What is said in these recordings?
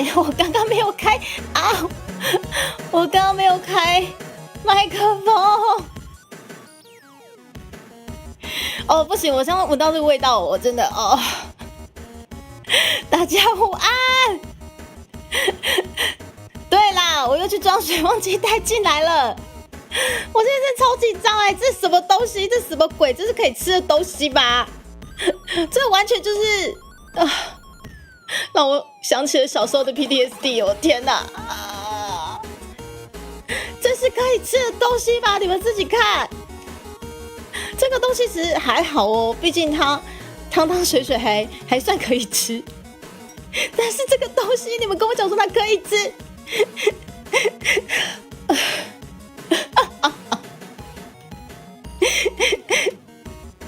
等一下，我刚刚没有开啊！我刚刚没有开麦克风。哦，不行，我刚刚闻到这个味道，我真的哦。大家午安。对啦，我又去装水，忘记带进来了。我现在超紧张哎，这是什么东西？这是什么鬼？这是可以吃的东西吧？这完全就是让我想起了小时候的 PTSD。我天哪！这是可以吃的东西吧？你们自己看。这个东西其实还好哦，毕竟它汤汤水水还算可以吃。但是这个东西，你们跟我讲说它可以吃。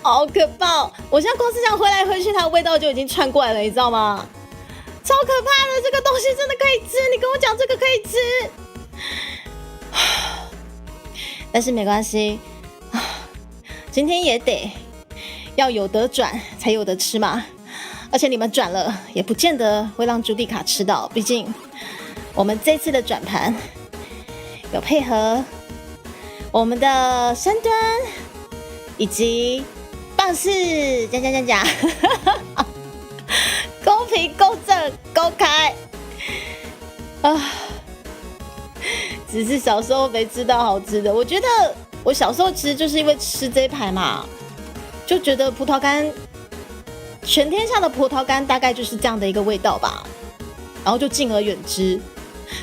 好可怕！我现在光是这样挥来挥去，它的味道就已经窜过来了，你知道吗？超可怕的！这个东西真的可以吃，你跟我讲这个可以吃，但是没关系，今天也得要有得转才有得吃嘛。而且你们转了，也不见得会让朱蒂卡吃到，毕竟我们这次的转盘有配合我们的深蹲以及棒式，讲，公平公正公开只是小时候没吃到好吃的。我觉得我小时候其实就是因为吃这一排嘛，就觉得葡萄干，全天下的葡萄干大概就是这样的一个味道吧，然后就敬而远之。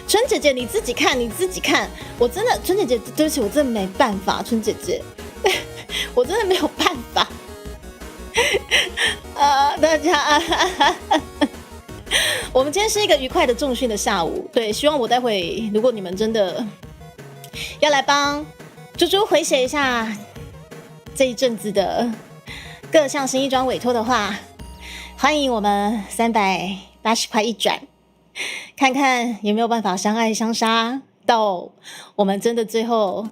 春姐姐你自己看，我真的，春姐姐对不起，我真的没办法，春姐姐我真的没有办法大家我们今天是一个愉快的重训的下午，对，希望我待会如果你们真的要来帮猪猪回写一下这一阵子的各项新衣装委托的话，欢迎我们380块一转，看看有没有办法相爱相杀到我们真的最后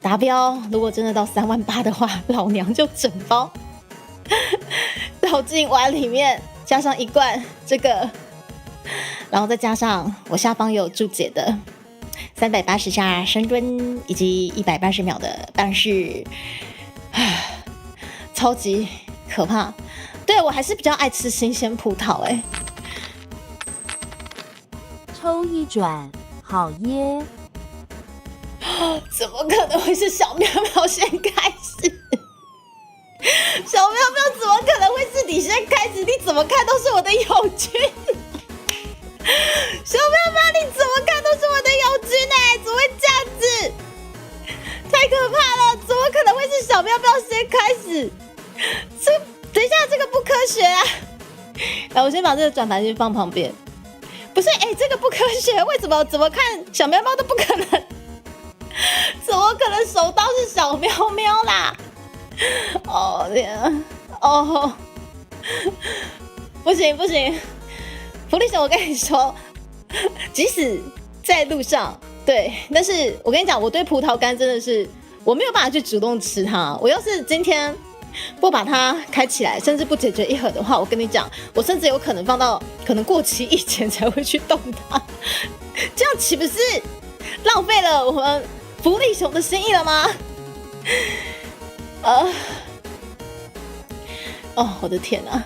达标。如果真的到38000的话，老娘就整包倒进碗里面，加上一罐这个，然后再加上我下方有注解的380下深蹲以及180秒的棒式，超级可怕。对，我还是比较爱吃新鲜葡萄抽一转，好耶！怎么可能会是小喵喵先开始？小喵喵怎么可能会是你先开始？你怎么看都是我的友军。小喵喵你怎么看都是我的友军怎么会这样子？太可怕了！怎么可能会是小喵喵先开始？等一下，这个不科学啊！来，我先把这个转盘先放旁边。不是，这个不科学，为什么？怎么看小喵喵都不可能？怎么可能手刀是小喵喵啦？哦天啊！哦，不行，福利熊，我跟你说，即使在路上，对，但是我跟你讲，我对葡萄干真的是我没有办法去主动吃它。我要是今天不把它开起来，甚至不解决一盒的话，我跟你讲，我甚至有可能放到可能过期以前才会去动它。这样岂不是浪费了我们福利熊的心意了吗？我的天啊，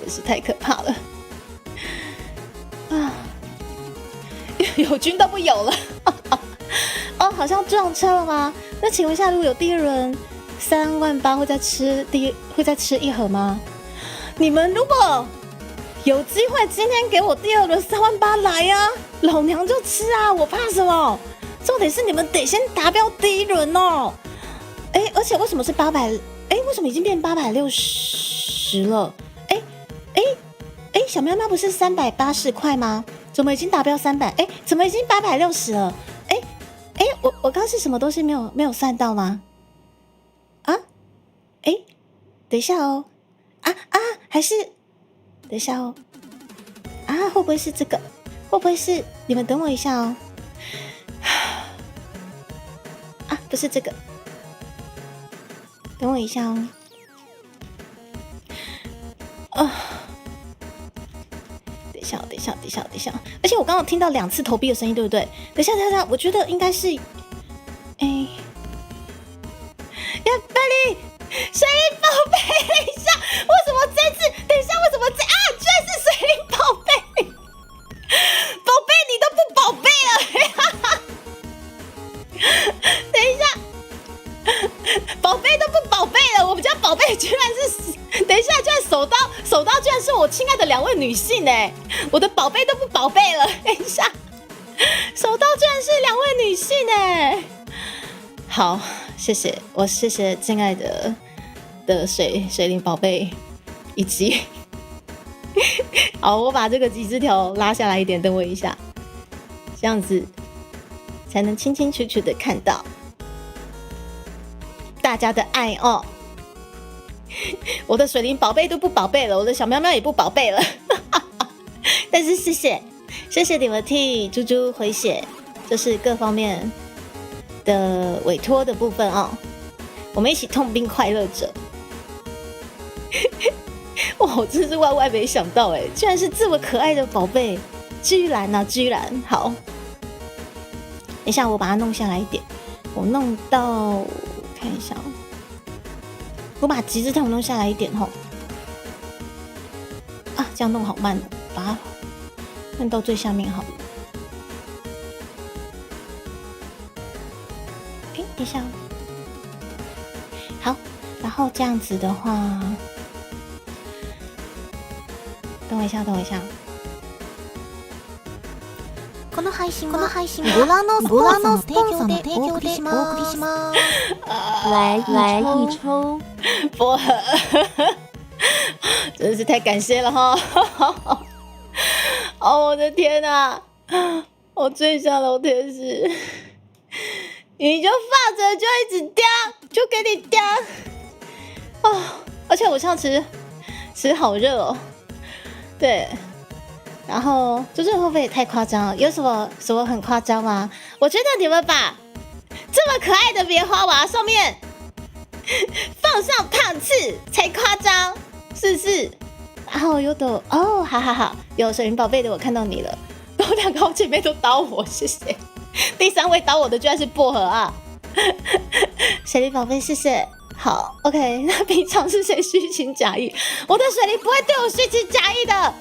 真是太可怕了友军都不有了好像撞车了吗？那请问一下，如果有第二轮38000会再吃一盒吗？你们如果有机会今天给我第二轮38000来呀，老娘就吃啊！我怕什么？重点是你们得先达标第一轮哦。而且为什么是800？为什么已经变860了？小喵喵不是380块吗？怎么已经达标300？怎么已经860了？我刚是什么东西没有算到吗？等一下哦，还是等一下哦，会不会是这个？会不会是？你们等我一下哦。不是这个，等我一下哦。等一等一下，而且我刚刚听到2次投币的声音，对不对？等一下，我觉得应该是，哎，要贝利，水灵宝贝，等一下，为什么这次？等一下，为什么啊？居然是水灵宝贝，宝贝你都不宝贝了，等一下，宝贝都不宝贝了，我们家宝贝居然是，等一下，居然手刀居然是我亲爱的2位女性哎，我的宝贝都不宝贝了，等一下，手刀居然是2位女性哎，好，谢谢，我谢谢亲爱的水灵宝贝，以及，好，我把这个几字条拉下来一点，等我一下，这样子才能清清楚楚的看到大家的爱哦。我的水灵宝贝都不宝贝了，我的小喵喵也不宝贝了，但是谢谢你们替猪猪回血，就是各方面的委托的部分哦，我们一起痛并快乐着。哇，我真是万万没想到哎，居然是这么可爱的宝贝，居然好，等一下我把它弄下来一点，我弄到我看一下哦。我把极致条弄下来一点吼，啊，这样弄好慢，把它弄到最下面好了。哎，等一下，好，然后这样子的话，等我一下。この配信ご覧のスポンサーの提供でお送りします。来一抽，薄荷，真的是太感谢了哈！哦，我的天哪，我最想聊天室，你就放着就一直叼，就给你叼哦！而且我上次其实好热哦，对。然后就是会不会也太夸张了？有什么很夸张吗？我觉得你们把这么可爱的棉花娃上面放上烫刺才夸张，是不是？然后有的哦，好，有水灵宝贝的我看到你了，我2个好姐妹都刀我，谢谢。第3位刀我的居然是薄荷啊，水灵宝贝谢谢。好 ，OK， 那平常是谁虚情假意？我的水灵不会对我虚情假意的，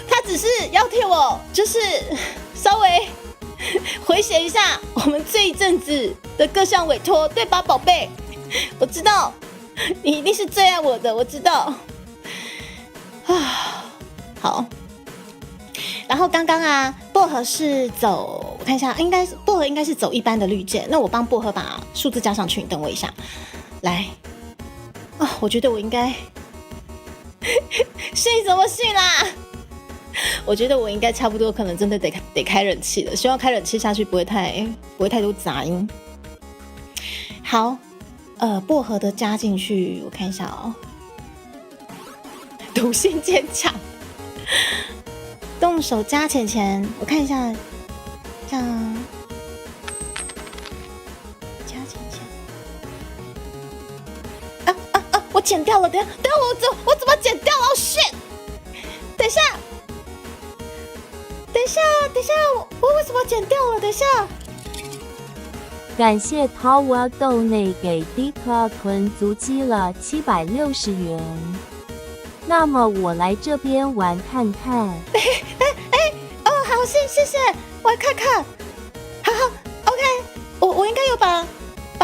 他只是要替我，就是稍微回血一下我们这一阵子的各项委托，对吧，宝贝？我知道你一定是最爱我的，我知道。啊，好。然后刚刚啊，薄荷是走，我看一下，薄荷应该是走一般的绿箭。那我帮薄荷把数字加上去，你等我一下。来，啊，我觉得我应该信什么信啦？我觉得我应该差不多，可能真的得开冷气了。希望开冷气下去不会太多杂音。好，薄荷的加进去，我看一下哦。毒性坚强。动手加钱，我看一下，这样加钱，我剪掉了，等下我怎么剪掉了？哦 shit！ 等一下，我为什么剪掉了？等一下，感谢 Power 豆内给 Dika 囤足迹了760元。那么我来这边玩看看。哦，好，谢谢，我来看看。好 ，OK， 我应该有把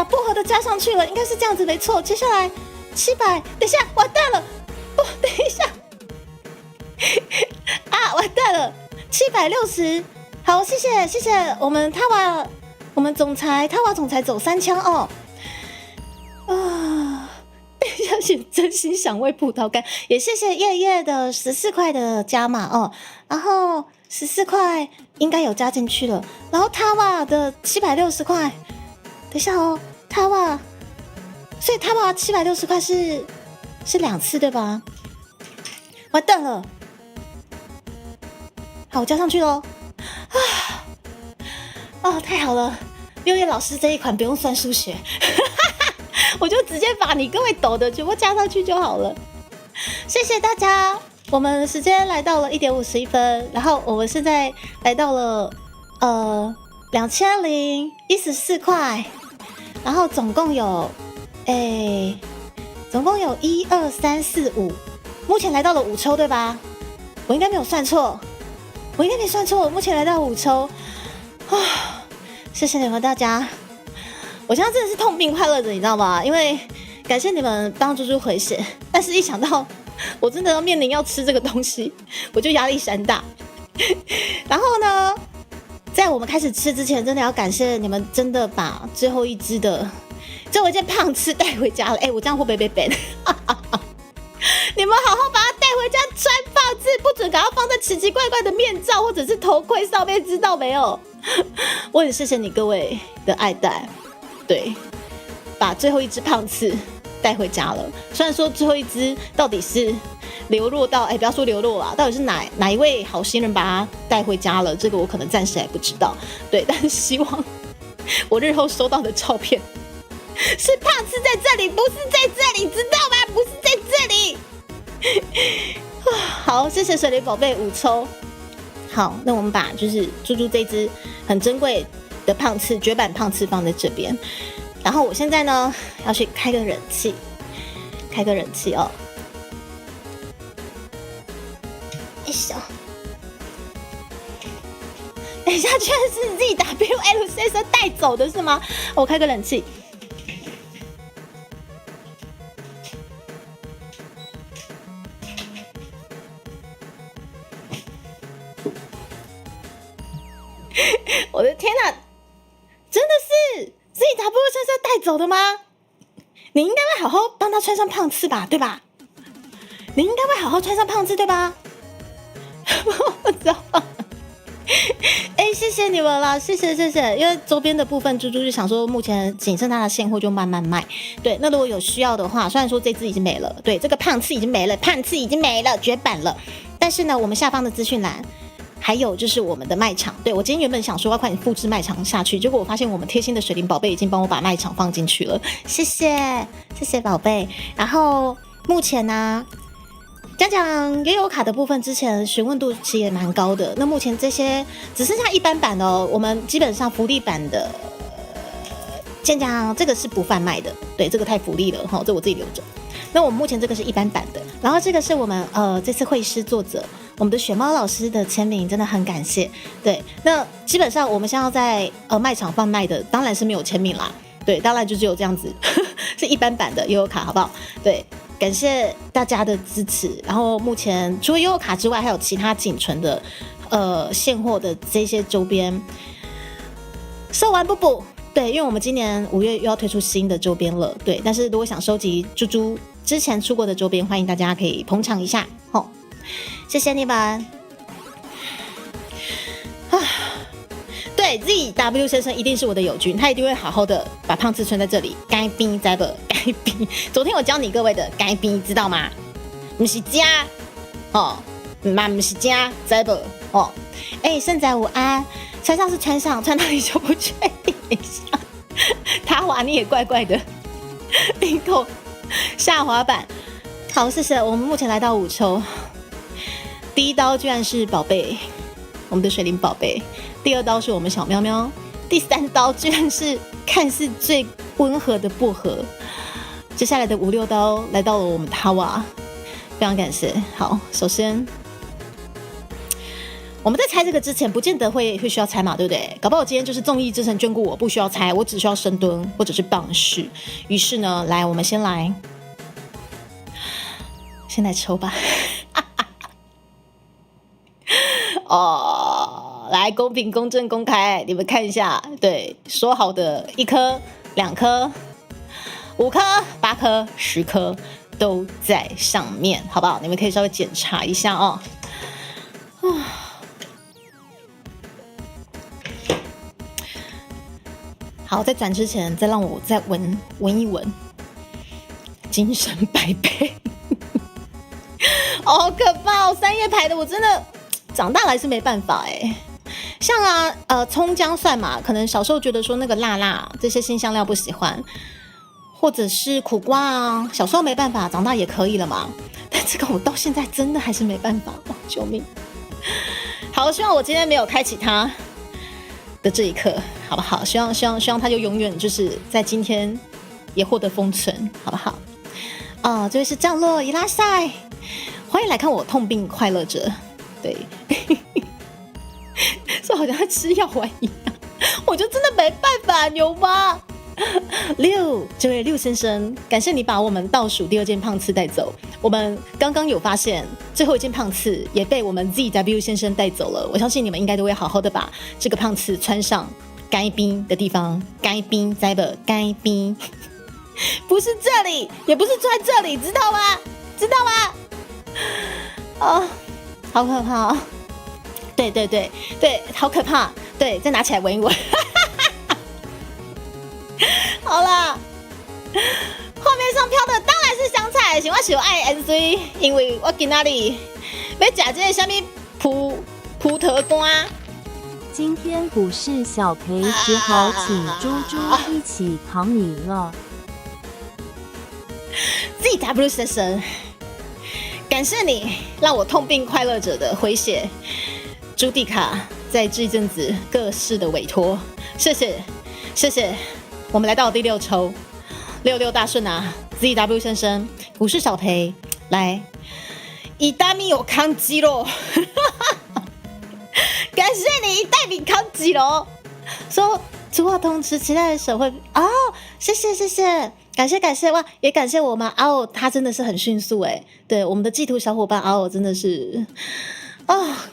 薄荷的加上去了，应该是这样子，没错。接下来700，等一下，完蛋了，等一下，啊，完蛋了，760，好，谢谢，我们总裁走3枪哦，啊。要写真心想喂葡萄干，也谢谢叶叶的14块的加码哦，然后14块应该有加进去了，然后塔瓦的760块，等一下哦，塔瓦，所以塔瓦760块是2次对吧？完蛋了，好，我加上去喽，太好了，六叶老师这一款不用算数学。我就直接把你各位抖的全部加上去就好了，谢谢大家，我们时间来到了1点51分，然后我们现在来到了2014块，然后总共有1、2、3、4、5，目前来到了5抽，对吧？我应该没有算错，我目前来到5抽啊！谢谢你们大家，我现在真的是痛并快乐着，你知道吗？因为感谢你们帮猪猪回血，但是一想到我真的要面临要吃这个东西，我就压力山大。然后呢，在我们开始吃之前，真的要感谢你们，真的把最后一只的最后一件胖吃带回家了。我这样会不会被 ban？ 你们好好把它带回家穿胖吃，不准给它放在奇奇怪怪的面罩或者是头盔上面，知道没有？我很谢谢你各位的爱戴，对，把最后一只胖次带回家了。虽然说最后一只到底是流落到，不要说流落啦，到底是哪一位好心人把它带回家了，这个我可能暂时还不知道。对，但是希望我日后收到的照片是胖次在这里，不是在这里，知道吗？不是在这里。好，谢谢水灵宝贝5抽。好，那我们把就是猪猪这只很珍贵的胖次绝版胖次放在这边，然后我现在呢要去开个冷气哦。等一下，居然是ZWL 先生带走的是吗？我开个冷气。我的天哪，真的是 ZW 先生带走的吗？你应该会好好帮他穿上胖次吧，对吧？你应该会好好穿上胖次，对吧？我知道。谢谢你们了，谢谢。因为周边的部分，猪猪就想说，目前仅剩它的现货就慢慢卖。对，那如果有需要的话，虽然说这只已经没了，对，这个胖次已经没了，绝版了。但是呢，我们下方的资讯栏还有就是我们的卖场。对，我今天原本想说要快点复制卖场下去，结果我发现我们贴心的水灵宝贝已经帮我把卖场放进去了，谢谢宝贝。然后目前呢，讲悠游卡的部分，之前询问度其实也蛮高的。那目前这些只剩下一般版的哦，我们基本上福利版的，先讲这个是不贩卖的，对，这个太福利了哈，这我自己留着。那我们目前这个是一般版的，然后这个是我们这次会师作者我们的雪猫老师的签名，真的很感谢。对，那基本上我们现在在卖场贩卖的，当然是没有签名啦。对，当然就只有这样子，是一般版的悠游卡，好不好？对。感谢大家的支持，然后目前除了悠游卡之外，还有其他仅存的现货的这些周边，售完不补。对，因为我们今年5月又要推出新的周边了，对。但是如果想收集猪猪之前出过的周边，欢迎大家可以捧场一下，吼，谢谢你们。对 ，ZW 先生一定是我的友军，他一定会好好的把胖次穿在这里。该逼在不？该逼。昨天我教你各位的该逼，知道吗？不是家哦，不是家，在不？哦，圣仔午安，穿上是穿上，穿哪里就不确定一下。他娃你也怪怪的，领口下滑板。好，谢谢。我们目前来到5抽，第一刀居然是宝贝，我们的水灵宝贝。第2刀是我们小喵喵，第3刀居然是看似最温和的薄荷。接下来的5、6刀来到了我们塔瓦，非常感谢。好，首先我们在猜这个之前，不见得会需要猜嘛，对不对？搞不好今天就是众意之神眷顾我，不需要猜，我只需要深蹲或者是棒式。于是呢，来，我们先来抽吧。来，公平、公正、公开，你们看一下，对，说好的1颗、2颗、5颗、8颗、10颗都在上面，好不好？你们可以稍微检查一下哦。好，在转之前，再让我再闻一闻，精神百倍，好可怕哦！3叶牌的，我真的长大还是没办法哎。像葱姜蒜嘛，可能小时候觉得说那个辣这些辛香料不喜欢，或者是苦瓜啊，小时候没办法，长大也可以了嘛。但这个我到现在真的还是没办法，哇，救命！好，希望我今天没有开启它的这一刻，好不好？希望它就永远就是在今天也获得封存，好不好？哦，这位是降落伊拉塞，欢迎来看我痛并快乐着。对，这好像在吃药丸一样，我就真的没办法，牛妈。六，这位六先生，感谢你把我们倒数第2件胖次带走。我们刚刚有发现，最后1件胖次也被我们 ZW 先生带走了。我相信你们应该都会好好的把这个胖次穿上该冰的地方，该冰在不？该冰，不是这里，也不是在这里，知道吗？知道吗？哦，好可怕哦！对，好可怕。对，再拿起来闻一闻。好啦，画面上飘的当然是香菜，是我喜爱 NC， 因为我今仔日要吃这个什么葡萄干。今天股市小赔，只好请猪猪一起扛你了。ZW 先生，感谢你让我痛并快乐着的回血朱蒂卡在这阵子各式的委托，谢谢。我们来到第6抽，66大顺啊 ！ZW 先生，股市小赔，来，伊大米有康基咯，感谢你一大米康基咯。说主话通知期待的手会哦，谢谢，感谢哇，也感谢我们阿欧，他真的是很迅速哎，对我们的寄图小伙伴阿欧真的是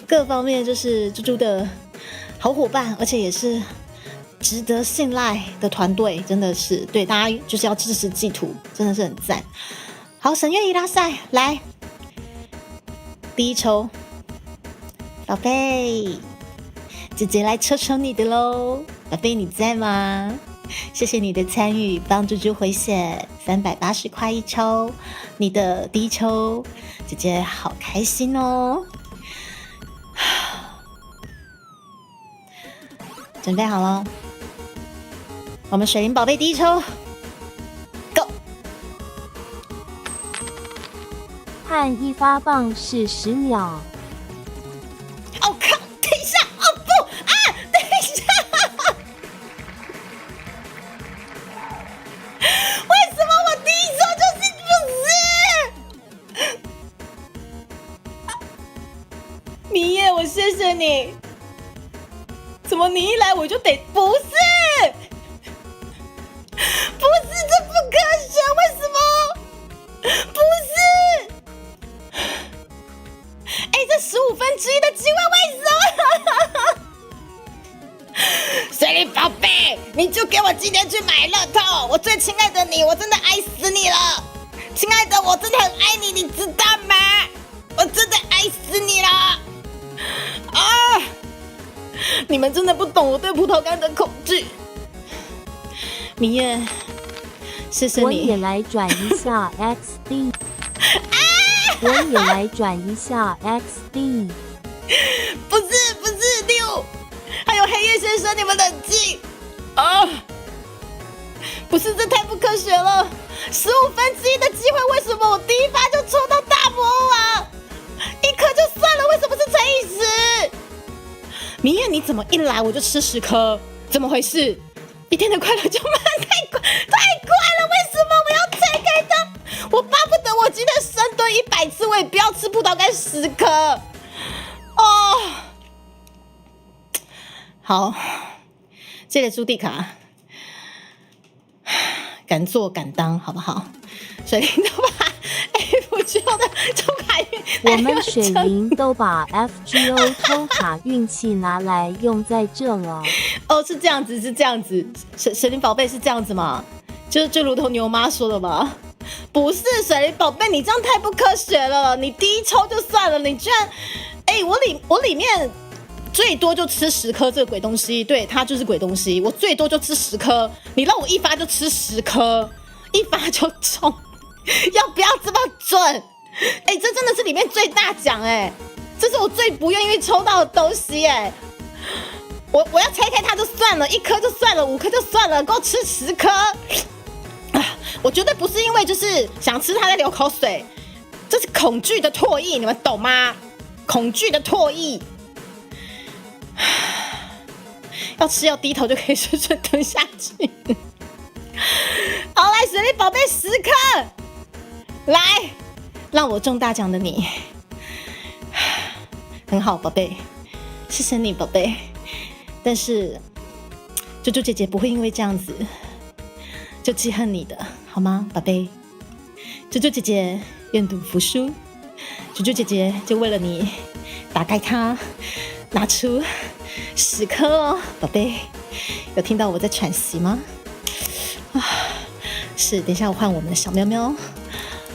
各方面就是猪猪的好伙伴，而且也是值得信赖的团队，真的是对大家就是要支持寄图，真的是很赞。好，神月伊拉塞来第1抽，宝贝，姐姐来抽你的喽，宝贝你在吗？谢谢你的参与，帮猪猪回血380块1抽，你的第1抽，姐姐好开心哦。准备好了。我们水灵宝贝第1抽 ，Go！ 和一发棒是10秒。哦靠！等一下！哦不啊！等一下！为什么我第1抽就是不是？米叶，我谢谢你。怎么你一来我就得不是？不是，这不可选，为什么？不是，这1/15的机会，为什么？水灵宝贝，你就给我今天去买乐透，我最亲爱的你，我真的爱死你了，亲爱的，我真的很爱你，你知道吗？我真的爱死你了，啊！你们真的不懂我对葡萄干的恐惧。明艳，谢谢你。我也来转一下 XD。我也来转一下 XD。不是六，还有黑夜先生，你们冷静啊！不是，这太不科学了！1/15的机会，为什么我第1发就抽到大魔王？1颗就算了，为什么是乘以10？明艳，你怎么一来我就吃10颗？怎么回事？1天的快乐就慢，太快了！为什么我要拆开它？我巴不得我今天深蹲100次，我也不要吃葡萄干10颗。哦，好，这个朱蒂卡，敢做敢当，好不好？水灵都把 FGO 的抽卡运，我们水灵都把 FGO 抽卡运气拿来用在这了。哦，是这样子，水灵宝贝是这样子吗？就如同牛妈说的吗？不是，水灵宝贝，你这样太不科学了。你第1抽就算了，你居然，我里面最多就吃10颗这个鬼东西，对，它就是鬼东西，我最多就吃10颗，你让我1发就吃10颗，1发就中，要不要这么准？这真的是里面最大奖这是我最不愿意抽到的东西我要拆开它就算了，1颗就算了，5颗就算了，给我吃10颗。我绝对不是因为就是想吃它在流口水，这是恐惧的唾液，你们懂吗？恐惧的唾液。要吃要低头就可以顺顺吞下去。好，来，水灵宝贝10颗，来，让我中大奖的你，很好，宝贝，谢谢你，宝贝。但是，啾啾姐姐不会因为这样子就记恨你的，好吗，宝贝？啾啾姐姐愿赌服输，啾啾姐姐就为了你打开它，拿出10颗哦，宝贝，有听到我在喘息吗？啊，是，等一下我换我们的小喵喵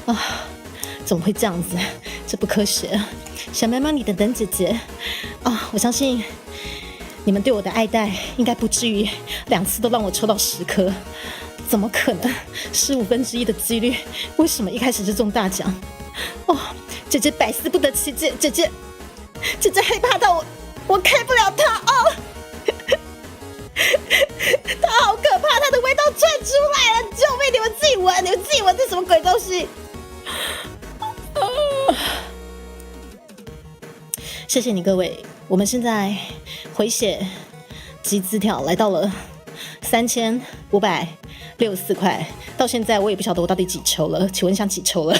啊，怎么会这样子？这不科学！小喵喵，你等等姐姐啊！我相信你们对我的爱戴应该不至于2次都让我抽到10颗，怎么可能？1/15的几率，为什么一开始就中大奖？哦，姐姐百思不得其解，姐姐害怕到我开不了它哦，它好可怕，它的味道窜出来了！救命！你们自己闻，这什么鬼东西？谢谢你各位，我们现在回血集资条来到了3564块，到现在我也不晓得我到底几抽了，请问想几抽了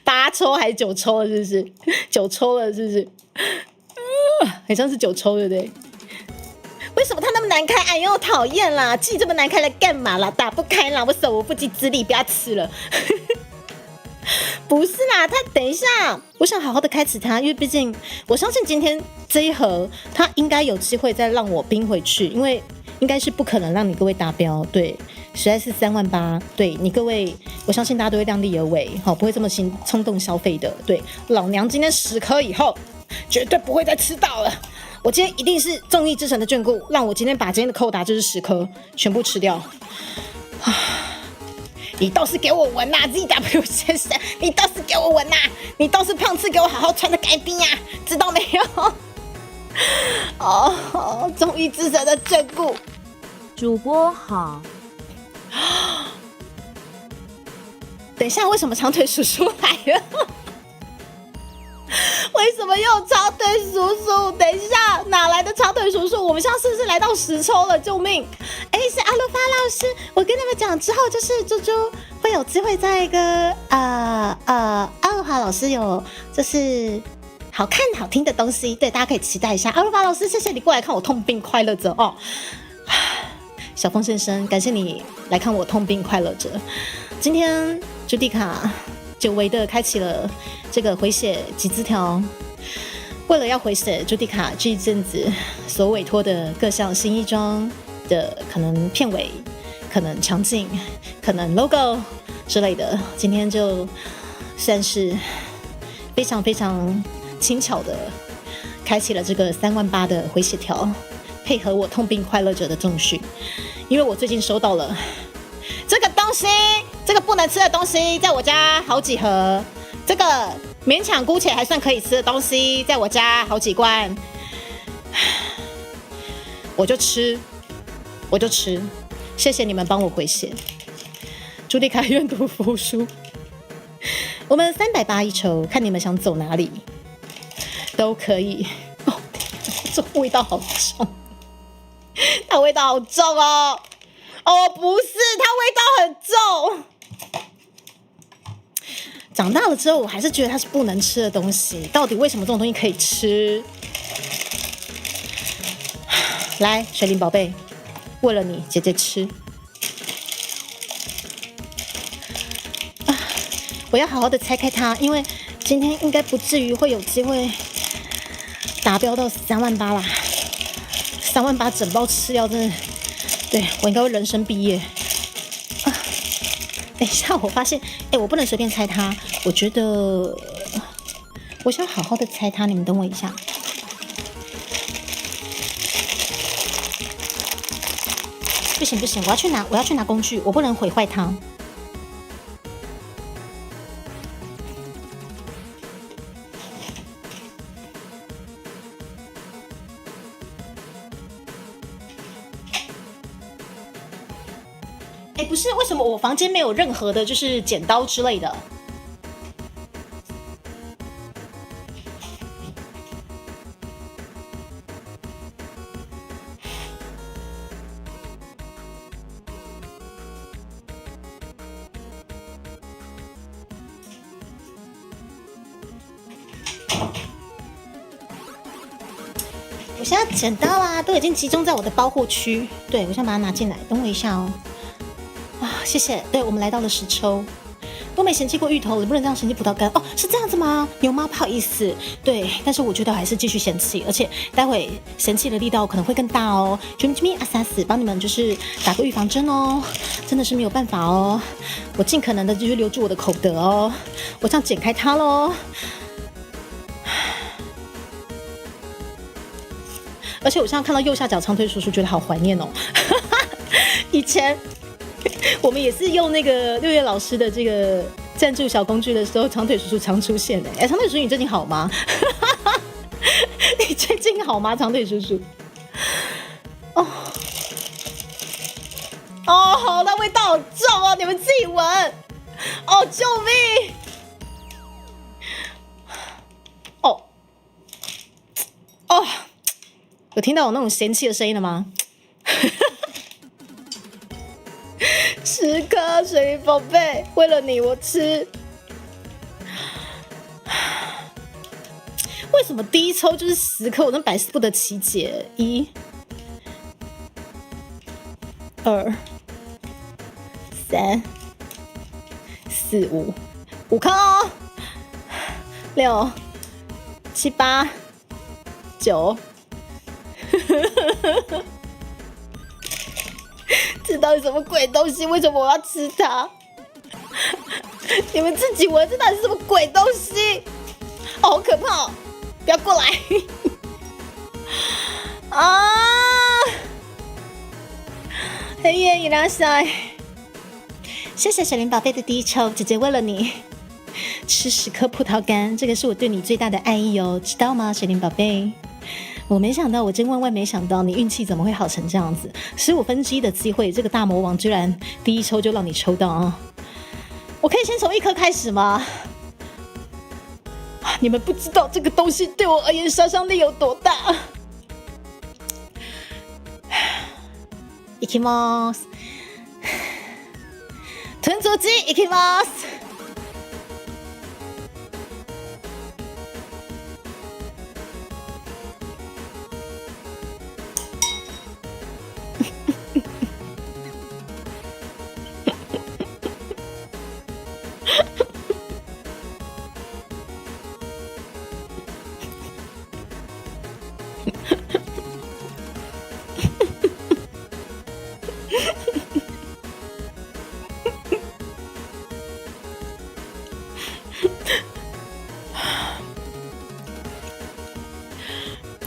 ？8抽还是9抽了？是不是？9抽了，是不是？好像是9抽，对不对？为什么它那么难开？哎呦，讨厌啦！寄这么难开来干嘛啦？打不开啦！我手无缚鸡之力，不要吃了。不是啦，它等一下，我想好好的开启它，因为毕竟我相信今天这一盒它应该有机会再让我冰回去，因为应该是不可能让你各位达标，对，实在是38000，对你各位，我相信大家都会量力而为，好，不会这么冲动消费的，对，老娘今天10颗以后绝对不会再吃到了。我今天一定是正义之神的眷顾，让我今天把今天的扣打就是10颗全部吃掉。你倒是给我闻呐，ZW 先生，你倒是给我闻呐，你倒是胖次给我好好穿的改冰呀，知道没有？哦，正义之神的眷顾。主播好。等一下，为什么长腿叔叔来了？为什么又长腿叔叔？等一下，哪来的长腿叔叔？我们现在是不是来到10抽了？救命！哎，是阿鲁发老师，我跟你们讲，之后就是猪猪会有机会在一个阿鲁发老师有就是好看好听的东西，对，大家可以期待一下。阿鲁发老师，谢谢你过来看我痛并快乐着哦。小峰先生，感谢你来看我痛并快乐着。今天朱迪卡久违的开启了这个回血集资条，为了要回血朱迪卡这一阵子所委托的各项新衣装的可能片尾、可能场景、可能 logo 之类的，今天就算是非常非常轻巧的开启了这个38000的回血条，配合我痛并快乐者的重训，因为我最近收到了这个东西，这个不能吃的东西，在我家好几盒，这个勉强姑且还算可以吃的东西，在我家好几罐，我就吃，谢谢你们帮我回血。朱迪卡愿赌服输，我们380一抽，看你们想走哪里都可以。哦，这味道好重，它味道好重哦。哦，不是，它味道很重。长大了之后，我还是觉得它是不能吃的东西。到底为什么这种东西可以吃？来，水灵宝贝，为了你，姐姐吃。我要好好的拆开它，因为今天应该不至于会有机会达标到38000啦。38000整包吃掉，真的。对，我应该会人生毕业。等一下，我发现，我不能随便拆它。我觉得，我想好好的拆它。你们等我一下。不行，我要去拿工具，我不能毁坏它。不是，为什么我房间没有任何的，就是剪刀之类的？我现在剪刀啊都已经集中在我的包货区，对，我现在把它拿进来，等我一下哦。啊，谢谢。对，我们来到了10抽。都没嫌弃过芋头，你不能这样嫌弃葡萄干哦？是这样子吗？有吗？不好意思，对，但是我觉得还是继续嫌弃，而且待会嫌弃的力道可能会更大哦。啾咪啾咪阿萨斯，帮你们就是打个预防针哦，真的是没有办法哦，我尽可能的继续留住我的口德哦，我这样剪开它喽。而且我现在看到右下角长腿叔叔，觉得好怀念哦，以前。我们也是用那个6月老师的这个赞助小工具的时候，长腿叔叔常出现的。长腿叔叔，你最近好吗？你最近好吗，长腿叔叔？哦，好，那味道好重哦，你们自己闻。哦，救命！哦，有听到我那种嫌弃的声音了吗？10颗水灵宝贝，为了你我吃。为什么第一抽就是10颗？我真百思不得其解。1、2、3、4、5颗哦，6、7、8、9。这到底什么鬼东西？为什么我要吃它？你们自己闻，这到底是什么鬼东西？好可怕哦！不要过来！啊！黑夜伊拉塞，谢谢水灵宝贝的第一抽，姐姐为了你吃10颗葡萄干，这个是我对你最大的爱意哦，知道吗，水灵宝贝？我没想到，我真万万没想到，你运气怎么会好成这样子？1/15的机会，这个大魔王居然第一抽就让你抽到啊！我可以先从1颗开始吗？你们不知道这个东西对我而言杀伤力有多大。いきます。豚足鸡いきます。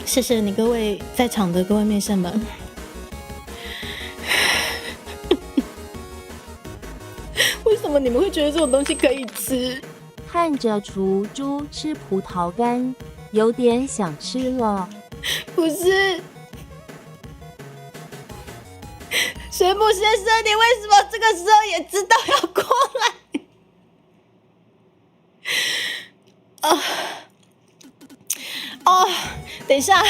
谢谢你各位在场的各位妹生们。为什么你们会觉得这种东西可以吃？看着厨猪吃葡萄干，有点想吃了。不是，水母先生，你为什么这个时候也知道要过来？等一下，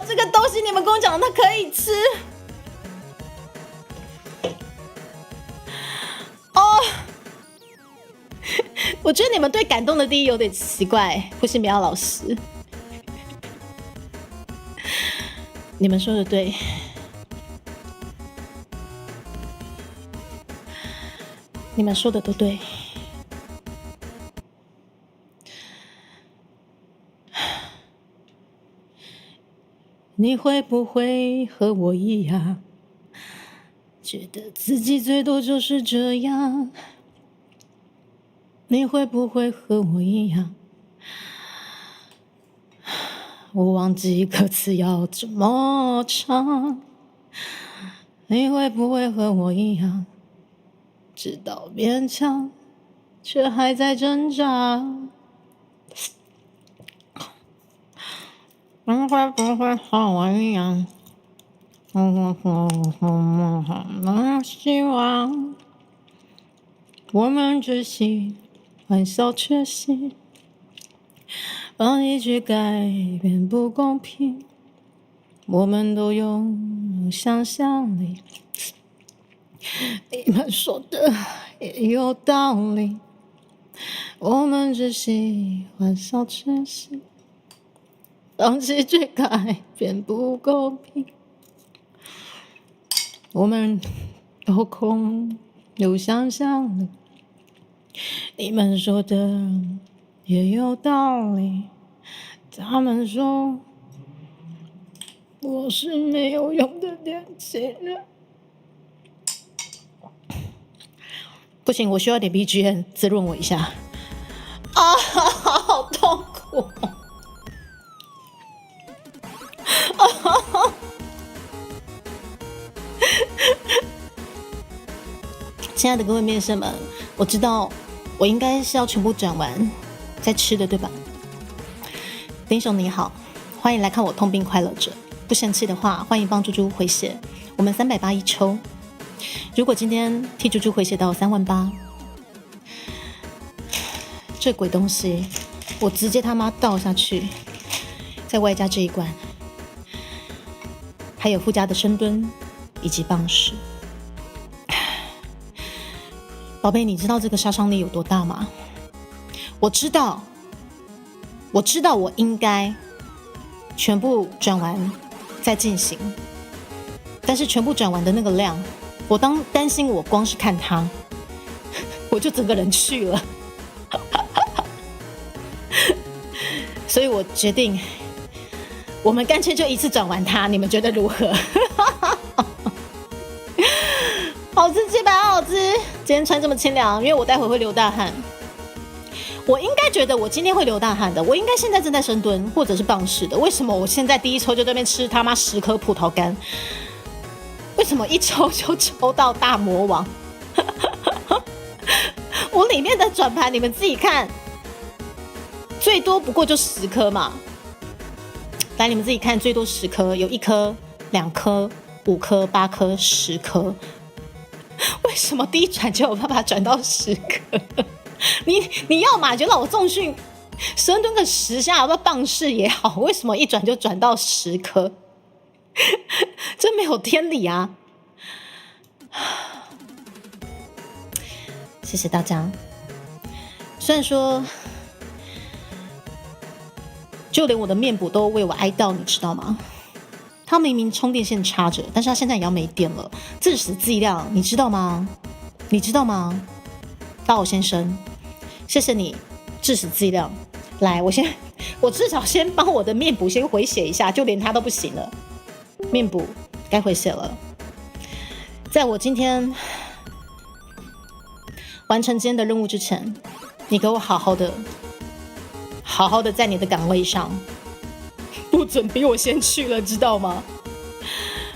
这个东西你们跟我讲它可以吃。我觉得你们对感动的定义有点奇怪，不是米娅老师。你们说的对，你们说的都对。你会不会和我一样，觉得自己最多就是这样？你会不会和我一样，我忘记歌词要怎么唱？你会不会和我一样，知道勉强，却还在挣扎？你会不会和我一样？希望我们只喜欢小确幸，让一句改变不公平，我们都有想象力。你们说的也有道理，我们只喜欢小确幸。放弃去改变不公平，我们都空有想象力，你们说的也有道理，他们说我是没有用的年轻人。不行，我需要点 BGM 滋润我一下。啊，好痛苦！亲爱的各位面生们，我知道我应该是要全部转完再吃的，对吧？丁兄你好，欢迎来看我痛并快乐着。不生气的话，欢迎帮猪猪回血，我们380一抽。如果今天替猪猪回血到38000，这鬼东西，我直接他妈倒下去，再外加这一罐，还有附加的深蹲以及棒式。宝贝，你知道这个杀伤力有多大吗？我知道我应该全部转完再进行，但是全部转完的那个量，我担心我光是看它，我就整个人去了。所以我决定，我们干脆就一次转完它，你们觉得如何？好吃鸡排好吃，今天穿这么清凉，因为我待会会流大汗。我应该觉得我今天会流大汗的，我应该现在正在深蹲或者是棒式的。为什么我现在第一抽就在那边吃他妈10颗葡萄干？为什么一抽就抽到大魔王？我里面的转盘你们自己看，最多不过就10颗嘛。来，你们自己看，最多10颗，有1颗、2颗、5颗、8颗、10颗。为什么第一转就有办法转到10颗？你要嘛就让我重训深蹲个10下，要不要棒式也好？为什么一转就转到10颗？真没有天理啊！谢谢大家。虽然说，就连我的面部都为我哀悼，你知道吗？他明明充电线插着，但是他现在也要没电了，致死剂量，你知道吗？你知道吗？大奥先生，谢谢你致死剂量。来，我至少先帮我的面部先回血一下，就连他都不行了。面部该回血了。在我今天完成今天的任务之前，你给我好好的在你的岗位上，不准比我先去了，知道吗？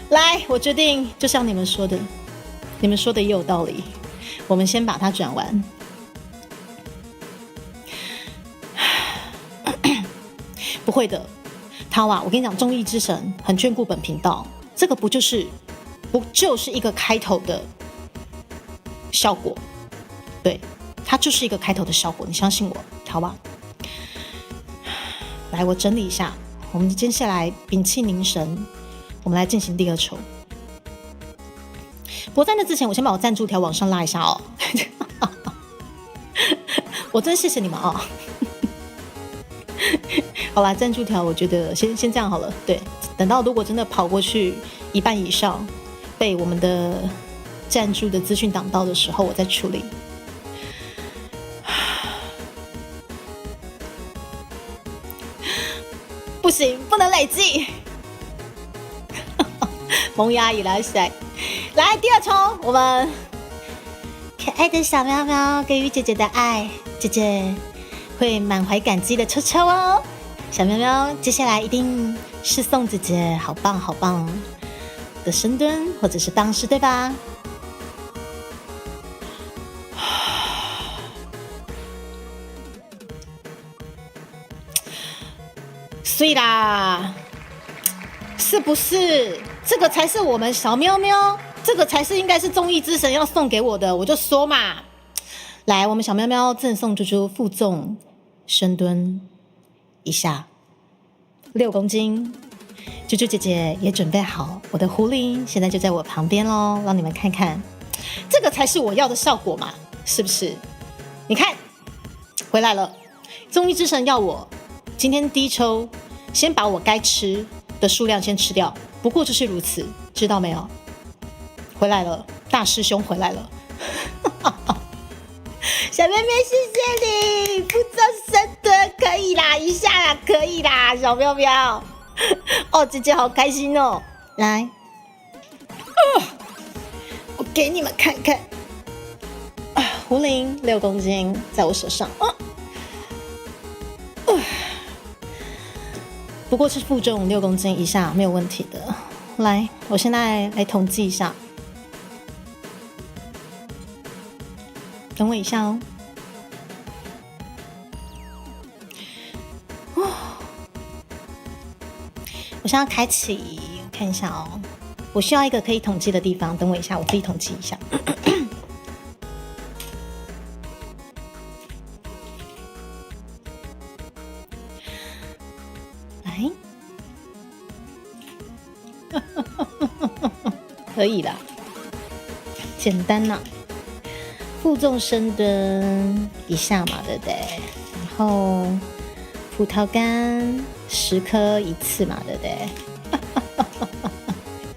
来，我决定，就像你们说的，你们说的也有道理，我们先把它转完。不会的，涛啊，我跟你讲，正义之神很眷顾本频道，这个不就是一个开头的效果？对，它就是一个开头的效果，你相信我，涛啊。来，我整理一下，我们接下来屏气凝神，我们来进行第2抽。不过在那之前，我先把我赞助条往上拉一下哦。我真谢谢你们哦。好啦，赞助条我觉得先这样好了。对，等到如果真的跑过去1半以上被我们的赞助的资讯挡到的时候，我再处理。不行，不能累计。萌芽已来塞，来第2抽，我们可爱的小喵喵给予姐姐的爱，姐姐会满怀感激的抽抽哦。小喵喵，接下来一定是送姐姐好棒好棒的深蹲或者是棒式，对吧？所以啦，是不是这个才是我们小喵喵？这个才是应该是综艺之神要送给我的，我就说嘛。来，我们小喵喵赠送猪猪负重深蹲一下，6公斤。猪猪姐姐也准备好，我的狐狸现在就在我旁边咯，让你们看看，这个才是我要的效果嘛，是不是？你看，回来了，综艺之神要我今天第1抽先把我该吃的数量先吃掉，不过就是如此，知道没有？回来了，大师兄回来了。小妹妹，谢谢你，负重深蹲可以啦，一下啦，可以啦，小喵喵。哦，姐姐好开心哦，来，我给你们看看，壶铃6公斤在我手上，不过是负重6公斤以下没有问题的。来，我现在来统计一下。等我一下哦。我现在开启，我看一下哦。我需要一个可以统计的地方，等我一下，我自己统计一下。来，可以啦，简单啦。负重深蹲一下嘛，对不对？然后葡萄干10颗一次嘛，对不对？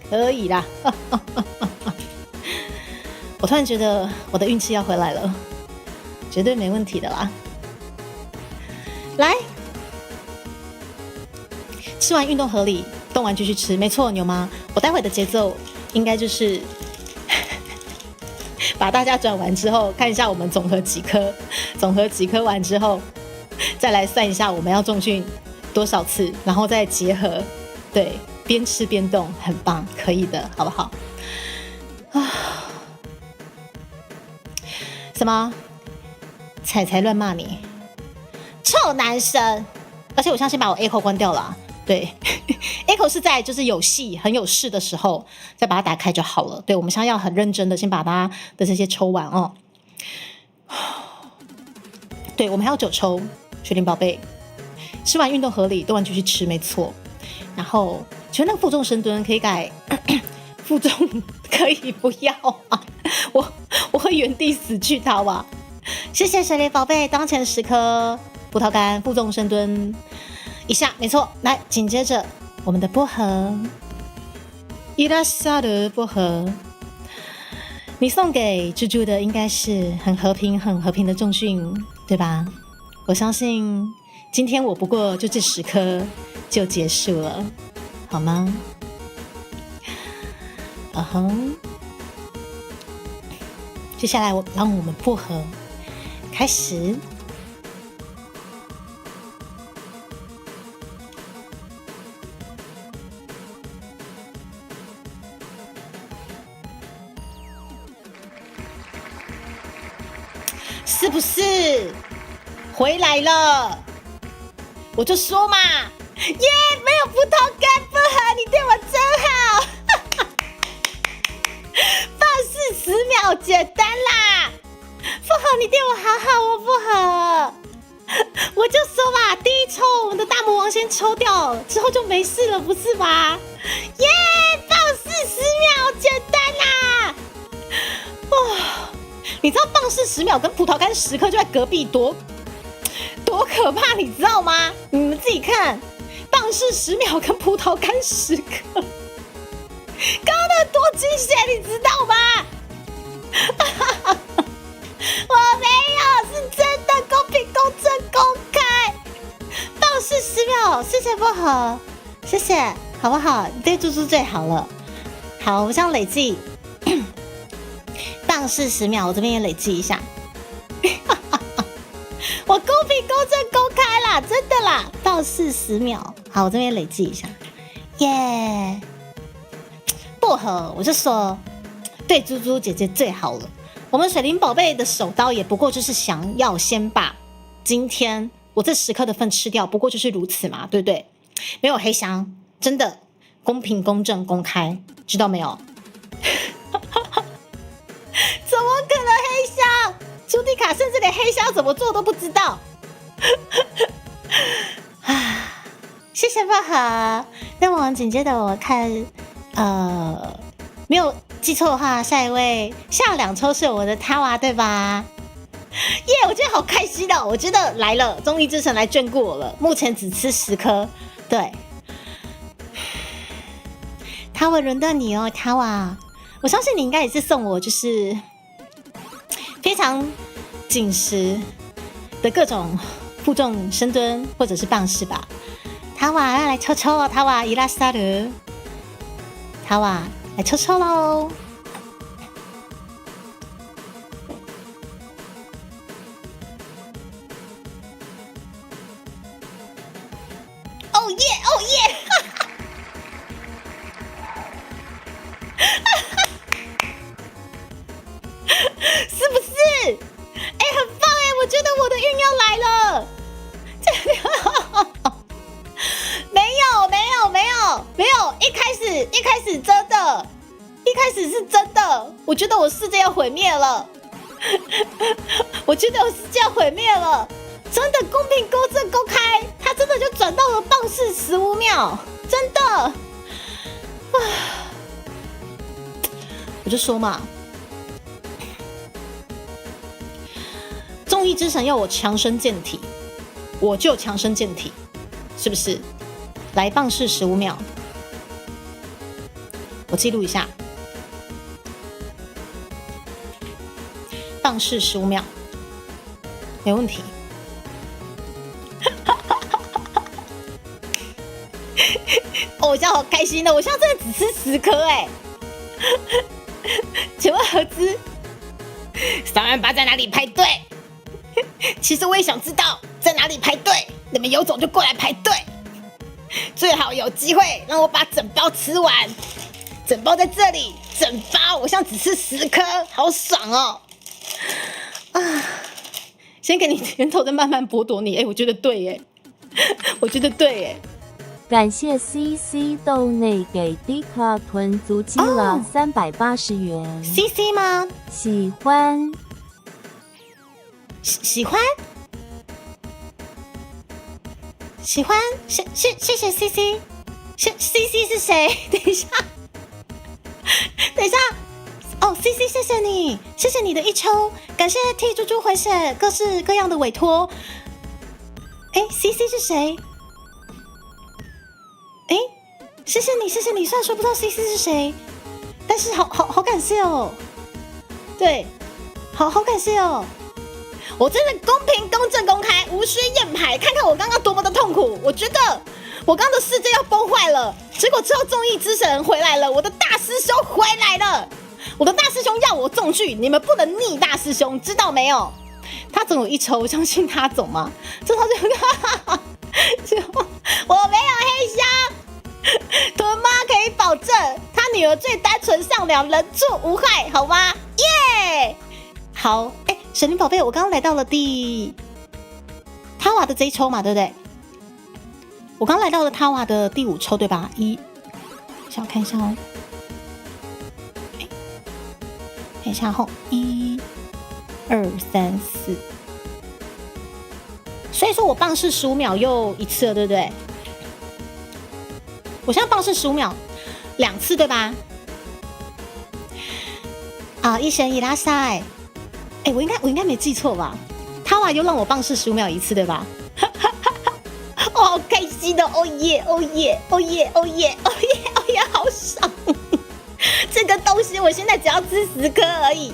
可以啦。我突然觉得我的运气要回来了，绝对没问题的啦。来，吃完运动合理，动完继续吃，没错，牛妈。我待会的节奏应该就是把大家转完之后，看一下我们总和几颗完之后，再来算一下我们要重训多少次，然后再结合，对，边吃边动，很棒，可以的，好不好？什么？彩彩乱骂你，臭男生！而且我相信把我 echo 关掉了啊，对，echo 是在就是有戏很有事的时候再把它打开就好了。对，我们现在要很认真的先把它的这些抽完哦。对，我们还有9抽，雪玲宝贝，吃完运动合理，动完继续吃，没错。然后，请问那个负重深蹲可以改负重可以不要啊？我会原地死去逃啊！谢谢雪玲宝贝，当前10颗葡萄干负重深蹲一下，没错。来，紧接着我们的薄荷，伊拉萨的薄荷，你送给猪猪的应该是很和平的重训，对吧？我相信今天我不过就这10颗就结束了，好吗？接下来让我们薄荷开始。是不是回来了？我就说嘛，耶，没有葡萄干，薄荷，你对我真好。放40秒，简单啦。薄荷，你对我好好哦，薄荷。我就说嘛，第一抽我们的大魔王先抽掉，之后就没事了，不是吗？耶，放40秒，简单啦。哇！你知道放40秒跟葡萄干10颗就在隔壁多可怕，你知道吗？你们自己看，放40秒跟葡萄干10颗，刚刚那多惊险，你知道吗？我没有，是真的公平、公正、公开。放40秒，谢谢薄荷，谢谢，好不好？你对猪猪最好了。好，我们这样累计。放40秒，我这边也累计一下。我公平、公正、公开啦，真的啦，放40秒。好，我这边累计一下，耶！薄荷，我就说，对猪猪姐姐最好了。我们水灵宝贝的手刀也不过就是想要先把今天我这10颗的份吃掉，不过就是如此嘛，对不对？没有黑箱，真的公平、公正、公开，知道没有？怎么可能黑箱？朱迪卡甚至连黑箱怎么做都不知道。谢谢薄荷。那我紧接着我看，没有记错的话，下2抽是我的他娃，对吧？耶！我今天好开心哦！我觉得来了，中医之神来眷顾我了。目前只吃10颗，对，塔瓦轮到你哦，塔瓦，我相信你应该也是送我就是非常紧实的各种负重深蹲或者是棒式吧。塔瓦要来抽抽哦，塔瓦伊拉萨鲁，塔瓦来抽抽喽。哦耶，哦耶！是不是？哎，很棒哎！我觉得我的运要来了。没有，一开始真的，一开始是真的。我觉得我世界要毁灭了。我觉得我世界要毁灭了。真的公平、公正、公开，他真的就转到了棒式15秒，真的。我就说嘛，综艺之神要我强身健体，我就强身健体，是不是？来棒式15秒，我记录一下，棒式15秒，没问题。我现在好开心的，我现在真的只吃10颗哎！请问何姿328在哪里排队？其实我也想知道在哪里排队，你们有种就过来排队，最好有机会让我把整包吃完，整包在这里，整包，我现在只吃10颗，好爽哦！啊，先给你甜头，再慢慢剥夺你。哎，我觉得对耶，我觉得对耶。感谢 CC 豆内给 Dika 屯足迹了380元。CC 吗？喜欢，喜欢，谢谢 CC， CC 是谁？等一下，哦 ，CC 谢谢你，谢谢你的一抽，感谢替猪猪回血各式各样的委托。哎，CC 是谁？哎，谢谢你，虽然说不知道 CC 是谁，但是好感谢哦。对，好感谢哦。我真的公平、公正、公开，无需验牌。看看我刚刚多么的痛苦，我觉得我刚刚的世界要崩坏了。结果之后综艺之神回来了，我的大师兄回来了。我的大师兄要我重聚，你们不能逆大师兄，知道没有？他总有一抽，我相信他总吗？这他就我没有黑箱，屯妈可以保证他女儿最单纯善良，人畜无害，好吗？耶！好，哎，神灵宝贝，我刚刚来到了塔瓦的这一抽嘛，对不对？我刚来到了塔瓦的第5抽，对吧？想看一下哦，看一下后，1、2、3、4，所以说我棒式15秒又一次了，对不对？我现在棒式15秒2次，对吧？啊，一神伊拉塞。哎，我应该没记错吧？塔瓦又让我棒式15秒1次，对吧？我好开心的，哦耶，哦耶，哦耶，哦耶，哦耶，哦耶，好爽！这个东西我现在只要吃10颗而已。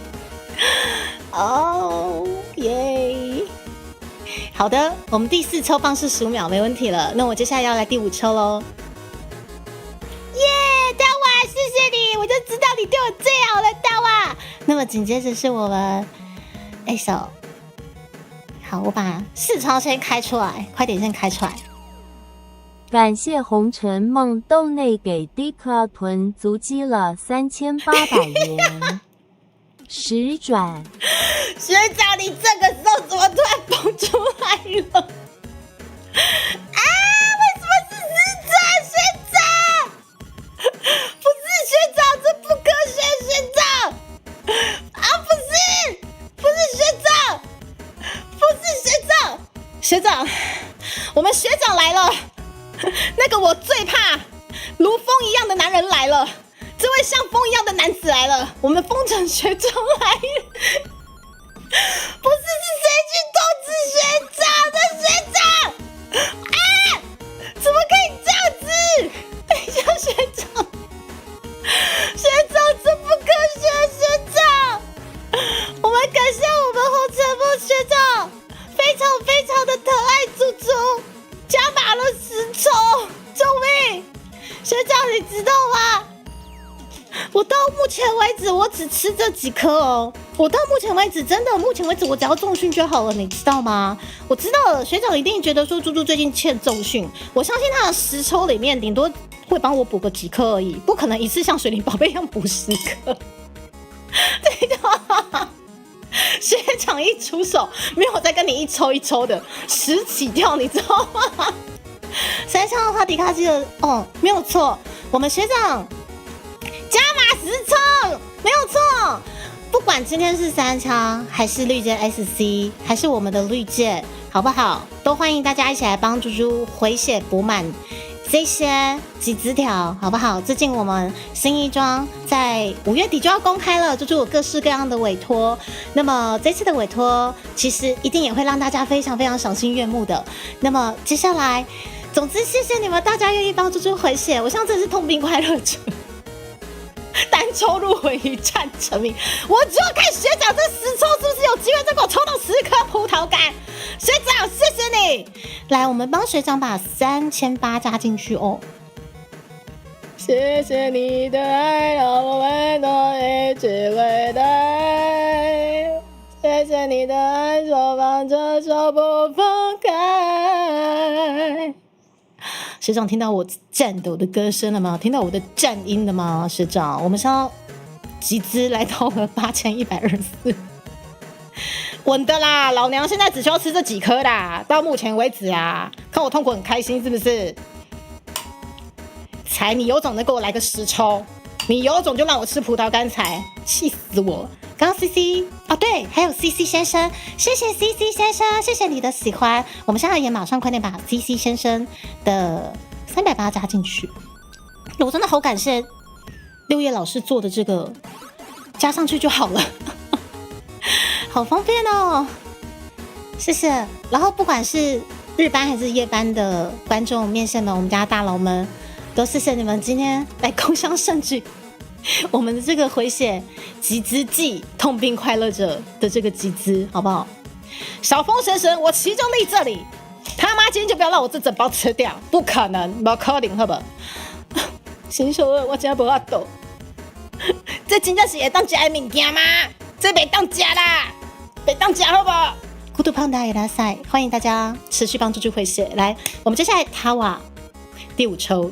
哦耶！好的，我们第4抽棒式15秒没问题了。那我接下来要来第5抽喽。耶，塔瓦，谢谢你，我就知道你对我最好了，塔瓦。那么紧接着是我们。哎手，好，我把4超先开出来，快点先开出来。感谢红尘梦豆内给 Dika 屯足迹了3800元。10转，学长，你这个时候怎么突然蹦出来了？啊！为什么是10转，学长？不是学长，这不科学，学长！啊，不是学长，学长，我们学长来了，那个我最怕如风一样的男人来了，这位像风一样的男子来了，我们风尘学长来了，不是谁去通知学长的学长？啊，怎么可以这学长，你知道吗？我到目前为止，我只吃这几颗哦。我到目前为止，真的，目前为止，我只要重训就好了，你知道吗？我知道了，学长一定觉得说猪猪最近欠重训，我相信他的10抽里面，顶多会帮我补个几颗而已，不可能一次像水灵宝贝一样补10颗。对的，学长一出手，没有再跟你一抽一抽的10起跳，你知道吗？3枪的话，迪卡基的哦，没有错，我们学长加码10抽，没有错。不管今天是3枪，还是绿箭 SC， 还是我们的绿箭，好不好？都欢迎大家一起来帮猪猪回血补满这些集资条，好不好？最近我们新一装在5月底就要公开了，猪猪有各式各样的委托。那么这次的委托，其实一定也会让大家非常非常赏心悦目的。那么接下来，总之谢谢你们大家愿意帮猪猪回血，我想这是痛并快乐着。单抽入围一战成名，我就要看学长这10抽是不是有机会再给我抽到10颗葡萄干。学长，谢谢你。来，我们帮学长把3800加进去哦。谢谢你的爱，让我们都一起伟大。谢谢你的爱，手放着手不放开。学长听到我颤抖的歌声了吗？听到我的战音了吗？学长，我们现在集资来到了8124，稳的啦！老娘现在只需要吃这几颗啦，到目前为止啊，看我痛苦很开心是不是？才你有种就给我来个10抽，你有种就让我吃葡萄干才，气死我！刚刚 CC 哦，对，还有 CC 先生，谢谢 CC 先生，谢谢你的喜欢。我们现在也马上快点把 CC 先生的380加进去。我真的好感谢6叶老师做的这个，加上去就好了，好方便哦，谢谢。然后不管是日班还是夜班的观众、面线们，我们家大佬们，都谢谢你们今天来共襄盛举。我们的这个回血集资季痛并快乐着的这个集资，好不好？小风先生，我其实就立这里，他妈今天就不要让我这整包吃掉，不可能，不可能，好不好？新手二，我真的无法度，这真正是会当吃的物件吗？这别当吃啦，别当吃好不好？孤独胖达也拉塞，欢迎大家持续帮猪猪回血。来，我们接下来塔瓦第5抽。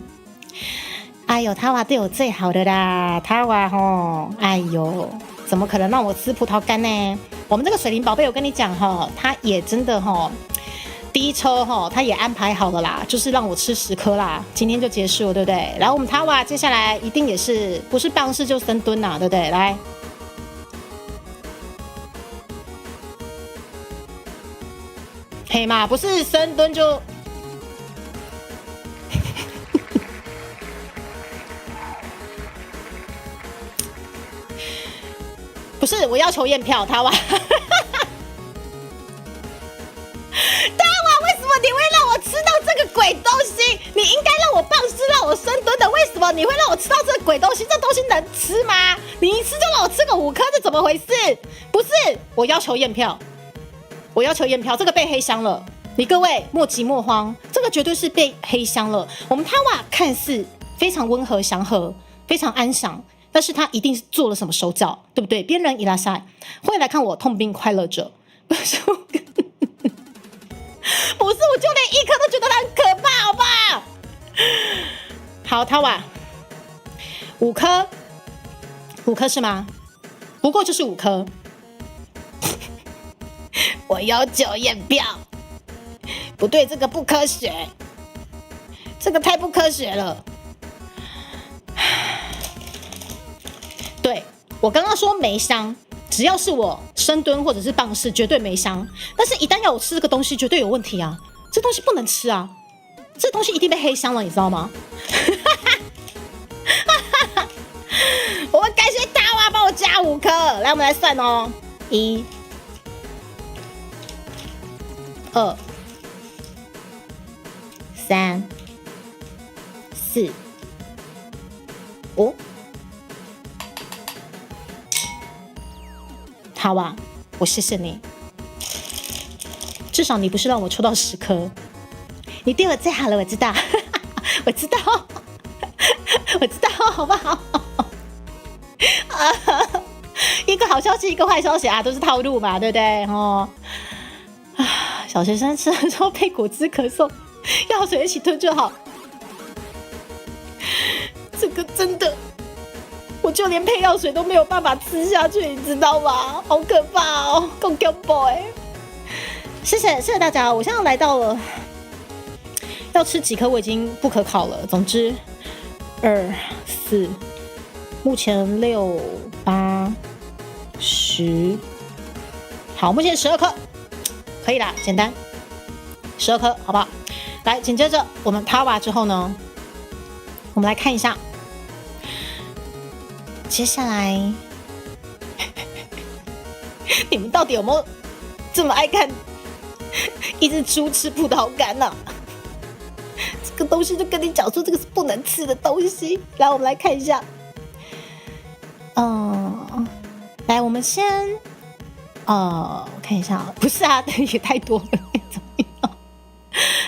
哎呦，塔瓦对我最好的啦，塔瓦吼，哎呦，怎么可能让我吃葡萄干呢？我们这个水灵宝贝，我跟你讲哈，他也真的哈，第1抽哈，他也安排好了啦，就是让我吃10颗啦，今天就结束了，对不对？然后我们塔瓦接下来一定也是不是棒式就深蹲啦，对不对？来，嘿嘛，不是深蹲就。不是，我要求验票，塔瓦。塔瓦，为什么你会让我吃到这个鬼东西？你应该让我棒式，让我深蹲的，为什么你会让我吃到这个鬼东西？这东西能吃吗？你一吃就让我吃个5颗，这怎么回事？不是，我要求验票，我要求验票，这个被黑箱了。你各位莫急莫慌，这个绝对是被黑箱了。我们塔瓦看似非常温和祥和，非常安详。但是他一定是做了什么手脚，对不对？边人伊拉塞会来看我痛并快乐着，不是，我就连1颗都觉得他很可怕，好不好？好，塔瓦5颗，5颗是吗？不过就是5颗，我要求验票，不对，这个不科学，这个太不科学了。对，我刚刚说没香，只要是我深蹲或者是棒式，绝对没香。但是，一旦要我吃这个东西，绝对有问题啊！这东西不能吃啊！这东西一定被黑箱了，你知道吗？我们感谢大娃帮我加5颗，来，我们来算哦，1、2、3、4、5。塔瓦，我谢谢你，至少你不是让我抽到10颗，你对我最好了，我知道，我知道，我知道，好不好？一个好消息，一个坏消息啊，都是套路嘛，对不对？小学生吃了之后配果汁咳嗽，药水一起吞就好。这个真的，我就连配药水都没有办法吃下去，你知道吗？好可怕哦，够恐怖哎！谢谢大家，我现在来到了要吃几颗我已经不可考了。总之，2、4，目前6、8、10，好，目前12颗，可以啦，简单，12颗，好不好？来，紧接着我们掏完之后呢，我们来看一下，接下来你们到底有没有这么爱看一只猪吃葡萄干呢？这个东西就跟你讲说，这个是不能吃的东西。来，我们来看一下。来，我们先，看一下，不是啊，也太多了。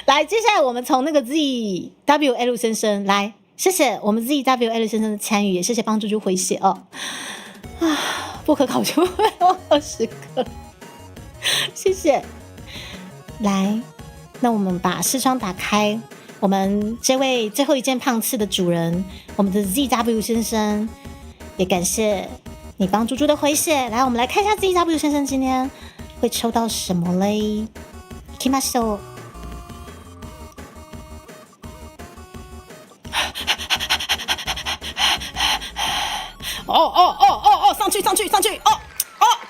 来，接下来我们从那个 ZWL 先生来，谢谢我们 ZWL 先生的参与，也谢谢帮猪猪回血哦。不可考就会有20个，谢谢。来，那我们把视窗打开，我们这位最后一件胖次的主人，我们的 ZW 先生，也感谢你帮猪猪的回血。来，我们来看一下 ZW 先生今天会抽到什么嘞？いきましょう。上去！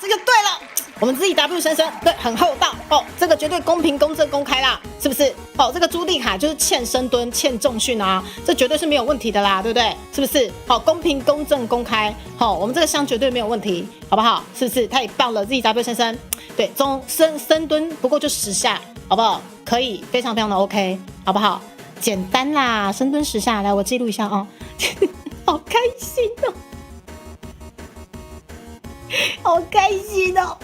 这个对了，我们 ZW 先生对很厚道哦，这个绝对公平、公正、公开啦，是不是？这个朱棣卡就是欠深蹲、欠重训啊，这绝对是没有问题的啦，对不对？是不是？公平、公正、公开，我们这个箱绝对没有问题，好不好？是不是？太棒了 ，ZW 先生，对，深蹲不过就10下，好不好？可以，非常非常的 OK， 好不好？简单啦，深蹲10下，来我记录一下哦，好开心哦。好开心哦！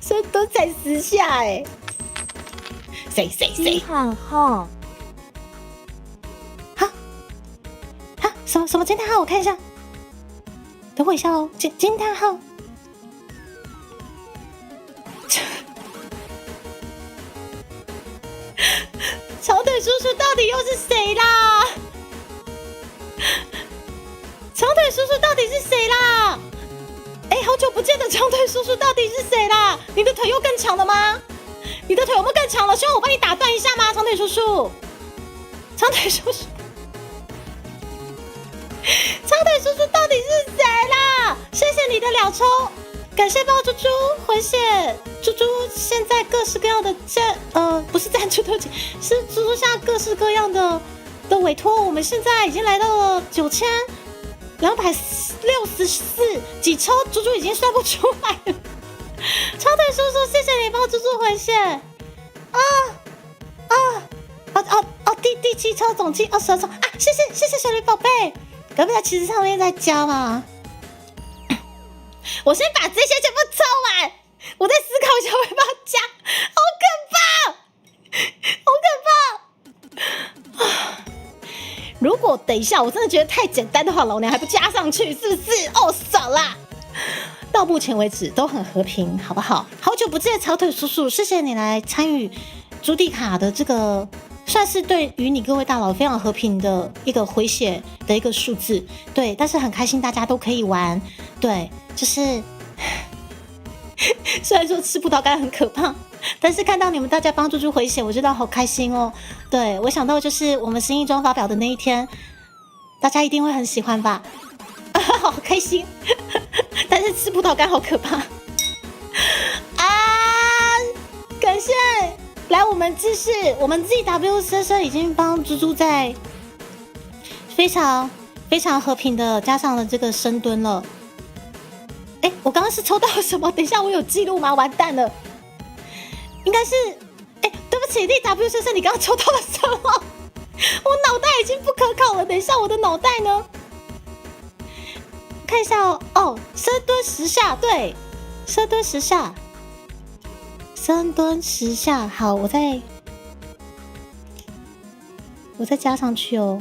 深蹲才10下哎，谁？惊叹号！什么惊叹号？我看一下，等我一下哦，惊叹号！长腿叔叔到底又是谁啦？长腿叔叔到底是谁啦？好久不见的长腿叔叔到底是谁啦？你的腿又更长了吗？你的腿有没有更长了？需要我帮你打断一下吗？长腿叔叔，长腿叔叔到底是谁啦？谢谢你的2抽，感谢包猪猪回血。猪猪现在各式各样的不是赞助对不起，是猪猪现在各式各样的委托，我们现在已经来到了9264几抽，猪猪已经算不出来了。长腿叔叔，谢谢你帮猪猪回血。第7抽总计22抽啊！谢谢小驴宝贝，隔壁的其实上面在教嘛。我先把这些全部抽完，我再思考一下我要不要加。好可怕！如果等一下我真的觉得太简单的话，老娘还不加上去，是不是？爽啦！到目前为止都很和平，好不好？好久不见，长腿叔叔，谢谢你来参与朱棣卡的这个，算是对于你各位大佬非常和平的一个回血的一个数字，对，但是很开心大家都可以玩，对，就是虽然说吃葡萄干很可怕，但是看到你们大家帮猪猪回血，我知道好开心哦。对，我想到就是我们新一装发表的那一天，大家一定会很喜欢吧？好开心，但是吃葡萄干好可怕感谢，来我们继续，我们 ZW 先生已经帮猪猪在非常非常和平的加上了这个深蹲了。我刚刚是抽到了什么？等一下我有记录吗？完蛋了，应该是，对不起 ，ZW 先生，你刚刚抽到了什么？我脑袋已经不可考了。等一下，我的脑袋呢？看一下哦，深蹲10下，对，深蹲10下，深蹲10下。好，我再加上去哦。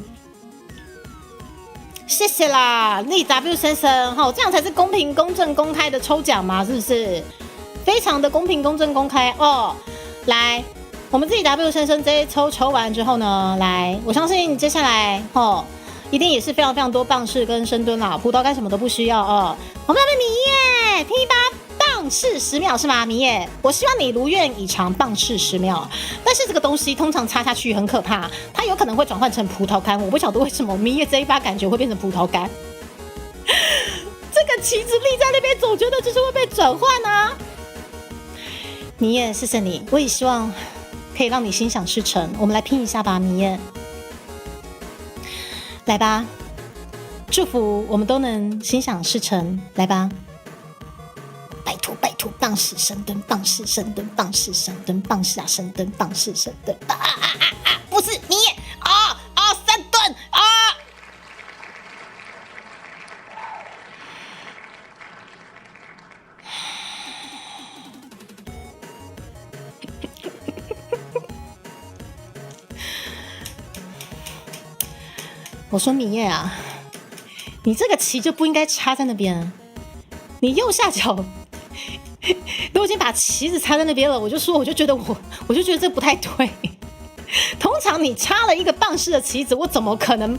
谢谢啦，ZW 先生，哈，这样才是公平、公正、公开的抽奖嘛，是不是？非常的公平、公正、公开哦。来，我们ZW 先生这一抽完之后呢，来，我相信接下来哦，一定也是非常非常多棒式跟深蹲啦，葡萄干什么都不需要哦。我们要被米耶 P8。棒式10秒是吗？米野，我希望你如愿以偿，棒式10秒。但是这个东西通常插下去很可怕，它有可能会转换成葡萄干。我不晓得为什么米野这一把感觉会变成葡萄干。这个旗子立在那边，总觉得就是会被转换啊。米野，谢谢你，我也希望可以让你心想事成。我们来拼一下吧，米野，来吧，祝福我们都能心想事成，来吧。拜托，棒式深蹲，棒式深蹲，棒式深蹲，棒式深蹲，棒式深蹲，不是你深蹲啊！我说米叶啊，你这个旗就不应该插在那边，你右下角。都已经把旗子插在那边了，我就觉得这不太对。通常你插了一个棒式的旗子，我怎么可能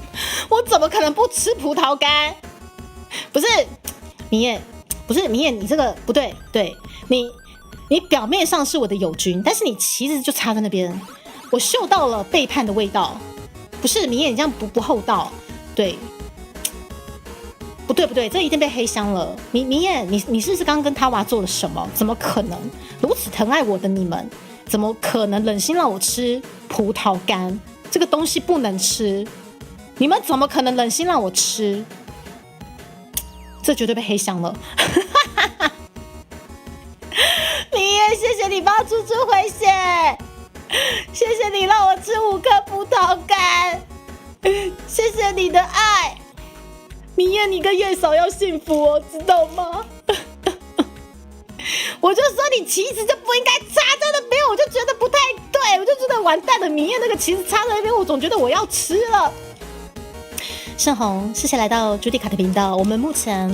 不吃葡萄干？不是米野，你这个不对，对你表面上是我的友军，但是你旗子就插在那边，我嗅到了背叛的味道。不是米野，你这样不厚道，对。不对，这一定被黑箱了。米野，你是不是刚刚跟他娃做了什么？怎么可能？如此疼爱我的你们，怎么可能忍心让我吃葡萄干？这个东西不能吃，你们怎么可能忍心让我吃？这绝对被黑箱了。米野，谢谢你帮猪猪回血，谢谢你让我吃5颗葡萄干，谢谢你的爱。米野，你跟月嫂要幸福哦，知道吗？我就说你旗子就不应该插在那边，我就觉得不太对，我就觉得完蛋了。米野那个旗子插在那边，我总觉得我要吃了。盛红，谢谢来到朱迪卡的频道。我们目前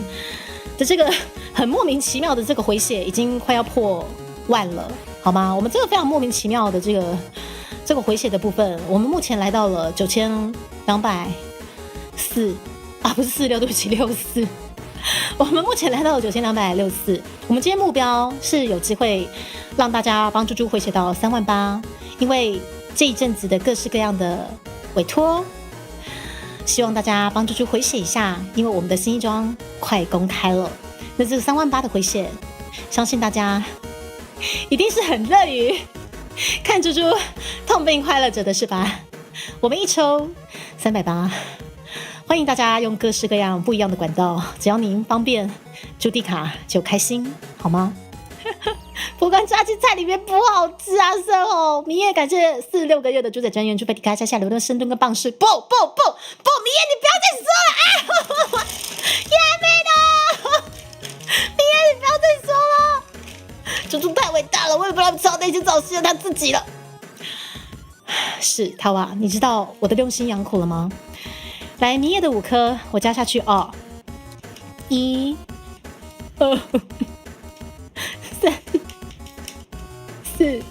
的这个很莫名其妙的这个回血已经快要破10000了，好吗？我们这个非常莫名其妙的这个回血的部分，我们目前来到了9204。不是46，对不起，64。我们目前来到了9264。我们今天目标是有机会让大家帮猪猪回血到38000，因为这一阵子的各式各样的委托，希望大家帮猪猪回血一下，因为我们的新衣装快公开了。那这个38000的回血，相信大家一定是很乐于看猪猪痛并快乐着的是吧？我们一抽380。欢迎大家用各式各样不一样的管道，只要您方便，朱迪卡就开心，好吗？不管炸鸡菜里面不好吃啊，盛红。米野感谢46个月的猪仔专员，祝贝迪卡下流的深蹲跟棒式。不，米野你不要再说了啊！也没的，米野你不要再说了。猪猪太伟大了，我也不知道朝那些找死了他自己了。是他娃，你知道我的用心良苦了吗？来，米野的5颗，我加下去哦。1、2、3、4。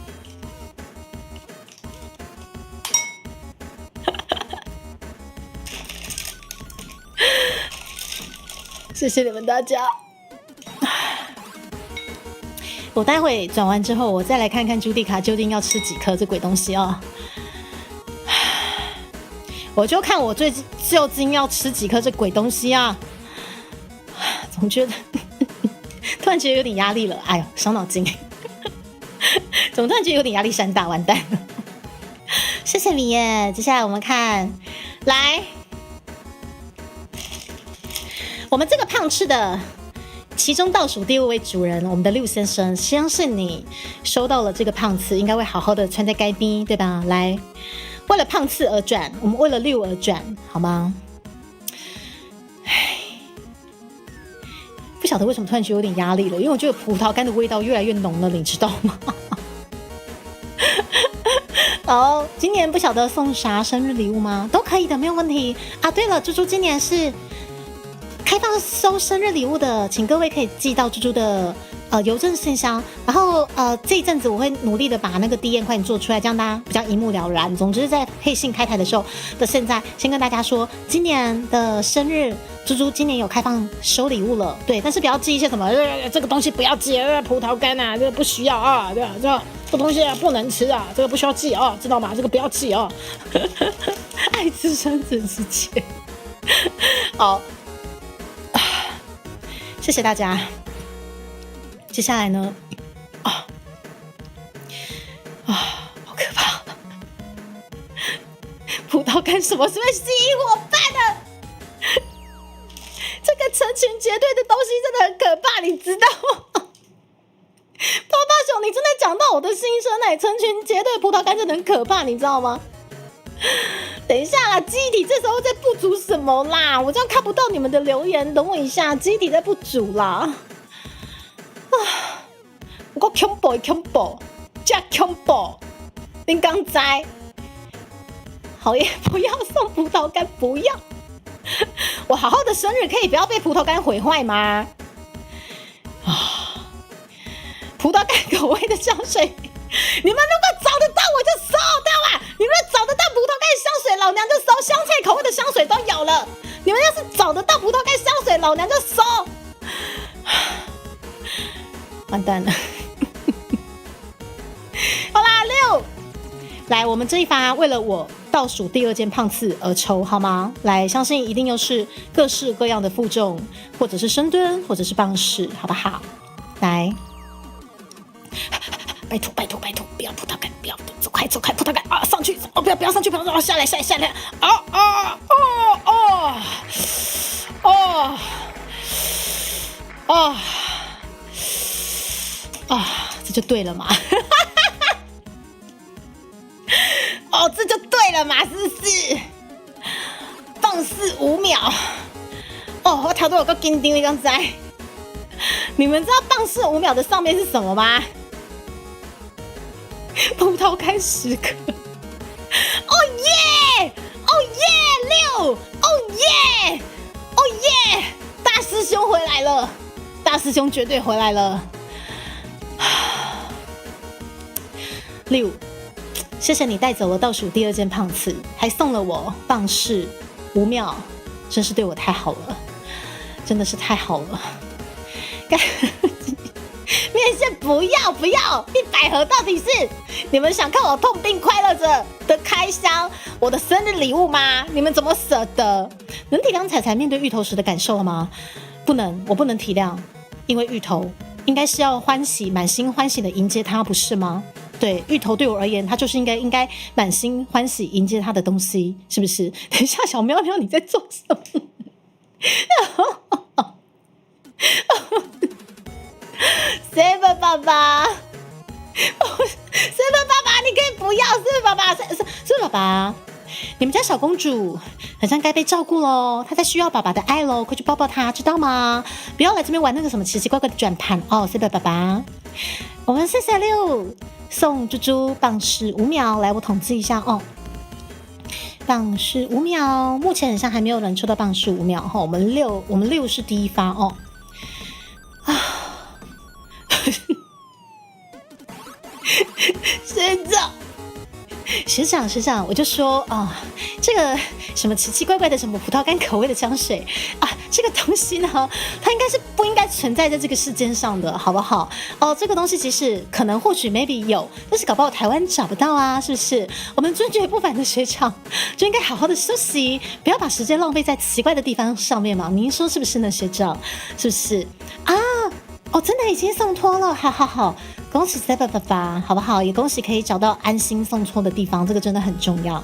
谢谢你们大家。我待会转完之后，我再来看看朱迪卡究竟要吃几颗这鬼东西哦。我就看我最究竟要吃几颗这鬼东西啊！总觉得突然觉得有点压力了，哎呦，伤脑筋。总突然觉得有点压力山大，完蛋了。谢谢米耶，接下来我们看，来，我们这个胖吃的其中倒数第2位主人，我们的六先生，相信你收到了这个胖次，应该会好好的穿在该边，对吧？来。为了胖次而转，我们为了6而转，好吗？不晓得为什么突然觉得有点压力了，因为我觉得葡萄干的味道越来越浓了，你知道吗？哦，今年不晓得送啥生日礼物吗？都可以的，没有问题啊。对了，猪猪今年是开放收生日礼物的，请各位可以寄到猪猪的邮政信箱。然后这一阵子我会努力的把那个 DM 快点做出来，这样大家比较一目了然。总之在配信开台的时候的现在，先跟大家说，今年的生日猪猪今年有开放收礼物了，对，但是不要寄一些什么这个东西不要寄，葡萄干啊，这个不需要啊，对吧？这东西不能吃啊，这个不需要寄啊，知道吗？这个不要寄啊。爱吃生子之节，好，谢谢大家。接下来呢，好可怕！葡萄干什么是会吸引伙伴的？这个成群结队的东西真的很可怕，你知道吗？泡泡熊，你真的讲到我的心声哎！成群结队葡萄干真的很可怕，你知道吗？等一下啦，记忆体这时候在不足什么啦？我这样看不到你们的留言，等我一下，记忆体在不足啦。我恐怖，加恐怖，你刚才好耶！不要送葡萄干，不要！我好好的生日可以不要被葡萄干毁坏吗？葡萄干口味的香水，你们如果找得到我就收，对吧？你们找得到葡萄干香水，老娘就收。香菜口味的香水都有了，你们要是找得到葡萄干香水，老娘就收。完蛋了。好啦，6，来，我们这一发为了我倒数第2件胖次而抽，好吗？来，相信一定又是各式各样的负重，或者是深蹲，或者是棒式，好不好？来，拜托，不要葡萄干，不要走开，葡萄干啊，上去哦，不要上去，不要下来，这就对了嘛。哦，这就对了嘛，是不是？放肆5秒。哦，我调到有个紧张的刚才。你们知道放肆5秒的上面是什么吗？葡萄干10颗。哦耶！哦耶！6！哦耶！哦耶！大师兄回来了，大师兄绝对回来了。6，谢谢你带走了倒数第2件胖次，还送了我棒式5秒，真是对我太好了，真的是太好了。面线不要，100盒到底是你们想看我痛并快乐着的开箱我的生日礼物吗？你们怎么舍得？能体谅彩彩面对芋头时的感受了吗？不能，我不能体谅，因为芋头应该是要满心欢喜的迎接它，不是吗？对，芋头对我而言，它就是应该满心欢喜迎接它的东西，是不是？等一下，小喵喵你在做什么？Seven 爸爸，Seven 爸爸，你可以不要 Seven 爸爸，Seven 爸爸，你们家小公主好像该被照顾咯，她在需要爸爸的爱咯，快去抱抱她，知道吗？不要来这边玩那个什么奇奇怪怪的转盘哦，Seven 爸爸，我们46送猪猪棒式5秒，来我统计一下哦。棒式5秒，目前好像还没有人抽到棒式5秒哈，我们六是第一发哦。学长，我就说这个什么奇奇怪怪的什么葡萄干口味的香水啊，这个东西呢，它不应该存在在这个世间上的，好不好？哦，这个东西其实可能或许 maybe 有，但是搞不好台湾找不到啊，是不是？我们尊爵不凡的学长就应该好好的休息，不要把时间浪费在奇怪的地方上面嘛。您说是不是呢，学长？是不是啊？哦，真的已经送脱了，好，恭喜 Seven 爸爸，好不好？也恭喜可以找到安心送脱的地方，这个真的很重要。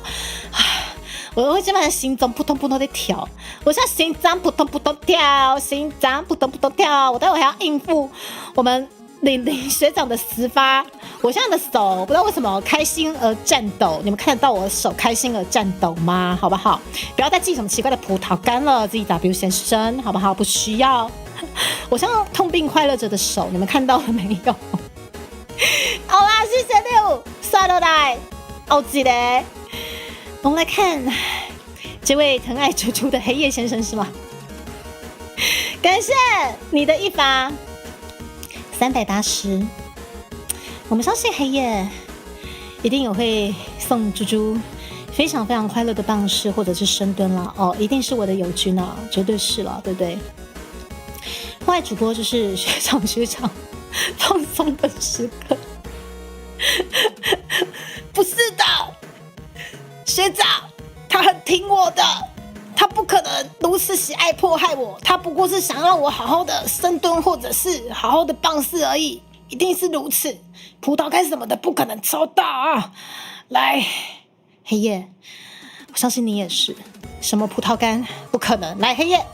我会这边的心脏扑通扑通的跳，我现在心脏扑通扑通跳，心脏扑通扑通跳，我待会还要应付我们林学长的10发，我现在的手不知道为什么开心而颤抖，你们看得到我的手开心而颤抖吗？好不好？不要再记什么奇怪的葡萄干了，自己W先生，好不好？不需要。我像痛并快乐着的手，你们看到了没有？好啦，谢谢6，刷了来，好记得。我们来看这位疼爱猪猪的黑夜先生是吗？感谢你的一发380，我们相信黑夜一定有会送猪猪非常非常快乐的棒式或者是深蹲啦。哦，一定是我的友军啊，绝对是了，对不对？户外主播就是学长放松的时刻。不是的，学长他很听我的，他不可能如此喜爱迫害我，他不过是想让我好好的深蹲或者是好好的棒式而已，一定是如此。葡萄干什么的不可能抽到啊！来，黑夜，我相信你也是，什么葡萄干不可能？来，黑夜，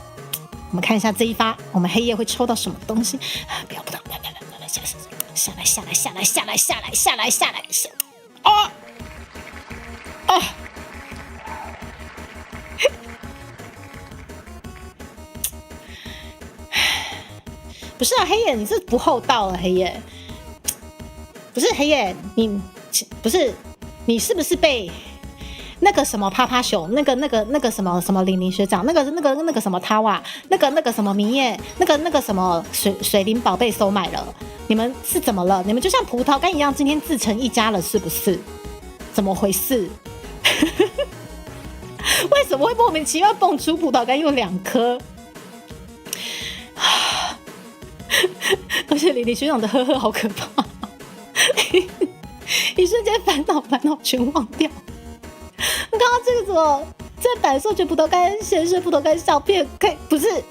我们看一下这一发，我们黑夜会抽到什么东西？不要，下来！哦哦！不是啊，黑夜，你是不厚道了，黑夜。不是黑夜，你不是你是不是被那个什么趴趴熊，那个什么玲玲学长，那个什么他哇，那个什么明夜，那个什么水灵宝贝收买了？你们是怎么了？你们就像葡萄干一样，今天自成一家了，是不是？怎么回事？为什么会莫名其妙蹦出葡萄干又2颗？而且玲玲学长的呵呵好可怕，一瞬间烦恼全忘掉。你看到这个什么在百兽觉葡萄干先生葡萄干小片，不是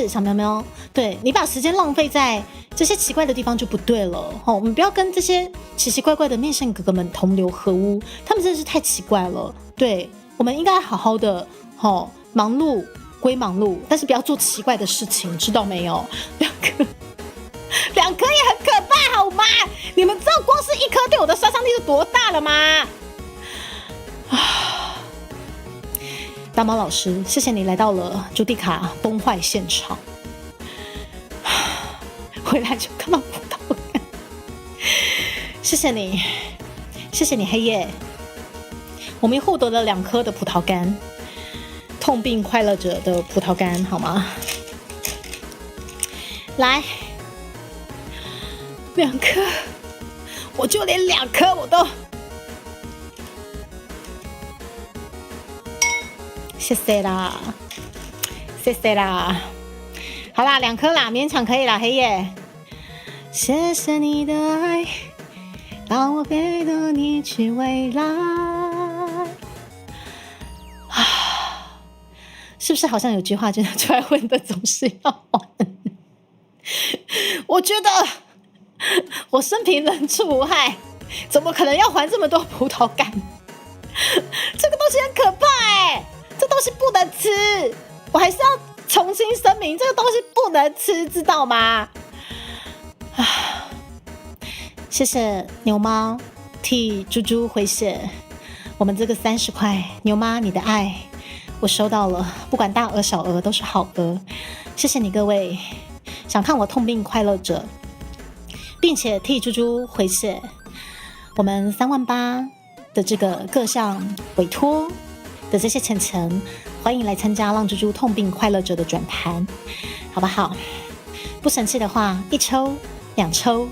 小喵喵，对，你把时间浪费在这些奇怪的地方就不对了。我们不要跟这些奇奇怪怪的面线哥哥们同流合污，他们真的是太奇怪了。对，我们应该好好的忙碌归忙碌，但是不要做奇怪的事情，知道没有？2颗也很可怕好吗？你们知道光是1颗对我的杀伤力是多大了吗？大猫老师，谢谢你来到了朱迪卡崩坏现场，回来就看到葡萄干，谢谢你黑夜，我们获得了2颗的葡萄干，痛并快乐着的葡萄干，好吗？来，2颗，我就连2颗我都。谢谢啦，好啦，2颗啦，勉强可以啦，黑夜。谢谢你的爱，让我陪着你去未来。是不是好像有句话真的出来混的总是要还？我觉得我生平人畜无害，怎么可能要还这么多葡萄干？这个东西很可怕这东西不能吃，我还是要重新声明，这个东西不能吃，知道吗？谢谢牛妈替猪猪回血，我们这个30块，牛妈你的爱我收到了，不管大额小额都是好额，谢谢你各位，想看我痛并快乐着，并且替猪猪回血，我们38000的这个各项委托的这些钱，欢迎来参加让猪猪痛并快乐着的转盘，好不好？不生气的话，1抽2抽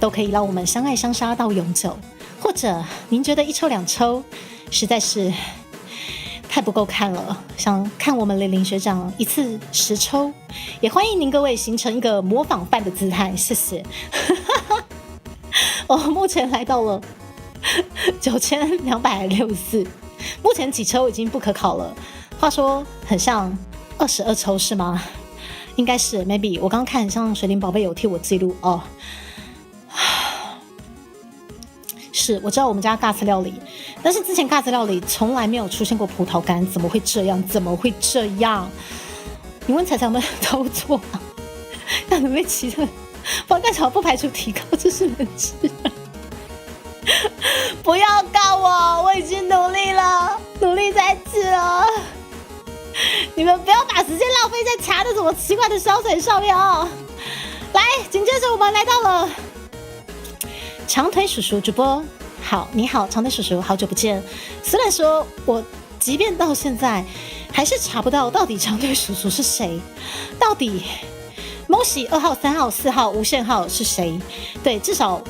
都可以让我们相爱相杀到永久，或者您觉得1抽2抽实在是太不够看了，想看我们玲玲学长一次10抽，也欢迎您各位形成一个模仿犯的姿态，谢谢。我目前来到了9264，目前几抽已经不可考了。话说很像22抽是吗？应该是 maybe， 我刚刚看很像水灵宝贝有替我记录哦。是，我知道我们家尬词料理，但是之前尬词料理从来没有出现过葡萄干，怎么会这样？你问彩彩有没有操作啊？让你们骑着黄干草不排除提高知识能质。不要告我，我已经努力了，努力在此了。你们不要把时间浪费在查的什么奇怪的烧水上面哦。来，紧接着我们来到了长腿叔叔主播好，你好，长腿叔叔，好久不见。虽然说我即便到现在还是查不到底长腿叔叔是谁，到底摩西2号、3号、4号无限号是谁？对，至少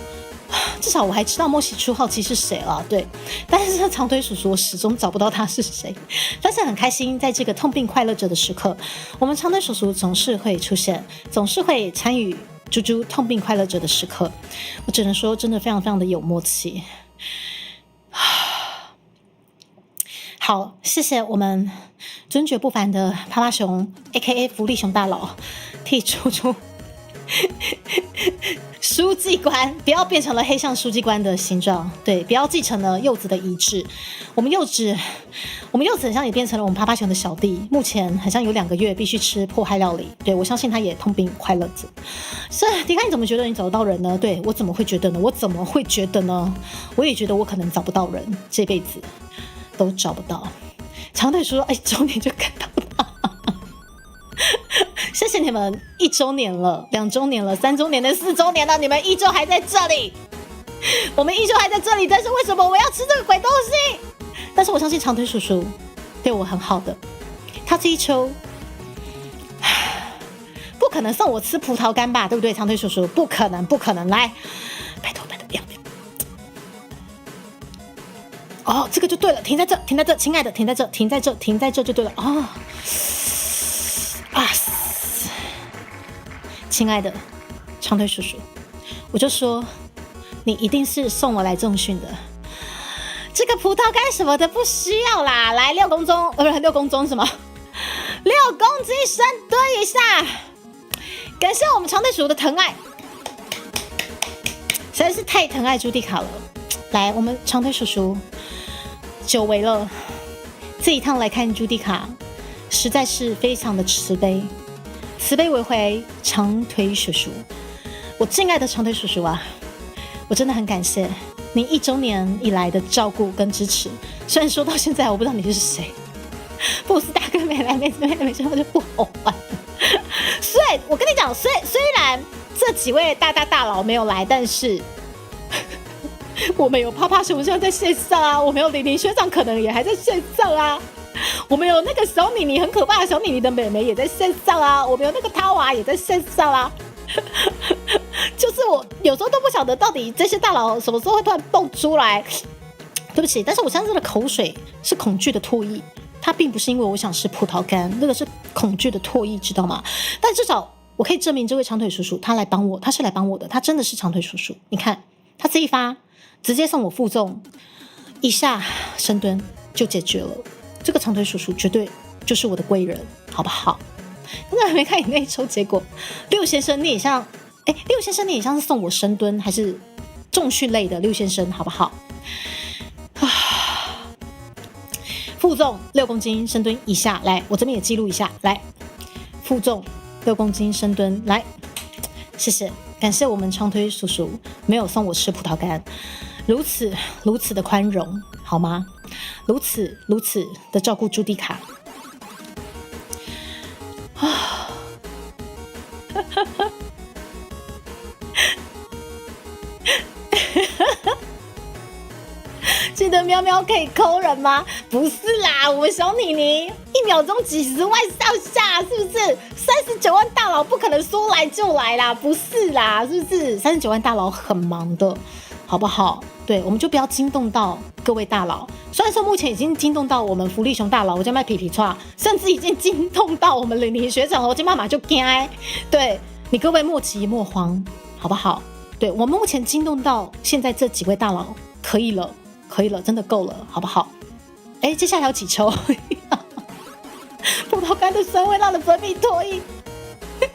我还知道摩西初号机是谁了，对。但是长腿叔叔我始终找不到他是谁。但是很开心，在这个痛并快乐着的时刻，我们长腿叔叔总是会出现，总是会参与猪猪痛并快乐着的时刻。我只能说，真的非常非常的有默契。好，谢谢我们尊爵不凡的趴趴熊 ，A.K.A 福利熊大佬，替猪猪书记官，不要变成了黑象书记官的形状，对，不要继承了柚子的遗志。我们柚子好像也变成了我们趴趴熊的小弟，目前好像有2个月必须吃迫害料理，对，我相信他也痛并快乐着。所以迪卡，你怎么觉得你找得到人呢？对，我怎么会觉得呢？我也觉得我可能找不到人，这辈子都找不到。长腿说：“1周年就看到他。”谢谢你们，1周年了，2周年了，3周年了，4周年了，你们依旧还在这里，我们依旧还在这里。但是为什么我要吃这个鬼东西？但是我相信长腿叔叔对我很好的，他这一秋不可能送我吃葡萄干吧，对不对？长腿叔叔不可能，来，拜托，不要。哦，这个就对了，停在这，亲爱的，停在这就对了。哦，亲爱的长腿叔叔，我就说你一定是送我来重训的。这个葡萄干什么的不需要啦，来6公斤什么？6公斤深蹲一下。感谢我们长腿叔叔的疼爱，实在是太疼爱朱迪卡了。来，我们长腿叔叔久违了，这一趟来看朱迪卡，实在是非常的慈悲为回长腿叔叔。我敬爱的长腿叔叔啊，我真的很感谢你1周年以来的照顾跟支持。虽然说到现在我不知道你是谁，布斯大哥没来，没说就不好玩。所以我跟你讲，虽然这几位大佬没有来，但是我们有趴趴熊现在在线上啊，我们有玲玲学长可能也还在线上啊，我们有那个小妮妮很可怕的小妮妮的妹妹也在线上啊，我们有那个他娃也在线上啊。就是我有时候都不晓得到底这些大佬什么时候会突然蹦出来。对不起，但是我相信这个口水是恐惧的唾液，它并不是因为我想吃葡萄干，那个是恐惧的唾液，知道吗？但至少我可以证明这位长腿叔叔他是来帮我的，他真的是长腿叔叔。你看他这一发直接送我负重1下深蹲就解决了，这个长腿叔叔绝对就是我的贵人，好不好？那还没看你那一抽结果，六先生你也像是送我深蹲还是重训类的？六先生好不好？负重6公斤深蹲1下，来，我这边也记录一下，来，负重6公斤深蹲，来，谢谢，感谢我们长腿叔叔没有送我吃葡萄干，如此的宽容，好吗？如此的照顾朱迪卡。记得喵喵可以抠人吗？不是啦，我们小妮妮1秒钟几10万上下，是不是？39万大佬不可能说来就来啦，不是啦，是不是？39万大佬很忙的，好不好？对，我们就不要惊动到各位大佬。虽然说目前已经惊动到我们福利熊大佬，我叫卖皮皮叉，甚至已经惊动到我们玲玲学长，我今妈妈就惊。对你各位莫急莫慌，好不好？对我们目前惊动到现在这几位大佬，可以了，真的够了，好不好？哎，接下来还有几抽？葡萄干的酸味让人分泌唾液。来，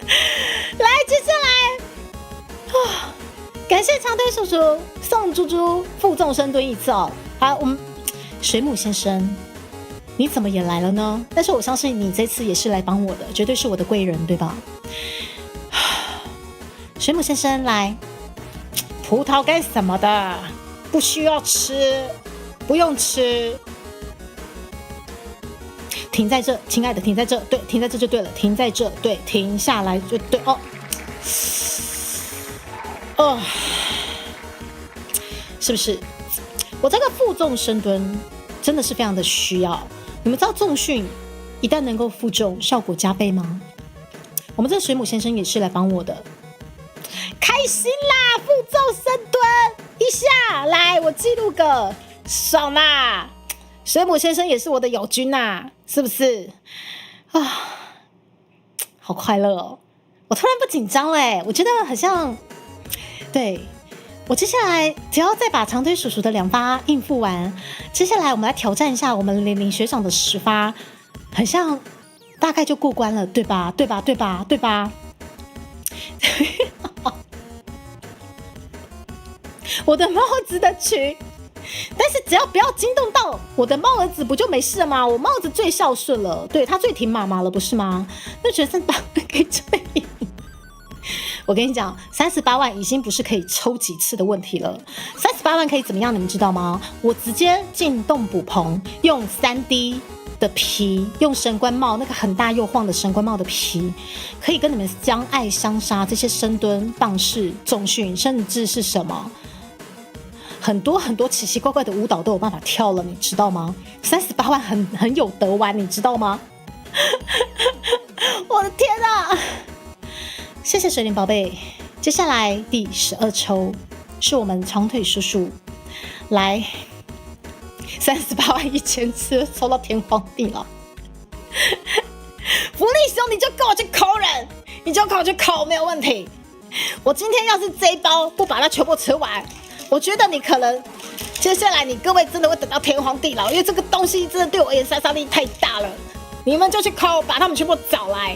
接下来，感谢长腿叔叔送猪猪负重深蹲1次哦。好，我们水母先生，你怎么也来了呢？但是我相信你这次也是来帮我的，绝对是我的贵人，对吧？水母先生来，葡萄干什么的不需要吃，不用吃。停在这，亲爱的，停在这，对，停在这就对了，停在这，对，停下来就对哦。是不是我这个负重深蹲真的是非常的需要。你们知道重训一旦能够负重，效果加倍吗？我们这个水母先生也是来帮我的，开心啦！负重深蹲一下，来我记录个，爽啦！水母先生也是我的友军呐，是不是啊？好快乐哦！我突然不紧张嘞，我觉得好像，对，我接下来只要再把长腿叔叔的2发应付完，接下来我们来挑战一下我们玲玲学长的10发，很像大概就过关了，对吧？对吧？对吧？对吧？我的猫子的群，但是只要不要惊动到我的猫儿子，不就没事了吗？我猫子最孝顺了，对，他最挺妈妈了，不是吗？那觉得38万可以追赢。我跟你讲，38万已经不是可以抽几次的问题了。38万可以怎么样？你们知道吗？我直接进动捕棚，用3D 的皮，用神官帽那个很大又晃的神官帽的皮，可以跟你们相爱相杀。这些深蹲、棒式、重训，甚至是什么？很多很多奇奇怪怪的舞蹈都有办法跳了，你知道吗？38万很有得玩，你知道吗？我的天啊！谢谢水灵宝贝。接下来第12抽是我们长腿叔叔来38万1000次，抽到天荒地老。福利兄，你就跟我去抠人，你就跟我去抠，没有问题。我今天要是这一包不把它全部吃完，我觉得你可能接下来你各位真的会等到天荒地老，因为这个东西真的对我而言杀伤力太大了。你们就去抠，把他们全部找来，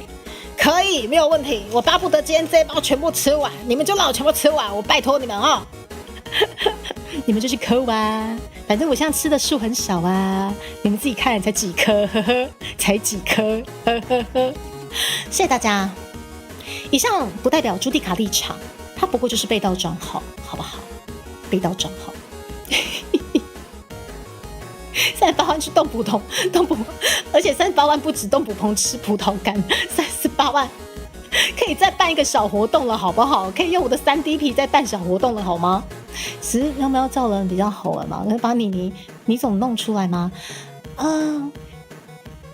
可以没有问题。我巴不得今天这一包全部吃完，你们就让我全部吃完，我拜托你们啊、你们就去抠啊，反正我现在吃的数很少啊，你们自己看才几颗，呵呵，才几颗，呵呵呵。谢谢大家。以上不代表朱蒂卡立场，它不过就是背道转好，好不好？背道转好。38万去动捕棚，而且38万不止动捕棚吃葡萄干，38万可以再办一个小活动了，好不好？可以用我的3D 皮再办小活动了，好吗？其实要不要叫人比较好了嘛？可以把你总弄出来吗？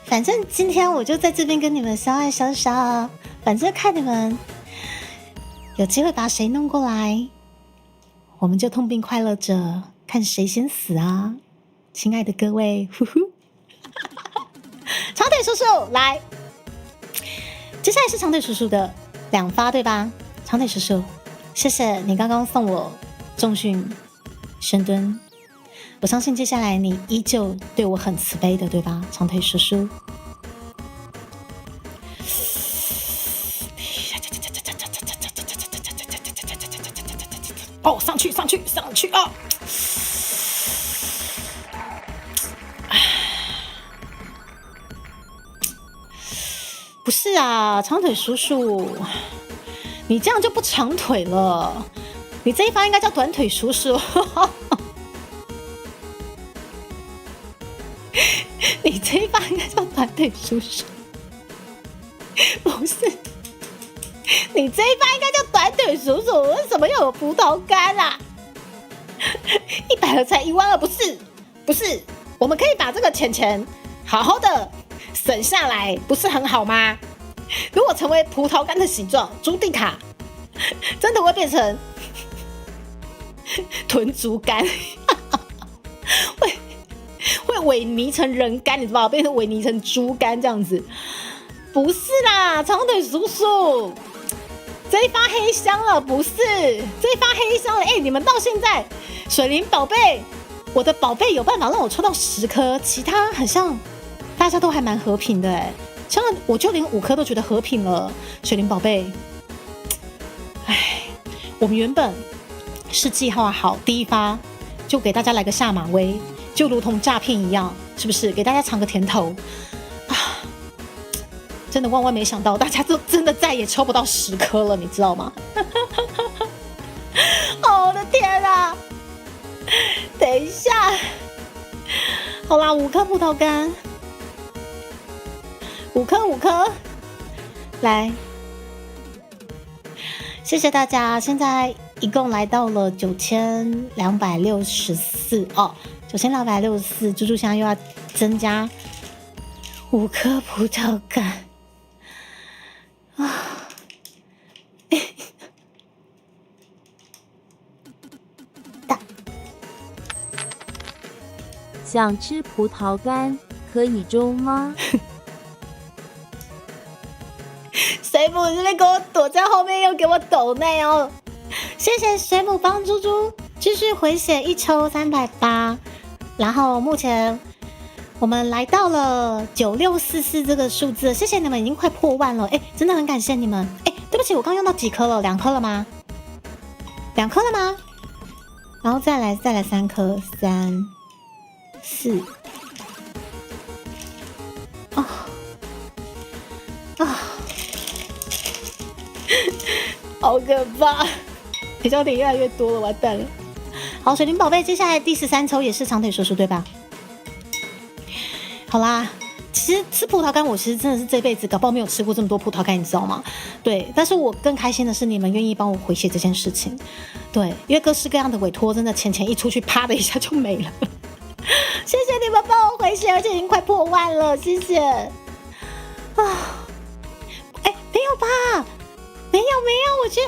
反正今天我就在这边跟你们相爱相杀，反正看你们有机会把谁弄过来，我们就痛并快乐着，看谁先死啊！亲爱的各位，呼呼，长腿叔叔来，接下来是长腿叔叔的2发，对吧？长腿叔叔，谢谢你刚刚送我重训深蹲，我相信接下来你依旧对我很慈悲的，对吧？长腿叔叔。哦，上去啊！不是啊，长腿叔叔，你这样就不长腿了。你这一发应该叫短腿叔叔。你这一发应该叫短腿叔叔，不是？你这一发应该叫短腿叔叔，为什么又有葡萄干啊？100盒才12000，不是，我们可以把这个钱好好的省下来，不是很好吗？如果成为葡萄干的形状，朱蒂卡真的会变成豚竹干，会萎靡成人干，你知道吗？变成萎靡成猪干这样子。不是啦，长腿叔叔，这一发黑箱了，不是这一发黑箱了。你们到现在水灵宝贝，我的宝贝有办法让我抽到10颗，其他好像大家都还蛮和平的像我就连5颗都觉得和平了。水灵宝贝，我们原本是计划好第一发就给大家来个下马威，就如同诈骗一样，是不是？给大家尝个甜头啊！真的万万没想到，大家都真的再也抽不到10颗了，你知道吗？哦，我的天啊！等一下，好啦，5颗葡萄干，5颗，来，谢谢大家。现在一共来到了9264哦，9264，猪猪现在又要增加5颗葡萄干啊！想吃葡萄干，可以种吗？水母这边给我躲在后面，又给我抖内哦。谢谢水母帮猪猪继续回血一抽380，然后目前我们来到了9644这个数字，谢谢你们，已经快破万了，哎，真的很感谢你们。哎，对不起，我刚用到几颗了？2颗了吗？2颗了吗？然后再来3颗，3、4，好可怕！比较点越来越多了，完蛋了。好，水灵宝贝，接下来第13抽也是长腿叔叔对吧？好啦，其实吃葡萄干，我其实真的是这辈子搞不好没有吃过这么多葡萄干，你知道吗？对，但是我更开心的是你们愿意帮我回血这件事情。对，因为各式各样的委托，真的钱一出去，啪的一下就没了。谢谢你们帮我回血，而且已经快破万了，谢谢。啊，哎，没有吧？没有，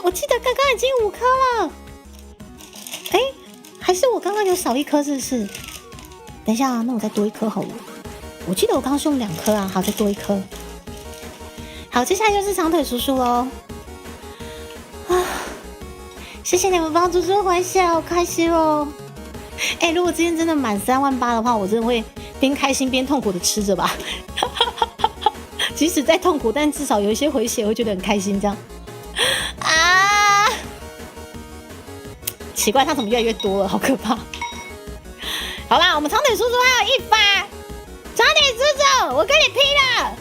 我记得刚刚已经5颗了。哎，还是我刚刚有少1颗，是不是？等一下啊，那我再多1颗好了。我记得我刚刚是用2颗啊，好，再多1颗。好，接下来就是长腿叔叔喽。啊，谢谢你们帮猪猪回血，好开心哦。哎，如果今天真的满3万8的话，我真的会边开心边痛苦的吃着吧。即使再痛苦，但至少有一些回血，会觉得很开心这样。啊！奇怪，它怎么越来越多了？好可怕！好啦，我们长腿叔叔还有1发，长腿叔叔，我跟你拼了！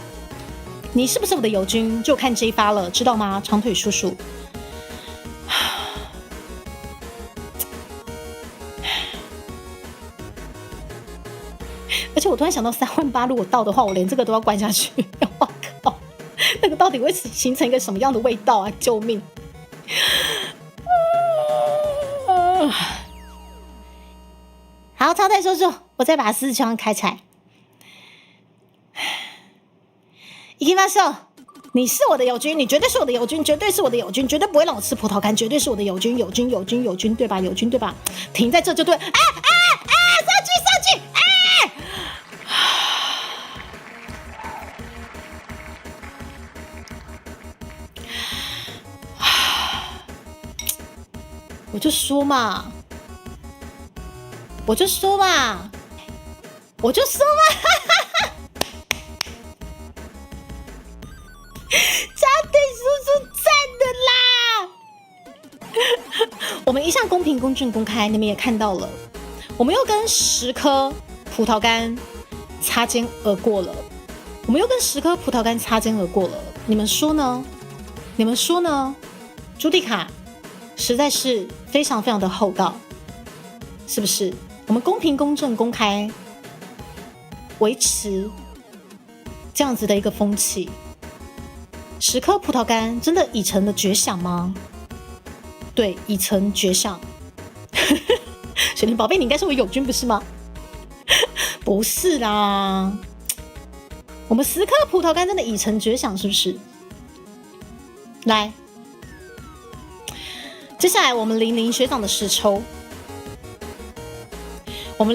你是不是我的友军？就看这一发了，知道吗？长腿叔叔。而且我突然想到3万8，如果到的话，我连这个都要关下去。我靠，那个到底会形成一个什么样的味道啊？救命！好，超太叔叔，我再把4枪开起来。行きましょう！你是我的友军，你绝对是我的友军，绝对是我的友军，绝对不会让我吃葡萄干，绝对是我的友军，友军，对吧？友军对吧？停在这就对。上去！我就说嘛，长腿叔叔赞的啦！我们一向公平、公正、公开，你们也看到了，我们又跟10颗葡萄干擦肩而过了。你们说呢？朱蒂卡实在是非常非常的厚道，是不是？我们公平、公正、公开，维持这样子的一个风气。10颗葡萄干真的已成了绝响吗？对，已成绝响。水灵宝贝，你应该是我友军不是吗？不是啦，我们10颗葡萄干真的已成绝响，是不是？来，接下来我们玲玲学长的10抽，我们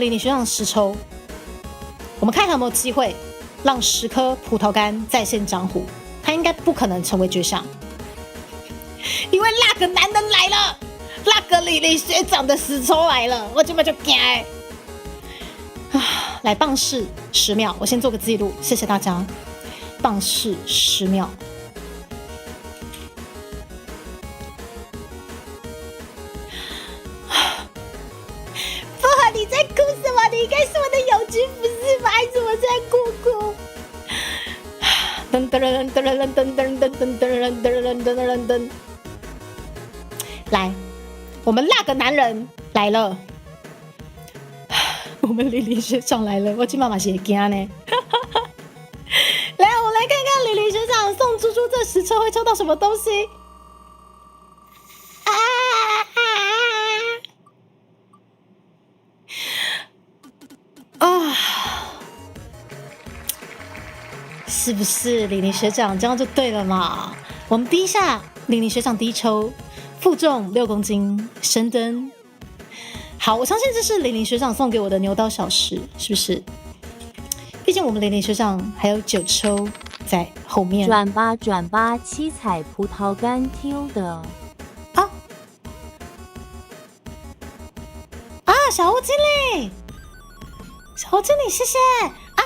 看看有没有机会让10颗葡萄干再现江湖。他应该不可能成为绝响，因为那个男人来了，那个李李学长的10抽来了，我就怕就惊啊！来棒式10秒，我先做个记录，谢谢大家。棒式10秒。薄荷，你在哭什么？你应该是我的友军，不是吧？你怎么在哭？噔噔噔噔噔噔噔噔噔噔噔噔！来，我们那个男人来了，我们李李学长来了，我今妈妈是会惊呢。来，我来看看李李学长送猪猪这10抽会抽到什么东西。是不是李玲学长这样就对了嘛？我们逼一下李玲学长第一抽，负重6公斤，深蹲。好，我相信这是李玲学长送给我的牛刀小试，是不是？毕竟我们李玲学长还有9抽在后面。转吧转吧，七彩葡萄干挑的。小吴经理，小吴经理，谢谢啊！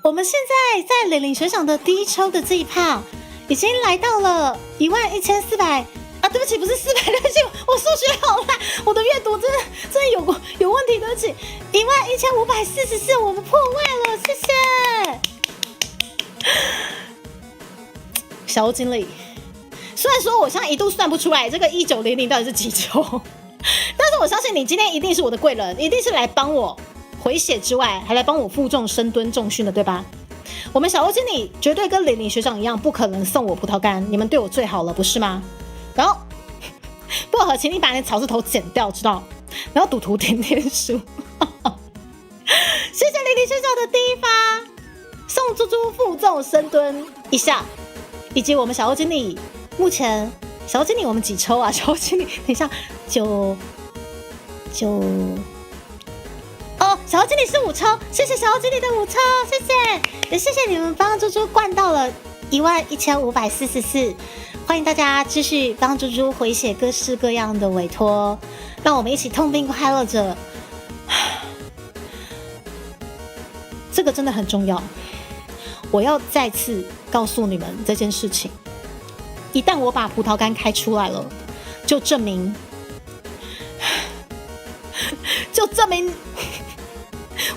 我们现在在李玲学长的第一抽的这一趴，已经来到了11400啊！对不起，不是400，对不起，我数学好烂，我的阅读真的有问题，对不起，11544，我们破万了，谢谢小吴经理。虽然说我现在一度算不出来这个1900到底是几抽。但是我相信你今天一定是我的贵人，一定是来帮我回血之外，还来帮我负重深蹲重训的，对吧？我们小欧经理绝对跟李玲学长一样，不可能送我葡萄干，你们对我最好了，不是吗？然后薄荷，请你把你的草字头剪掉，知道？然后赌徒点点数，谢谢李玲学长的第一发，送猪猪负重深蹲一下，以及我们小欧经理目前。小欧经理，我们几抽啊？小欧经理，等一下，9哦，小欧经理是5抽，谢谢小欧经理的5抽，谢谢，也谢谢你们帮猪猪灌到了11544，欢迎大家继续帮猪猪回血各式各样的委托，让我们一起痛并快乐着，这个真的很重要，我要再次告诉你们这件事情。一旦我把葡萄干开出来了，就证明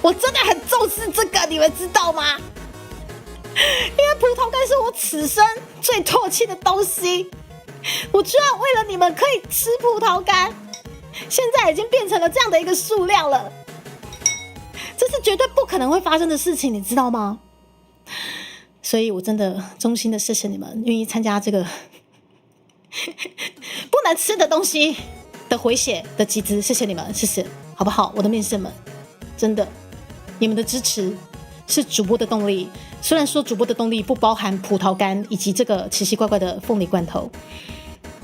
我真的很重视这个，你们知道吗？因为葡萄干是我此生最唾弃的东西，我居然为了你们可以吃葡萄干，现在已经变成了这样的一个数量了，这是绝对不可能会发生的事情，你知道吗？所以我真的衷心的谢谢你们愿意参加这个不能吃的东西的回血的集资，谢谢你们，谢谢，好不好？我的面线们，真的，你们的支持是主播的动力。虽然说主播的动力不包含葡萄干以及这个奇奇怪怪的凤梨罐头，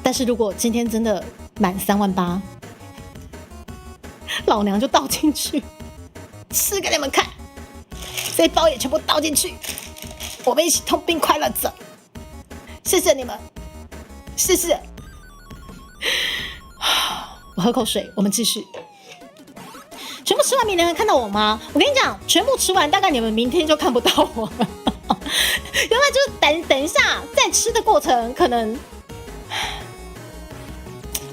但是如果今天真的满38000，老娘就倒进去吃给你们看，这一包也全部倒进去。我们一起痛并快乐着，谢谢你们，谢谢。我喝口水，我们继续。全部吃完，明天能看到我吗？我跟你讲，全部吃完，大概你们明天就看不到我了。原来就是等一下，在吃的过程，可能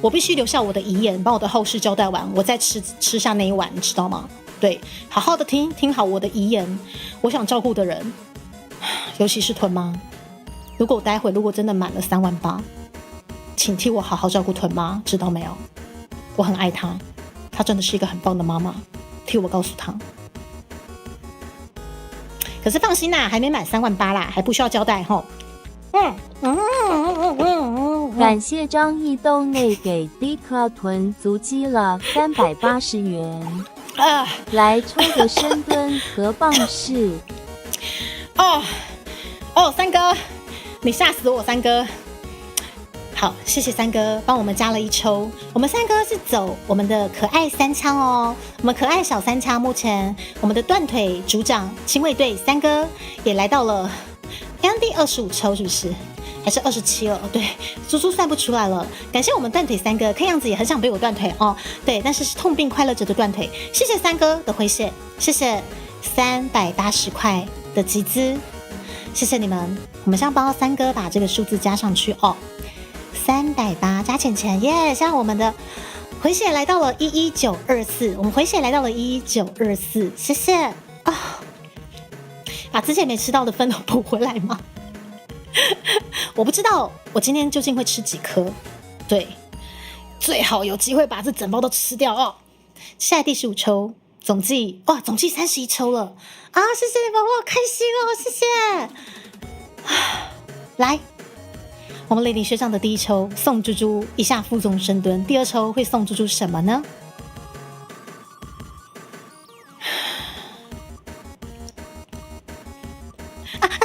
我必须留下我的遗言，把我的后事交代完，我再吃下那一碗，你知道吗？对，好好的听好我的遗言，我想照顾的人。尤其是豚妈，如果我待会真的满了38000，请替我好好照顾豚妈，知道没有？我很爱她，她真的是一个很棒的妈妈，替我告诉她。可是放心啦，还没满38000啦，还不需要交代吼。感谢张毅豆内给迪克豚足迹了380元，来抽个深蹲和棒式。三哥，你吓死我，三哥。好，谢谢三哥帮我们加了1抽。我们三哥是走我们的可爱3枪哦，我们可爱小3枪。目前我们的断腿组长亲卫队三哥也来到了第25抽，是不是？还是27了？对，猪猪算不出来了。感谢我们断腿三哥，看样子也很想被我断腿哦。对，但是是痛并快乐着的断腿。谢谢三哥的回血，谢谢380块的集资。谢谢你们，我们现在帮三哥把这个数字加上去哦，380加钱耶！像我们的回血来到了11924，我们回血来到了11924，谢谢啊！把之前没吃到的分都补回来吗？我不知道我今天究竟会吃几颗，对，最好有机会把这整包都吃掉哦。现在第15抽。总计31抽了啊！谢谢你们，我好开心哦，谢谢。来，我们雷迪学长的第1抽送猪猪一下负重深蹲，第2抽会送猪猪什么呢？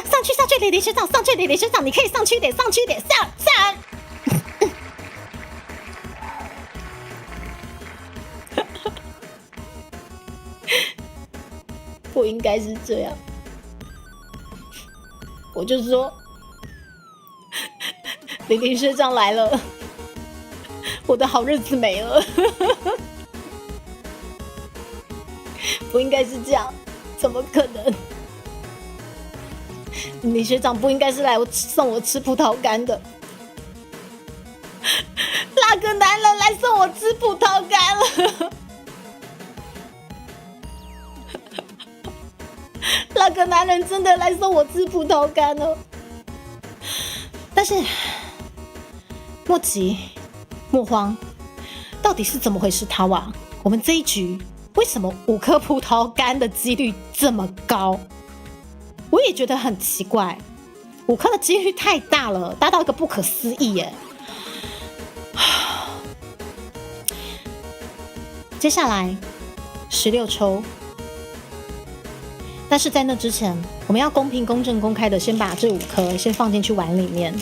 上去，林学长上去，李林学长你可以上去一点，上去一点，上。不应该是这样，我就说，李林学长来了，我的好日子没了。不应该是这样，怎么可能？李学长不应该是来送我吃葡萄干的，那个男人来送我吃葡萄干了。那个男人真的来送我吃葡萄干了，但是莫急莫慌，到底是怎么回事？他哇，我们这一局为什么5颗葡萄干的几率这么高？我也觉得很奇怪，5颗的几率太大了，大到一个不可思议耶。接下来16抽。但是在那之前，我们要公平、公正、公开的先把这5颗先放进去碗里面。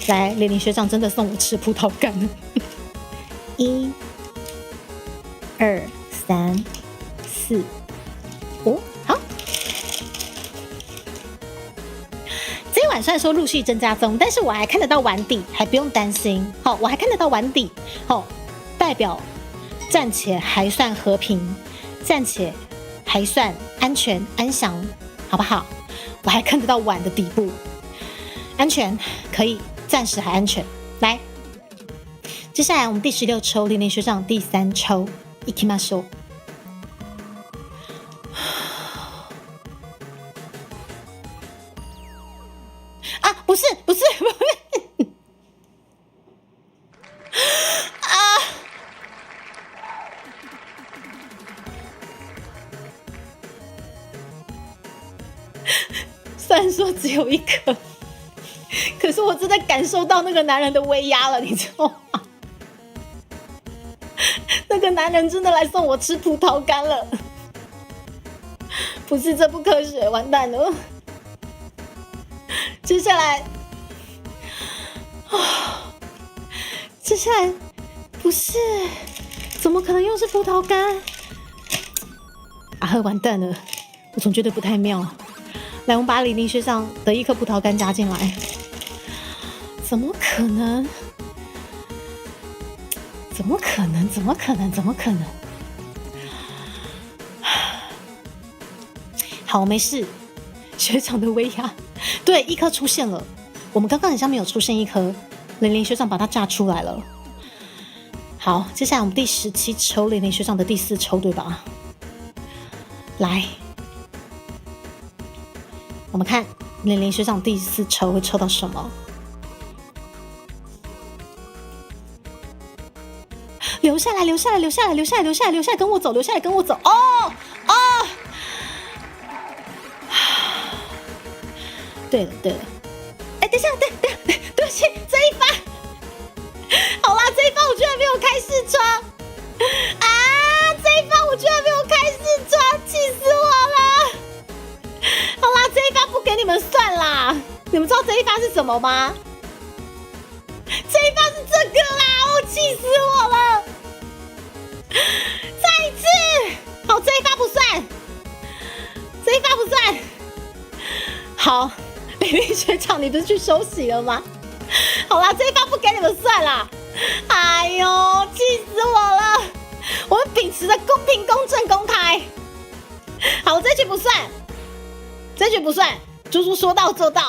来，李林学长真的送我吃葡萄干了。1、2、3、4、5，好。这一碗虽然说陆续增加中，但是我还看得到碗底，还不用担心。好，我还看得到碗底，好，代表暂且还算和平，暂且还算安全安详，好不好？我还看得到碗的底部，安全，可以，暂时还安全。来，接下来我们第16抽，林林学长第3抽，いきましょう。啊，不是。虽然说只有1颗，可是我真的感受到那个男人的威压了，你知道吗？那个男人真的来送我吃葡萄干了，不是，这不科学，完蛋了。接下来，不是，怎么可能又是葡萄干？完蛋了，我总觉得不太妙。来，我们把李林学长的1颗葡萄干加进来。怎么可能？好，没事。学长的威压，对，1颗出现了。我们刚刚好像没有出现1颗，李林学长把它炸出来了。好，接下来我们第17抽，李林学长的第4抽，对吧？来。我们看林林学长第4抽会抽到什么？留下来，跟我走，哦！对了，哎，等一下，对不起，这一发，好啦，这一发我居然没有开视窗啊！这一发我居然没有开视窗，气死我了！好啦，这一发不给你们算啦。你们知道这一发是什么吗？这一发是这个啦！气死我了！再一次，好，这一发不算，好，李林学长，你不是去休息了吗？好啦，这一发不给你们算啦。哎呦，气死我了！我们秉持着公平、公正、公开。好，这局不算。猪猪说到做到，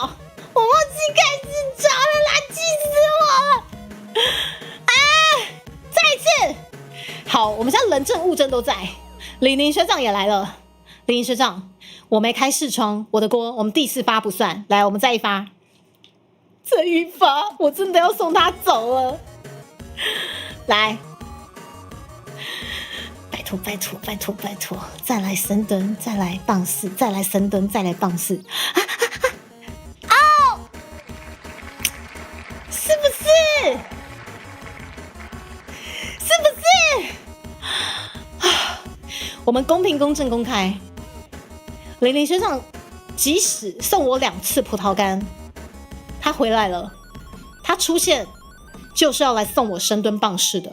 我忘记开始抓了啦，气死我了！再一次，好，我们现在人证物证都在，李宁学长也来了。李宁学长，我没开视窗，我的锅，我们第4发不算。来，我们再一发，这一发我真的要送他走了。来。拜托，再来深蹲，再来棒式，再来深蹲，再来棒式。哦，是不是？我们公平、公正、公开。林林学长即使送我2次葡萄干，他回来了，他出现就是要来送我深蹲棒式的。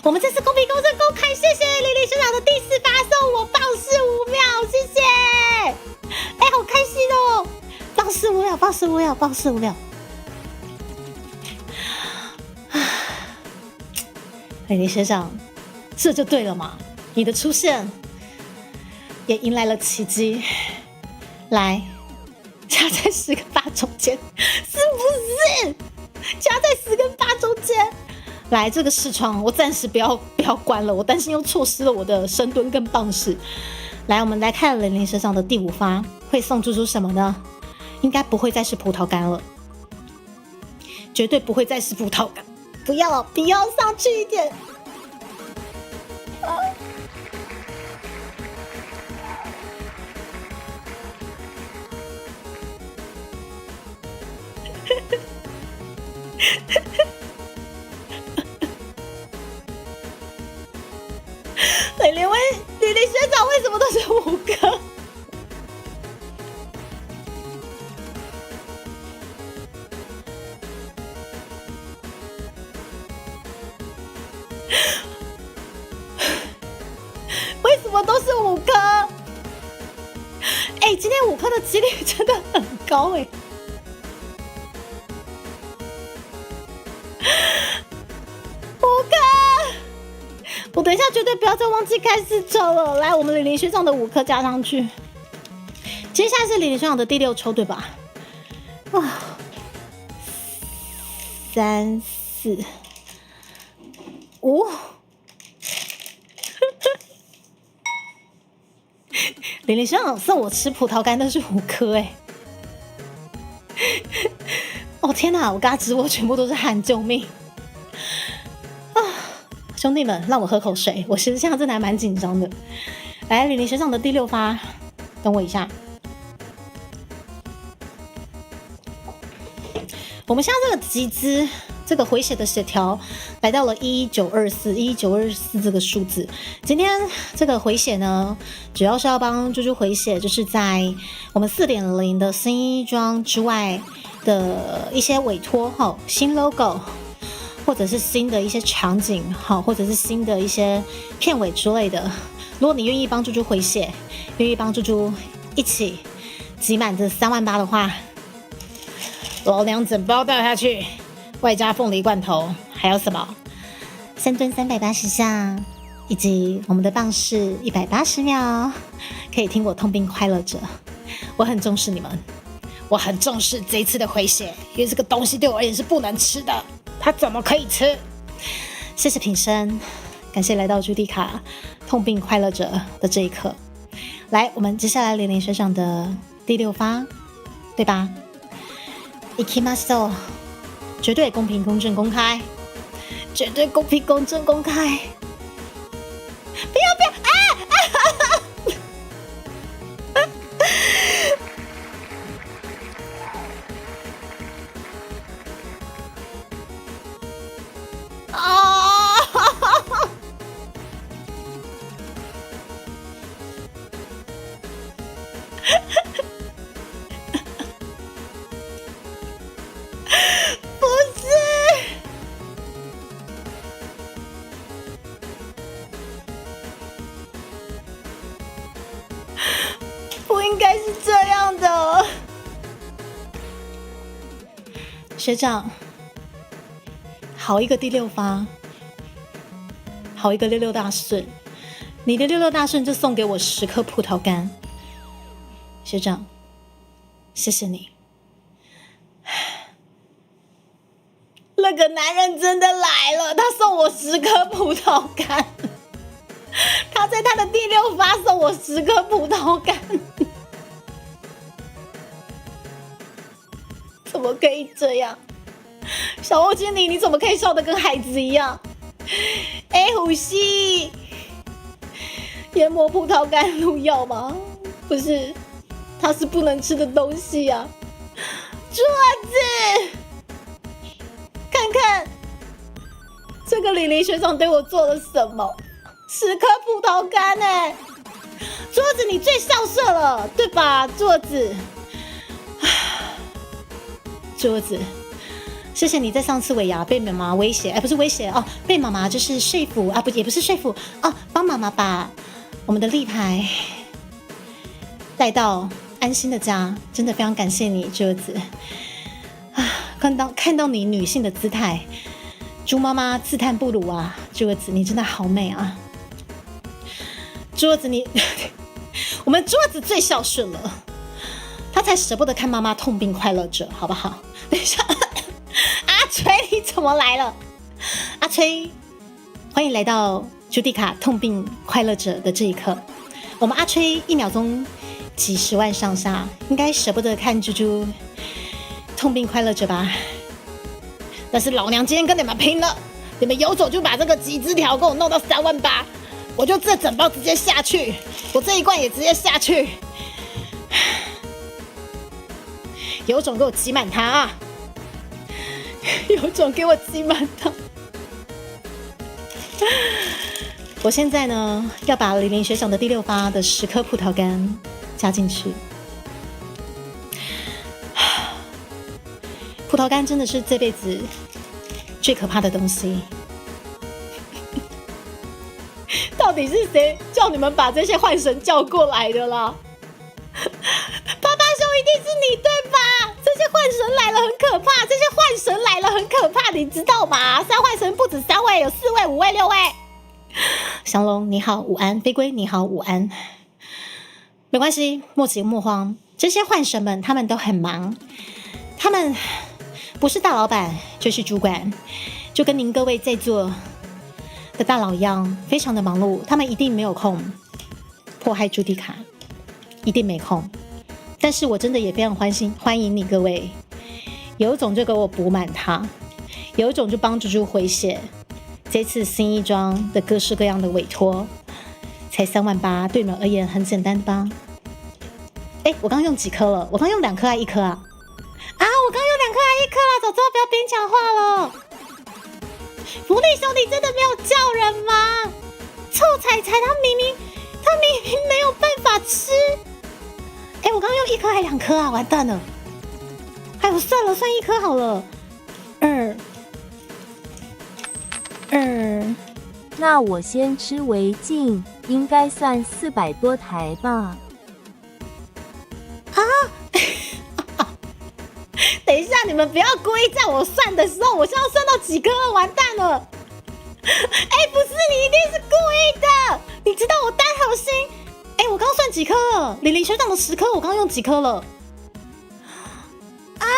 我们这次公平公正公开，谢谢玲玲学长的第4发送我棒式5秒，谢谢。哎，好开心哦！棒式5秒，棒式5秒，棒式5秒。玲玲学长，这就对了嘛！你的出现也迎来了奇迹。来，夹在10跟8中间，是不是？夹在10跟8中间。来，这个视窗我暂时不要关了，我担心又错失了我的深蹲跟棒式。来，我们来看玲玲学长的第5发会送猪猪什么呢？应该不会再是葡萄干了，绝对不会再是葡萄干。不要上去一点。玲玲学长为什么都是5个？为什么都是5颗？哎，今天5颗的几率真的很高哎。我等一下绝对不要再忘记开视抽了。来，我们玲玲学长的5颗加上去。接下来是玲玲学长的第6抽，对吧？啊，3、4、5。玲玲学长送我吃葡萄干都是5颗哎。哦天哪！我刚刚直播全部都是汗，救命！兄弟们，让我喝口水。我其实现在真的还蛮紧张的。来，玲玲学长的第6发，等我一下。我们现在这个集资，这个回血的血条来到了11924这个数字。今天这个回血呢，主要是要帮猪猪回血，就是在我们4.0的新衣装之外的一些委托新 logo。或者是新的一些场景，或者是新的一些片尾之类的。如果你愿意帮猪猪回血，愿意帮猪猪一起集满这3万8的话，老娘整包带下去，外加凤梨罐头，还有什么深蹲380下，以及我们的棒式180秒，可以听我痛并快乐着。我很重视你们，我很重视这一次的回血，因为这个东西对我而言是不能吃的。他怎么可以吃？谢谢品生，感谢来到朱迪卡痛并快乐着的这一刻。来，我们接下来玲玲学长的第6发，对吧？いきますと，绝对公平、公正、公开，绝对公平、公正、公开。不要！不应该是这样的，学长，好一个第6发，好一个66大顺，你的66大顺就送给我10颗葡萄干，学长，谢谢你。那个男人真的来了，他送我10颗葡萄干，他在他的第6发送我10颗葡萄干。怎么可以这样？小欧经理，你怎么可以笑得跟孩子一样？哎，虎溪，研磨葡萄干入药吗？不是，它是不能吃的东西啊。桌子，看看这个李玲学长对我做了什么？10颗葡萄干哎！桌子，你最孝顺了，对吧？桌子。桌子。谢谢你在上次尾牙被妈妈威胁，不是威胁哦，被妈妈就是说服啊，不也不是说服哦，帮妈妈把我们的立牌带到安心的家，真的非常感谢你，桌子啊！看到你女性的姿态，猪妈妈自叹不如啊，桌子你真的好美啊，桌子你，我们桌子最孝顺了，他才舍不得看妈妈痛并快乐着，好不好？等一下。阿吹，你怎么来了？阿吹，欢迎来到朱迪卡痛并快乐者的这一刻。我们阿吹1秒钟几10万上下，应该舍不得看猪猪痛并快乐者吧？但是老娘今天跟你们拼了，你们有种就把这个集资条给我弄到3万8，我就这整包直接下去，我这一罐也直接下去，有种给我挤满它啊！有种给我挤满它！我现在呢，要把李林学长的第6发的10颗葡萄干加进去。葡萄干真的是这辈子最可怕的东西。到底是谁叫你们把这些幻神叫过来的啦？爸爸兄一定是你对吧？这些幻神来了很可怕，这些幻神来了很可怕，你知道吗？3幻神不止3位，有4位、5位、6位。降龙你好，午安；飞龟你好，午安。没关系，莫急莫慌，这些幻神们他们都很忙，他们不是大老板就是主管，就跟您各位在座的大佬一样，非常的忙碌，他们一定没有空迫害朱迪卡，一定没空。但是我真的也非常欢迎你各位，有种就给我补满它，有种就帮猪猪回血。这次新一装的各式各样的委托，才3万8，对你们而言很简单吧？哎，我刚用几颗了？我刚用2颗还1颗啊？啊，我刚用2颗还1颗了，早知道不要边讲话了。福利兄弟真的没有叫人吗？臭彩彩他明明没有办法吃。哎，我刚用1颗还2颗啊？完蛋了！哎，我算了，算1颗好了。2。那我先吃为敬，应该算400多台吧。啊！等一下，你们不要故意在我算的时候，我现在要算到几颗了，完蛋了！哎，不是，你一定是故意的，你知道我担好心。哎，我刚刚算几颗了？李林学长的10颗，我刚刚用几颗了？啊！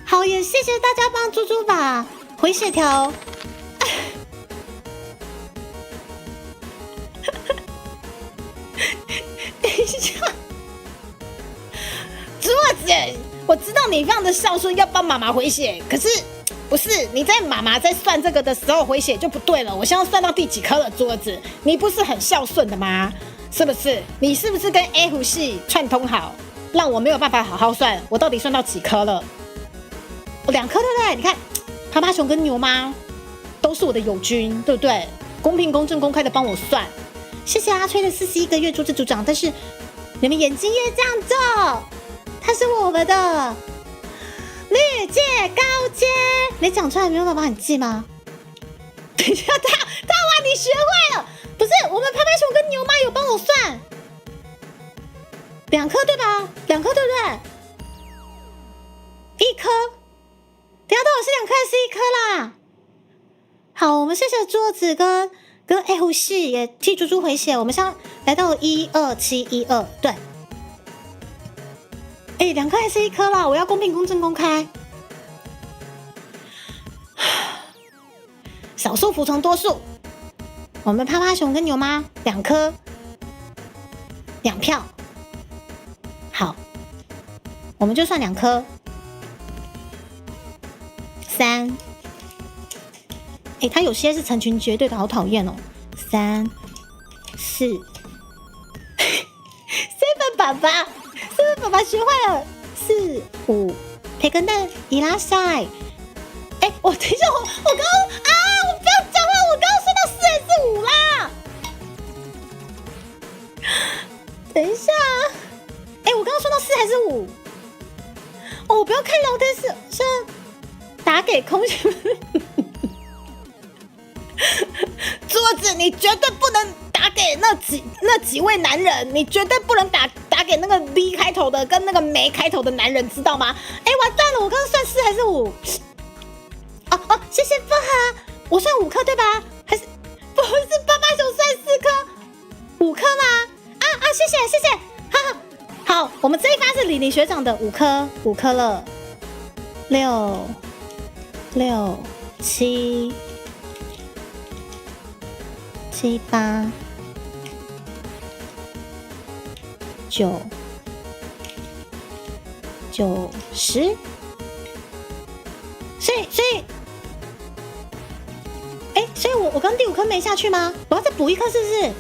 好，也谢谢大家帮猪猪把回血条。等一下，桌子，我知道你非常的孝顺，要帮妈妈回血，可是不是你在妈妈在算这个的时候回血就不对了。我现在算到第几颗了？桌子，你不是很孝顺的吗？是不是？你是不是跟 F 系串通好，让我没有办法好好算？我到底算到几颗了？2颗，对不对？你看，趴趴熊跟牛妈都是我的友军，对不对？公平、公正、公开的帮我算。谢谢阿吹的41个月组织组长，但是你们眼睛也这样做，他是我们的绿界高阶，没讲出来没有办法很记吗？等一下，大娃你学会了？不是，我们拍拍熊跟牛妈有帮我算2颗对吧？2颗对不对？1颗，等一下到底是2颗还是1颗啦？好，我们谢谢桌子跟 F 系也替猪猪回血，我们现在来到12712，对。哎，2颗还是1颗啦？我要公平、公正、公开。少数服从多数，我们趴趴熊跟牛妈2颗，2票。好，我们就算2颗，3。哎，他有些是成群结队的，好讨厌哦。3、4，7爸爸学会了。4、5，培根蛋伊拉塞。哎，我等一下，我刚刚啊，我不要讲话，我刚刚算到4还是5啦？等一下，哎，我刚刚算到4还是5？我哦，我不要看聊天室，是打给空气。桌子，你绝对不能打给那几位男人，你绝对不能打给那个 B 开头的跟那个梅开头的男人，知道吗？哎，完蛋了，我刚刚算4还是5？哦，谢谢风哈，我算5颗对吧？还是不是爸爸熊算4颗？5颗吗？谢谢，好，我们这一发是李学长的5颗了，6、7、8、9、10，所以我刚第5颗没下去吗？我要再补1颗是不是？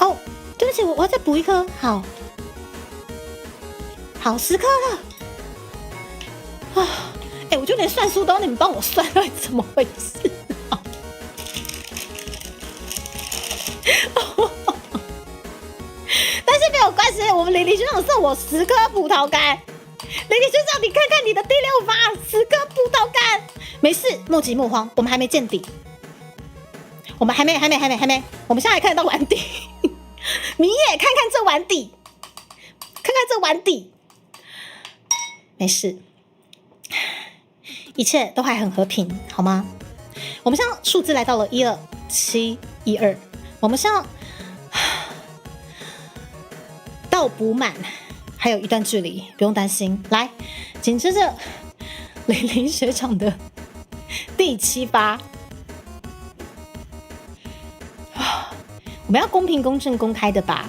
哦，对不起，我要再补1颗，好10颗了啊！我就连算数都要你们帮我算，到底怎么回事啊？但是没有关系，我们李学长送我10颗葡萄干。李学长，你看看你的第6发10颗葡萄干，没事，莫急莫慌，我们还没见底，我们还没，我们现在看得到碗底，你也看看这碗底，没事，一切都还很和平，好吗？我们现在数字来到了12712，我们现在到补满还有一段距离，不用担心。来，紧接着林学长的第7发，我们要公平、公正、公开的吧？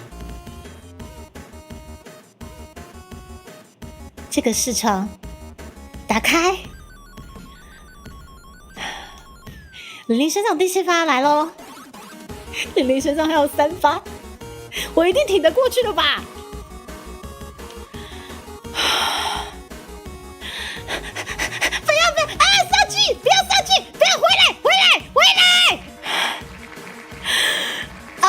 这个市场打开，林学长第7发来咯，林学长还有3发，我一定挺得过去的吧？不要啊！上去！不要上去！不要回来！啊！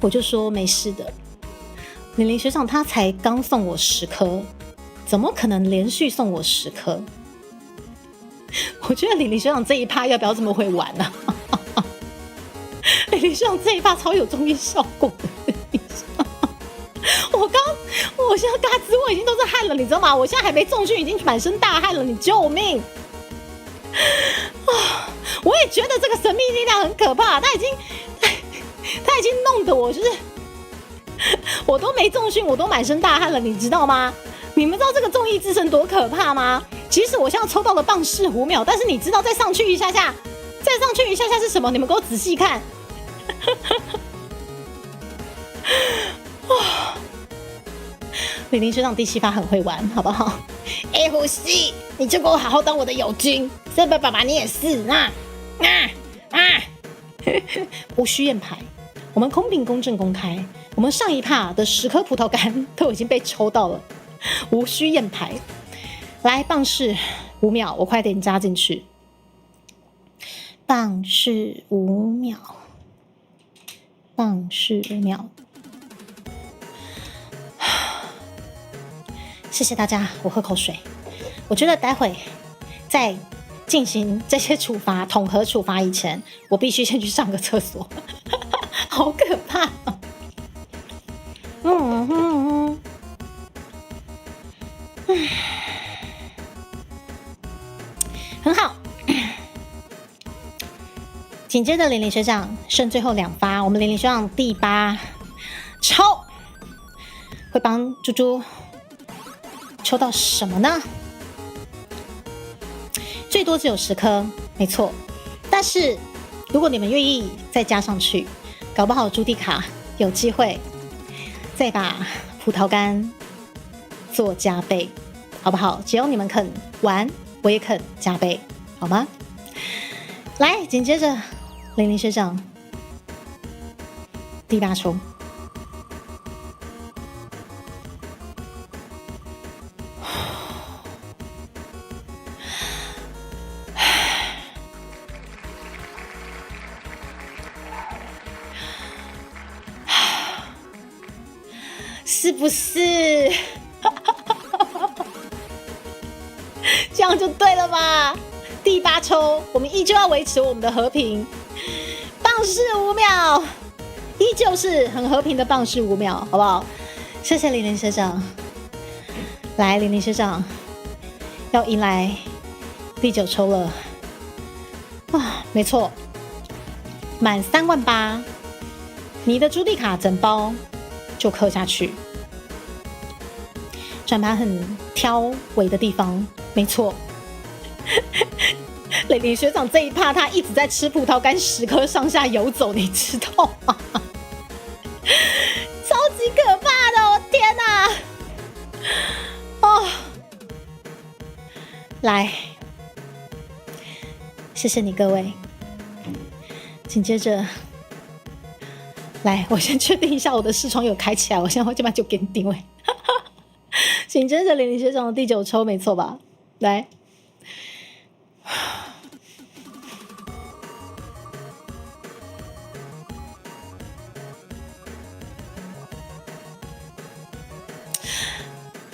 我就说没事的，林学长他才刚送我10颗，怎么可能连续送我10颗？我觉得林学长这一趴要不要这么会玩呢、啊？林学长这一趴超有综艺效果的。我现在嘎吱窝已经都是汗了，你知道吗？我现在还没重训，已经满身大汗了，你救命！啊！我也觉得这个神秘力量很可怕，他已经弄得我就是我都没重训，我都满身大汗了，你知道吗？你们知道这个综艺之神多可怕吗？即使我现在抽到了棒式5秒，但是你知道再上去一下下是什么？你们给我仔细看。林学长第7发很会玩，好不好？呼吸，你就给我好好当我的友军。这边爸爸你也是无需验牌，我们公平、公正、公开。我们上一趴的10颗葡萄干都已经被抽到了，无需验牌。来，棒式5秒，我快点加进去。棒式5秒，棒式5秒。谢谢大家，我喝口水。我觉得待会在进行这些处罚、统合处罚以前，我必须先去上个厕所，好可怕、很好。紧接着林学长剩最后2发，我们林学长第8抽，会帮猪猪抽到什么呢？最多只有10颗，没错。但是如果你们愿意再加上去，搞不好朱迪卡有机会再把葡萄干做加倍，好不好？只要你们肯玩，我也肯加倍，好吗？来，紧接着林学长第8抽。是不是？这样就对了嘛。第8抽，我们依旧要维持我们的和平。棒式5秒，依旧是很和平的棒式5秒，好不好？谢谢玲玲学长。来，玲玲学长要迎来第9抽了啊！没错，满38000，你的朱蒂卡整包就刻下去。转盘很挑尾的地方，没错。玲玲学长这一趴，他一直在吃葡萄干10颗上下游走，你知道吗？超级可怕的，我天哪！哦，来，谢谢你各位。紧接着，来，我先确定一下我的视窗有开起来，我现在这边就给你定位。紧接着玲玲学长的第9抽，没错吧？来。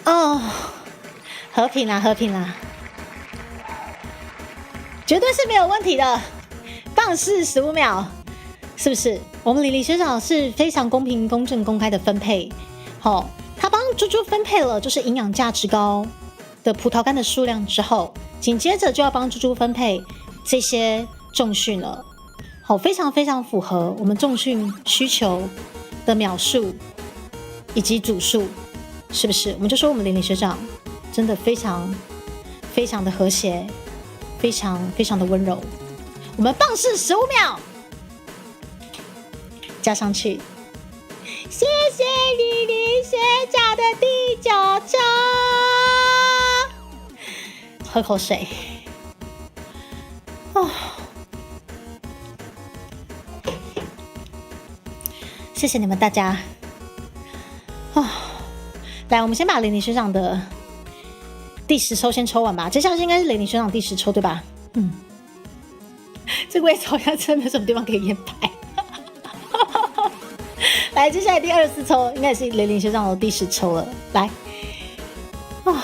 哦，和平啦，和平啦，绝对是没有问题的。棒式15秒，是不是？我们李李学长是非常公平、公正、公开的分配。好，他帮猪猪分配了就是营养价值高的葡萄干的数量之后，紧接着就要帮猪猪分配这些重训了。好，非常非常符合我们重训需求的秒数以及组数。是不是？我们就说我们玲玲学长真的非常非常的和谐，非常非常的温柔。我们棒式15秒加上去，谢谢玲玲学长的第9抽。喝口水。哦，谢谢你们大家。哦。来，我们先把玲玲学长的第10抽先抽完吧。接下来应该是玲玲学长第10抽，对吧？这个位置好像真的没有什么地方可以验牌。来，接下来第24抽应该也是玲玲学长的第10抽了。来，哦，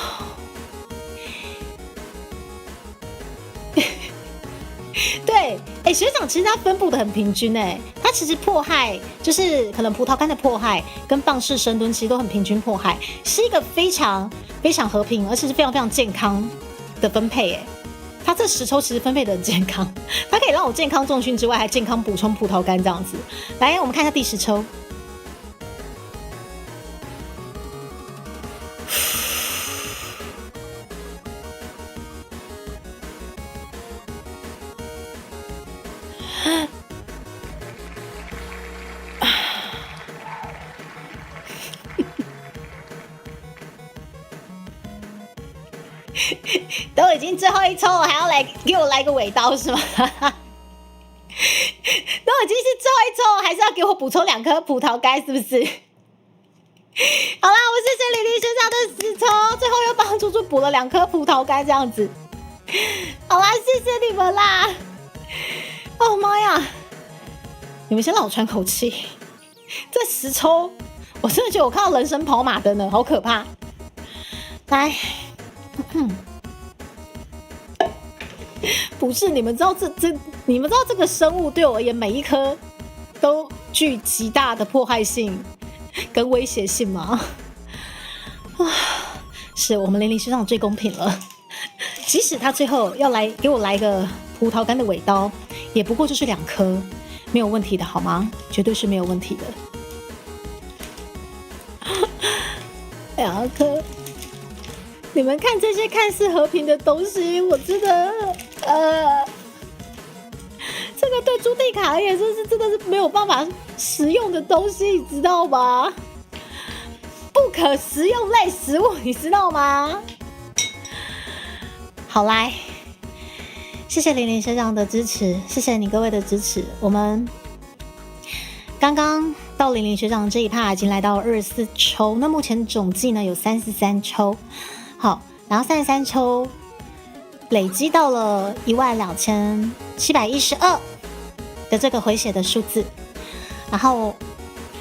对，学长其实他分布的很平均他其实迫害就是可能葡萄干的迫害跟棒式深蹲其实都很平均迫害，是一个非常非常和平而且是非常非常健康的分配他这10抽其实分配的很健康，它可以让我健康重训之外还健康补充葡萄干这样子。来，我们看一下第10抽。都已经最后1抽了，还要来给我来个尾刀是吗？都已经是最后1抽了，还是要给我补充2颗葡萄干，是不是？好啦，我谢谢玲玲学长的10抽，最后又帮猪猪补了2颗葡萄干，这样子。好啦，谢谢你们啦！哦妈呀，你们先让我喘口气。这10抽，我真的觉得我看到人生跑马灯了，好可怕。来。不是，你们知道你们知道这个生物对我而言每一颗都具极大的迫害性跟威胁性吗？是我们玲玲学长最公平了，即使他最后要来给我来一个葡萄干的尾刀，也不过就是2颗，没有问题的好吗？绝对是没有问题的。2颗。你们看这些看似和平的东西，我真的，这个对朱蒂卡而言真的是没有办法食用的东西，你知道吗？不可食用类食物，你知道吗？好，来，谢谢玲玲学长的支持，谢谢你各位的支持。我们刚刚到玲玲学长这一趴已经来到24抽，那目前总计呢有33抽。好，然后33抽累积到了12712的这个回血的数字。然后，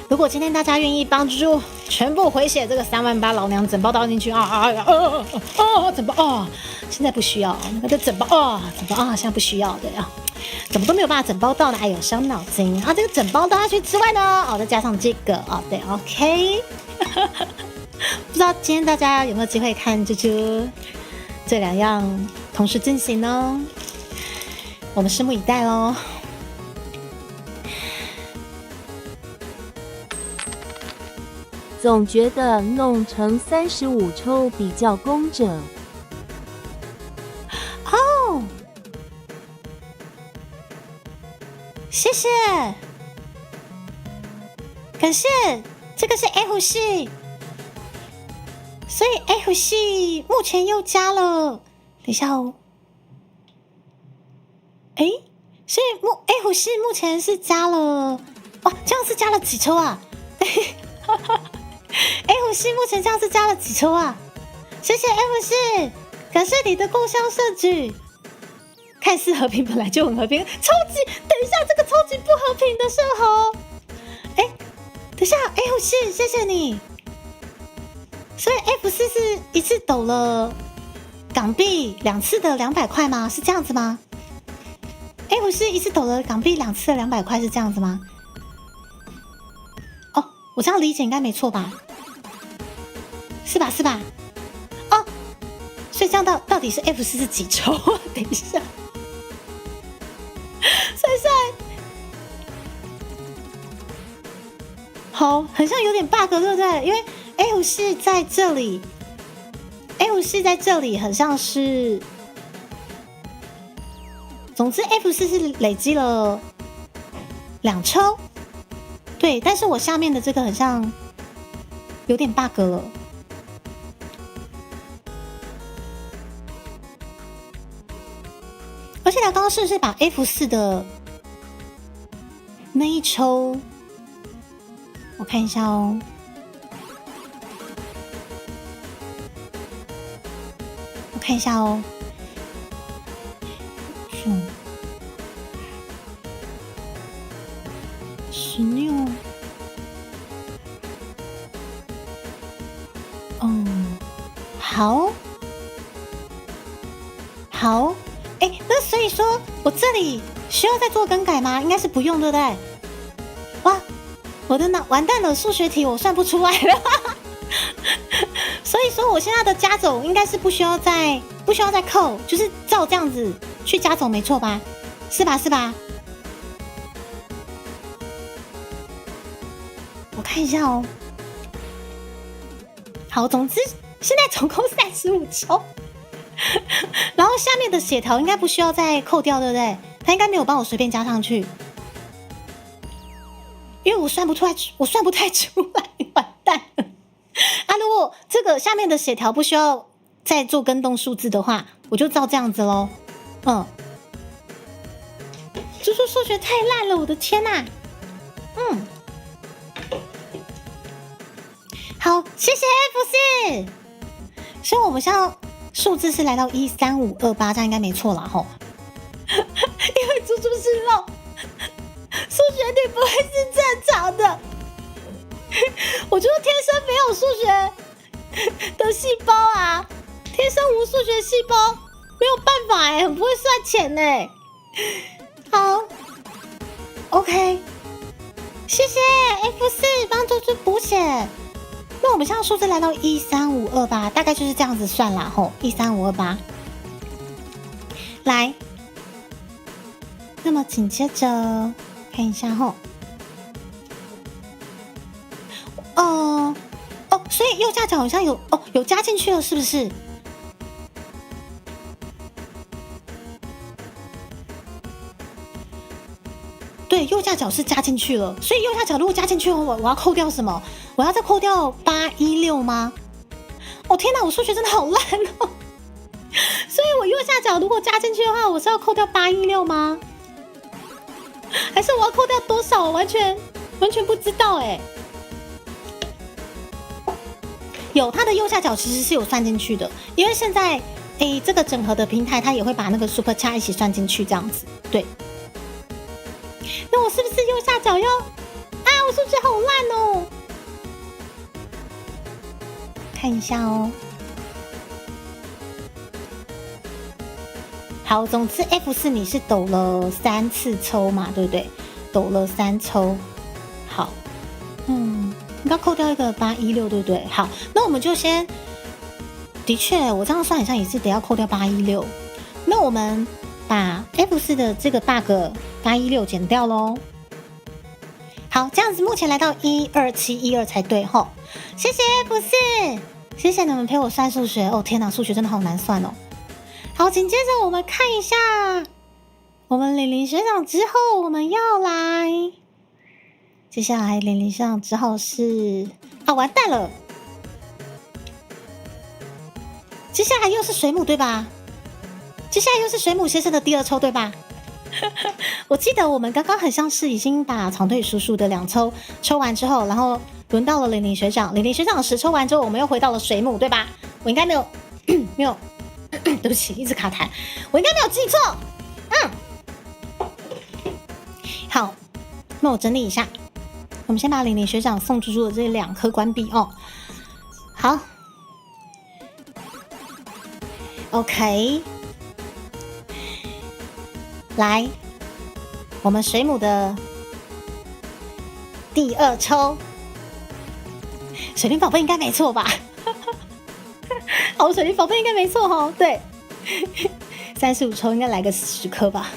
如果今天大家愿意帮助全部回血这个38000，老娘整包倒进去整包现在不需要那个整包整包现在不需要的怎么都没有办法整包到呢？哎呦，伤脑筋。这个整包倒下去之外呢，再加上这个对 ，OK。不知道今天大家有没有机会看这两样同时进行呢？我们拭目以待喽。总觉得弄成35抽比较工整。哦，谢谢，可是这个是 F 系，所以 F 系目前又加了，等一下哦，所以F 系目前是加了，这样是加了几抽啊？F 系目前这样是加了几抽啊？谢谢 F 系，感谢你的共襄盛举。看似和平，本来就很和平。等一下，这个超级不和平的圣猴。等一下 ，F 系，谢谢你。所以 F 系是一次抖了港币2次的200块吗？是这样子吗 ？F 系一次抖了港币2次的200块是这样子吗？我这样理解应该没错吧？是吧？所以这样到底是 F 是几抽啊？等一下，帅，好，很像有点 bug， 对不对？因为 F 是在这里很像是，总之 F 是累积了2抽。对，但是我下面的这个很像有点 bug 了，而且他刚刚是不是把 F4的那一抽，我看一下哦，16，好，那所以说我这里需要再做更改吗？应该是不用，对不对？哇，我的脑完蛋了，数学题我算不出来了，所以说我现在的加总应该是不需要再扣，就是照这样子去加总，没错吧？是吧？我看一下哦。好，总之现在总共35抽，然后下面的血条应该不需要再扣掉，对不对？他应该没有帮我随便加上去，因为我算不太出来，完蛋了。如果这个下面的血条不需要再做更动数字的话，我就照这样子咯。猪猪数学太烂了，我的天哪！好，谢谢 F 4。所以我们现在数字是来到13528，这样应该没错啦吼。因为猪猪是肉，数学题不会是正常的。我就是天生没有数学的细胞啊，天生无数学细胞，没有办法很不会算钱好 ，OK， 谢谢 F 4帮猪猪补血。那我们现在数字来到13528，大概就是这样子算啦吼，13528。来，那么紧接着看一下吼，所以右下角好像有加进去了，是不是？对，右下角是加进去了，所以右下角如果加进去的话，我要扣掉什么？我要再扣掉816吗？天哪，我数学真的好烂哦！所以我右下角如果加进去的话，我是要扣掉816吗？还是我要扣掉多少？我完全不知道有，它的右下角其实是有算进去的，因为现在这个整合的平台它也会把那个 Super Chat 一起算进去，这样子。对，那我是不是右下角要？我数学好烂哦！看一下哦。好，总之 F4你是抖了3次抽嘛，对不对？抖了3抽。好，应该扣掉一个816，对不对？好，那我们就先，的确，我这样算好像也是得要扣掉816。那我们把 F4的这个 bug 816减掉咯。好，这样子目前来到12712才对齁。谢谢 F4，谢谢你们陪我算数学。哦天哪，数学真的好难算哦。好，紧接着我们看一下我们玲玲学长之后，我们要来，接下来玲玲学长之后是完蛋了，接下来又是水母对吧？接下来又是水母先生的第2抽对吧？我记得我们刚刚很像是已经把长腿叔叔的2抽抽完之后，然后轮到了玲玲学长，玲玲学长10抽完之后，我们又回到了水母对吧？我应该没有没有。对不起，一直卡痰，我应该没有记错。好，那我整理一下，我们先把玲玲学长送猪猪的这2颗关闭哦。好 ，OK， 来，我们水母的第2抽，水灵宝贝应该没错吧？好，水灵宝贝应该没错哦。对，35抽应该来个10颗吧，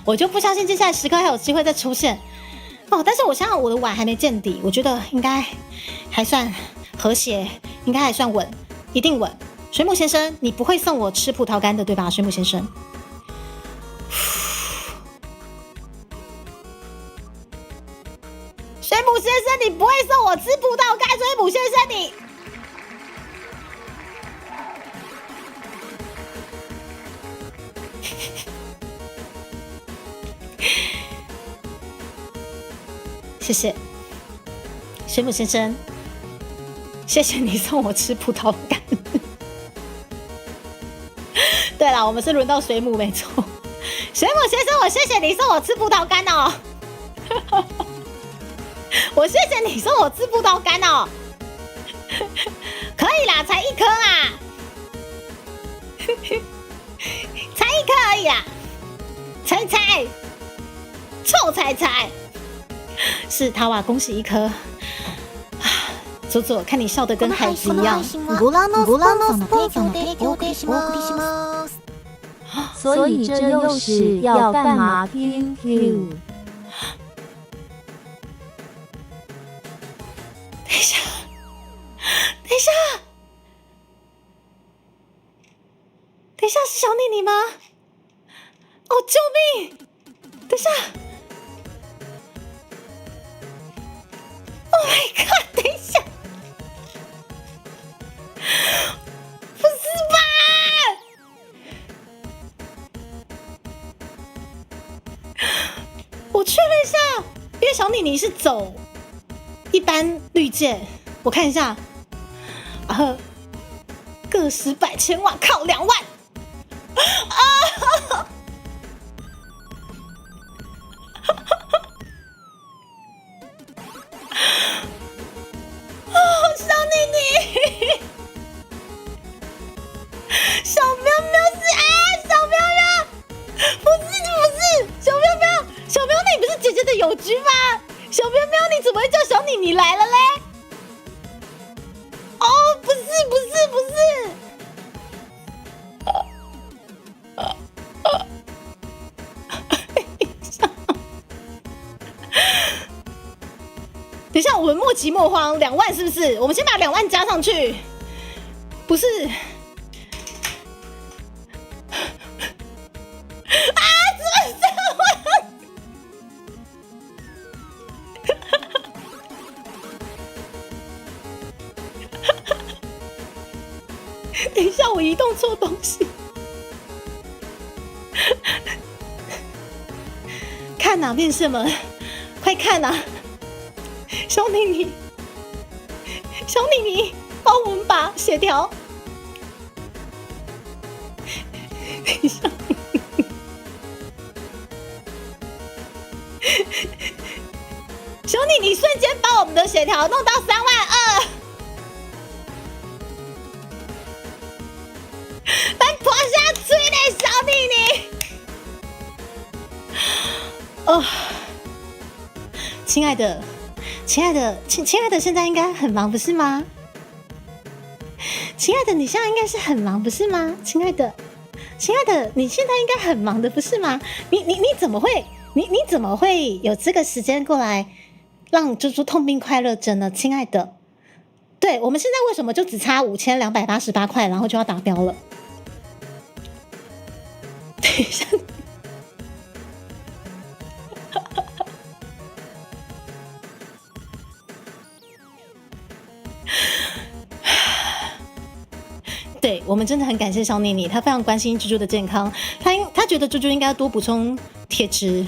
我就不相信接下来10颗还有机会再出现哦。但是我想想我的碗还没见底，我觉得应该还算和谐，应该还算稳，一定稳。水母先生，你不会送我吃葡萄干的对吧？水母先生，水母先生，你不会送我吃葡萄干，水母先生你。谢谢，水母先生，谢谢你送我吃葡萄干。对了，我们是轮到水母没错。水母先生，我谢谢你送我吃葡萄干哦。我谢谢你送我吃葡萄干哦。可以啦，才1颗啦，才1颗而已啦。猜，臭猜。是塔瓦，恭喜1颗。佐佐，看你笑得跟孩子一样。ご覧のスポンサーの提供でお送りします。所以这又是要干嘛 ？QQ。等一下，是小妮妮吗？哦，救命！等一下。Oh my god！ 等一下，不是吧？我确认一下，因为小妮妮是走一般绿箭，我看一下，个十百千万，靠2万啊！小妮妮，小喵喵是小喵喵，不是，小喵喵，你不是姐姐的友军吗？小喵喵，你怎么会叫小妮妮来了嘞？哦，不是，等一下，我们莫急莫慌，2万是不是？我们先把2万加上去，不是？啊，怎么等一下，我移动错东西。看哪，变色门，快看哪！小妮妮，帮我们把血条。等一下，小妮妮瞬间把我们的血条弄到32000。哦，亲爱的，亲爱的，亲爱的，现在应该很忙不是吗？亲爱的，你现在应该是很忙不是吗？亲爱的，亲爱的，你现在应该很忙的不是吗？你怎么会？你怎么会有这个时间过来让猪猪痛并快乐着呢？亲爱的，对，我们现在为什么就只差5288块，然后就要达标了？等一下。对，我们真的很感谢小妮妮，她非常关心猪猪的健康，她觉得猪猪应该多补充铁质，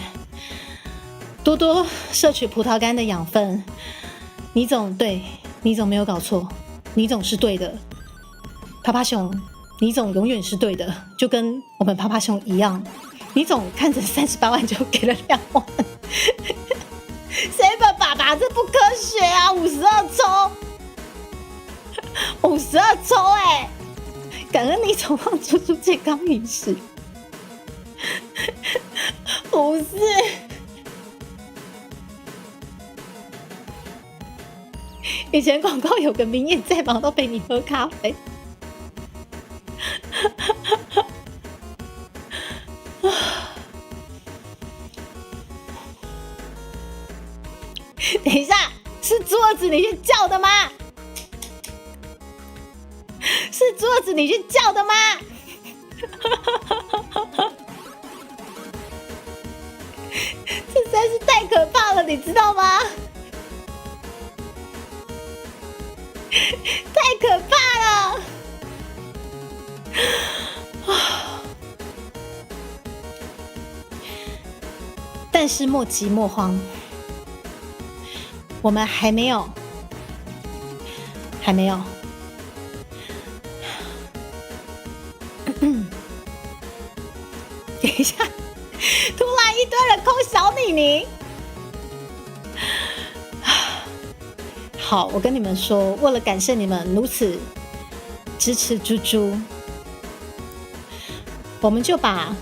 多多摄取葡萄干的养分。倪总，对，倪总没有搞错，倪总是对的。趴趴熊，倪总永远是对的，就跟我们趴趴熊一样。倪总看着38万就给了2万，谁本爸爸这不科学啊！52抽，52抽哎！感恩你总让猪猪健康饮食，不是。以前广告有个名言，再忙都陪你喝咖啡。等一下，是桌子你去叫的吗？是桌子你去叫的吗？这实在是太可怕了，你知道吗？太可怕了！但是莫急莫慌，我们还没有。等一下，突然一堆人扣小妮妮。好，我跟你们说，为了感谢你们如此支持猪猪，我们就把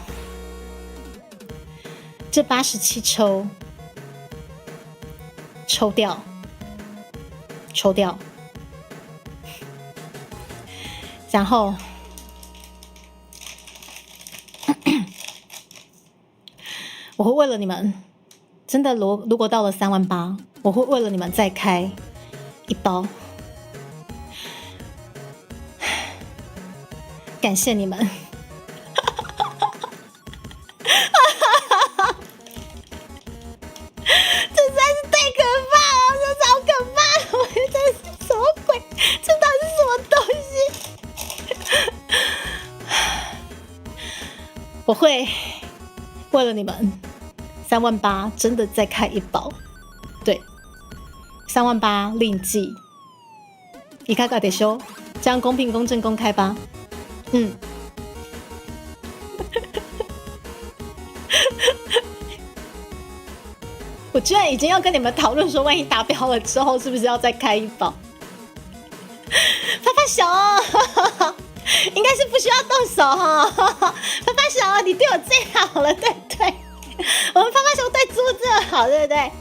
这87抽抽掉，然后我会为了你们，真的如果到了3万8，我会为了你们再开1包，感谢你们。这实在是太可怕了，这超可怕的！我觉得这是什么鬼？这到底是什么东西？我会为了你们3万8真的再开1包，对，3万8另计，いかがでしょう？这样公平、公正、公开吧。我居然已经要跟你们讨论说，万一达标了之后，是不是要再开1包？趴趴熊，应该是不需要动手哈。趴趴熊，你对我最好了，对不对？我们趴趴熊对猪这么好，对不对？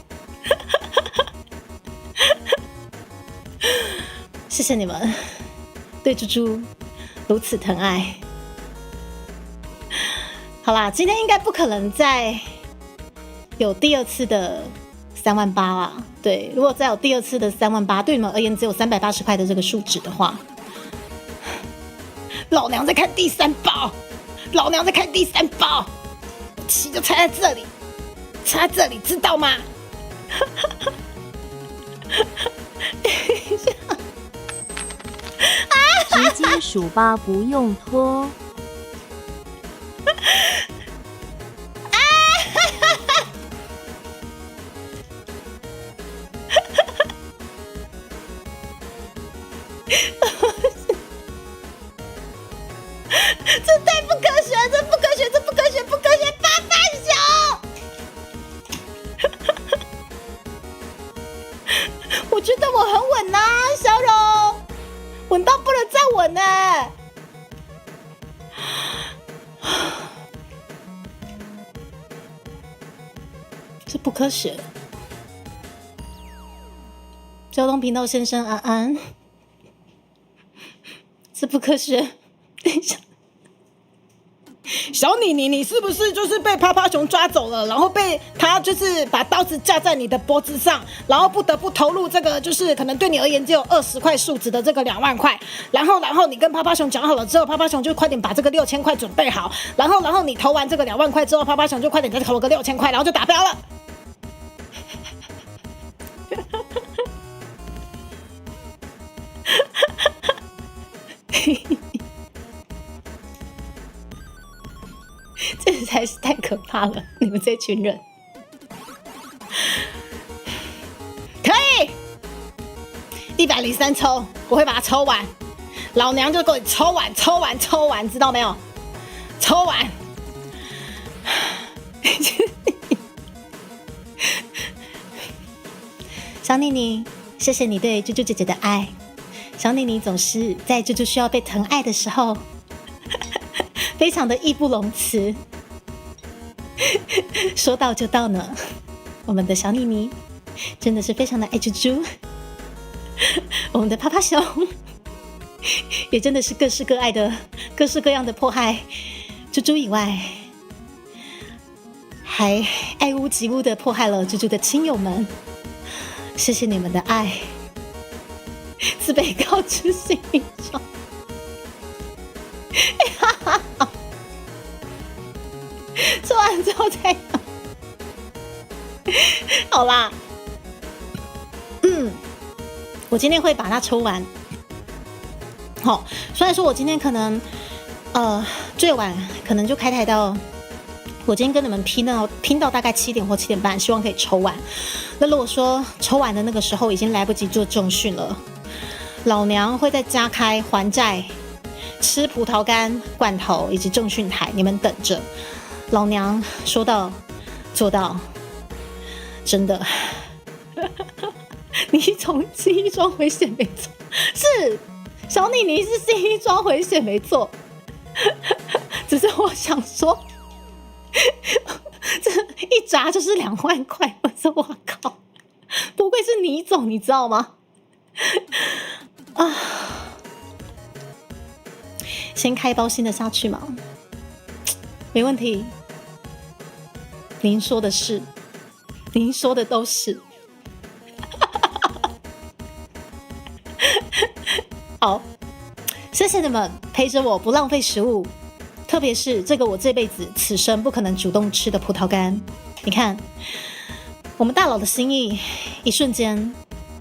谢谢你们对猪猪如此疼爱。好啦，今天应该不可能再有第二次的3万8啦。对，如果再有第二次的3万8，对你们而言只有380块的这个数值的话，老娘在看第3包，老娘在看第3包，气就踩在这里，踩在这里，知道吗？直接数吧，不用拖。这太不科学了，这不科学，这不科学，不科学！趴趴熊，我觉得我很稳啊，小柔，稳到不能再稳呢、这不科学。交通频道先生安安，这不科学。等一下。小妮妮，你是不是就是被趴趴熊抓走了，然后被他就是把刀子架在你的脖子上，然后不得不投入这个就是可能对你而言只有20块数值的这个2万块，然后你跟趴趴熊讲好了之后，趴趴熊就快点把这个6000块准备好，然后你投完这个2万块之后，趴趴熊就快点再投个6000块，然后就达标了。这实在是太可怕了，你们这群人。可以，103抽，我会把它抽完。老娘就给你抽完，知道没有？抽完。小妮妮，谢谢你对猪猪姐姐的爱。小妮妮总是在猪猪需要被疼爱的时候，非常的义不容辞。说到就到呢，我们的小妮妮真的是非常的爱猪猪。我们的趴趴熊也真的是各式各样的迫害猪猪以外，还爱屋及乌的迫害了猪猪的亲友们。谢谢你们的爱，自被告知心一状。抽完之后再好啦。我今天会把它抽完。好，虽然说我今天可能最晚可能就开台到我今天跟你们拼到大概7点或7点半，希望可以抽完。那如果说抽完的那个时候已经来不及做重训了，老娘会再加开还债、吃葡萄干罐头以及重训台，你们等着。老娘说到做到，真的。你从新一庄回血没错，是小妮妮是新一庄回血没错，只是我想说，这一砸就是2万块，我说我靠，不愧是倪总，你知道吗？先开包新的下去嘛，没问题。您说的是，您说的都是。好，谢谢你们陪着我不浪费食物，特别是这个我这辈子此生不可能主动吃的葡萄干。你看，我们大佬的心意，一瞬间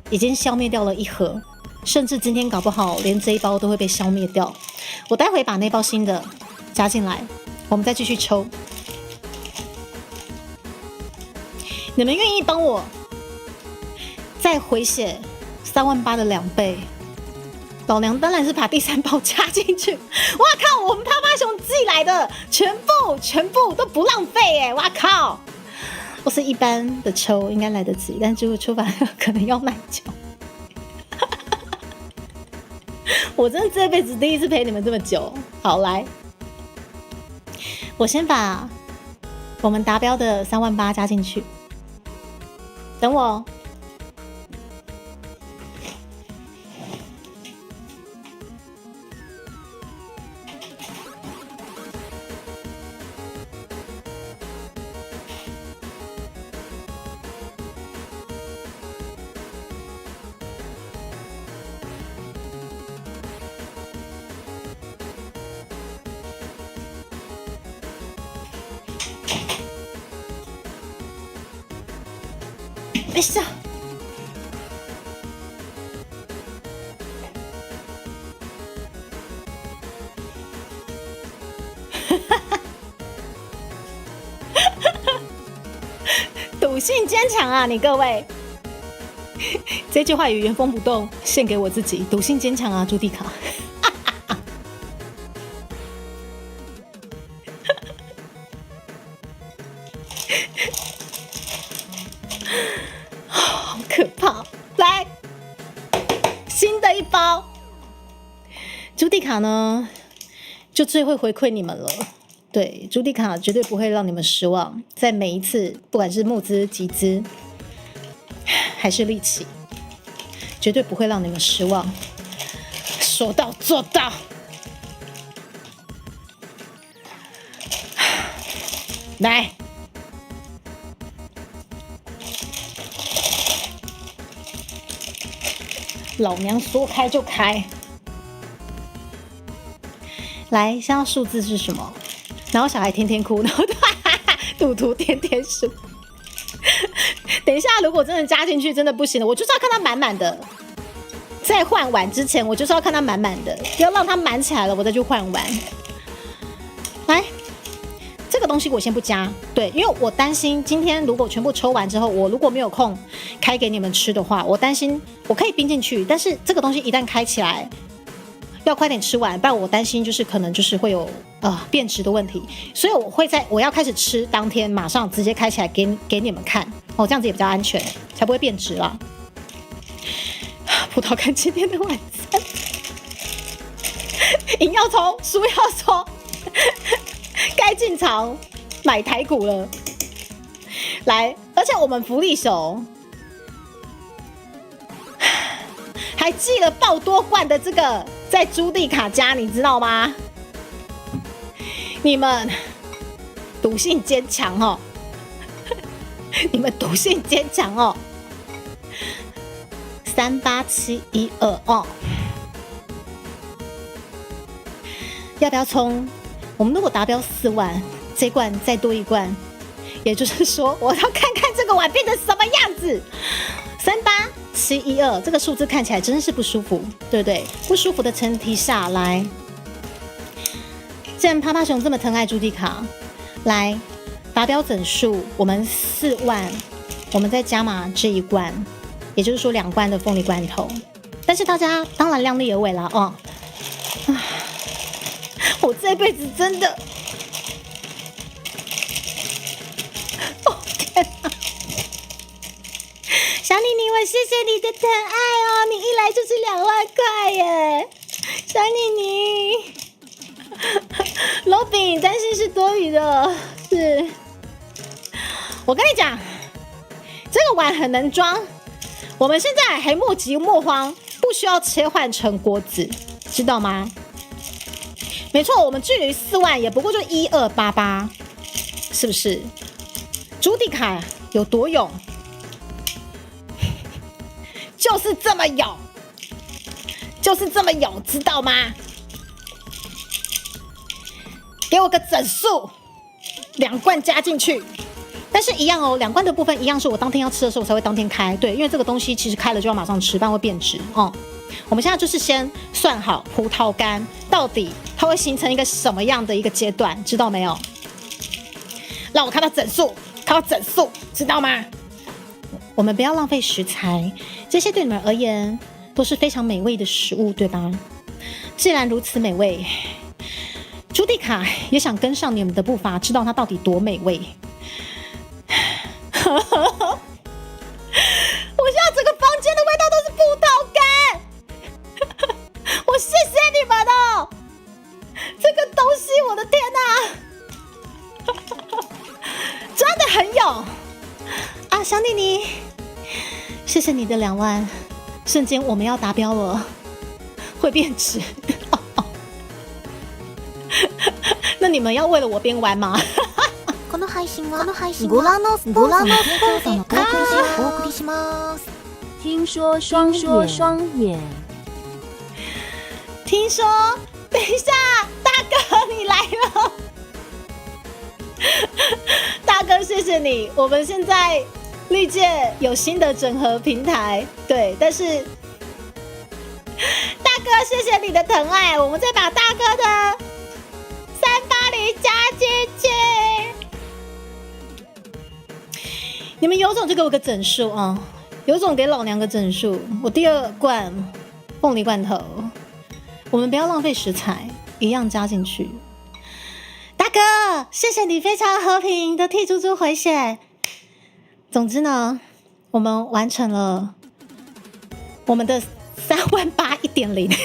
已经消灭掉了1盒，甚至今天搞不好连这一包都会被消灭掉。我待会把那包新的加进来，我们再继续抽。你们愿意帮我再回血3万8的2倍？老娘当然是把第3包加进去。哇靠！我们趴趴熊寄来的，全部都不浪费耶！哇靠！我是一般的抽应该来得及，但如果抽完了可能要买酒。我真的这辈子第一次陪你们这么久。好，来，我先把我们达标的3万8加进去，等我哦。没事。赌性坚强啊，你各位！这句话语原封不动献给我自己，赌性坚强啊，朱迪卡。好可怕！来，新的一包。朱迪卡呢，就最会回馈你们了。对，朱迪卡绝对不会让你们失望，在每一次不管是募资、集资还是力气，绝对不会让你们失望。说到做到。来，老娘说开就开。来，现在数字是什么？然后小孩天天哭，然后赌徒天天输。等一下，如果真的加进去，真的不行了，我就是要看它满满的。在换完之前，我就是要看它满满的，要让它满起来了，我再去换完。来。这个东西我先不加，对，因为我担心今天如果全部抽完之后，我如果没有空开给你们吃的话，我担心我可以冰进去，但是这个东西一旦开起来，要快点吃完，不然我担心就是可能就是会有变质的问题，所以我会在我要开始吃当天马上直接开起来给你们看哦，这样子也比较安全，才不会变质啦。葡萄干今天的晚餐，赢要抽，输要抽。该进场买台股了，来，而且我们福利手还寄了爆多罐的这个在朱迪卡家，你知道吗？你们赌性坚强哦，你们赌性坚强哦，38712哦，要不要冲？我们如果达标4万，这罐再多1罐，也就是说，我要看看这个碗变成什么样子。38712这个数字看起来真是不舒服，对不对？不舒服的前提下来，既然趴趴熊这么疼爱朱迪卡，来达标整数，我们4万，我们再加码这1罐，也就是说2罐的凤梨罐头。但是大家当然量力而为啦哦。我这辈子真的，哦天哪！小妮妮，我谢谢你的疼爱哦，你一来就是2万块耶，小妮妮。罗比担心是多余的，是。我跟你讲，这个碗很能装，我们现在还莫急莫慌，不需要切换成锅子，知道吗？没错，我们距离4万也不过就1288，是不是？朱迪卡有多勇，就是这么勇，就是这么勇，知道吗？给我个整数，2罐加进去。但是一样哦，2罐的部分一样是我当天要吃的时候我才会当天开，对，因为这个东西其实开了就要马上吃，不然会变质哦。我们现在就是先算好葡萄干到底它会形成一个什么样的一个阶段，知道没有？让我看到整数，看到整数，知道吗？我们不要浪费食材，这些对你们而言都是非常美味的食物，对吧？既然如此美味，朱迪卡也想跟上你们的步伐，知道它到底多美味。我现在整个房间的味道都是葡萄干，我谢谢你们哦！这个东西，我的天哪，真的很有啊！小妮妮，谢谢你的2万，瞬间我们要达标了，会变质。那你们要为了我边玩吗？この配信はご覧のスポンサーの提供でお送りします。听说双眼，听说，等一下，大哥你来了，大哥谢谢你。我们现在历届有新的整合平台，对，但是大哥谢谢你的疼爱，我们再把大哥的380加进去。你们有种就给我个整数啊！有种给老娘个整数。我第2罐凤梨罐头，我们不要浪费食材，一样加进去。大哥，谢谢你非常和平的替猪猪回血。总之呢，我们完成了我们的38000，1.0。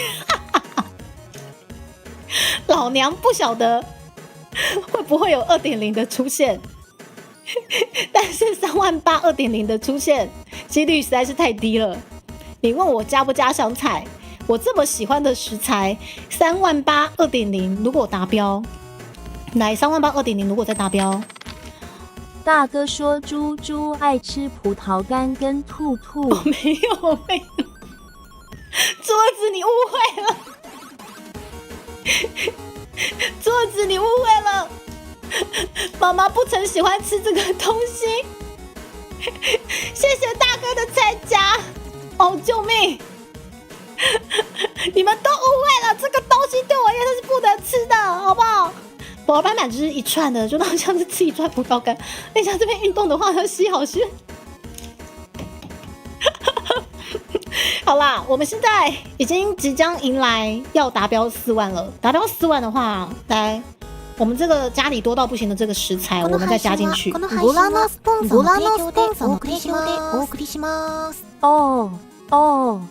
老娘不晓得会不会有 2.0 的出现？但是38000 2.0 的出现几率实在是太低了。你问我加不加香菜？我这么喜欢的食材，38000 2.0 如果达标，来38000 2.0如果再达标。大哥说猪猪爱吃葡萄干跟兔兔，没有，桌子你误会了，桌子你误会了，妈妈不曾喜欢吃这个东西。谢谢大哥的参加，哦，救命！你们都误会了，这个东西对我而言它是不能吃的，好不好？薄板板就是一串的，就当像是吃一串葡萄干。那像这边运动的话，要吸好些。好啦，我们现在已经即将迎来要达标4万了。达标4万的话，来，我们这个家里多到不行的这个食材，我们再加进去。この配信はご覧のスポンサーの提供でお送りします。哦哦，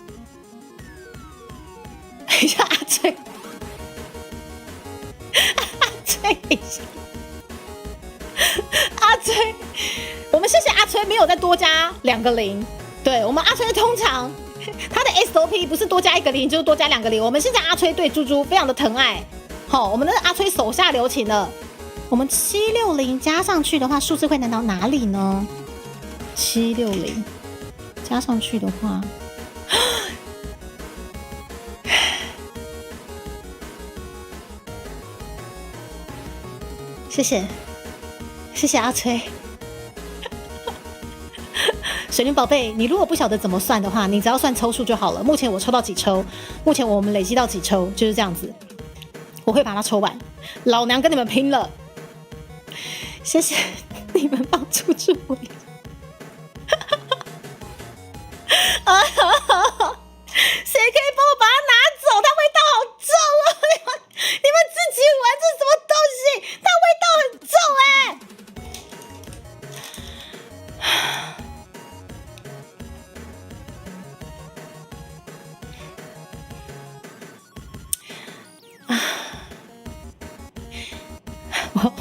等一下，阿翠，阿翠，等一下，阿翠，我们谢谢阿翠没有再多加2个0。对我们阿崔通常他的 SOP 不是多加1个0，就是多加2个0。我们现在阿崔对猪猪非常的疼爱，好，我们的阿崔手下留情了。我们760加上去的话，数字会难到哪里呢？760加上去的话，谢谢，谢谢阿崔。水灵宝贝，你如果不晓得怎么算的话，你只要算抽数就好了。目前我抽到几抽，目前我们累积到几抽，就是这样子。我会把它抽完，老娘跟你们拼了！谢谢你们帮助住我。谁可以帮我把它拿走？它味道好重哦！你们自己闻这是什么东西？它味道很重哎、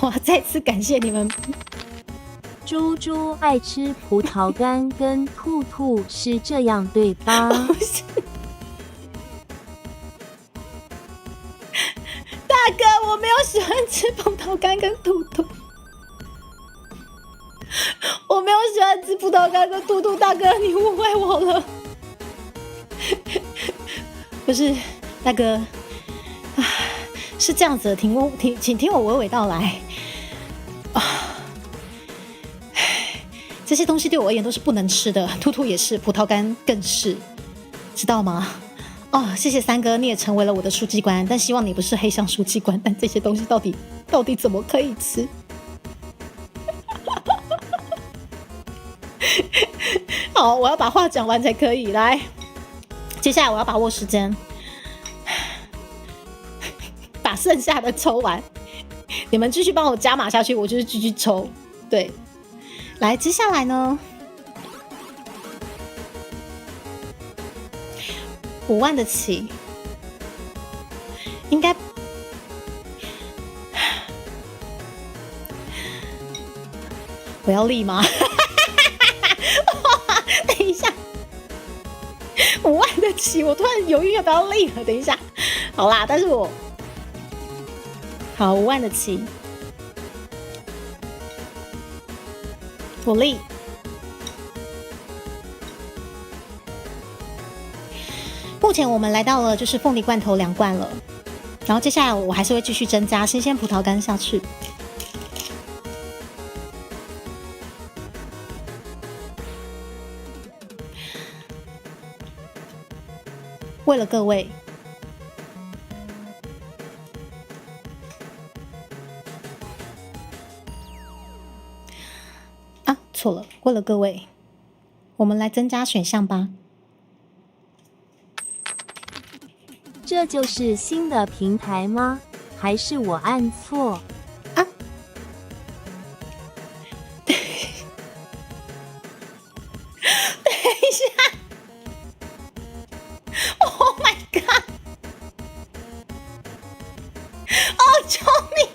我要再次感谢你们。猪猪爱吃葡萄干跟兔兔是这样对吧？不是，大哥，我没有喜欢吃葡萄干跟兔兔，我没有喜欢吃葡萄干跟兔兔，大哥，你误会我了。不是，大哥，是这样子的，请听我娓娓道来啊。这些东西对我而言都是不能吃的，兔兔也是，葡萄干更是，知道吗？哦，谢谢三哥，你也成为了我的书记官，但希望你不是黑箱书记官。但这些东西到底怎么可以吃？好，我要把话讲完才可以。来，接下来我要把握时间，把剩下的抽完。你们继续帮我加码下去，我就是继续抽。对。来，接下来呢，5万的起，应该我要立吗？等一下，5万的起，我突然犹豫要不要立了。等一下，好啦，但是好5万的起。我立，目前我们来到了就是凤梨罐头2罐了，然后接下来我还是会继续增加新鲜葡萄干下去。为了各位。错了，为了各位，我们来增加选项吧。这就是新的平台吗？还是我按错？啊！等一下 ！Oh my god！ 哦，救命！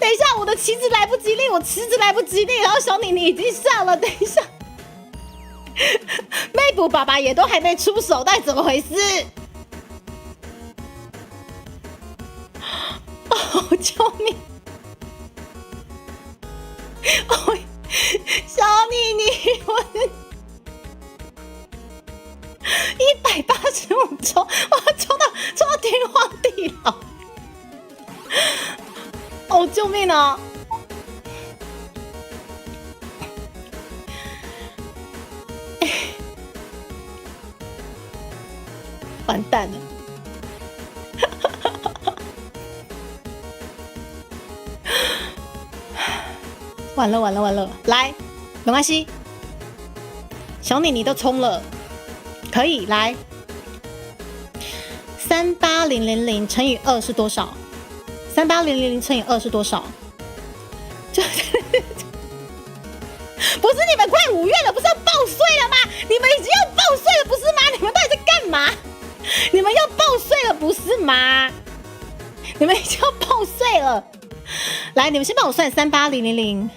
等一下，我的旗子来不及立，我池子来不及立，然后小妮妮已经上了。等一下，妹补爸爸也都还没出手，到底怎么回事？哦，救命！哦，小妮妮，我的185抽，我抽到天荒地老。哦，救命啊！完蛋了！完了！来，没关系，小妮妮都冲了，可以来。38000乘以2是多少？38000乘以2是多少？不是你们快5月了，不是要报税了吗？你们已经要报税了，不是吗？你们到底在干嘛？你们要报税了，不是吗？你们已经要报税了。来，你们先帮我算38000。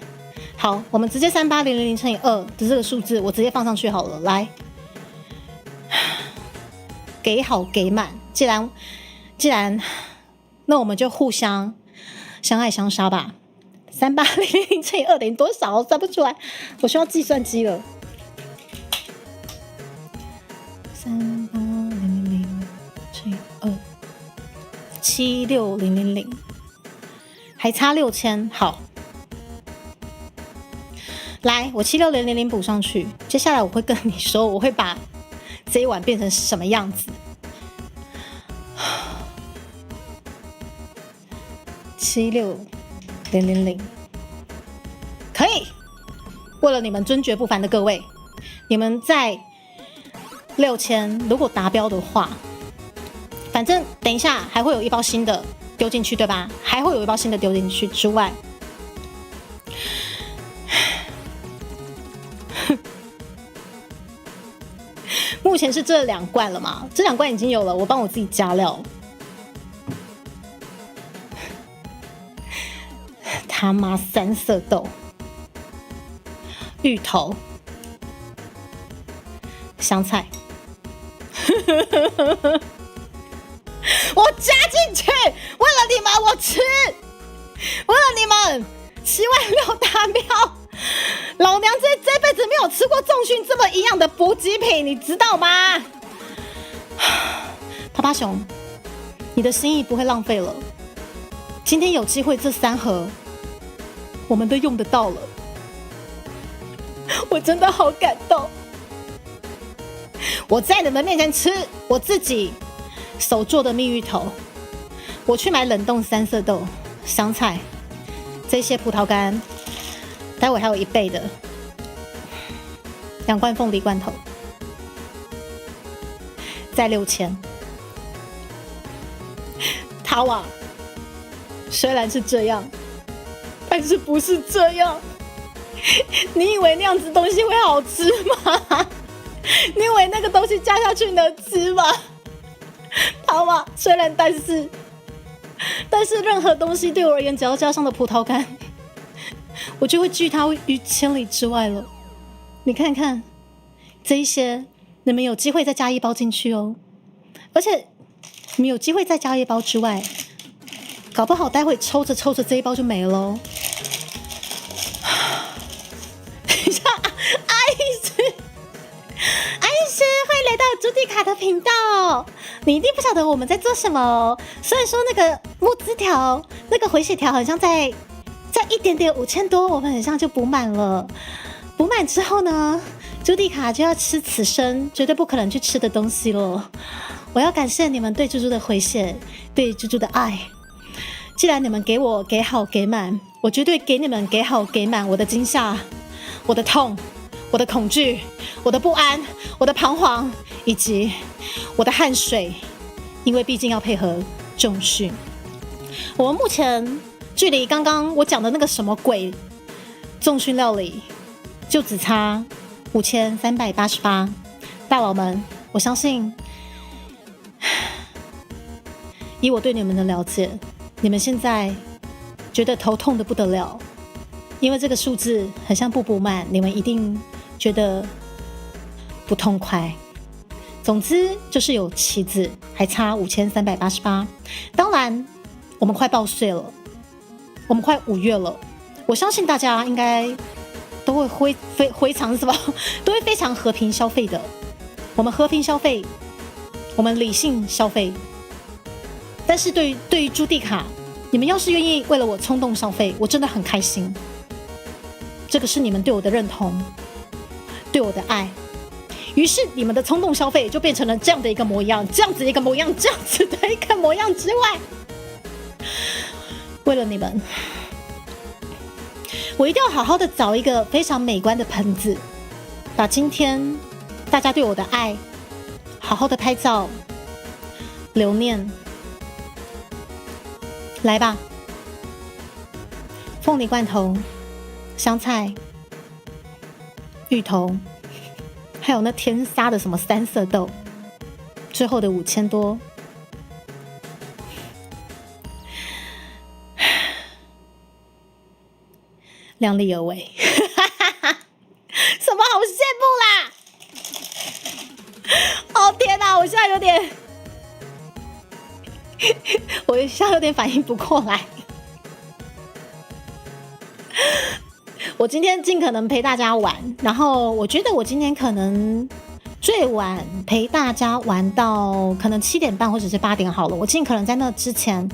好，我们直接38000乘以2的这个数字，我直接放上去好了。来，给好给满。既然，那我们就互相相爱相杀吧。38000乘以2等于多少？算不出来，我需要计算机了。38000乘以2，76000，还差6000。好，来，我76000补上去。接下来我会跟你说，我会把这一碗变成什么样子。76000，可以。为了你们尊爵不凡的各位，你们在6000如果达标的话，反正等一下还会有一包新的丢进去，对吧？还会有一包新的丢进去之外，目前是这2罐了嘛？这2罐已经有了，我帮我自己加料。他妈3色豆、芋头、香菜，我加进去，为了你们我吃，为了你们76000达标。老娘这辈子没有吃过重训这么营养的补给品，你知道吗？趴趴熊，你的心意不会浪费了。今天有机会，这3盒我们都用得到了，我真的好感动。我在你们面前吃我自己手做的蜜芋头，我去买冷冻3色豆、香菜，这些葡萄干，待会还有1倍的2罐凤梨罐头，在6000。塔瓦，虽然是这样，但是不是这样。你以为那样子东西会好吃吗？你以为那个东西加下去能吃吗？塔瓦，虽然但是任何东西对我而言，只要加上了葡萄干，我就会拒它于千里之外了。你看看这一些，你们有机会再加1包进去哦。而且你们有机会再加1包之外，搞不好待会抽着这1包就没了哦。等一下，阿医师会来到朱迪卡的频道，你一定不晓得我们在做什么哦。虽然说那个募资条、那个回血条好像在一点点5000多，我们很像就补满了。补满之后呢，朱迪卡就要吃此生绝对不可能去吃的东西了。我要感谢你们对猪猪的回血，对猪猪的爱。既然你们给我给好给满，我绝对给你们给好给满。我的惊吓，我的痛，我的恐惧，我的不安，我的彷徨，以及我的汗水，因为毕竟要配合重训。我们目前距离刚刚我讲的那个什么鬼重训料理，就只差5388。大佬们，我相信，以我对你们的了解，你们现在觉得头痛的不得了，因为这个数字很像步步慢，你们一定觉得不痛快。总之就是有7字，还差5388。当然，我们快报税了，我们快5月了，我相信大家应该都会非常什么，都会非常和平消费的。我们和平消费，我们理性消费。但是对于朱蒂卡，你们要是愿意为了我冲动消费，我真的很开心。这个是你们对我的认同，对我的爱。于是你们的冲动消费就变成了这样的一个模样，这样子的一个模样，这样子的一个模样之外，为了你们，我一定要好好的找一个非常美观的盆子，把今天大家对我的爱好好的拍照留念。来吧，凤梨罐头、香菜、芋头，还有那天杀的什么3色豆，最后的5000多，量力而为。什么好羡慕啦！哦天哪，我现在有点反应不过来。我今天尽可能陪大家玩，然后我觉得我今天可能最晚陪大家玩到可能7点半或者是8点好了，我尽可能在那之前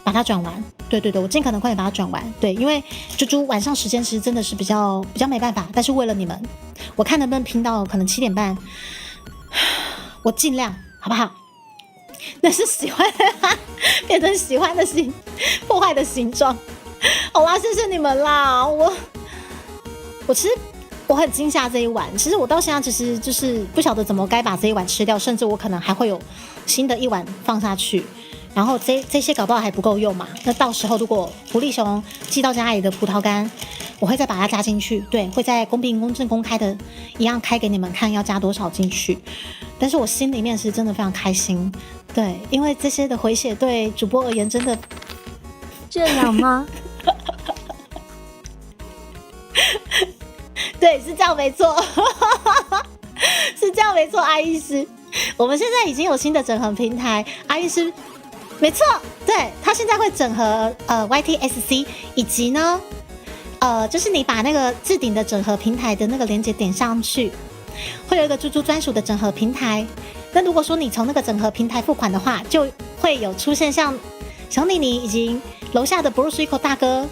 把它转完。对，我尽可能快点把它转完。对，因为猪猪晚上时间其实真的是比较没办法，但是为了你们，我看能不能拼到可能7点半，我尽量，好不好？那是喜欢变成喜欢的破坏的形状。好啦，谢谢你们啦！我其实我很惊吓这一碗，其实我到现在其实就是不晓得怎么该把这一碗吃掉，甚至我可能还会有新的一碗放下去。然后这些搞不好还不够用嘛？那到时候如果狐狸熊寄到家里的葡萄干，我会再把它加进去。对，会在公平公正公开的一样开给你们看，要加多少进去。但是我心里面是真的非常开心，对，因为这些的回血对主播而言真的这样吗？对，是这样没错，是这样没错，阿医师，我们现在已经有新的整合平台，阿医师，没错，对，他现在会整合YTSC， 以及呢，就是你把那个置顶的整合平台的那个连接点上去，会有一个猪猪专属的整合平台。那如果说你从那个整合平台付款的话，就会有出现像小妮妮以及楼下的 Bruce Rico 大哥。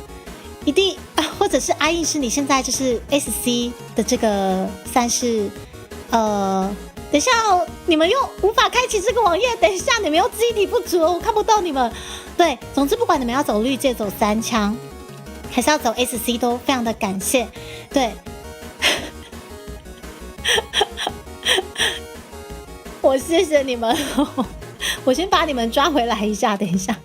一定，或者是阿印是你现在就是 SC 的这个算是，等一下哦，你们又无法开启这个网页，等一下你们又记忆力不足，我看不到你们。对，总之不管你们要走绿界走3枪，还是要走 SC， 都非常的感谢。对，我谢谢你们，我先把你们抓回来一下，等一下。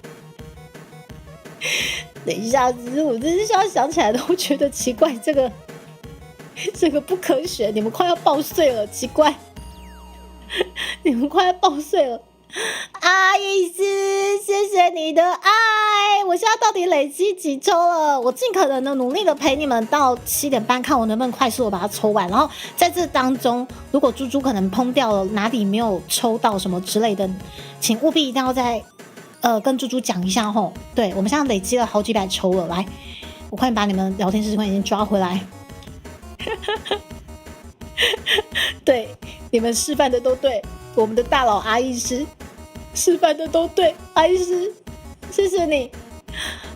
等一下，只是我真是现在想起来都觉得奇怪，这个不科学，你们快要爆碎了，奇怪，你们快要爆碎了。阿姨斯，谢谢你的爱，我现在到底累积几抽了？我尽可能的努力的陪你们到7点半，看我能不能快速的把它抽完。然后在这当中，如果猪猪可能烹掉了，哪里没有抽到什么之类的，请务必一定要在。跟猪猪讲一下吼，对，我们现在累积了好几百抽了，来，我快点把你们聊天室已经抓回来。对，你们示范的都对，我们的大佬阿医师示范的都对，阿医师，谢谢你。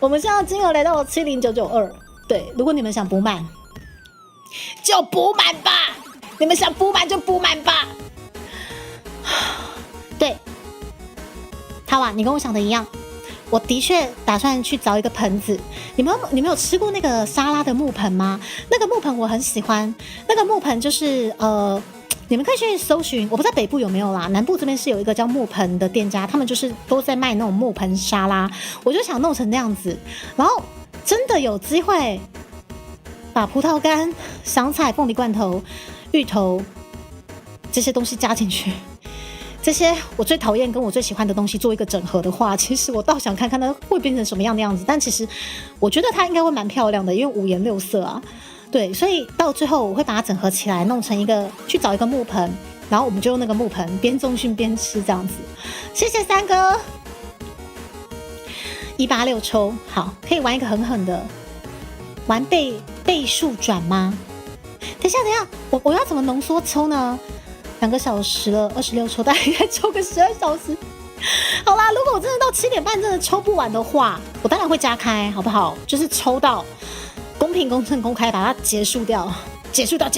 我们现在金额来到了70992，对，如果你们想补满，就补满吧，你们想补满就补满吧。对。好啊，你跟我想的一样，我的确打算去找一个盆子。你们有吃过那个沙拉的木盆吗？那个木盆我很喜欢，那个木盆就是你们可以去搜寻，我不知道北部有没有啦，南部这边是有一个叫木盆的店家，他们就是都在卖那种木盆沙拉，我就想弄成那样子，然后真的有机会把葡萄干、香菜、凤梨罐头、芋头这些东西加进去。这些我最讨厌跟我最喜欢的东西做一个整合的话，其实我倒想看看它会变成什么样的样子。但其实我觉得它应该会蛮漂亮的，因为五颜六色啊。对，所以到最后我会把它整合起来，弄成一个去找一个木盆，然后我们就用那个木盆边重训边吃这样子。谢谢三哥。186抽，好，可以玩一个狠狠的，玩倍数转吗？等一下，我要怎么浓缩抽呢？2个小时了，26抽，大概应该抽个12小时。好啦，如果我真的到7点半真的抽不完的话，我当然会加开，好不好？就是抽到公平、公正、公开，把它结束掉，结束掉，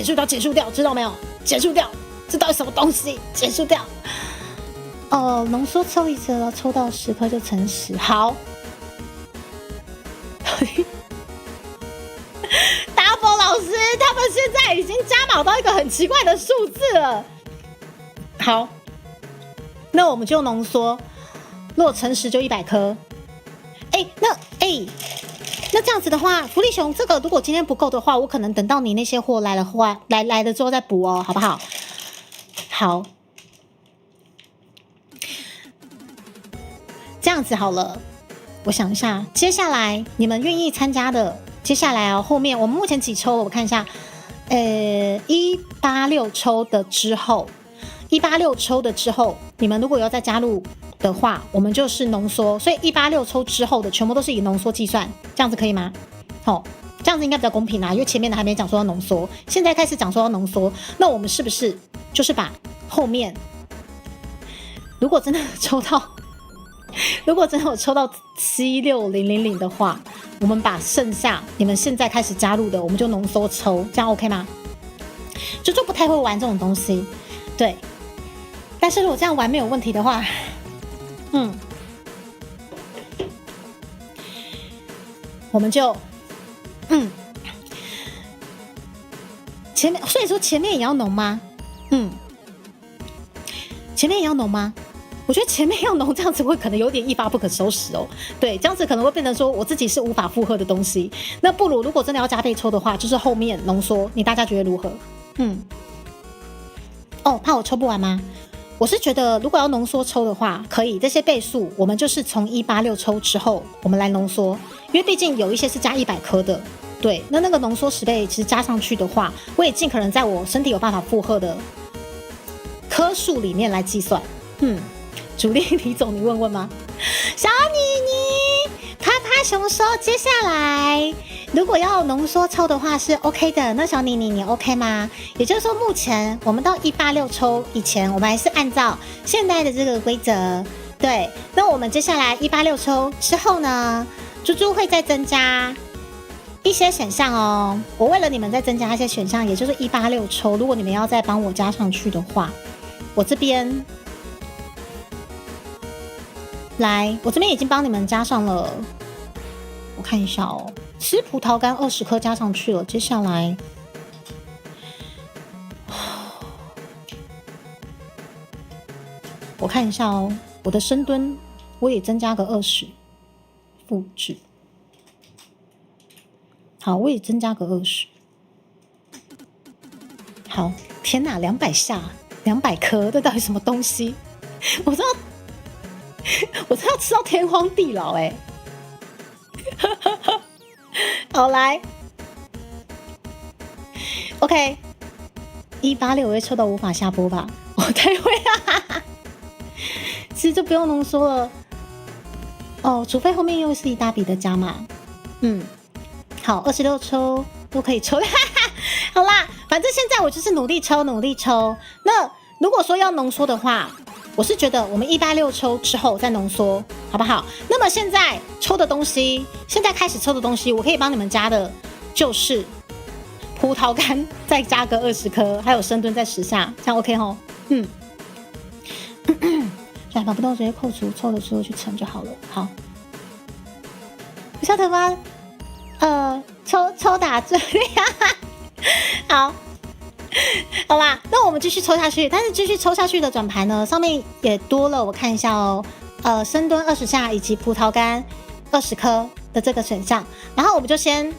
知道没有？结束掉，这到底什么东西？结束掉。哦，浓缩抽一次了，抽到10颗就乘10，好。达佛老师他们现在已经加码到一个很奇怪的数字了。好，那我们就浓缩，如果乘10就100颗。那这样子的话，福利熊这个如果今天不够的话，我可能等到你那些货来了之后再补哦，好不好？好，这样子好了。我想一下，接下来你们愿意参加的，接下来后面我们目前几抽？我看一下，186抽的之后，186抽的之后，你们如果要再加入的话，我们就是浓缩，所以186抽之后的全部都是以浓缩计算，这样子可以吗？这样子应该比较公平啊，因为前面的还没讲说要浓缩，现在开始讲说要浓缩，那我们是不是就是把后面，如果真的有抽到76000的话，我们把剩下你们现在开始加入的，我们就浓缩抽，这样 OK 吗？就不太会玩这种东西，对。但是如果这样玩没有问题的话，我们就所以说前面也要浓吗？前面也要浓吗？我觉得前面要浓，这样子会可能有点一发不可收拾哦。对，这样子可能会变成说我自己是无法负荷的东西。那不如果真的要加倍抽的话，就是后面浓缩，你大家觉得如何？怕我抽不完吗？我是觉得如果要浓缩抽的话，可以这些倍数，我们就是从186抽之后，我们来浓缩，因为毕竟有一些是加100颗的。对，那个浓缩10倍，其实加上去的话，我也尽可能在我身体有办法负荷的颗数里面来计算。主力李总，你问问吗？小妮妮，啪啪熊说，接下来如果要浓缩抽的话是 OK 的。那小妮妮，你 OK 吗？也就是说，目前我们到186抽以前，我们还是按照现在的这个规则。对，那我们接下来186抽之后呢，猪猪会再增加一些选项哦。我为了你们再增加一些选项，也就是186抽。如果你们要再帮我加上去的话，我这边。来，我这边已经帮你们加上了，我看一下哦，吃葡萄干20颗加上去了。接下来，我看一下哦，我的深蹲我也增加个20，复制。好，我也增加个20。好，天哪，200下，200颗，这到底什么东西？我知道。我真要吃到天荒地老好来 ，OK， 186我会抽到无法下播吧？我太会了，其实就不用浓缩了。哦，除非后面又是一大笔的加码。好，26抽都可以抽。好啦，反正现在我就是努力抽。那如果说要浓缩的话，我是觉得我们186抽之后再浓缩，好不好？那么现在抽的东西，现在开始抽的东西，我可以帮你们加的就是葡萄干，再加个20颗，还有深蹲再10下，这样 OK 吼？把不动直接扣除，抽的时候去乘就好了。好，小头发，抽打这样，好。好啦，那我们继续抽下去，但是继续抽下去的转盘呢，上面也多了，我看一下哦，深蹲20下以及葡萄干20颗的这个选项，然后我们就先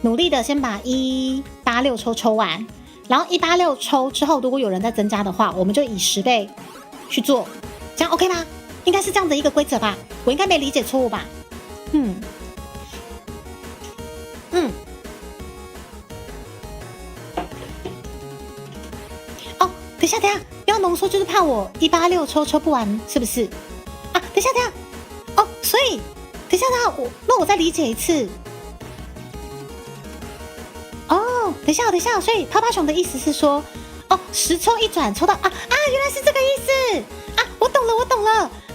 努力的先把186抽完，然后186抽之后，如果有人再增加的话，我们就以10倍去做，这样 OK 吗？应该是这样的一个规则吧？我应该没理解错误吧？哦，等一下，要浓缩就是怕我186抽不完，是不是？啊，等一下，哦，所以等一下，那我再理解一次。哦，等一下，所以泡泡熊的意思是说，哦，10抽1转抽到原来是这个意思啊！我懂了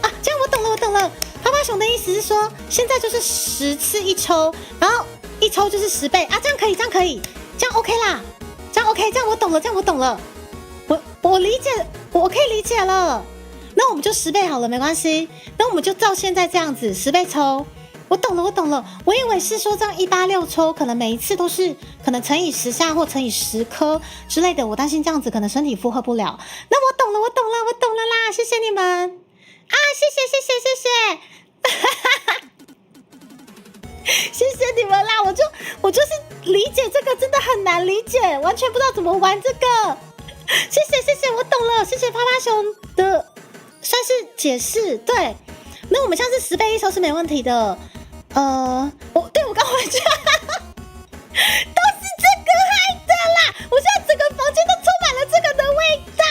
啊，这样我懂了。泡泡熊的意思是说，现在就是10次1抽，然后1抽就是10倍啊，这样可以，这样 OK 啦，这样 OK， 这样我懂了，我理解，我可以理解了。那我们就10倍好了，没关系。那我们就照现在这样子10倍抽。我懂了，我以为是说这样186抽，可能每一次都是可能乘以10下或乘以10颗之类的，我担心这样子可能身体负荷不了。那我懂了啦，谢谢你们啊，谢谢，谢谢你们啦，我就是理解这个真的很难理解，完全不知道怎么玩这个。谢谢，我懂了，谢谢趴趴熊的算是解释，对。那我们像是10倍1抽是没问题的。我刚回去都是这个害的啦！我现在整个房间都充满了这个的味道，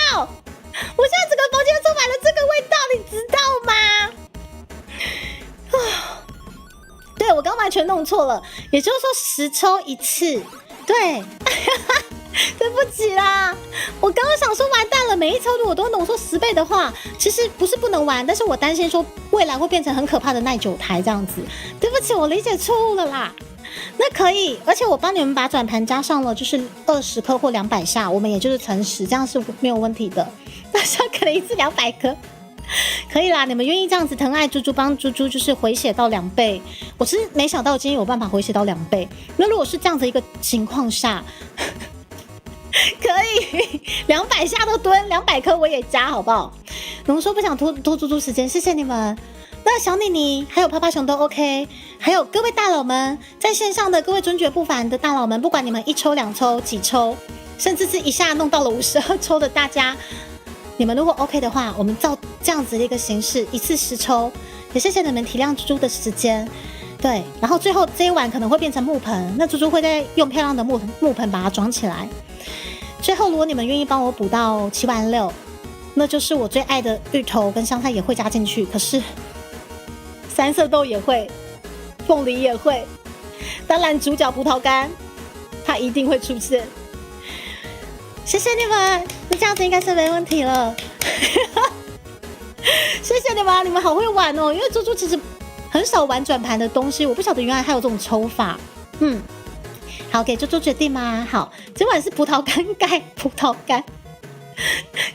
你知道吗？对，我刚完全弄错了，也就是说10抽1次，对。对不起啦，我刚刚想说完蛋了，每一抽如果都浓缩10倍的话，其实不是不能玩，但是我担心说未来会变成很可怕的耐久台这样子。对不起，我理解错误了啦。那可以，而且我帮你们把转盘加上了，就是20颗或200下，我们也就是乘10，这样是没有问题的。那像可能一次200颗。可以啦，你们愿意这样子疼爱猪猪，帮猪猪就是回血到2倍，我是没想到今天有办法回血到2倍。那如果是这样子一个情况下，可以200下都蹲，200颗我也加，好不好？浓缩不想拖猪猪时间，谢谢你们。那小妮妮还有趴趴熊都 OK， 还有各位大佬们，在线上的各位尊爵不凡的大佬们，不管你们1抽2抽几抽，甚至是一下弄到了52抽的大家，你们如果 OK 的话，我们照这样子的一个形式，一次10抽，也谢谢你们体谅猪猪的时间。对，然后最后这一碗可能会变成木盆，那猪猪会再用漂亮的木盆把它装起来。最后，如果你们愿意帮我补到7万6，那就是我最爱的芋头跟香菜也会加进去。可是3色豆也会，凤梨也会，当然主角葡萄干它一定会出现。谢谢你们，那这样子应该是没问题了。谢谢你们，你们好会玩哦！因为猪猪其实很少玩转盘的东西，我不晓得原来还有这种抽法。好，给猪猪决定吗？好，今晚是葡萄干盖葡萄干，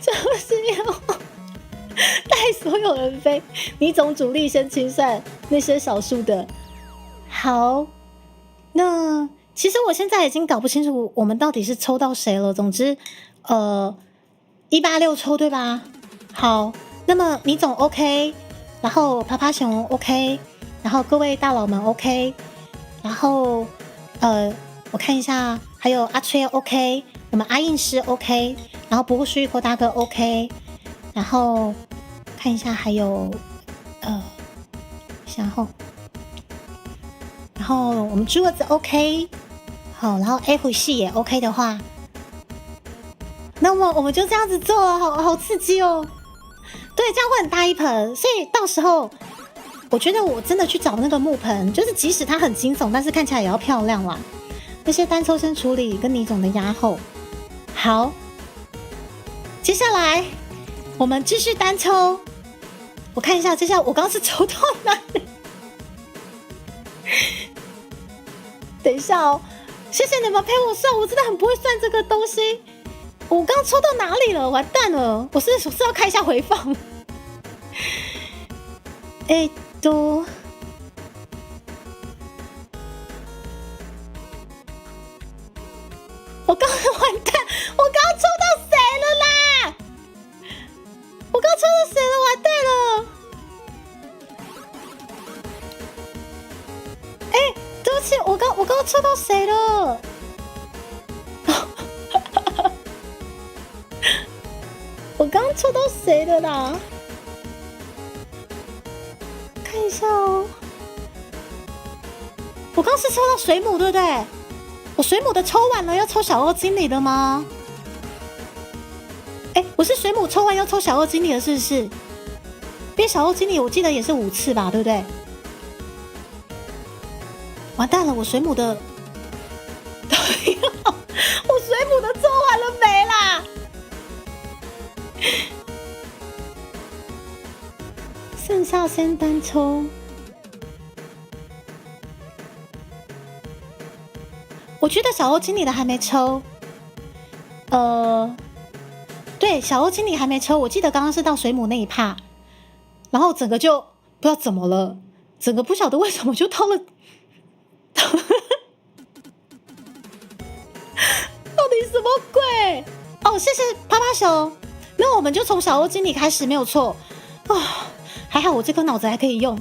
就是要带所有人飞。你总主力先清算那些少数的。好，那其实我现在已经搞不清楚我们到底是抽到谁了。总之，186抽对吧？好，那么米总 OK， 然后趴趴熊 OK， 然后各位大佬们 OK， 然后我看一下，还有阿吹 OK， 我们阿印师 OK， 然后不过是玉口大哥 OK， 然后看一下还有然后我们猪儿子 OK， 好，然后 F 系也 OK 的话，那么我们就这样子做了，好刺激哦！对，这样会很大一盆，所以到时候我觉得我真的去找那个木盆，就是即使它很惊悚，但是看起来也要漂亮啦。那些单抽先处理，跟倪总的压后。好，接下来我们继续单抽。我看一下，接下来我刚刚是抽到哪里？等一下哦，谢谢你们陪我算，我真的很不会算这个东西。我刚抽到哪里了？完蛋了！我是要开一下回放。我刚完蛋，我刚抽到谁了啦？我刚抽到谁了？完蛋了！对不起，我刚抽到谁了？我刚抽到谁的啦？看一下哦。我刚是抽到水母，对不对？我水母的抽完了，要抽小鳄经理的吗？哎，我是水母抽完要抽小鳄经理的，是不是？因为小鳄经理我记得也是5次吧，对不对？完蛋了，我水母的，我水母的抽完了没啦？剩下先单抽。我觉得小欧经理的还没抽。对，小欧经理还没抽。我记得刚刚是到水母那一趴，然后整个就不知道怎么了，整个不晓得为什么就到了。到底什么鬼？哦，谢谢趴趴熊。那我们就从小欧经理开始，没有错。哦，还好我这颗脑子还可以用。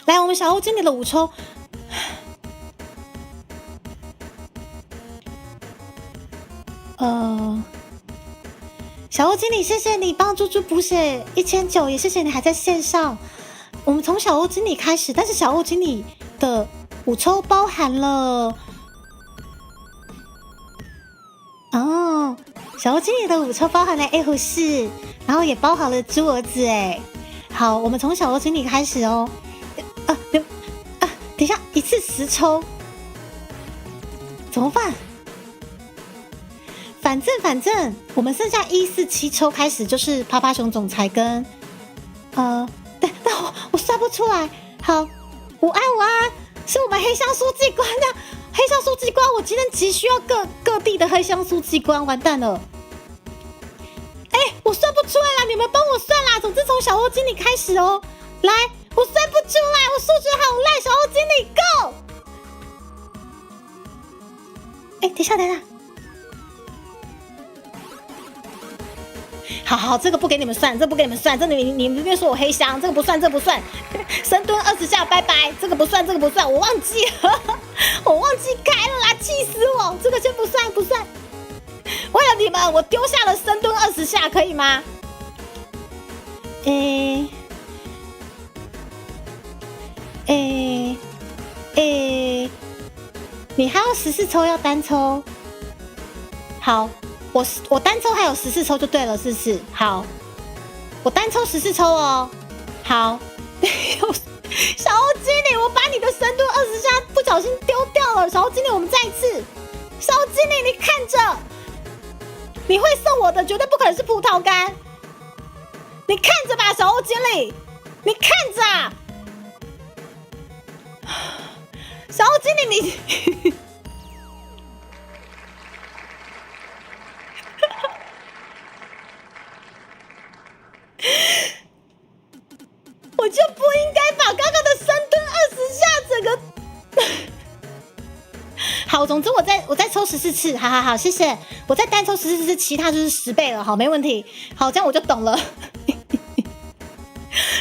来，我们小欧经理的5抽。小欧经理，谢谢你帮猪猪补血1900，也谢谢你还在线上。我们从小欧经理开始，但是小欧经理的5抽包含了哦，小欧经理的5抽包含了 A 虎士，然后也包含了猪儿子哎。好，我们从小欧经理开始哦。等一下，一次10抽，怎么办？反正，我们剩下147抽开始就是趴趴熊总裁跟但我算不出来。好，午安，是我们黑香书记官的黑香书记官，我今天急需要各地的黑香书记官，完蛋了。我算不出来啦，你们帮我算啦。总之从小欧经理开始哦。来，我算不出来，我数学好烂。小欧经理 go。等一下。好，这个不给你们算，这你们别说我黑箱，这个不算，深蹲20下，拜拜，这个不算，我忘记了，我忘记开了啦，气死我，这个先不算，为了你们，我丢下了深蹲20下，可以吗？你还有14抽要单抽，好。我单抽还有14抽就对了，是不是？好，我单抽14抽哦。好，小欧经理，我把你的深蹲20下不小心丢掉了。小欧经理，我们再一次。小欧经理，你看着，你会送我的绝对不可能是葡萄干。你看着吧，小欧经理，你看着啊。小欧经理，你。我就不应该把刚刚的深蹲20下整个好，总之我再抽14次，好，谢谢。我再单抽14次，其他就是10倍了，好，没问题。好，这样我就懂了。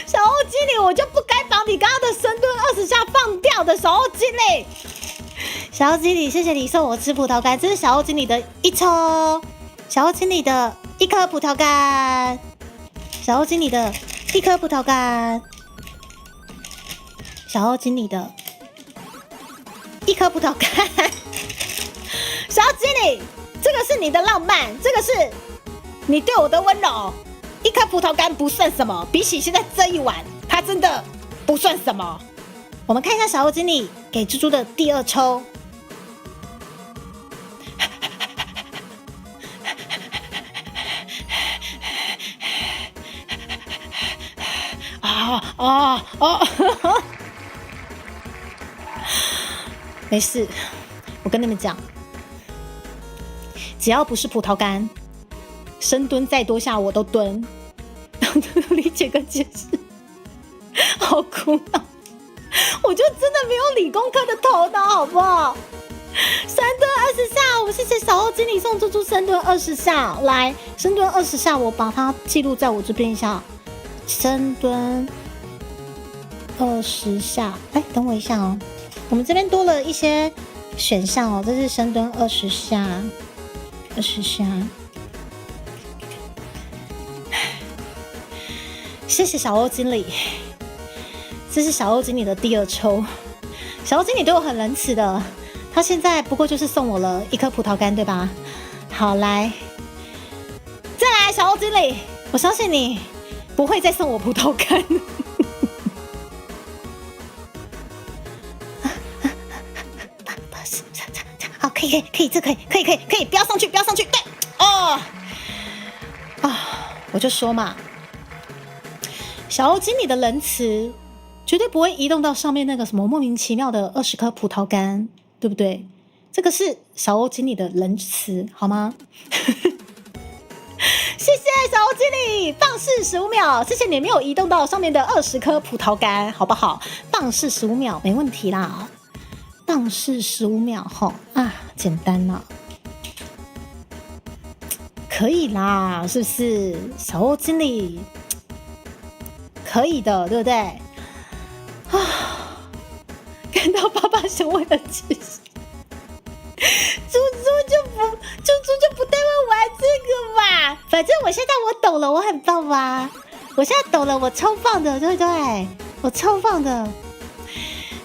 小欧经理，我就不该把你刚刚的深蹲20下放掉的，小欧经理。小欧经理，谢谢你送我吃葡萄干，这是小欧经理的1抽，小欧经理的1颗葡萄干，小欧经理的1颗葡萄干，小欧经理的1颗葡萄干。小欧经理，这个是你的浪漫，这个是你对我的温柔。1颗葡萄干不算什么，比起现在这一碗，它真的不算什么。我们看一下小欧经理给猪猪的第2抽。没事，我跟你们讲，只要不是葡萄干，深蹲再多下我都蹲。理解跟解释，好苦恼，我就真的没有理工科的头脑，好不好？深蹲20下，我们谢谢小欧经理送猪猪深蹲20下，来，深蹲20下，我把它记录在我这边一下，深蹲20下，等我一下哦，我们这边多了一些选项哦，这是深蹲20下，20下。谢谢小欧经理，这是小欧经理的第2抽。小欧经理对我很仁慈的，他现在不过就是送我了1颗葡萄干，对吧？好，来，再来，小欧经理，我相信你不会再送我葡萄干。好，可以，这可以，不要上去，对，哦，我就说嘛，小欧经理的仁慈绝对不会移动到上面那个什么莫名其妙的20颗葡萄干，对不对？这个是小欧经理的仁慈，好吗？谢谢小欧经理，放肆15秒，谢谢你没有移动到上面的20颗葡萄干，好不好？放肆15秒，没问题啦，放肆15秒吼啊，简单啦，可以啦，是不是？小欧经理可以的，对不对？啊，看到爸爸熊为了吃屎，猪就不太会玩这个嘛。反正我现在我懂了，我很棒吧？我现在懂了，我超棒的，对不对？我超棒的，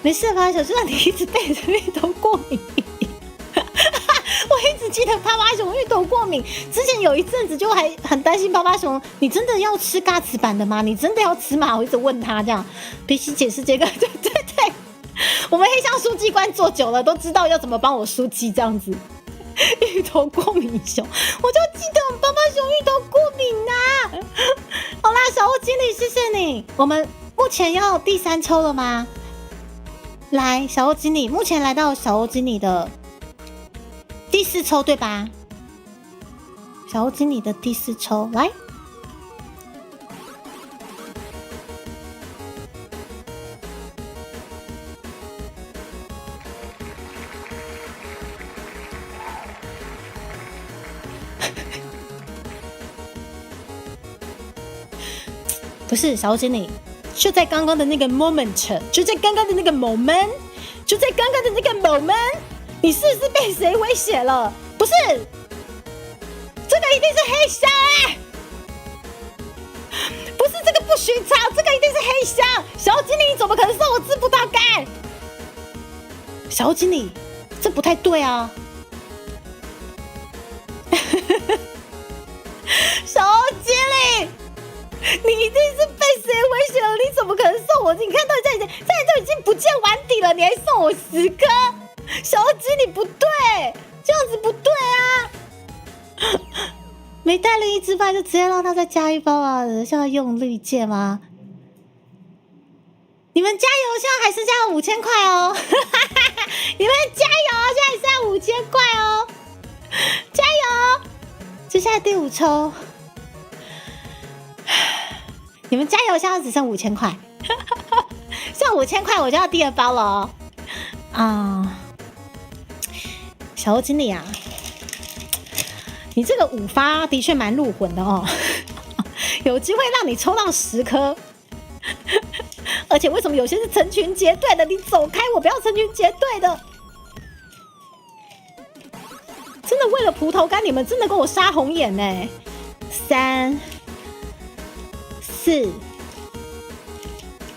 没事吧？小就让你一直背着芋头过敏。我一直记得巴巴熊芋头过敏，之前有一阵子就还很担心巴巴熊，你真的要吃嘎子版的吗？你真的要吃吗？我一直问他这样，必须解释这个，对，我们黑箱书记官做久了，都知道要怎么帮我书记这样子。芋头过敏熊，我就记得我们巴巴熊芋头过敏啊。好啦，小欧经理，谢谢你。我们目前要第3抽了吗？来，小欧经理，目前来到小欧经理的第4抽，对吧？小欧经理的第4抽，来。不是小欧经理，就在刚刚的那个 moment， 就在刚刚的那个 moment， 你是不是被谁威胁了？不是，这个一定是黑箱哎！不是这个不寻常，这个一定是黑箱。小欧经理，你怎么可能送我吃葡萄干？小欧经理，这不太对啊！小欧经理。你一定是被谁威胁了？你怎么可能送我？你看到现在都已经不见完底了，你还送我10颗？小欧经理不对，这样子不对啊！没带了1只饭就直接让他再加1包啊？是要用绿箭吗？你们加油！现在还剩下5000块哦！你们加油！现在还剩下5000块哦！加油！接下来第5抽。你们加油！现在只剩5000块，剩5000块我就要第2包了哦。小欧经理啊，你这个5发的确蛮入魂的哦，有机会让你抽到10颗，而且为什么有些是成群结队的？你走开，我不要成群结队的。真的为了葡萄干，你们真的跟我杀红眼呢！3、4、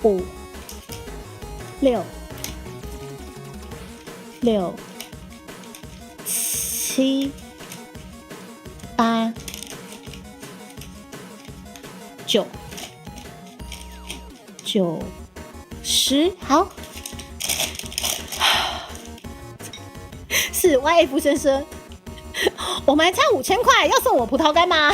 5、6、7、8、9、10，好，是 YF 先生，我们还差5000块，要送我葡萄干吗？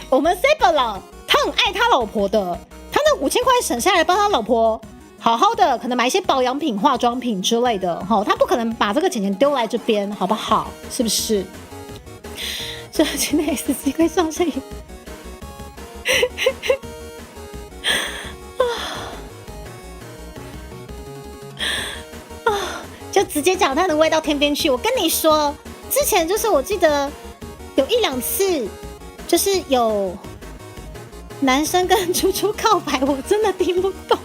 我们 Saber 了，他很爱他老婆的，他那5000块省下来帮他老婆好好的，可能买一些保养品、化妆品之类的，他不可能把这个钱丢来这边，好不好？是不是？所以现在 SC 快上线，就直接讲他的味道天边去。我跟你说，之前就是我记得有1、2次。就是有男生跟猪猪告白，我真的听不懂。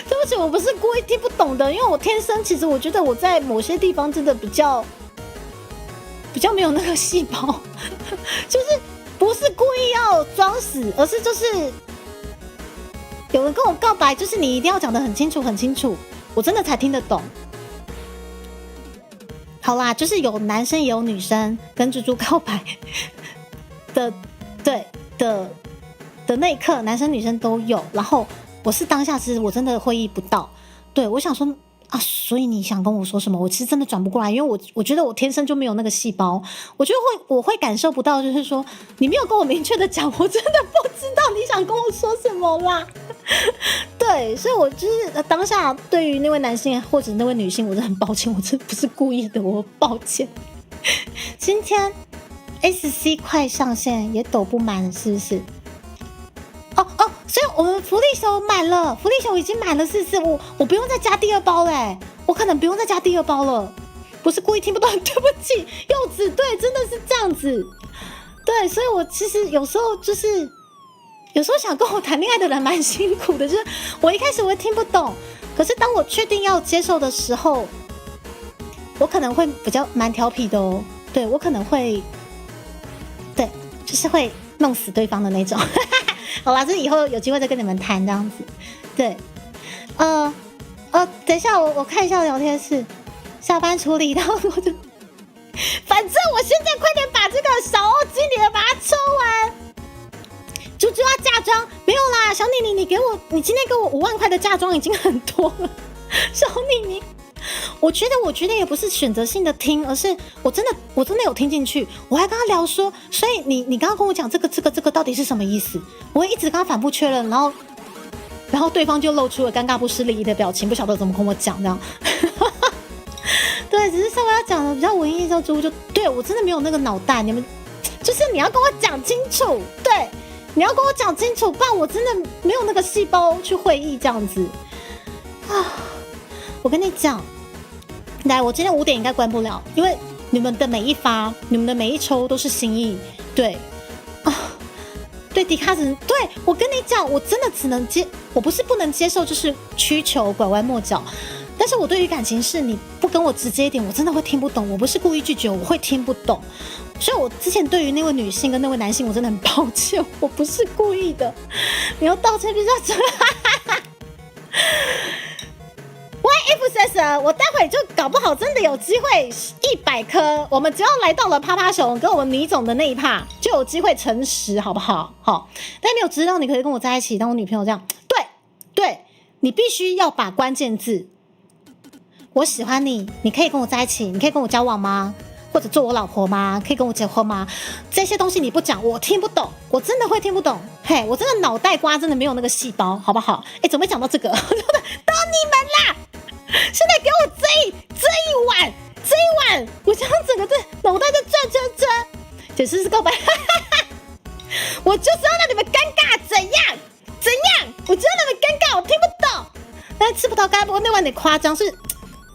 对不起，我不是故意听不懂的，因为我天生其实我觉得我在某些地方真的比较没有那个细胞，就是不是故意要装死，而是就是有人跟我告白，就是你一定要讲得很清楚很清楚，我真的才听得懂。好啦，就是有男生也有女生跟猪猪告白的，对的那一刻，男生女生都有。然后我是当下，其实我真的会意不到。对，我想说啊，所以你想跟我说什么？我其实真的转不过来，因为我觉得我天生就没有那个细胞，我觉得我会感受不到，就是说你没有跟我明确的讲，我真的不知道你想跟我说什么啦。对，所以我就是当下对于那位男性或者那位女性，我真的很抱歉，我真的不是故意的，我抱歉。今天 SC 快上线也抖不满了，是不是？哦，所以我们福利熊满了，福利熊已经满了，是不是？我不用再加第二包嘞，我可能不用再加第二包了。不是故意听不懂，对不起，柚子，对，真的是这样子。对，所以我其实有时候想跟我谈恋爱的人蛮辛苦的，就是我一开始我会听不懂，可是当我确定要接受的时候，我可能会比较蛮调皮的哦。对，我可能会，对，就是会弄死对方的那种。好啦，这以后有机会再跟你们谈这样子。对，等一下我看一下聊天室，下班处理，然后我就，反正我现在快点把这个小欧经理的把它抽完。猪猪要嫁妆没有啦，小妮妮，你今天给我5万块的嫁妆已经很多了，小妮妮。我觉得也不是选择性的听，而是我真的有听进去。我还跟他聊说，所以你刚刚跟我讲这个到底是什么意思？我会一直跟他反复确认，然后对方就露出了尴尬不失礼仪的表情，不晓得怎么跟我讲这样。对，只是稍微要讲的比较文艺，就猪就对我真的没有那个脑袋，你们就是你要跟我讲清楚，对，你要跟我讲清楚，不然我真的没有那个细胞去会意这样子啊。我跟你讲，来，我今天5点应该关不了，因为你们的每一发、你们的每一抽都是心意，对啊，对迪卡斯，对我跟你讲，我真的只能我不是不能接受，就是曲球拐弯抹角，但是我对于感情事，你不跟我直接一点，我真的会听不懂。我不是故意拒绝，我会听不懂。所以我之前对于那位女性跟那位男性，我真的很抱歉，我不是故意的，你要道歉比较准。YF 先生，我待会就搞不好真的有机会100颗，我们只要来到了趴趴熊跟我们倪总的那一趴，就有机会乘10，好不好？好，但你有知道你可以跟我在一起当我女朋友这样？对，你必须要把关键字，我喜欢你，你可以跟我在一起，你可以跟我交往吗？或者做我老婆吗？可以跟我结婚吗？这些东西你不讲，我听不懂，我真的会听不懂。嘿，我真的脑袋瓜真的没有那个细胞，好不好？哎，怎么会讲到这个？到你们啦！现在给我这一晚，我想整个脑袋在转，简直是告白。我就是要让你们尴尬，怎样？我就要让你们尴尬，我听不懂。但吃葡萄干，不过那碗有点夸张，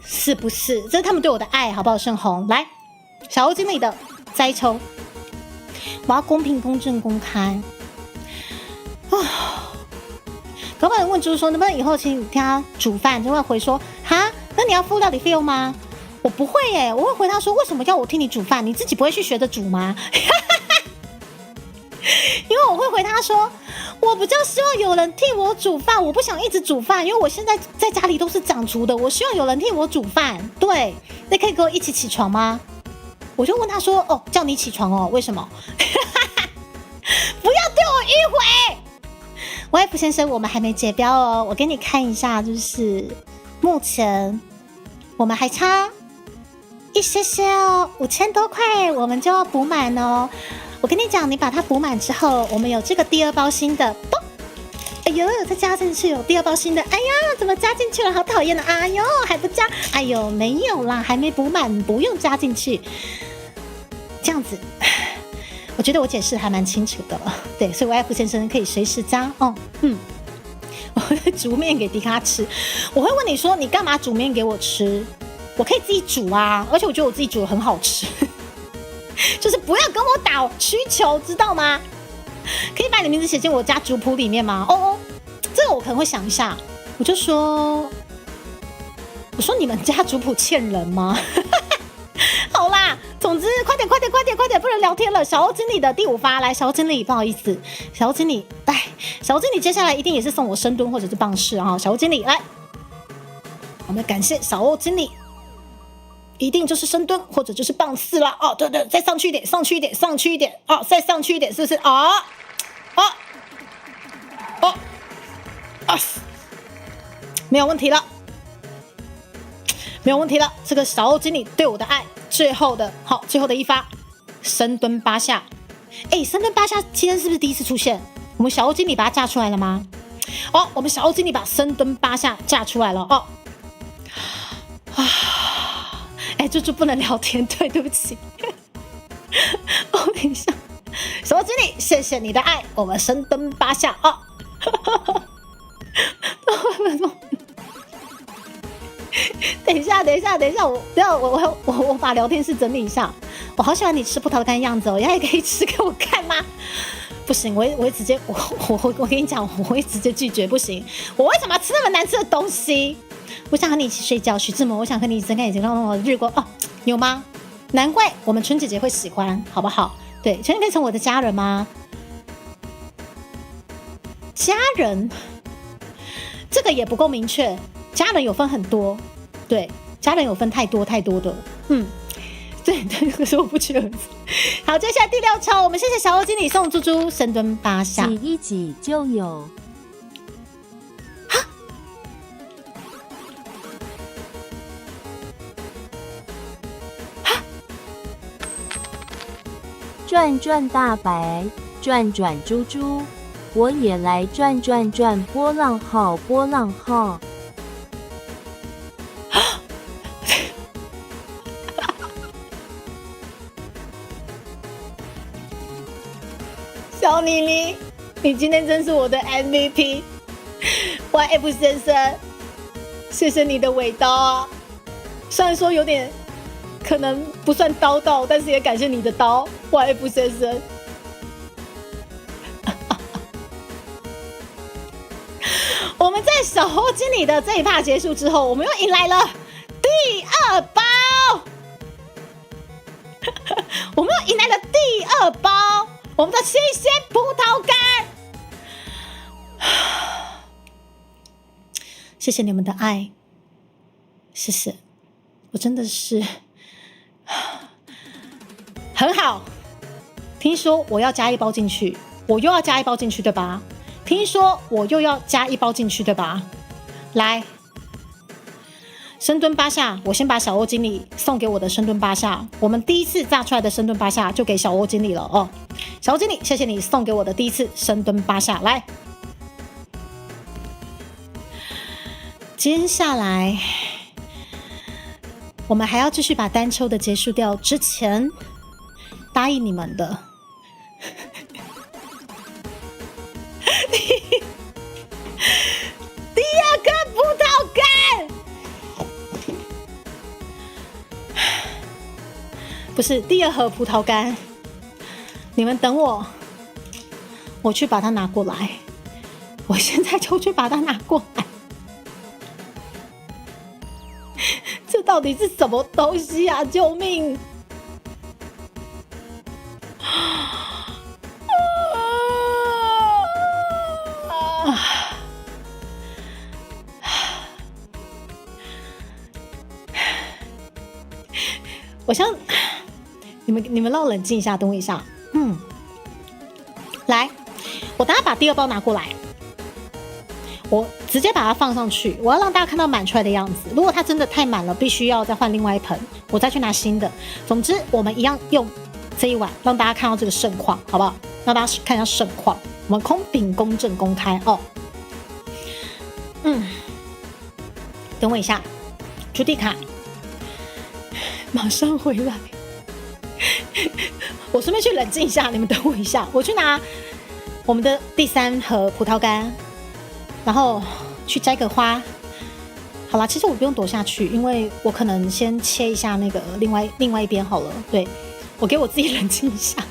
是不是？这是他们对我的爱，好不好？盛红，来，小欧经理的再抽，我要公平、公正、公开。老板问猪说，能不能以后请你替他煮饭？就会回说，哈，那你要付料理费用吗？我不会耶，我会回他说，为什么要我替你煮饭？你自己不会去学着煮吗？因为我会回他说，我比较希望有人替我煮饭，我不想一直煮饭，因为我现在在家里都是掌厨的，我希望有人替我煮饭。对，那可以跟我一起起床吗？我就问他说，哦，叫你起床哦，为什么？不要对我迂回。YF 先生，我们还没结标哦，我给你看一下，就是目前我们还差一些些哦，5000多块我们就要补满哦。我跟你讲，你把它补满之后，我们有这个第2包新的，嘣，哎呦，再加进去有第2包新的，哎呀，怎么加进去了？好讨厌的，哎呦，还不加，哎呦，没有啦，还没补满，不用加进去，这样子。我觉得我解释还蛮清楚的了，对，所以YF先生可以随时加哦。我会煮面给迪卡吃，我会问你说你干嘛煮面给我吃？我可以自己煮啊，而且我觉得我自己煮的很好吃，就是不要跟我打需求，知道吗？可以把你的名字写进我家族谱里面吗？哦，这个我可能会想一下，我说你们家族谱欠人吗？好啦，总总之，快点，不能聊天了。小欧经理的第5发来，小欧经理不好意思，小欧经理，小欧经理接下来一定也是送我深蹲或者是棒式啊。小欧经理来，我们感谢小欧经理，一定就是深蹲或者就是棒式啦。哦，对，再上去一点，哦，再上去一点，是不是啊？没有问题了。这个小欧经理对我的爱，最后的一发深蹲8下。深蹲8下今天是不是第一次出现？我们小欧经理把它架出来了吗？我们小欧经理把深蹲8下架出来了哦。猪猪不能聊天，对不起。等一下，小欧经理，谢谢你的爱，我们深蹲8下啊。等一下，我把聊天室整理一下。我好喜欢你吃葡萄干的样子哦，也可以吃给我看吗？不行，我会直接我跟你讲，我会直接拒绝，不行。我为什么要吃那么难吃的东西？我想和你一起睡觉，徐志摩，我想和你睁开眼睛看我的日光哦，有吗？难怪我们春姐姐会喜欢，好不好？对，春姐可以成我的家人吗？家人，这个也不够明确。家人有分很多，对，家人有分太多的，对，可是我不缺儿子。好，接下来第6抽，我们谢谢小欧经理送猪猪深蹲8下，挤一挤就有。转转大白，转转猪猪，我也来转转转波浪号。小妮妮，你今天真是我的 MVP， YF 先生，谢谢你的尾刀啊！虽然说有点可能不算刀到，但是也感谢你的刀 ，YF 先生。我们在小欧经理的这一趴结束之后，我们又迎来了第2包，我们的新鲜葡萄干。谢谢你们的爱，谢谢，我真的是很好。听说我要加1包进去，我又要加1包进去，对吧？听说我又要加1包进去，对吧？来，深蹲8下，我先把小欧经理送给我的深蹲8下，我们第一次炸出来的深蹲8下就给小欧经理了哦。小欧经理，谢谢你送给我的第一次深蹲8下，来。接下来我们还要继续把单抽的结束掉之前，答应你们的第2个葡萄干，不是第2盒葡萄干，你们等我，我去把它拿过来，我现在就去把它拿过来。这到底是什么东西啊？救命！我想你们让我冷静一下，等我一下。来，我等下把第2包拿过来，我直接把它放上去，我要让大家看到满出来的样子。如果它真的太满了，必须要再换另外一盆，我再去拿新的。总之，我们一样用这一碗，让大家看到这个盛况，好不好？让大家看一下盛况，我们公平、公正、公开哦。等我一下，朱蒂卡，马上回来。我顺便去冷静一下，你们等我一下，我去拿我们的第3盒葡萄干，然后去摘个花。好啦，其实我不用躲下去，因为我可能先切一下那个另外一边好了。对，我给我自己冷静一下。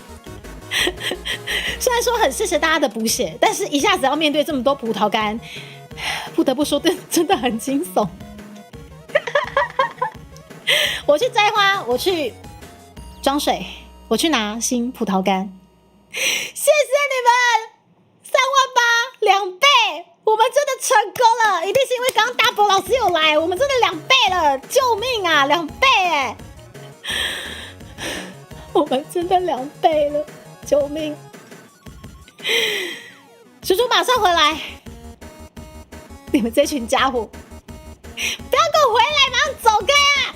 虽然说很谢谢大家的补血，但是一下子要面对这么多葡萄干，不得不说真的很惊悚。我去摘花，我去装水，我去拿新葡萄干。谢谢你们，38000，2倍，我们真的成功了！一定是因为刚刚大伯老师有来，我们真的2倍了，救命啊，2倍哎！我们真的2倍了，救命！叔叔马上回来，你们这群家伙，不要给我回来，马上走开啊！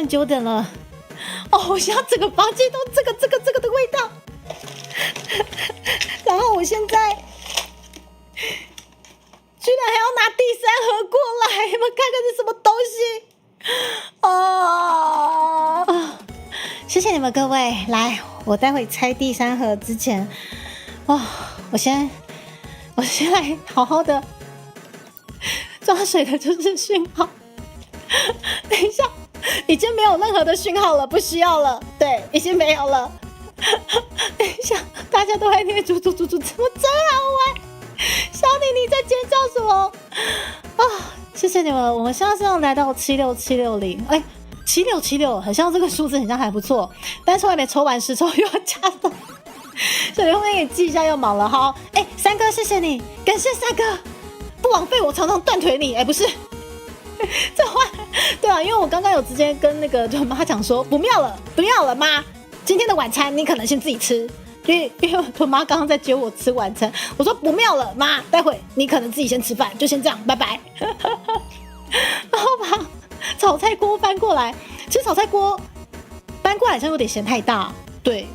们9点了。哦，我现在整个房间都这个的味道。然后我现在居然还要拿第3盒过来，你们看看是什么东西？谢谢你们各位。来，我待会拆第3盒之前，我先来好好的抓水的就是讯号。等一下，已经没有任何的讯号了，不需要了。对，已经没有了。等一下，大家都在那边煮，怎么真好玩？小妮你在尖叫什么？谢谢你们，我们现在是要来到76760，7676，很像这个数字，很像还不错，但是我还没抽完10抽又要加了，所以后面给记一下又忙了。好，3哥谢谢你，感谢3哥，不枉费我常常断腿你，不是。这话对啊，因为我刚刚有直接跟那个就妈讲说不要了妈，今天的晚餐你可能先自己吃，因为我妈刚刚在接我吃晚餐，我说不要了妈，待会你可能自己先吃饭，就先这样，拜拜。然后把炒菜锅搬过来，其实炒菜锅搬过来好像有点嫌太大，对，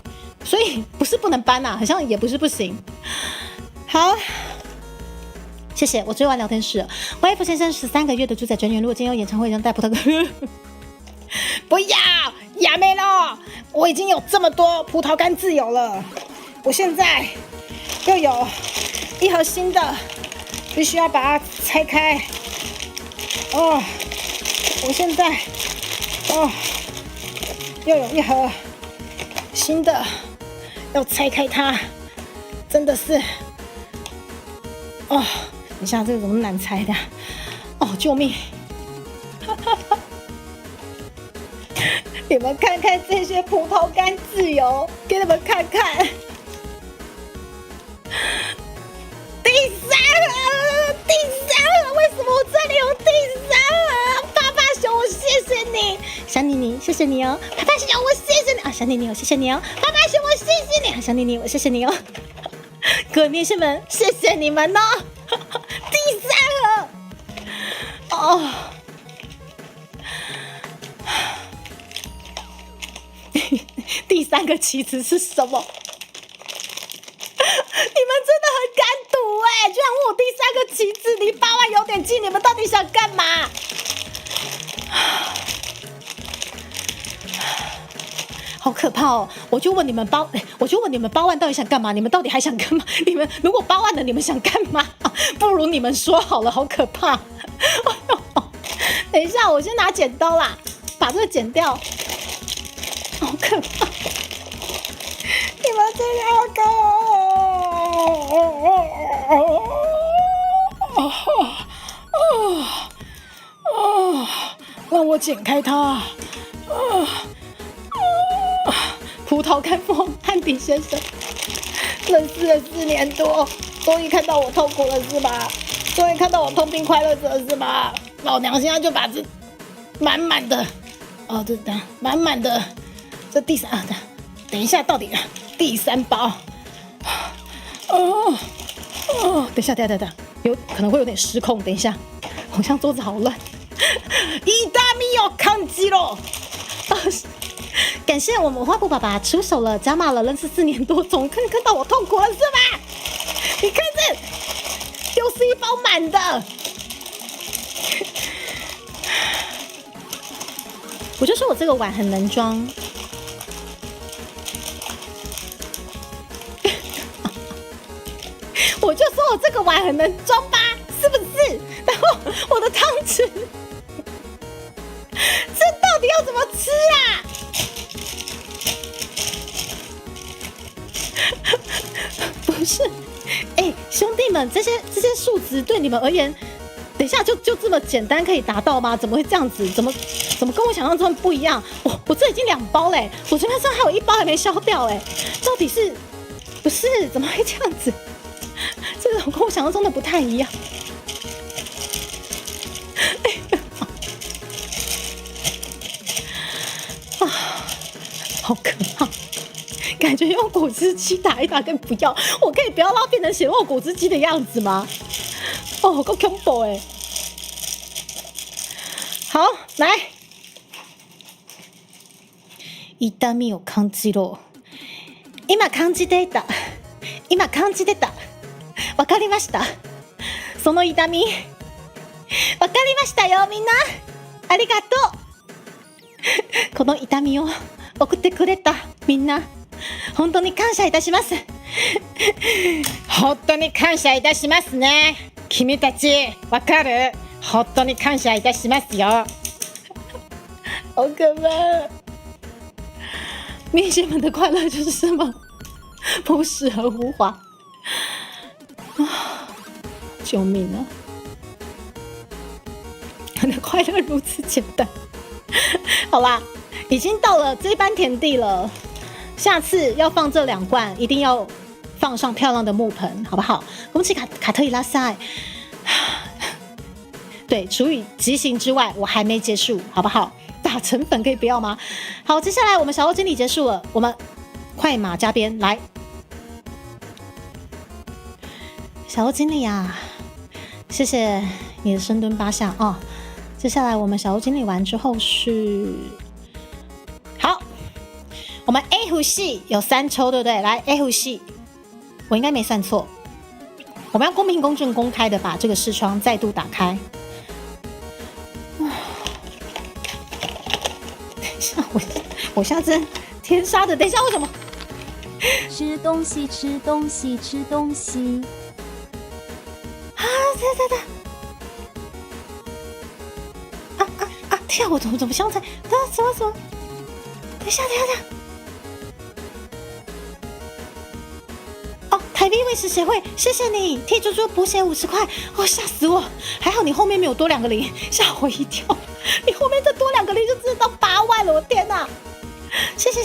所以不是不能搬好像也不是不行。好。谢谢，我追完聊天室了。Y F 先生13个月的猪仔专员，如果今天有演唱会，让带葡萄干。不要，亚美了，我已经有这么多葡萄干自由了，我现在又有1盒新的，必须要把它拆开。我现在又有1盒新的，要拆开它，真的是等一下，这个怎么难拆的？救命！你们看看这些葡萄干自由，给你们看看。第3盒，为什么我这里有第3盒？爸爸熊，我谢谢你，小妮妮，谢谢你哦。爸爸熊，我谢谢你小妮妮，我谢谢你哦。爸爸熊，我谢谢你，小妮妮，我谢谢你哦。各位面试们，谢谢你们哦。第3盒，第3个棋子是什么？你们真的很敢赌居然问我第3个棋子，离8万有点近，你们到底想干嘛？好可怕哦！我就问你们8万到底想干嘛？你们到底还想干嘛？你们如果8万的，你们想干嘛？不如你们说好了，好可怕！等一下，我先拿剪刀啦，把这个剪掉。好可怕！你们真的好可怕！让我剪开它。葡萄干风汉迪先生，认识了4年多，终于看到我痛苦了是吧？终于看到我痛并快乐着是吧？老娘现在就把这满满的，满满的这第3的，等一下到底第3包，等一下，有可能会有点失控，等一下，好像桌子好乱。意大利有看肌肉。感谢我们花布爸爸出手了，加码了，认识4年多，总看到我痛苦了是吧？你看这，又是1包满的。我就说我这个碗很能装。我就说我这个碗很能装吧，是不是？然后我的汤匙，这到底要怎么吃啊？不是，兄弟们，这些数值对你们而言，等一下就这么简单可以达到吗？怎么会这样子？怎么跟我想象中不一样？我这已经2包嘞，我这边上还有1包还没消掉到底是不是怎么会这样子？这个跟我想象中的不太一样。好可怕！感觉用果汁机打一打更不要，我可以不要让它变成血肉果汁机的样子吗？好够恐怖好，来，痛みを感じろ。今感じていた。今感じてた。わかりました。その痛み、わかりましたよ、みんな。ありがとう。この痛みを送ってくれたみんな、本当に感謝いたします。本当に感謝いたしますね。君たち、わかる？本当に感謝いたしますよ。好可怕！蜜雪们的快乐就是这么朴实而无华啊！救命啊！我的快乐如此简单。好啦，已经到了这般田地了。下次要放这2罐，一定要放上漂亮的木盆，好不好？恭喜卡特里拉塞。对，除以极刑之外，我还没结束，好不好？打成粉可以不要吗？好，接下来我们小欧经理结束了，我们快马加鞭来。小欧经理啊，谢谢你的深蹲8下哦。接下来我们小欧经理完之后是好，我们 A 湖系有3抽，对不对？来 A 湖系，我应该没算错。我们要公平、公正、公开的把这个视窗再度打开。等一下，我下真天杀的！等一下，为什么？吃东西，吃东西，吃东西。啊！对！天啊！我怎么像在什么？等一下！哦，台币喂食协会，谢谢你替猪猪补血50块，哦，吓死我！还好你后面没有多2个零，吓我一跳。你后面再多2个零就真的到8万了，我天哪！谢谢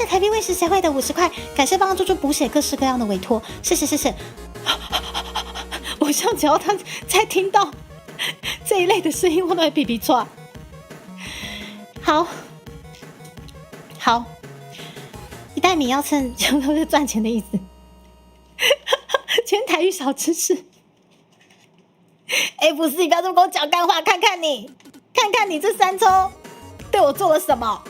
台币喂食协会的50块，感谢帮猪猪补血各式各样的委托，谢谢。我想只要他再听到这一类的声音，我都会皮皮唰。好，一袋米要趁就是赚钱的意思。今天台语小知识。不是，你不要这么跟我讲干话，看看你这3抽对我做了什么？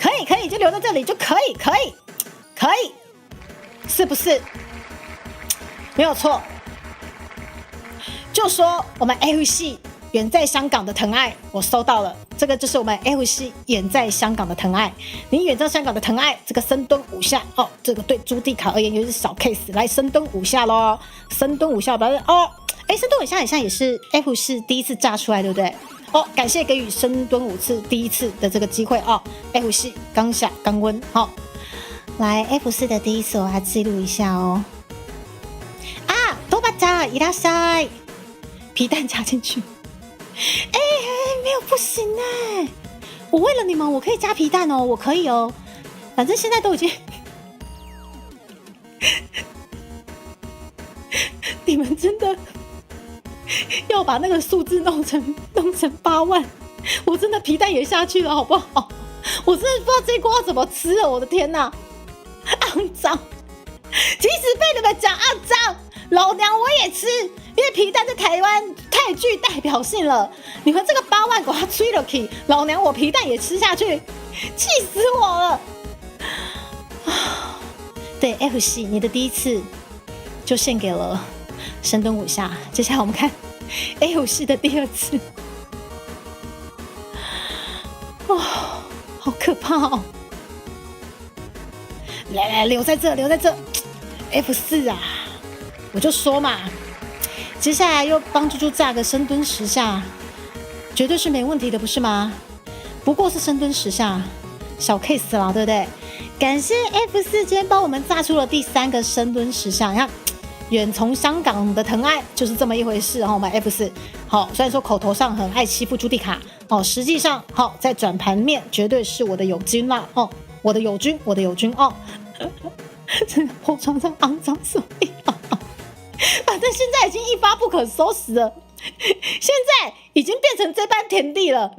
可以，就留在这里就可以，是不是？没有错。就说我们 F 系远在香港的疼爱，我收到了，这个就是我们 F 系远在香港的疼爱。你远在香港的疼爱，这个深蹲5下哦，这个对朱蒂卡而言又是小 case， 来深蹲5下咯，深蹲5下，表示哦，深蹲5下好像也是 F 系第一次炸出来，对不对？哦，感谢给予深蹲5次第一次的这个机会哦 ，F 系刚下刚温，好，来 F 4的第一次我还记录一下哦。啊，多巴扎伊拉塞。皮蛋加进去，没有不行哎！我为了你们，我可以加皮蛋哦，我可以哦。反正现在都已经，你们真的要把那个数字弄成8万，我真的皮蛋也下去了，好不好？我真的不知道这锅要怎么吃了，我的天哪，肮脏！即使被你们讲肮脏，老娘我也吃。因为皮蛋在台湾太具代表性了，你们这个8万给我吹了去，老娘我皮蛋也吃下去，气死我了！对 F 系，你的第一次就献给了深蹲5下，接下来我们看 F 系的第2次，哇，好可怕哦！来，留在这 ，F 4啊，我就说嘛。接下来又帮猪猪炸个深蹲10下，绝对是没问题的，不是吗？不过是深蹲10下，小 case 啦，对不对？感谢 F 4今天帮我们炸出了第3个深蹲10下，你看，远从香港的疼爱就是这么一回事。然后我们 F 4，好，虽然说口头上很爱欺负朱蒂卡，哦，实际上好在转盘面绝对是我的友军啦，哦，我的友军哦，这个破床上肮脏什么地方？反正现在已经一发不可收拾了，现在已经变成这般田地了。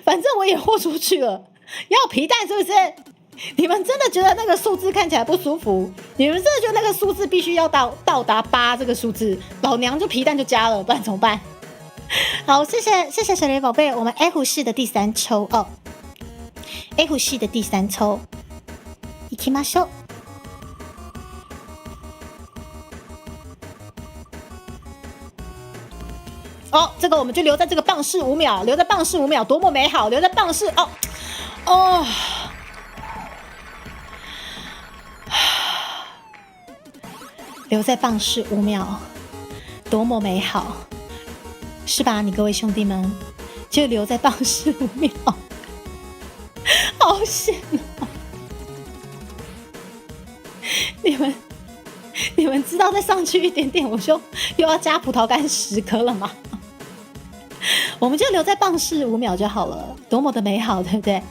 反正我也豁出去了，要皮蛋是不是？你们真的觉得那个数字看起来不舒服？你们真的觉得那个数字必须要到达8这个数字？老娘就皮蛋就加了，不然怎么办？好，谢谢小雷宝贝，我们 F 系的第3抽哦 ，F 系的第3抽，行きましょう。哦，这个我们就留在这个棒式5秒，留在棒式5秒，多么美好！留在棒式哦，留在棒式5秒，多么美好，是吧？你各位兄弟们，就留在棒式5秒，好险哦！你们知道再上去一点点，我就又要加葡萄干10颗了吗？我们就留在棒式5秒就好了，多么的美好，对不对？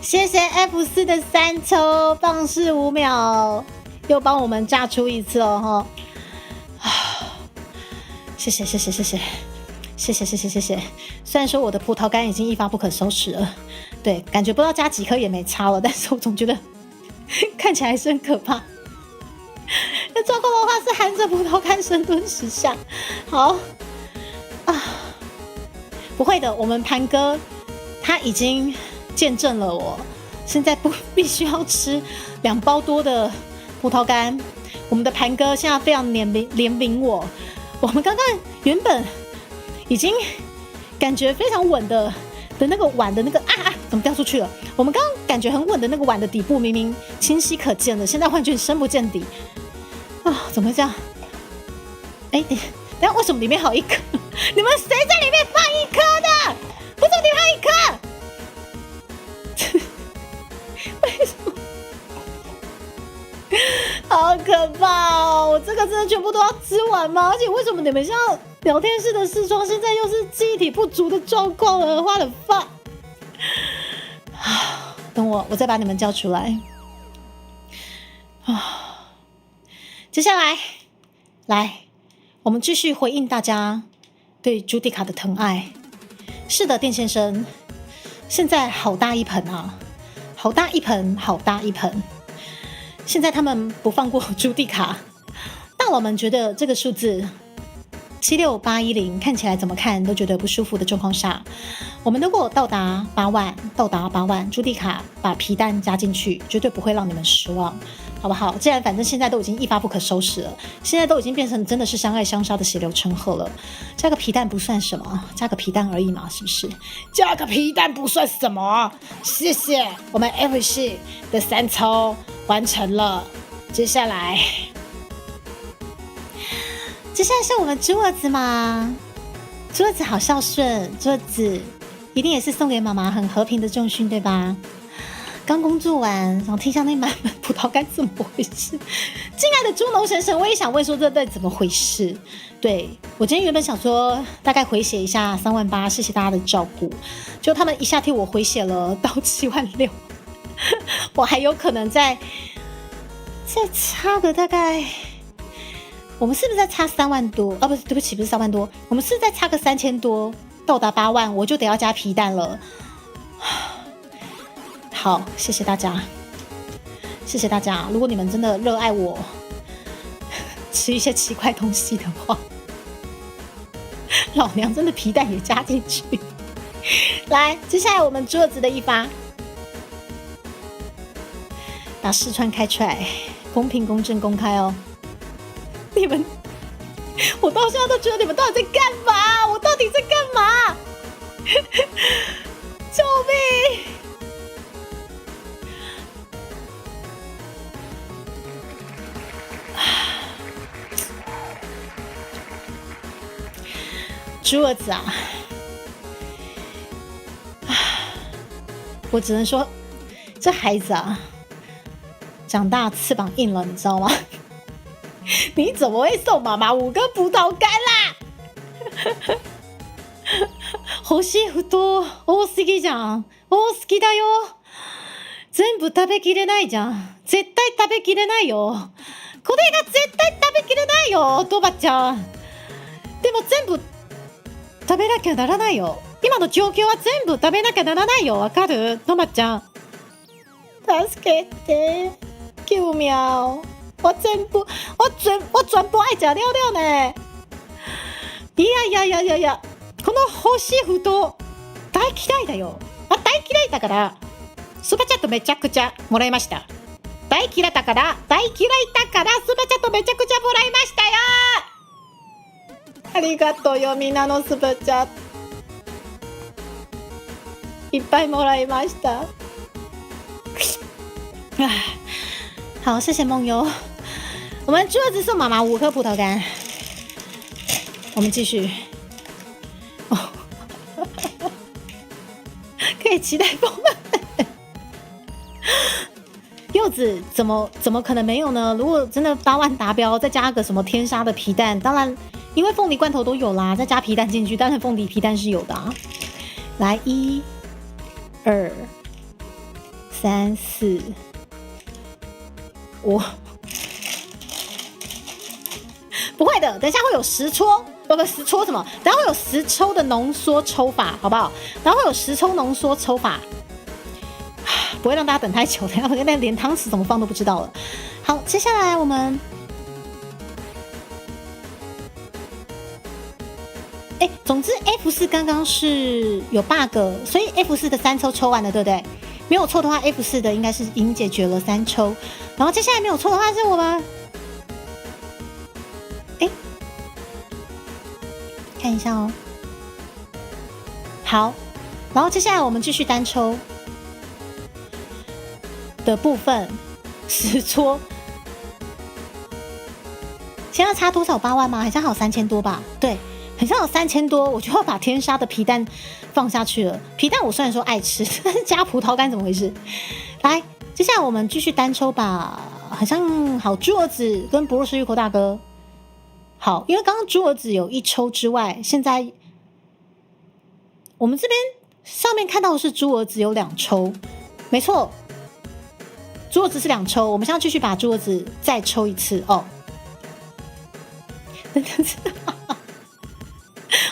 谢谢 F4 的3抽棒式5秒，又帮我们炸出一次哦哈！谢谢。虽然说我的葡萄干已经一发不可收拾了，对，感觉不知道加几颗也没差了，但是我总觉得看起来还是很可怕。那状况的话是含着葡萄干深蹲10下，好啊。不会的，我们盘哥他已经见证了我现在必须要吃2包多的葡萄干。我们的盘哥现在非常怜悯我。我们刚刚原本已经感觉非常稳的那个碗的那个怎么掉出去了？我们刚刚感觉很稳的那个碗的底部明明清晰可见的，现在完全深不见底怎么会这样？等下为什么里面还有1颗？你们谁在里面放1颗的？为什么你放1颗？为什么？好可怕哦！我这个真的全部都要吃完吗？而且为什么你们像聊天室的视窗现在又是记忆体不足的状况了？花了饭。等我再把你们叫出来。接下来，我们继续回应大家对朱迪卡的疼爱。是的，店先生，现在好大一盆啊，好大一盆。现在他们不放过朱迪卡，大佬们觉得这个数字76810看起来怎么看都觉得不舒服的状况下，我们如果到达8万，朱迪卡把皮蛋加进去，绝对不会让你们失望，好不好？既然反正现在都已经一发不可收拾了，现在都已经变成真的是相爱相杀的血流成河了，加个皮蛋不算什么，加个皮蛋而已嘛，是不是？加个皮蛋不算什么。谢谢，我们 F 系的3抽完成了，接下来是我们猪儿子嘛？猪儿子好孝顺，猪儿子一定也是送给妈妈很和平的重训，对吧？刚工作完，然后听下那满满葡萄干，怎么回事？亲爱的猪农神神，我也想问说这到底怎么回事？对，我今天原本想说大概回血一下3万8，谢谢大家的照顾，就他们一下替我回血了到7万6，我还有可能再差个大概。我们是不是再差3万多？不是，对不起，不是3万多，我们是再差个3000多，到达8万，我就得要加皮蛋了。好，谢谢大家，谢谢大家。如果你们真的热爱我吃一些奇怪东西的话，老娘真的皮蛋也加进去。来，接下来我们猪儿子的一发，把视窗开出来，公平、公正、公开哦。你们，我到现在都觉得你们到底在干嘛？我到底在干嘛？救命！猪儿子啊，我只能说，这孩子啊，长大翅膀硬了，你知道吗？你怎么会送妈妈5根葡萄干啦？欲しい人多すぎじゃん。多すぎだよ。全部食べきれないじゃん。絶対食べきれないよ。これが絶対食べきれないよ、トバちゃん。でも全部食べなきゃならないよ。今の状況は全部食べなきゃならないよ。わかる？トバちゃん。助けて。救命！我全部愛食料々ね。いや、このの欲しい封筒大嫌いだよ。大嫌いだからスーパーチャットめちゃくちゃもらいました。大嫌いだからスーパーチャットめちゃくちゃもらいましたよ。ありがとうよ、みんなのスーパーチャットいっぱいもらいました。好，谢谢梦游。我们桌子送妈妈5颗葡萄干，我们继续。哦，可以期待丰满。柚子怎么可能没有呢？如果真的8万达标，再加个什么天杀的皮蛋，当然因为凤梨罐头都有啦，再加皮蛋进去，当然凤梨皮蛋是有的啊。来1、2、3、4、5，不会的，等一下会有10抽，不10抽什么？等一下会有10抽的浓缩抽法，好不好？然后会有10抽浓缩抽法。不会让大家等太久，等下连汤匙怎么放都不知道了。好，接下来我们，总之 F4 刚刚是有 bug， 所以 F4 的3抽抽完了，对不对？没有错的话 ，F4 的应该是已经解决了3抽。然后接下来没有错的话是我们，看一下哦。好，然后接下来我们继续单抽。的部分10戳，现在差多少8万吗？好像还有3000多吧？对，好像有3000多，我就要把天杀的皮蛋放下去了。皮蛋我虽然说爱吃，但是加葡萄干怎么回事？来，接下来我们继续单抽吧。好像好猪儿子跟博若斯玉口大哥，好，因为刚刚猪儿子有1抽之外，现在我们这边上面看到的是猪儿子有2抽，没错。猪儿子是2抽，我们现在继续把猪儿子再抽一次哦。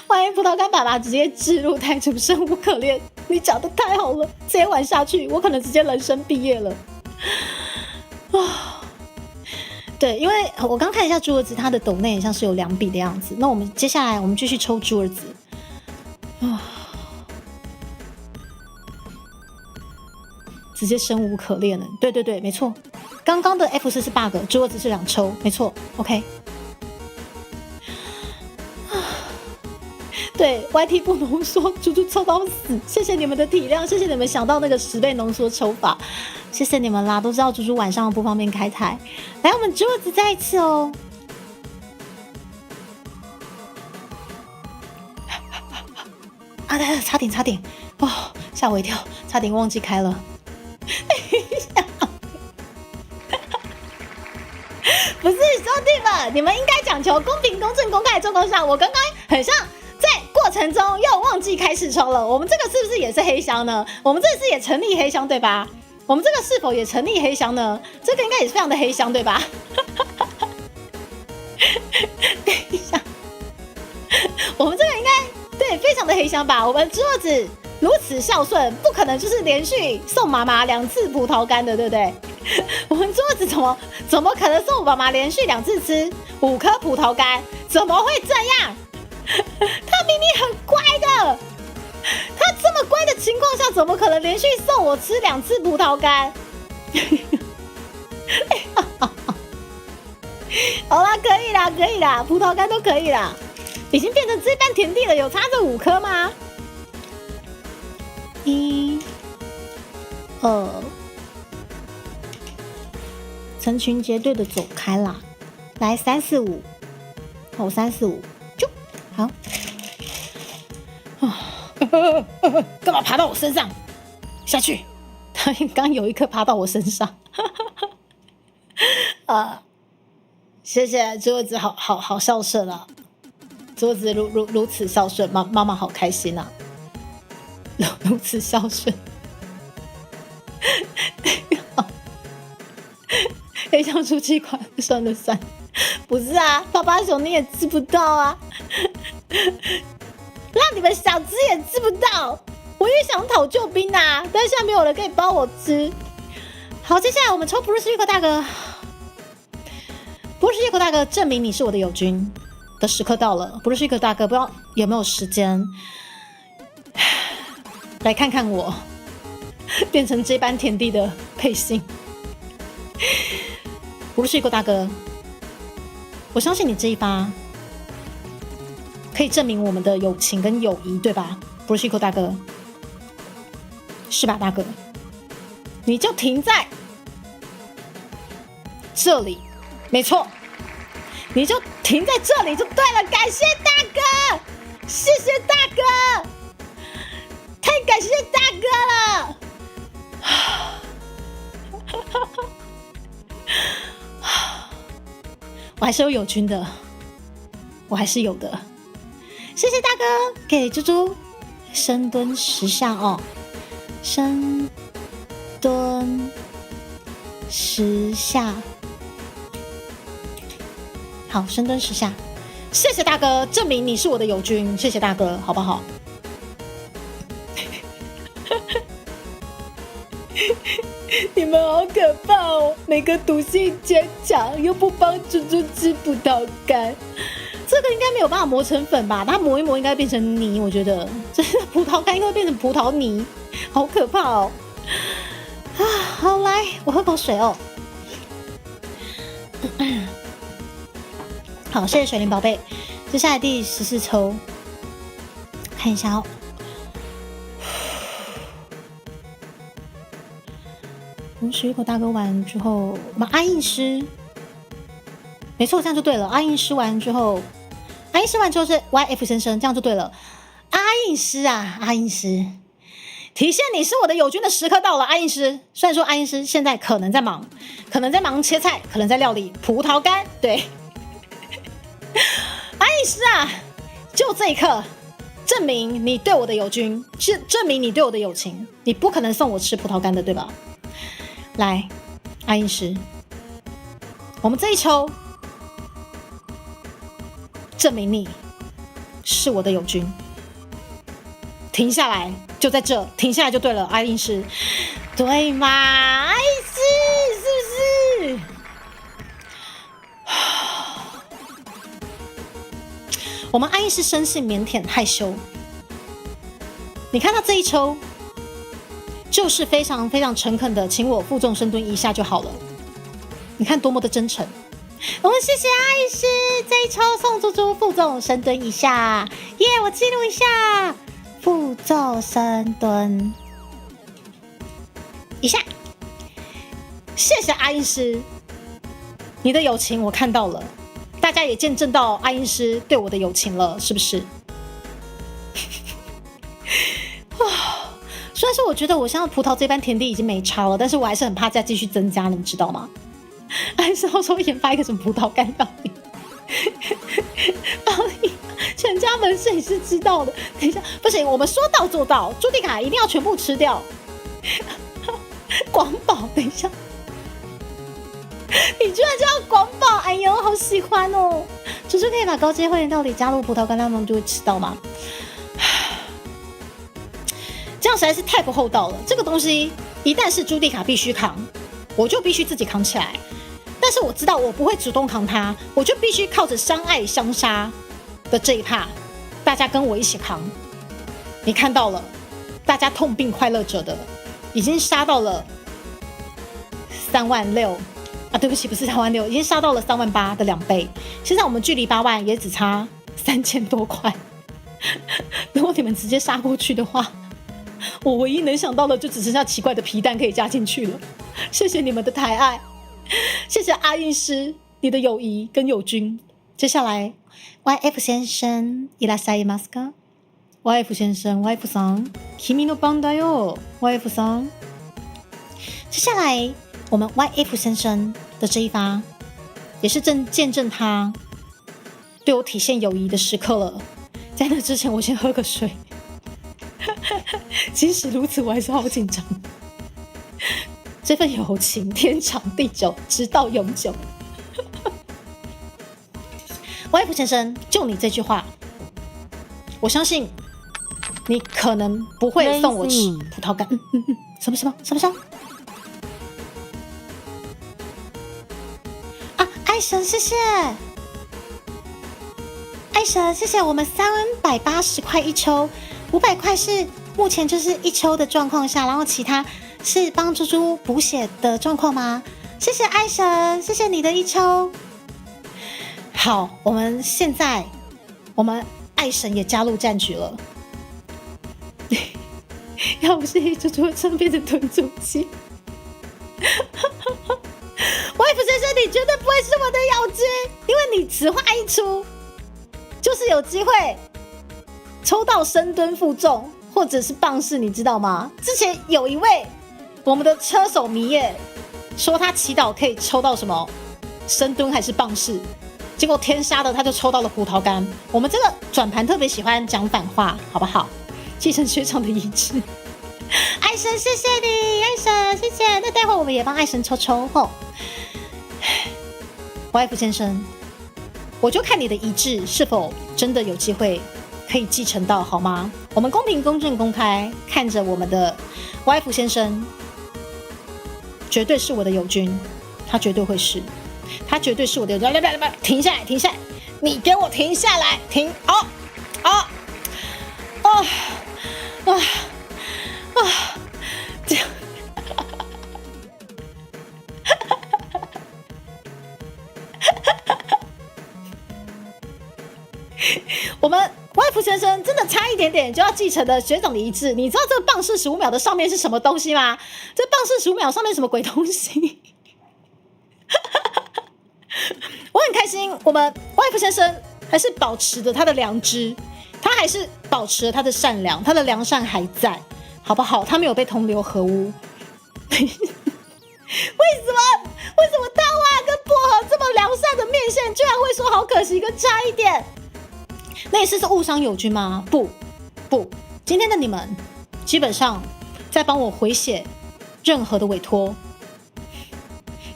欢迎葡萄干爸爸直接置入太主生无可恋，你讲的太好了，这一晚下去我可能直接人生毕业了啊！对，因为我刚看一下猪儿子，他的斗内好像是有2笔的样子。那我们接下来我们继续抽猪儿子啊。直接生无可恋了，对对对，没错。刚刚的 F4 是 bug， 猪儿子是2抽，没错。OK， 对 ，YT 不浓缩，猪猪抽到死，谢谢你们的体谅，谢谢你们想到那个10倍浓缩抽法，谢谢你们啦，都知道猪猪晚上不方便开台。来，我们猪儿子再一次哦。啊，差点哦，吓我一跳，差点忘记开了。不是兄弟们，你们应该讲求公平、公正、公开、重公上。我刚刚很像在过程中又忘记开视窗了。我们这个是不是也是黑箱呢？我们这个是也成立黑箱对吧？我们这个是否也成立黑箱呢？这个应该也是非常的黑箱对吧？等一下，我们这个应该对非常的黑箱吧？我们猪儿子如此孝顺，不可能就是连续送妈妈2次葡萄干的，对不对？我们桌子怎么可能送我妈妈连续2次吃5颗葡萄干？怎么会这样？他明明很乖的，他这么乖的情况下，怎么可能连续送我吃2次葡萄干？好啦，可以啦，葡萄干都可以啦，已经变成这般田地了，有差这5颗吗？1、2。成群结队的走开啦！来3、4、5，好3、4、5，就好。干嘛爬到我身上？下去！他刚有一颗爬到我身上。谢谢桌子，好孝顺啊！桌子如此孝顺，妈妈好开心啊！如此孝顺。黑箱出气款，算了，不是啊，爸爸熊你也知不到啊，让你们想吃也吃不到，我也想讨救兵啊，但现在没有人可以帮我吃。好，接下来我们抽布鲁斯玉克大哥，布鲁斯玉克大哥证明你是我的友军，的时刻到了，不是一个大哥，不知道有没有时间来看看我变成这般田地的配信。不是一个大哥，我相信你这一发可以证明我们的友情跟友谊，对吧？不是一个大哥，是吧，大哥？你就停在这里，没错，你就停在这里就对了。感谢大哥，谢谢大哥，太感谢大哥了。我还是有友军的，我还是有的。谢谢大哥，给猪猪深蹲10下哦，深蹲10下。好，深蹲10下，谢谢大哥，证明你是我的友军，谢谢大哥，好不好？你们好可怕哦！每个毒性坚强，又不帮猪猪吃葡萄干，这个应该没有办法磨成粉吧？它磨一磨应该变成泥，我觉得这葡萄干应该会变成葡萄泥，好可怕哦！啊，好，来，我喝口水哦。好，谢谢水灵宝贝。接下来第14抽，看一下哦。我们水果大哥完之后，我们阿印师，没错，这样就对了。阿印师完之后，阿印师完之后是 YF 先生，这样就对了。阿印师啊，阿印师，体现你是我的友军的时刻到了。阿印师，虽然说阿印师现在可能在忙，切菜，可能在料理葡萄干，对。阿印师啊，就这一刻，证明你对我的友军，是证明你对我的友情，你不可能送我吃葡萄干的，对吧？来，阿印师，我们这一抽证明你是我的友军。停下来，就在这，停下来就对了，阿印师，对吗？阿印师是不是？我们阿印师生性腼腆害羞，你看到这一抽。就是非常非常诚恳的，请我负重深蹲1下就好了。你看多么的真诚。我们谢谢阿医师这一抽送猪猪负重深蹲1下，耶！我记录一下，负重深蹲1下。谢谢阿医师，你的友情我看到了，大家也见证到阿医师对我的友情了，是不是？虽然说我觉得我像葡萄这般田地已经没差了，但是我还是很怕再继续增加，你们知道吗？还是要说研发一个什么葡萄干料理，全家门市也是知道的。等一下，不行，我们说到做到，朱迪卡一定要全部吃掉。广宝，等一下，你居然就要广宝，哎呦，好喜欢哦！猪猪可以把高阶会员料理加入葡萄干料，我们就会吃到吗？这样实在是太不厚道了。这个东西一旦是朱迪卡必须扛，我就必须自己扛起来。但是我知道我不会主动扛它，我就必须靠着相爱相杀的这一趴，大家跟我一起扛。你看到了，大家痛并快乐着的，已经杀到了36000啊！对不起，不是36000，已经杀到了38000的2倍。现在我们距离8万也只差3000多块。如果你们直接杀过去的话，我唯一能想到的就只剩下奇怪的皮蛋可以加进去了。谢谢你们的抬爱，谢谢阿印师你的友谊跟友军。接下来 YF 先生いらっしゃいますか？ YF 先生 YF さん君の番だよ YF さん。接下来我们 YF 先生的这一发也是见证他对我体现友谊的时刻了。在那之前我先喝个水。即使如此，我还是好紧张。这份友情天长地久，直到永久。YF 先生，就你这句话，我相信你可能不会送我吃葡萄干。什么？啊，爱神，谢谢。爱神，谢谢我们380块一抽，500块是目前就是一抽的状况下，然后其他是帮猪猪补血的状况吗？谢谢爱神，谢谢你的一抽。好，我们现在爱神也加入战局了。要不是一猪猪真变成吞猪机。外父先生，你绝对不会是我的友军，因为你只画一出，就是有机会抽到深蹲负重或者是棒式，你知道吗？之前有一位我们的车手迷耶说他祈祷可以抽到什么深蹲还是棒式，结果天杀的他就抽到了葡萄干。我们这个转盘特别喜欢讲反话，好不好？继承学长的遗志。爱神，谢谢你，爱神，谢谢。那待会我们也帮爱神抽抽吼。外父先生，我就看你的遗志是否真的有机会可以继承到，好吗？我们公平、公正、公开，看着我们的外父先生，绝对是我的友军，他绝对会是，他绝对是我的友军。来，停下来，停下来，你给我停下来，停！这样。我们外父先生真的差一点点就要继承的学长的遗志，你知道这个棒式15秒的上面是什么东西吗？这棒式15秒上面什么鬼东西？我很开心，我们外父先生还是保持着他的良知，他还是保持了他的善良，他的良善还在，好不好？他没有被同流合污。为什么大花跟薄荷这么良善的面线，居然会说好可惜跟差一点？那一次是误伤友军吗？不，今天的你们基本上在帮我回血，任何的委托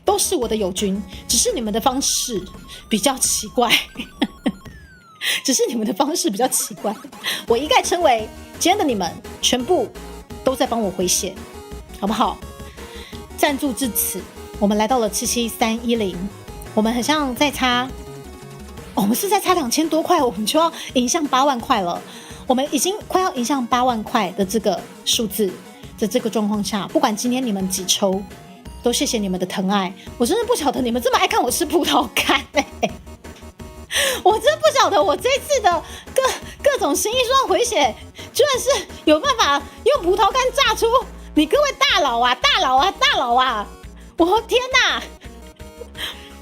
都是我的友军，只是你们的方式比较奇怪。只是你们的方式比较奇怪，我一概称为今天的你们全部都在帮我回血，好不好？赞助至此，我们来到了77310，我们很像在差，我们是在差2000多块，我们就要迎向8万块了。我们已经快要迎向8万块的这个数字的这个状况下，不管今天你们几抽，都谢谢你们的疼爱。我真的不晓得你们这么爱看我吃葡萄干我真不晓得我这次的各种心意说回血，居然是有办法用葡萄干榨出你各位大佬啊！我天哪！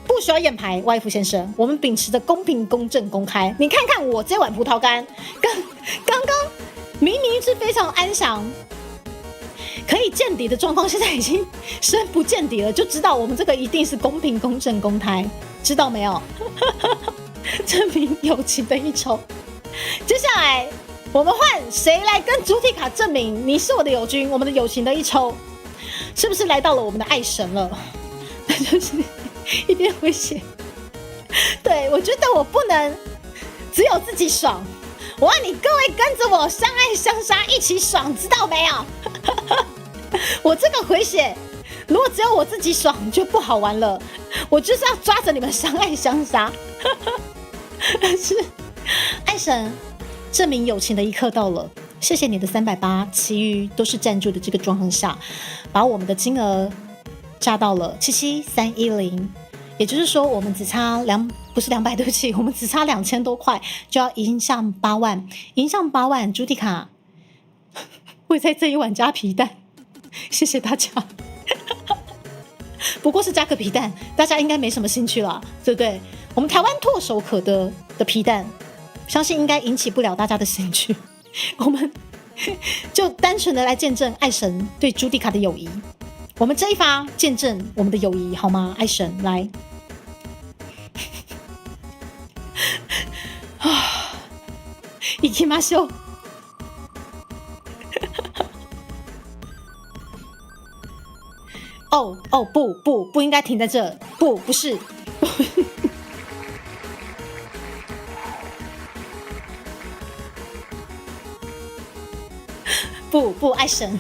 不需要验牌，外父先生，我们秉持着公平、公正、公开。你看看我这碗葡萄干，刚刚明明是非常安详，可以见底的状况，现在已经深不见底了，就知道我们这个一定是公平、公正、公开，知道没有？证明友情的一抽。接下来我们换谁来跟主体卡证明你是我的友军？我们的友情的一抽，是不是来到了我们的爱神了？那就是一边回血。对，我觉得我不能只有自己爽，我要你各位跟着我相爱相杀一起爽，知道没有？我这个回血，如果只有我自己爽就不好玩了，我就是要抓着你们相爱相杀。是爱神证明友情的一刻到了，谢谢你的380，其余都是赞助的这个状况下，把我们的金额炸到了77310，也就是说我们只差不是200，对不起，我们只差2000多块就要迎向8万，迎向8万，朱迪卡会在这一碗加皮蛋，谢谢大家。不过是加个皮蛋，大家应该没什么兴趣了，对不对？我们台湾唾手可得的皮蛋，相信应该引起不了大家的兴趣。我们就单纯的来见证爱神对朱迪卡的友谊。我们这一发见证我们的友谊，好吗？爱神来。行きましょう。哦，不应该停在这，不是。不，爱神，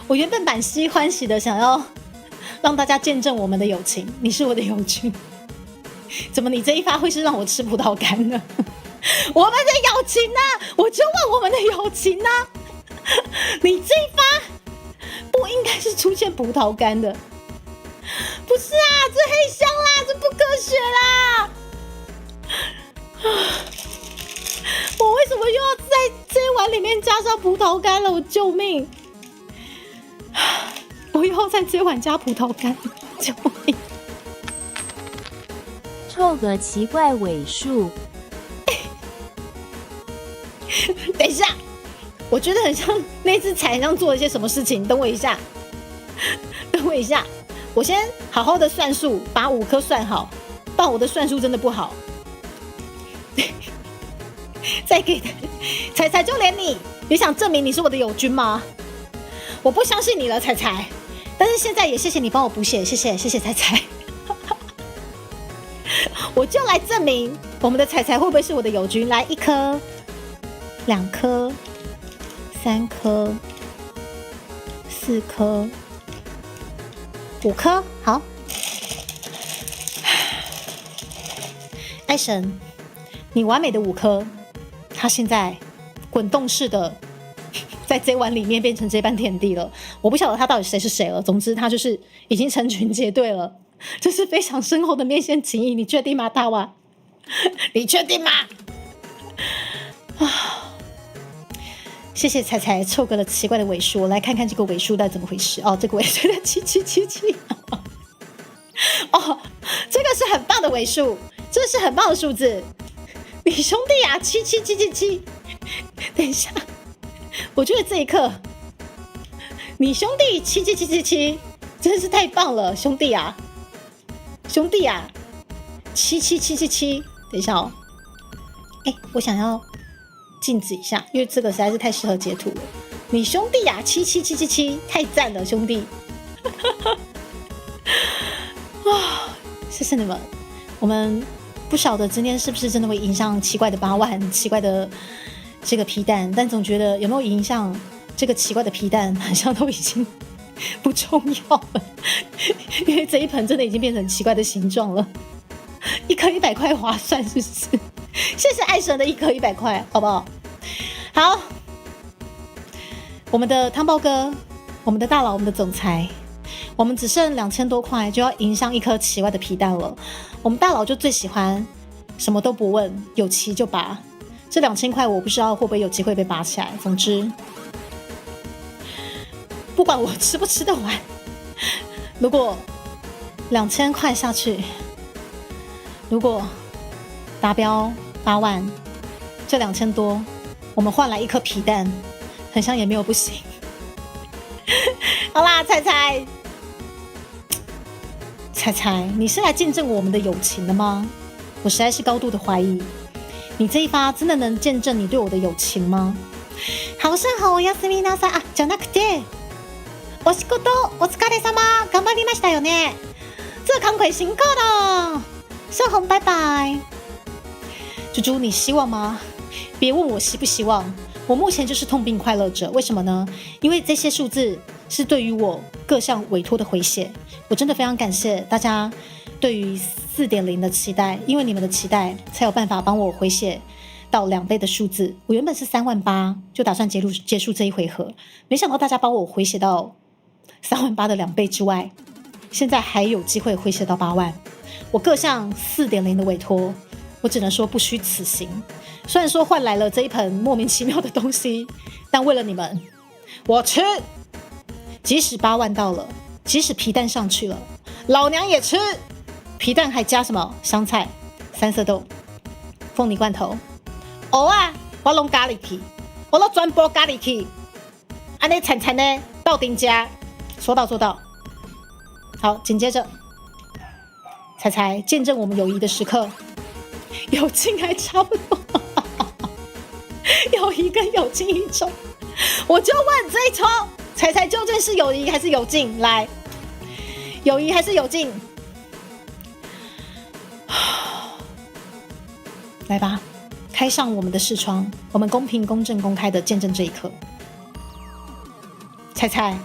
我原本满心欢喜的想要让大家见证我们的友情，你是我的友军，怎么你这一发会是让我吃葡萄干呢？我们的友情呢？我就问我们的友情呢？你这一发不应该是出现葡萄干的，不是啊，这黑箱啦，这不科学啦！我为什么又要在这一碗里面加上葡萄干了？我救命！我又要在这一碗加葡萄干，救命！凑个奇怪尾数。等一下，我觉得很像那只彩像做了些什么事情。等我一下，等我一下，我先好好的算数，把5颗算好。不然我的算术真的不好。再给彩彩，就连你想证明你是我的友军吗？我不相信你了，彩彩。但是现在也谢谢你帮我补血，谢谢彩彩。我就来证明我们的彩彩会不会是我的友军。来，1颗、2颗、3颗、4颗、5颗，好。爱神，你完美的5颗，它现在滚动式的在这碗里面变成这般田地了。我不晓得他到底谁是谁了，总之他就是已经成群结队了。这是非常深厚的面线情谊，你确定吗，大娃？你确定吗？谢谢彩彩凑个了奇怪的尾数，我来看看这个尾数到底怎么回事。哦，这个尾数的7777。哦，这个是很棒的尾数，这是很棒的数字。你兄弟啊，77777。等一下，我觉得这一刻，你兄弟77777真是太棒了，兄弟啊，兄弟啊，77777。等一下哦，我想要静止一下，因为这个实在是太适合截图了。你兄弟啊，77777，太赞了，兄弟！哇，谢谢你们。我们不晓得今天是不是真的会迎上奇怪的8万，奇怪的这个皮蛋，但总觉得有没有迎上这个奇怪的皮蛋，好像都已经不重要了，因为这一盆真的已经变成奇怪的形状了。1颗100块划算，是不是？谢谢爱神的1颗100块，好不好？好，我们的汤包哥，我们的大佬，我们的总裁，我们只剩2000多块就要迎上1颗奇怪的皮蛋了。我们大佬就最喜欢什么都不问，有齐就拔。这2000块我不知道会不会有机会被拔起来。总之，不管我吃不吃得完，如果2000块下去，如果达标8万，这2000多，我们换来1颗皮蛋，很像也没有不行。好啦，彩彩，你是来见证我们的友情的吗？我实在是高度的怀疑，你这一发真的能见证你对我的友情吗？好生好，おやすみなさい。じゃなくて、お仕事お疲れ様、頑張りましたよね。这康葵辛苦了，盛红拜拜。猪猪，你希望吗？别问我希不希望，我目前就是痛并快乐着。为什么呢？因为这些数字是对于我各项委托的回血。我真的非常感谢大家对于4.0的期待，因为你们的期待才有办法帮我回血到2倍的数字。我原本是3万8，就打算结束这一回合，没想到大家帮我回血到3万8的2倍之外，现在还有机会回血到8万。我各项4.0的委托，我只能说不虚此行。虽然说换来了这一盆莫名其妙的东西，但为了你们，我吃。即使8万到了，即使皮蛋上去了，老娘也吃。皮蛋还加什么？香菜、三色豆、凤梨罐头。蚵啊，我弄咖喱去，我都全部咖喱去。安尼惨惨呢，到顶家。说到做到。好，紧接着，彩见证我们友谊的时刻，友情还差不多。友谊跟友情一种，我就问这一抽，彩究竟是友谊还是友劲？来，友谊还是友劲？来吧，开上我们的视窗，我们公平、公正、公开的见证这一刻。彩，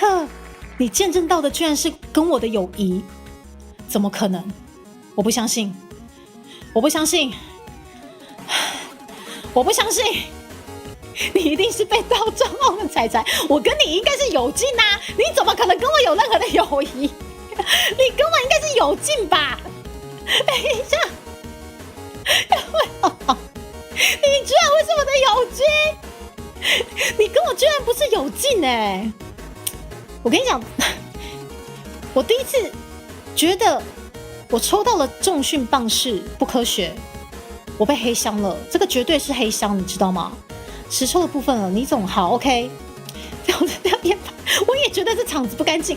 刻你见证到的居然是跟我的友谊，怎么可能？我不相信，我不相信，我不相信！你一定是被盗账号的彩彩，我跟你应该是有劲啊！你怎么可能跟我有任何的友谊？你跟我应该是有劲吧？等一下，你居然会是我的友军？你跟我居然不是有劲哎！我跟你讲，我第一次觉得我抽到了重训棒式不科学，我被黑箱了，这个绝对是黑箱，你知道吗？实抽的部分了，你总好 OK。我也觉得这场子不干净。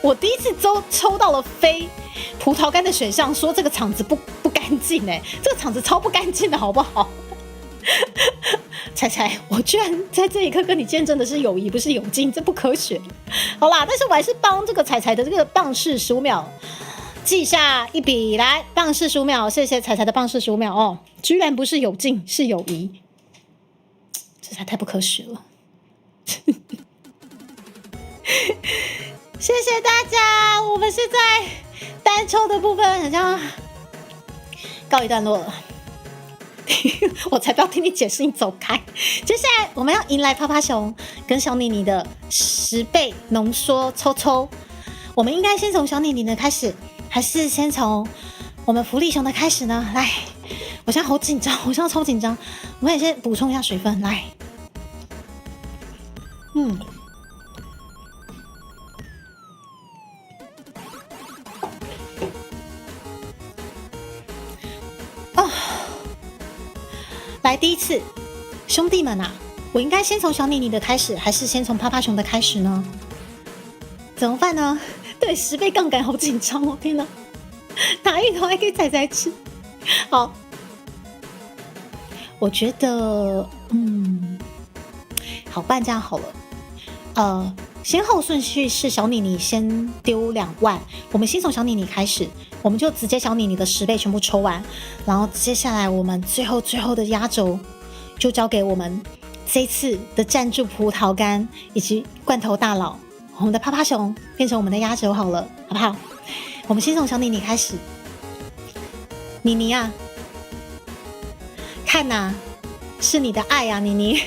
我第一次抽到了非葡萄干的选项，说这个场子不干净这个场子超不干净的好不好？彩彩，我居然在这一刻跟你见证的是友谊，不是友劲，这不科学。好啦，但是我还是帮这个彩彩的这个棒式15秒记下一笔来，棒式15秒，谢谢彩彩的棒式15秒哦，居然不是友劲，是友谊，这才太不科学了。谢谢大家，我们现在单抽的部分好像告一段落了。我才不要听你解释，你走开。接下来我们要迎来趴趴熊跟小妮妮的10倍浓缩抽。我们应该先从小妮妮的开始，还是先从我们福利熊的开始呢？来，我现在好紧张，我现在超紧张。我们也先补充一下水分，来。来，第一次，兄弟们啊，我应该先从小妮妮的开始，还是先从趴趴熊的开始呢？怎么办呢？对，10倍杠杆，好紧张哦！天哪，拿芋头还给仔仔吃。好，我觉得，好，办这样好了。先后顺序是小妮妮先丢2万，我们先从小妮妮开始，我们就直接小妮妮的10倍全部抽完，然后接下来我们最后的压轴就交给我们这一次的赞助葡萄干以及罐头大佬，我们的趴趴熊变成我们的压轴好了，好不好？我们先从小妮妮开始，妮妮啊，看呐，是你的爱啊，妮妮。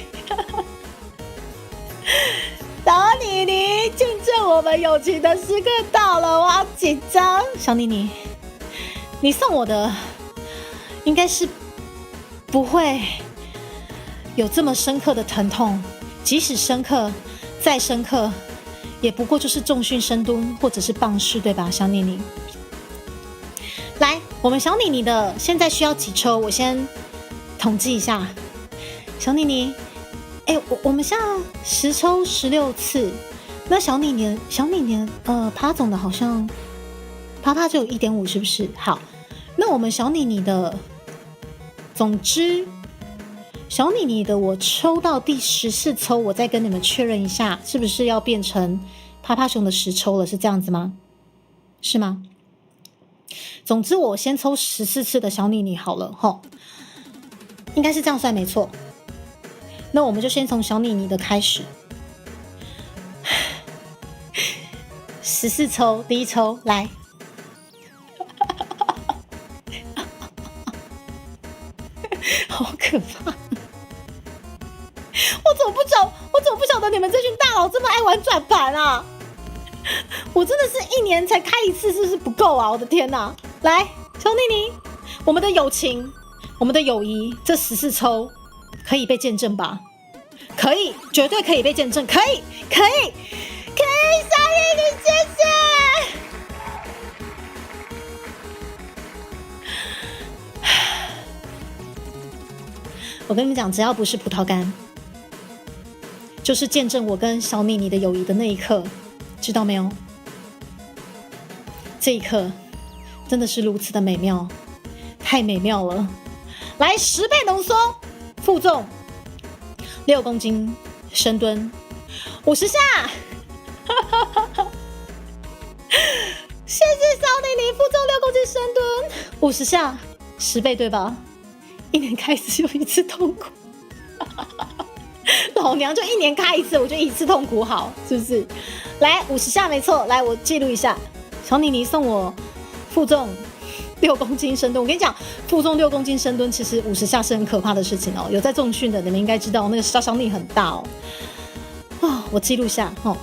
小妮妮，见证我们友情的时刻到了，我好紧张。小妮妮，你送我的应该是不会有这么深刻的疼痛，即使深刻再深刻，也不过就是重训深蹲或者是棒式，对吧？小妮妮，来，我们小妮妮的现在需要几抽？我先统计一下，小妮妮。我们现在10抽16次，那小妮妮趴总的好像趴就有1.5，是不是？好，那我们小妮妮的，总之小妮妮的我抽到第14抽，我再跟你们确认一下，是不是要变成趴熊的10抽了？是这样子吗？是吗？总之我先抽14次的小妮妮好了齁，应该是这样算没错。那我们就先从小妮妮的开始，14抽，第一抽来，好可怕！我怎么不晓得你们这群大佬这么爱玩转盘啊？我真的是1年才开1次，是不是不够啊？我的天哪！来，小妮妮，我们的友情，我们的友谊，这14抽。可以被见证吧？可以，绝对可以被见证，可以，小妮妮，谢谢。我跟你们讲，只要不是葡萄干，就是见证我跟小妮妮的友谊的那一刻，知道没有？这一刻真的是如此的美妙，太美妙了！来，10倍浓缩。负重6公斤，深蹲50下，谢谢小妮妮，负重6公斤深蹲50下，10倍对吧？1年开始有1次痛苦，老娘就1年开一次，我就一次痛苦好，是不是？来50下没错，来我记录一下。小妮妮送我负重6公斤深蹲，我跟你讲，负重6公斤深蹲其实50下是很可怕的事情哦。有在重训的，你们应该知道那个杀伤力很大哦。啊，我记录下哦。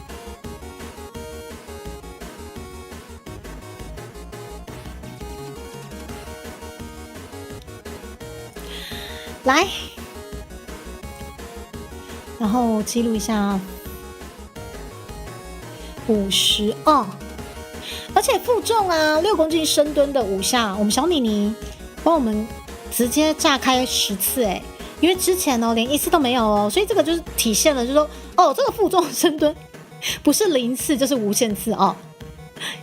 来，然后记录一下52，而且负重啊，6公斤深蹲的5下，我们小妮妮帮我们直接炸开10次哎，因为之前哦连1次都没有哦，所以这个就是体现了，就是说哦这个负重深蹲不是0次就是无限次哦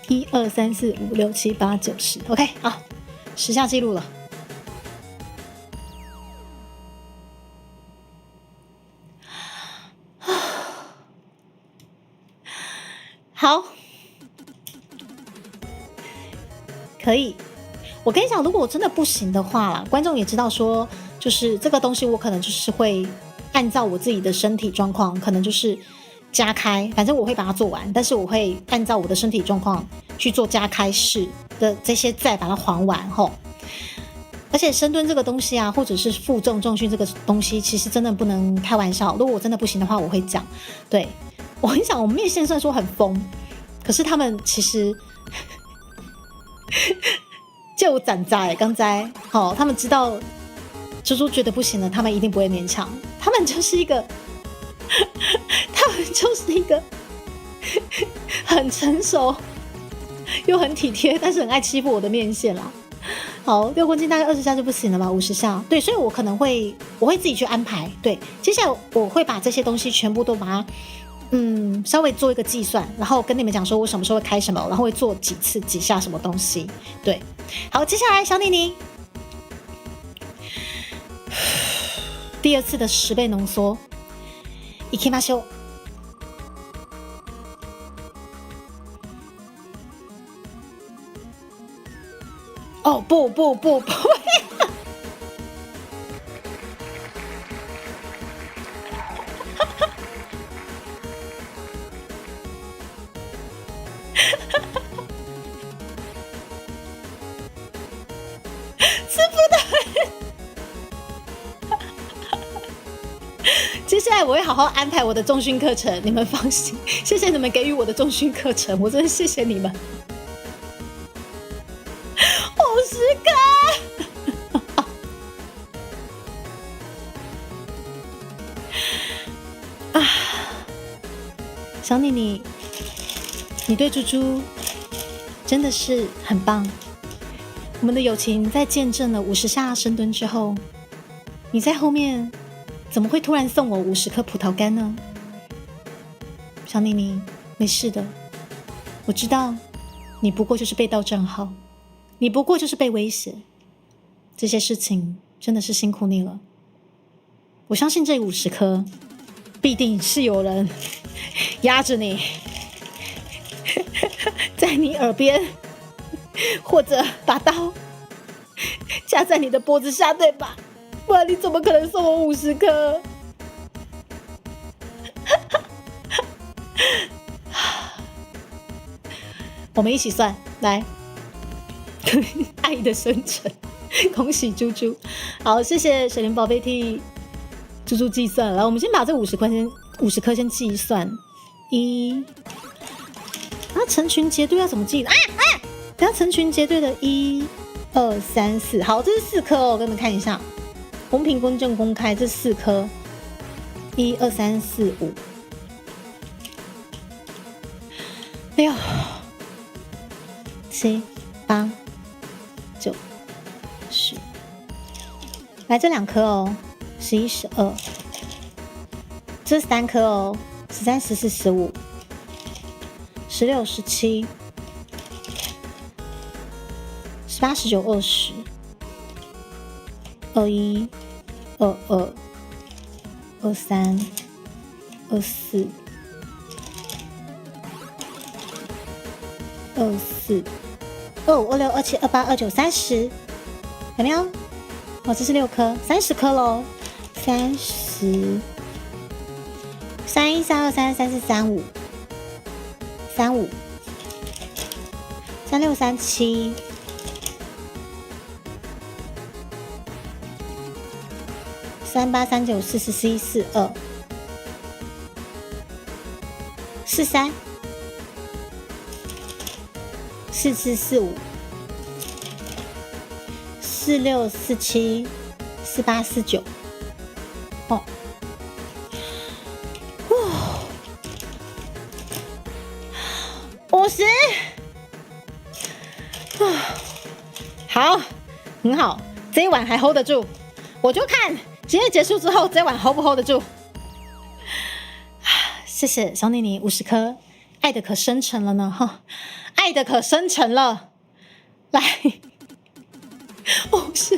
，1、2、3、4、5、6、7、8、9、10，OK 好，10下记录了。好，可以。我跟你讲，如果我真的不行的话啦，观众也知道说，就是这个东西我可能就是会按照我自己的身体状况，可能就是加开，反正我会把它做完，但是我会按照我的身体状况去做加开式的这些，再把它还完吼。而且深蹲这个东西啊，或者是负重重训这个东西，其实真的不能开玩笑。如果我真的不行的话，我会讲。对，我很想，我们面线虽然说很疯，可是他们其实就攒在刚在，好，他们知道猪猪觉得不行了，他们一定不会勉强，他们就是一个很成熟又很体贴，但是很爱欺负我的面线啦。好，6公斤大概20下就不行了吧？50下，对，所以我可能会自己去安排。对，接下来我会把这些东西全部都把它，稍微做一个计算，然后跟你们讲说我什么时候会开什么，然后会做几次几下什么东西。对，好，接下来小妮妮第2次的10倍浓缩，行きましょう。哦不，吃不到。接下来我会好好安排我的重训课程，你们放心。谢谢你们给予我的重训课程，我真的谢谢你们。50颗。啊，小妮妮，你对猪猪真的是很棒。我们的友情在见证了50下深蹲之后，你在后面怎么会突然送我50颗葡萄干呢？小妮妮，没事的，我知道你不过就是被盗账号，你不过就是被威胁，这些事情真的是辛苦你了。我相信这50颗必定是有人压着你，在你耳边，或者把刀架在你的脖子下，对吧？不然你怎么可能送我50颗？我们一起算，来，爱的生成，恭喜猪猪。好，谢谢水灵宝贝替猪猪计算。来，我们先把这50颗先计算。成群结队要怎么记？等下成群结队的1、2、3、4，好，这是4颗哦，给你们看一下，公平、公正、公开，这4颗，1、2、3、4、5、6、7、8、9、10，来这2颗哦，11、12，这是3颗哦，13、14、15、16、17、18、19、20、21、22、23、24、24、25、26、27、28、29、30，有没有？哦，这是6颗，30颗喽，30、31、32、33、34、35、36、37、38、39、40、41、42、43、44、45、46、47、48、49。哦，50，好，很好，这一碗还 hold 得住，我就看今天结束之后这一碗 hold 不 hold 得住。谢谢小妮妮50颗，爱的可深沉了呢，哈，爱的可深沉了。来，50，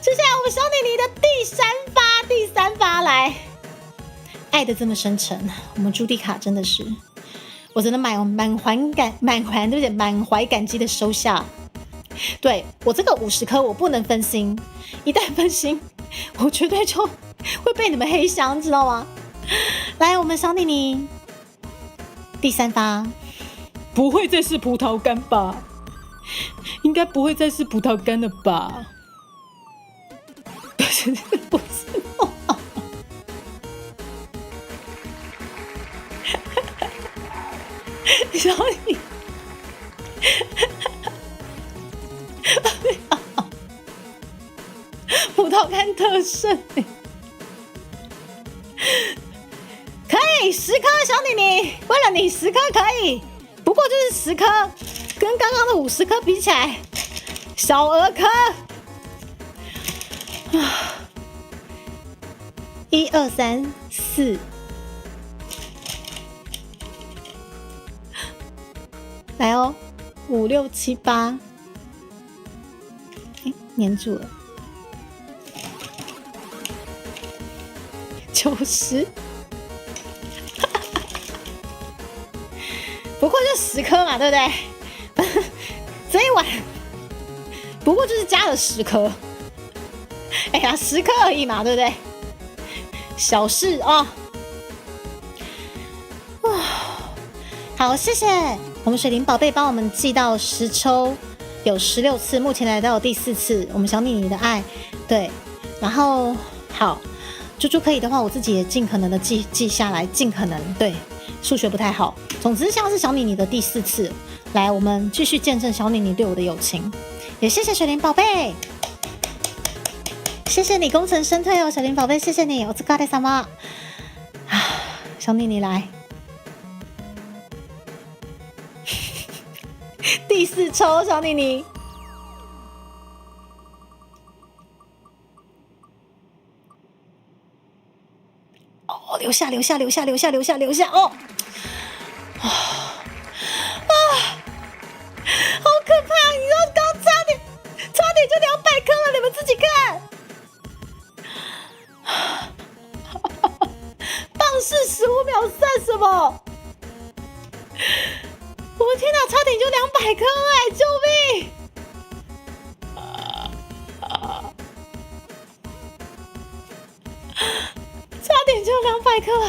接下来我们小妮妮的第三发来，爱的这么深沉，我们朱迪卡真的是，我真的满怀感激的收下。对，我这个50颗我不能分心，一旦分心，我绝对就会被你们黑箱，知道吗？来，我们小妮妮第3发，不会再是葡萄干吧？应该不会再是葡萄干了吧？不是，不是。小妮，葡萄干特胜，可以10颗，小妮妮，为了你10颗可以，不过就是10颗，跟刚刚的50颗比起来，小儿科。1、2、3、4。来哦，5、6、7、8，粘住了，90，不过就10颗嘛，对不对？这一碗不过就是加了10颗，哎呀，10颗而已嘛，对不对？小事哦。好，谢谢我们水灵宝贝帮我们记到10抽，有16次，目前来到第4次。我们小妮妮的爱，对，然后好，猪猪可以的话，我自己也尽可能的记下来，尽可能，对，数学不太好。总之像是小妮妮的第4次，来，我们继续见证小妮妮对我的友情，也谢谢水灵宝贝，谢谢你功成身退哦，水灵宝贝，谢谢你，お疲れ様。小妮妮来。第4抽，小妮妮，哦，留下哦，好可怕！你知道刚刚差点就200颗了，你们自己看。棒式15秒算什么？我的天哪，差点就200颗哎！救命！差点就200颗了，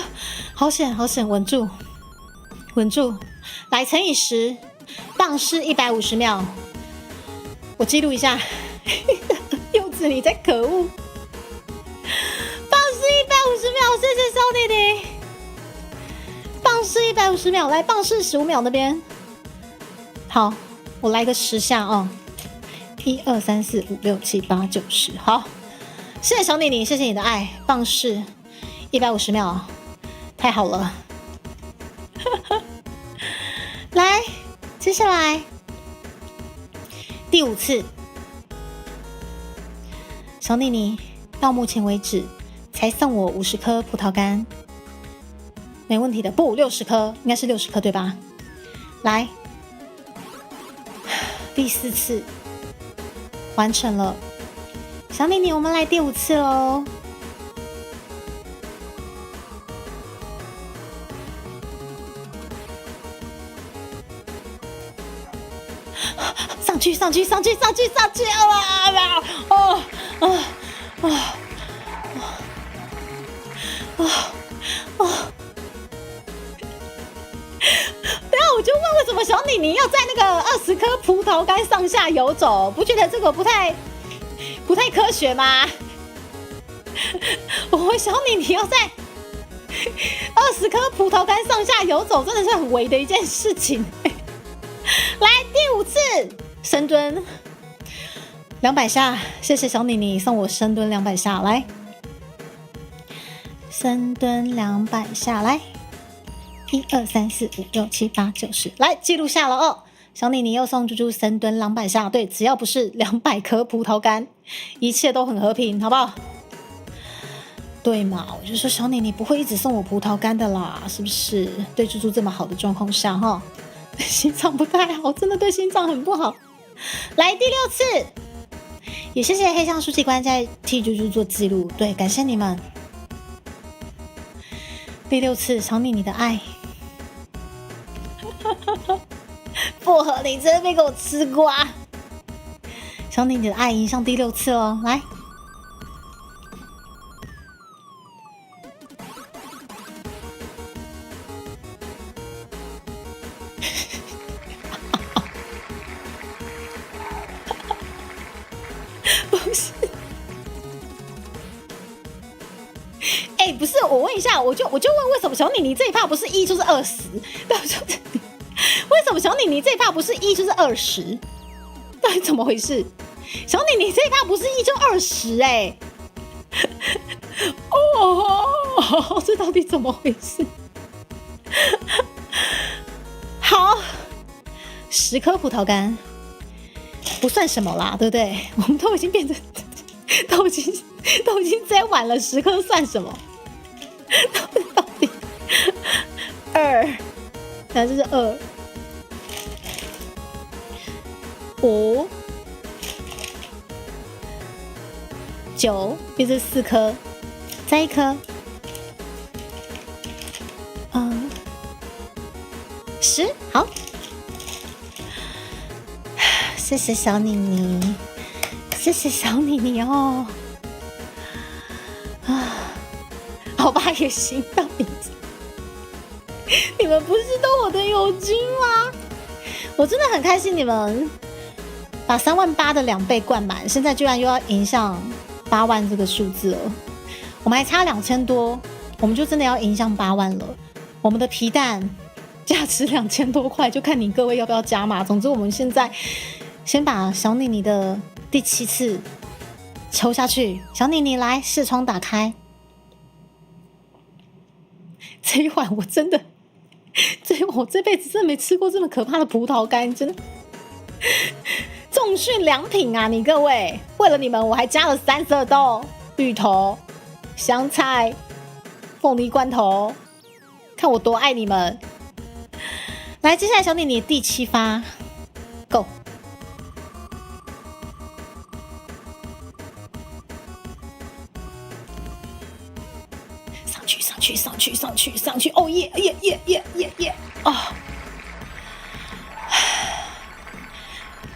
好险，稳住，来乘以10，棒式150秒，我记录一下。柚子你在可恶！棒式150秒，谢谢小弟弟。棒式150秒，来棒式15秒那边。好，我来个10下哦，1、2、3、4、5、6、7、8、9、10，好，谢谢小妮妮，谢谢你的爱，棒式150秒，太好了。来，接下来第5次，小妮妮到目前为止才送我50颗葡萄干，没问题的，不，60颗，应该是60颗对吧？来。第4次完成了，小妮妮，我们来第5次喽。上去！哦，对啊，我就问为什么小妮妮要在那个20颗葡萄干上下游走？不觉得这个不太科学吗？我小妮妮要在20颗葡萄干上下游走，真的是很危的一件事情。来，第5次深蹲200下，谢谢小妮妮送我深蹲200下，来，深蹲200下，来，1、2、3、4、5、6、7、8、9、10，来记录下了哦。小妮妮又送猪猪深蹲200下，对，只要不是200颗葡萄干，一切都很和平，好不好？对嘛，我就说小妮妮不会一直送我葡萄干的啦，是不是？对猪猪这么好的状况下，哈，心脏不太好，真的对心脏很不好。来，第6次，也谢谢黑象书记官在替猪猪做记录，对，感谢你们。第6次，小妮妮的爱。薄荷，你真的没给我吃瓜。小妮妮的爱已经上第6次了，来。不是，不是，我问一下，我就问为什么小妮妮这一趴不是1就是20？对，为什么小妮妮这一趴不是1就是20？到底怎么回事？小妮妮这一趴不是1就20哦，这到底怎么回事？好，10颗葡萄干不算什么啦，对不对？我们都已经变成都已经在晚了，10颗算什么？到底2，那这是2、5、9，变成4颗，再1颗，10，好，谢谢小妮妮，谢谢小妮妮哦。好吧，也行，到底你们不是都我的友军吗？我真的很开心，你们把38000的2倍灌满，现在居然又要迎向8万这个数字了。我们还差2000多，我们就真的要迎向8万了。我们的皮蛋价值2000多块，就看你各位要不要加码。总之，我们现在先把小妮妮的第7次抽下去。小妮妮来，视窗打开。这一碗我真的，我这辈子真的没吃过这么可怕的葡萄干，真的重训良品啊！你各位，为了你们，我还加了32豆、芋头、香菜、凤梨罐头，看我多爱你们！来，接下来小妮妮第7发 ，Go！上去！哦耶！哦，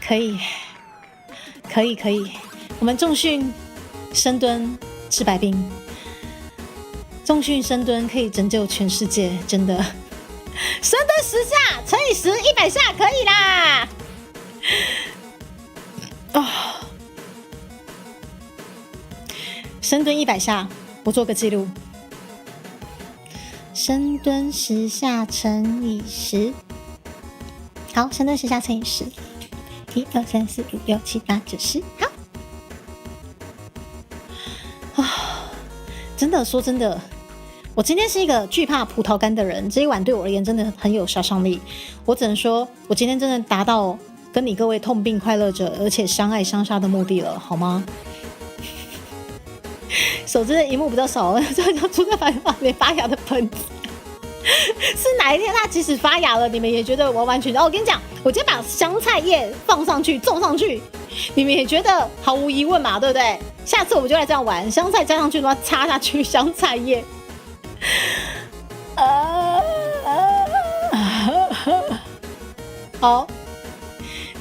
可以，我们重训深蹲治百病，重训深蹲可以拯救全世界，真的。深蹲10下乘以10，100下可以啦。深蹲100下，我做个记录。深蹲10下乘以10，好，深蹲10下乘以10，1、2、3、4、5、6、7、8、9、10，好。真的说真的，我今天是一个惧怕葡萄干的人，这一碗对我而言真的很有杀伤力。我只能说，我今天真的达到跟你各位痛并快乐着，而且相爱相杀的目的了，好吗？手机的荧幕比较少，这叫出在旁边发芽的喷子。是哪一天它即使发芽了，你们也觉得完完全全？我跟你讲，我今天把香菜叶放上去，种上去，你们也觉得毫无疑问嘛，对不对？下次我们就来这样玩，香菜加上去，然后插下去香菜叶。好，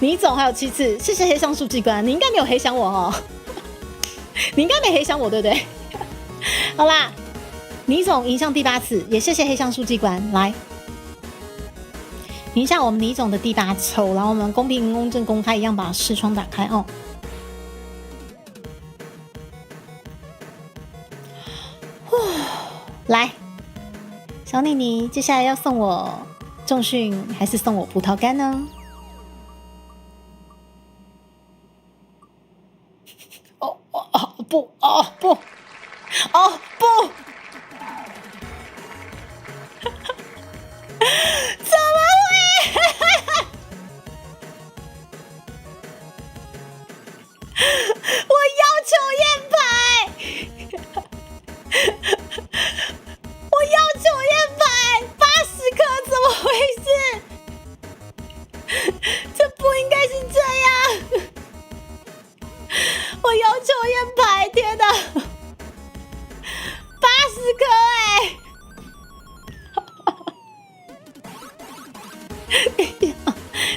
你总还有7次，谢谢黑箱书记官，你应该没有黑箱我哦。你应该没黑箱我，对不对？好啦，倪总赢上第8次，也谢谢黑象书记官来赢下我们倪总的第8抽，然后我们公平公正公开一样把视窗打开哦。来，小妮妮，接下来要送我重训还是送我葡萄干呢？不，不，不！怎么会？我要求验牌，我要求验牌，80颗，怎么回事？这不应该是这样。我要求验牌，天哪，80颗哎！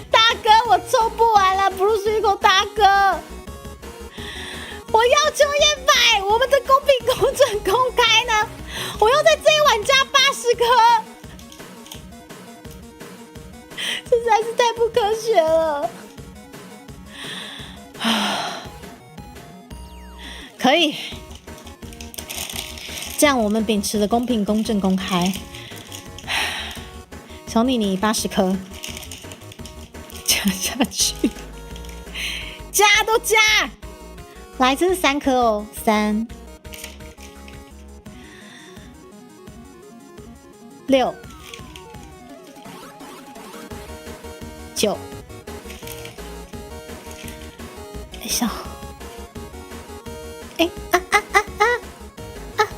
大哥，我抽不完了，不是一口大哥。我要求验牌，我们的公平公正公开呢？我要在这一碗加80颗，这实在是太不科学了。可以，这样我们秉持了公平、公正、公开。小妮妮80颗，加下去，加都加，来，这是3颗哦，3、6、9，等一下。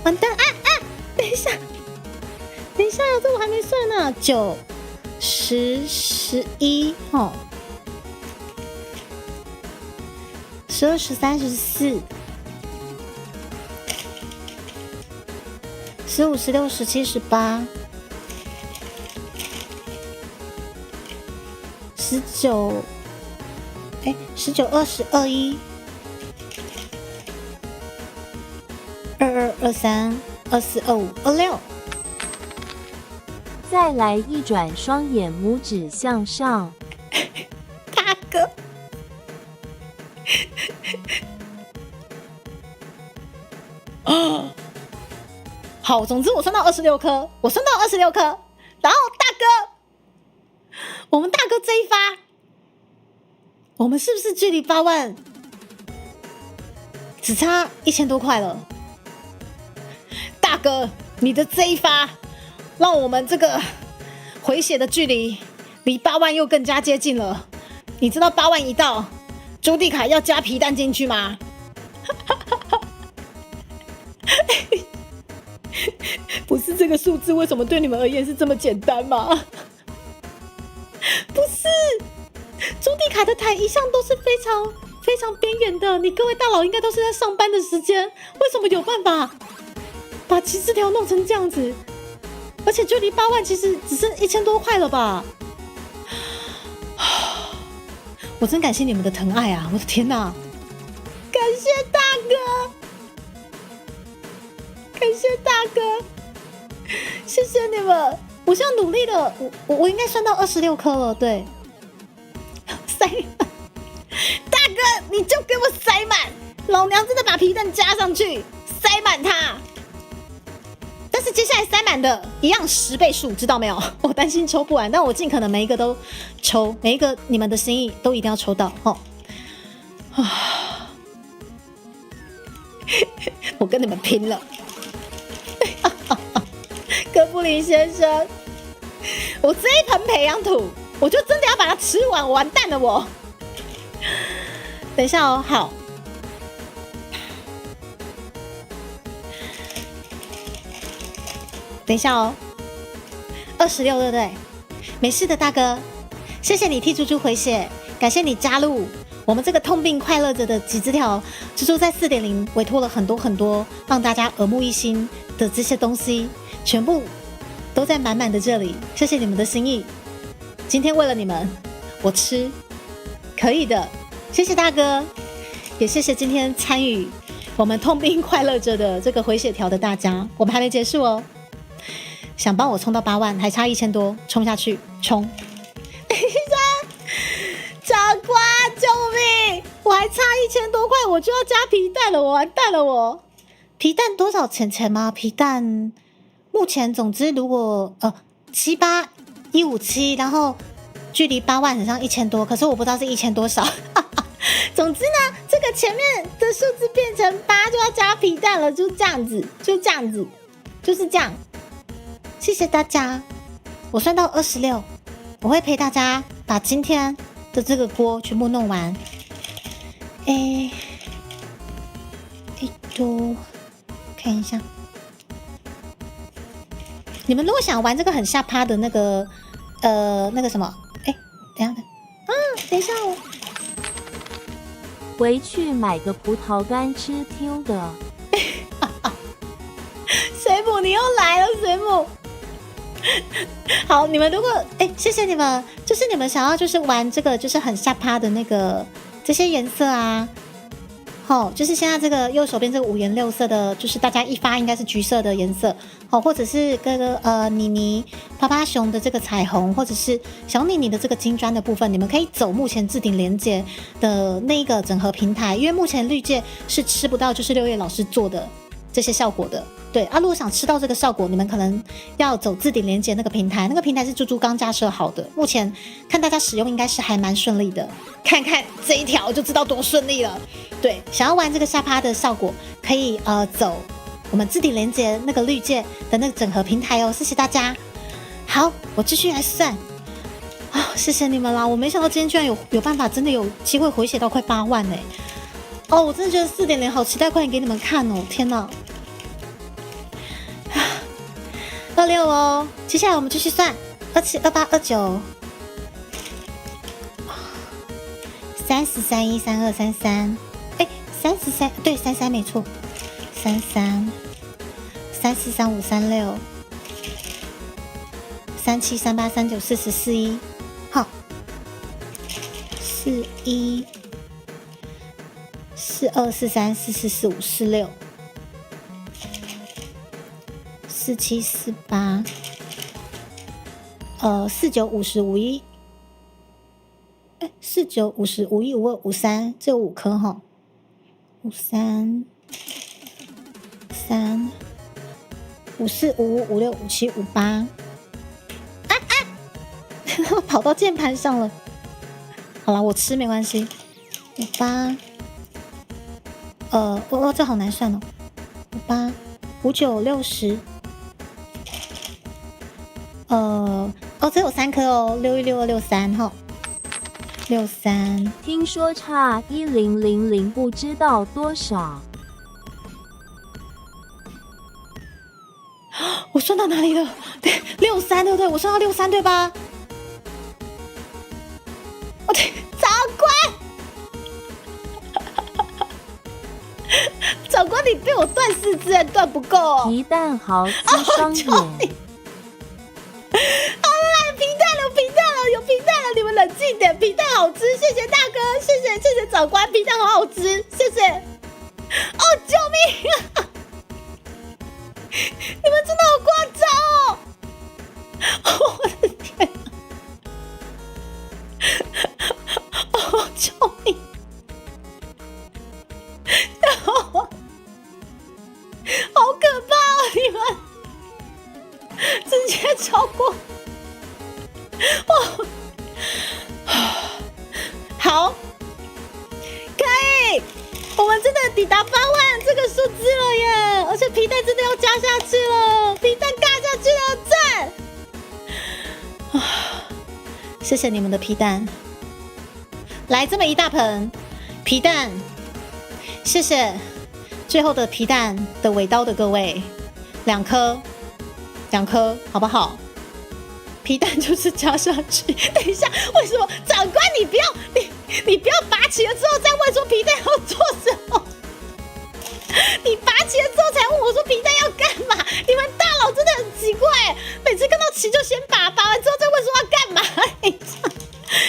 完蛋！等一下，这我还没算呢。9、10、11哦，12、13、14、15、16、17、18、19，19、20、21。22、23、24、25、26，再来一转，双眼拇指向上。大哥，好，总之我算到26颗，然后大哥，我们大哥这一发，我们是不是距离8万只差1000多块了？大哥，你的这一发，让我们这个回血的距离离8万又更加接近了。你知道8万一到，朱蒂凯要加皮蛋进去吗？不是这个数字，为什么对你们而言是这么简单吗？不是，朱蒂凯的台一向都是非常边缘的，你各位大佬应该都是在上班的时间，为什么有办法把骑士条弄成这样子？而且距离8万其实只剩1000多块了吧？我真感谢你们的疼爱啊！我的天哪，感谢大哥，感谢大哥，谢谢你们！我现在努力的，我应该算到26颗了，对，塞，大哥你就给我塞满，老娘真的把皮蛋加上去，塞满它。但是接下来塞满的一样10倍数，知道没有？我担心抽不完，但我尽可能每一个都抽，每一个你们的心意都一定要抽到哦。我跟你们拼了！哥布林先生，我这一盆培养土，我就真的要把它吃完，我完蛋了我。等一下哦，好。等一下哦，26对不对？没事的，大哥，谢谢你替猪猪回血，感谢你加入我们这个痛并快乐着的几只条。猪猪在4.0委托了很多让大家耳目一新的这些东西，全部都在满满的这里，谢谢你们的心意。今天为了你们，我吃，可以的，谢谢大哥，也谢谢今天参与我们痛并快乐着的这个回血条的大家，我们还没结束哦。想帮我冲到8万，还差1000多，冲下去，冲！等一下，长官，救命！我还差1000多块，我就要加皮蛋了，我完蛋了我。皮蛋多少钱吗？皮蛋目前总之如果78157，然后距离8万很像1000多，可是我不知道是1000多少。总之呢，这个前面的数字变成8就要加皮蛋了，就这样子，就是这样。谢谢大家，我算到26，我会陪大家把今天的这个锅全部弄完。多看一下，你们如果想玩这个很下趴的那个那个什么，等一下哦。回去买个葡萄干吃 Q 的。水母，你又来了，水母。好，你们如果谢谢你们，就是你们想要就是玩这个就是很下趴的那个这些颜色啊，就是现在这个右手边这个5颜6色的，就是大家一发应该是橘色的颜色，或者是妮妮趴趴熊的这个彩虹，或者是小妮妮的这个金砖的部分，你们可以走目前置顶连结的那一个整合平台，因为目前绿界是吃不到就是6月老师做的这些效果的。对啊，如果想吃到这个效果，你们可能要走置顶连结那个平台，那个平台是猪猪刚架设好的，目前看大家使用应该是还蛮顺利的，看看这一条就知道多顺利了。对，想要玩这个下趴的效果，可以走我们置顶连结那个绿界的那个整合平台哦，谢谢大家。好，我继续来算谢谢你们啦！我没想到今天居然有办法，真的有机会回血到快8万哎！我真的觉得4.0好期待，快点给你们看哦！天哪！26哦，接下来我们继续算27、28、29、30、31、32、33， 33对33没错，33、34、35、36、37、38、39、40、41，好，41、42、43、44、45、46。47、48，49、50、51， 49、50、51、52、53，这有5颗哈，53、3、54、55、56、57、58，跑到键盘上了。好了，我吃没关系。58，这好难算哦。58、59、60。只有3颗哦，61、62、63哈，63。听说差1000不知道多少。我算到哪里了？63对不对？我算到63对吧？对，长官，长官，你被我断4只，还断不够哦。皮蛋豪吃双眼。有皮蛋了，你们冷静点，皮蛋好吃，谢谢大哥，谢谢长官，皮蛋好好吃，谢谢。救命啊！你们真的好夸张哦！我的天啊！救命！好可怕哦！你们直接超过。好，可以，我们真的抵达8万这个数字了耶！而且皮蛋真的要加下去了，皮蛋尬下去了，赞！谢谢你们的皮蛋，来这么一大盆皮蛋，谢谢最后的皮蛋的尾刀的各位，2颗，好不好？皮蛋就是加下去。等一下，为什么长官你不要拔起了之后再问说皮蛋要做什么？你拔起了之后才问我说皮蛋要干嘛？你们大佬真的很奇怪，每次看到旗就先拔完之后再问说要干嘛？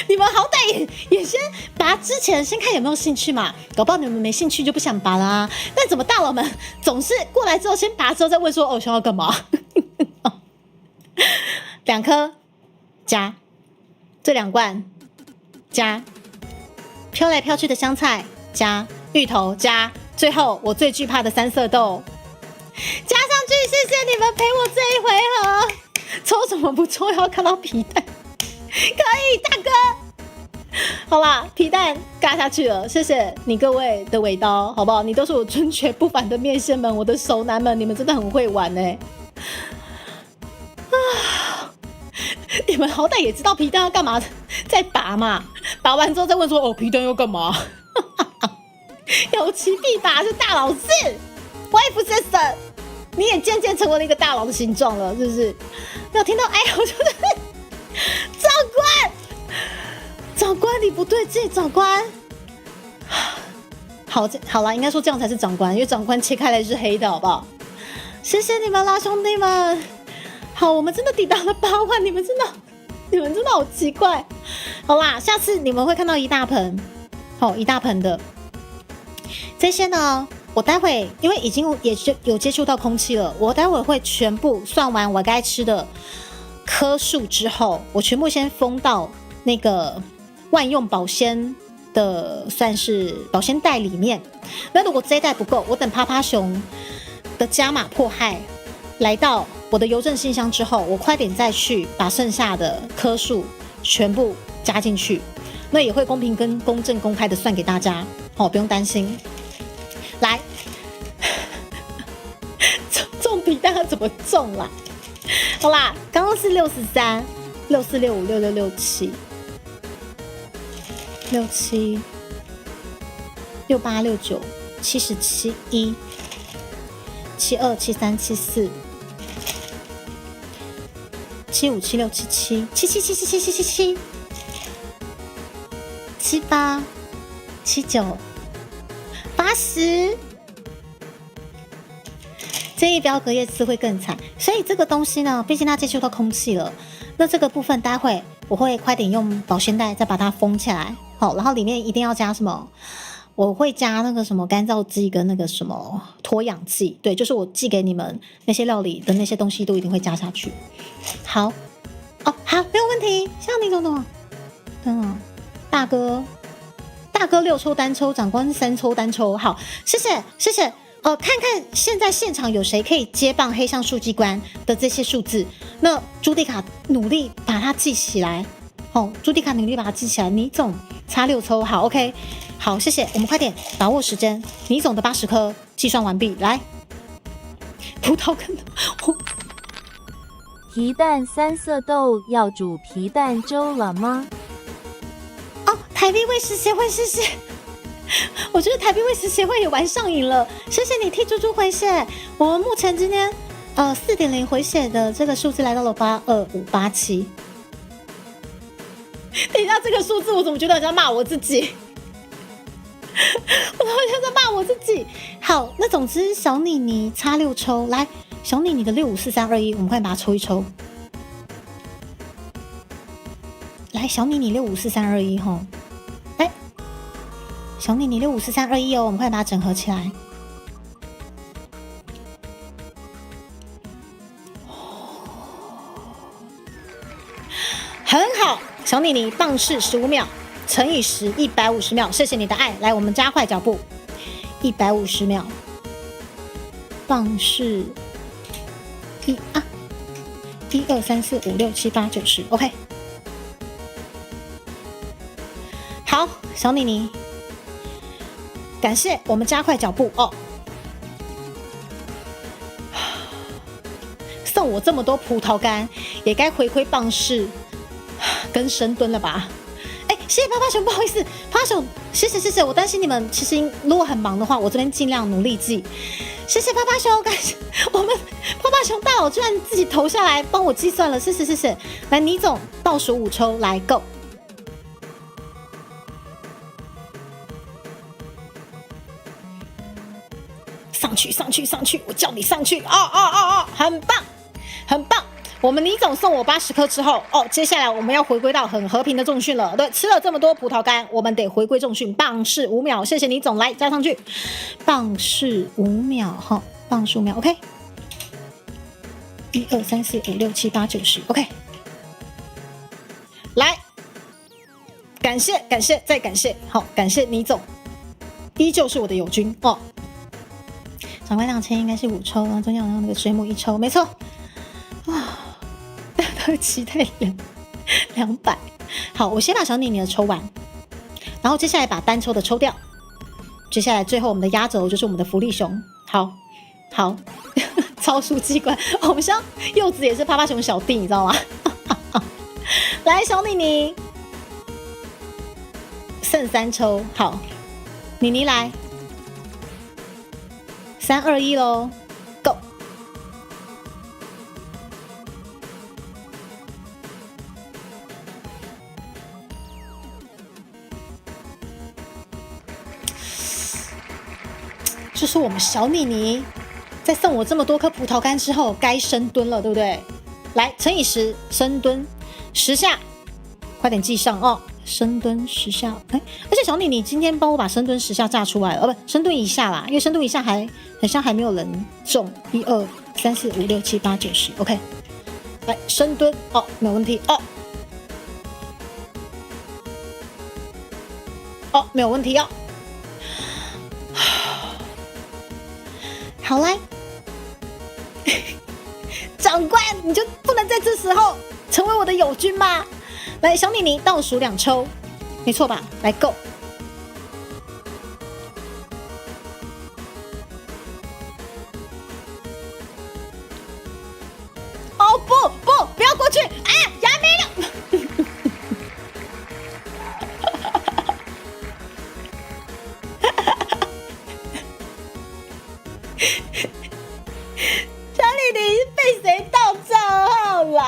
你们好歹也拔之前先看有没有兴趣嘛，搞不好你们没兴趣就不想拔了啊。那怎么大佬们总是过来之后先拔之后再问说想要干嘛？2颗加，这2罐加，飘来飘去的香菜加，芋头加，最后我最惧怕的3色豆加上去。谢谢你们陪我这一回合，抽什么不抽要看到皮蛋，可以大哥。好啦，皮蛋嘎下去了，谢谢你各位的尾刀，好不好？你都是我尊爵不凡的面线们，我的熟男们，你们真的很会玩欸。你们好歹也知道皮蛋要干嘛，再拔嘛，拔完之后再问说皮蛋要干嘛？有其必拔是大佬是，我也不是神，你也渐渐成为了一个大佬的形状了，是不是？没有听到哎，我就是长官。长官，你不对劲，长官。好啦，应该说这样才是长官，因为长官切开来是黑的，好不好？谢谢你们啦，兄弟们。好，我们真的抵达了8万，你们真的好奇怪。好啦，下次你们会看到一大盆，一大盆的这些呢。我待会因为已经也有接触到空气了，我待会会全部算完我该吃的颗数之后，我全部先封到那个万用保鲜的算是保鲜袋里面。那如果这一袋不够，我等趴趴熊的加码迫害来到我的邮政信箱之后，我快点再去把剩下的颗数全部加进去，那也会公平跟公正公开的算给大家，不用担心。来，中皮蛋要怎么中啦？好啦，刚刚是63、64、65、66、67。67、68、69、77、1、72、73、74、75、76、77、77、78、79、80。建议不要隔夜吃会更惨，所以这个东西呢，毕竟它接触到空气了，那这个部分待会我会快点用保鲜袋再把它封起来。好，然后里面一定要加什么？我会加那个什么干燥剂跟那个什么脱氧剂，对，就是我寄给你们那些料理的那些东西都一定会加下去。好，好，没有问题。像你懂懂，大哥6抽单抽，长官3抽单抽，好，谢谢。看看现在现场有谁可以接棒黑象书记官的这些数字，那朱迪卡努力把它记起来。朱迪卡努力把它记起来。倪总差6抽，好 ，OK， 好，谢谢。我们快点把握时间。倪总的80颗计算完毕，来，葡萄跟皮蛋3色豆要煮皮蛋粥了吗？台币卫食协会，谢谢。我觉得台币卫食协会也玩上瘾了，谢谢你替猪猪回血。我们目前今天4.0回血的这个数字来到了82587。等一下，这个数字我怎么觉得好像骂我自己？我好像在骂我自己。好，那总之小妮妮差6抽，来，小妮妮的654321，我们快把它抽一抽。来，小妮妮654321哈，来，小妮妮654321哦，我们快把它整合起来。很好，小妮妮棒式15秒乘以10 150秒，谢谢你的爱。来，我们加快脚步，150秒，棒式1、2、3、4、5、6、7、8、9、10 ，OK。好，小妮妮，感谢我们加快脚步哦。送我这么多葡萄干，也该回馈棒式跟深蹲了吧？谢谢趴趴熊，不好意思，趴趴熊，谢谢，我担心你们，其实如果很忙的话，我这边尽量努力记。谢谢趴趴熊，感谢我们趴趴熊大佬居然自己投下来帮我计算了，谢谢。来，倪总倒数5抽，来 Go。上去，我叫你上去！很棒！我们倪总送我80颗之后，哦，接下来我们要回归到很和平的重训了。对，吃了这么多葡萄干，我们得回归重训，棒式5秒，谢谢倪总，来加上去，棒式5秒哈，棒式5秒 ，OK。1、2、3、4、5、6、7、8、9、10 ，OK。来，感谢感谢再感谢，好，感谢倪总，依旧是我的友军哦。长官2000应该是5抽，然后中间有那个水母1抽，没错。哇，大家期待200。好，我先把小妮妮的抽完，然后接下来把单抽的抽掉。接下来最后我们的压轴就是我们的福利熊，好，超速机关，我们像柚子也是趴趴熊小弟，你知道吗？来，小妮妮，剩3抽，好，妮妮来，3、2、1咯 ，Go！ 就是我们小妮妮在送我这么多颗葡萄干之后，该深蹲了，对不对？来，乘以10，深蹲10下，快点记上哦。深蹲10下，哎，而且小妮，你今天帮我把深蹲10下炸出来了，不，深蹲1下啦，因为深蹲1下很像还没有人中。1、2、3、4、5、6、7、8、9、10 ，OK。来，深蹲哦，没有问题哦，哦，没有问题哦。好来，长官，你就不能在这时候成为我的友军吗？来，小妮妮倒数2抽，没错吧？来 ，Go！ 哦不要过去！哎呀，牙没了！小妮妮被谁盗账号啦？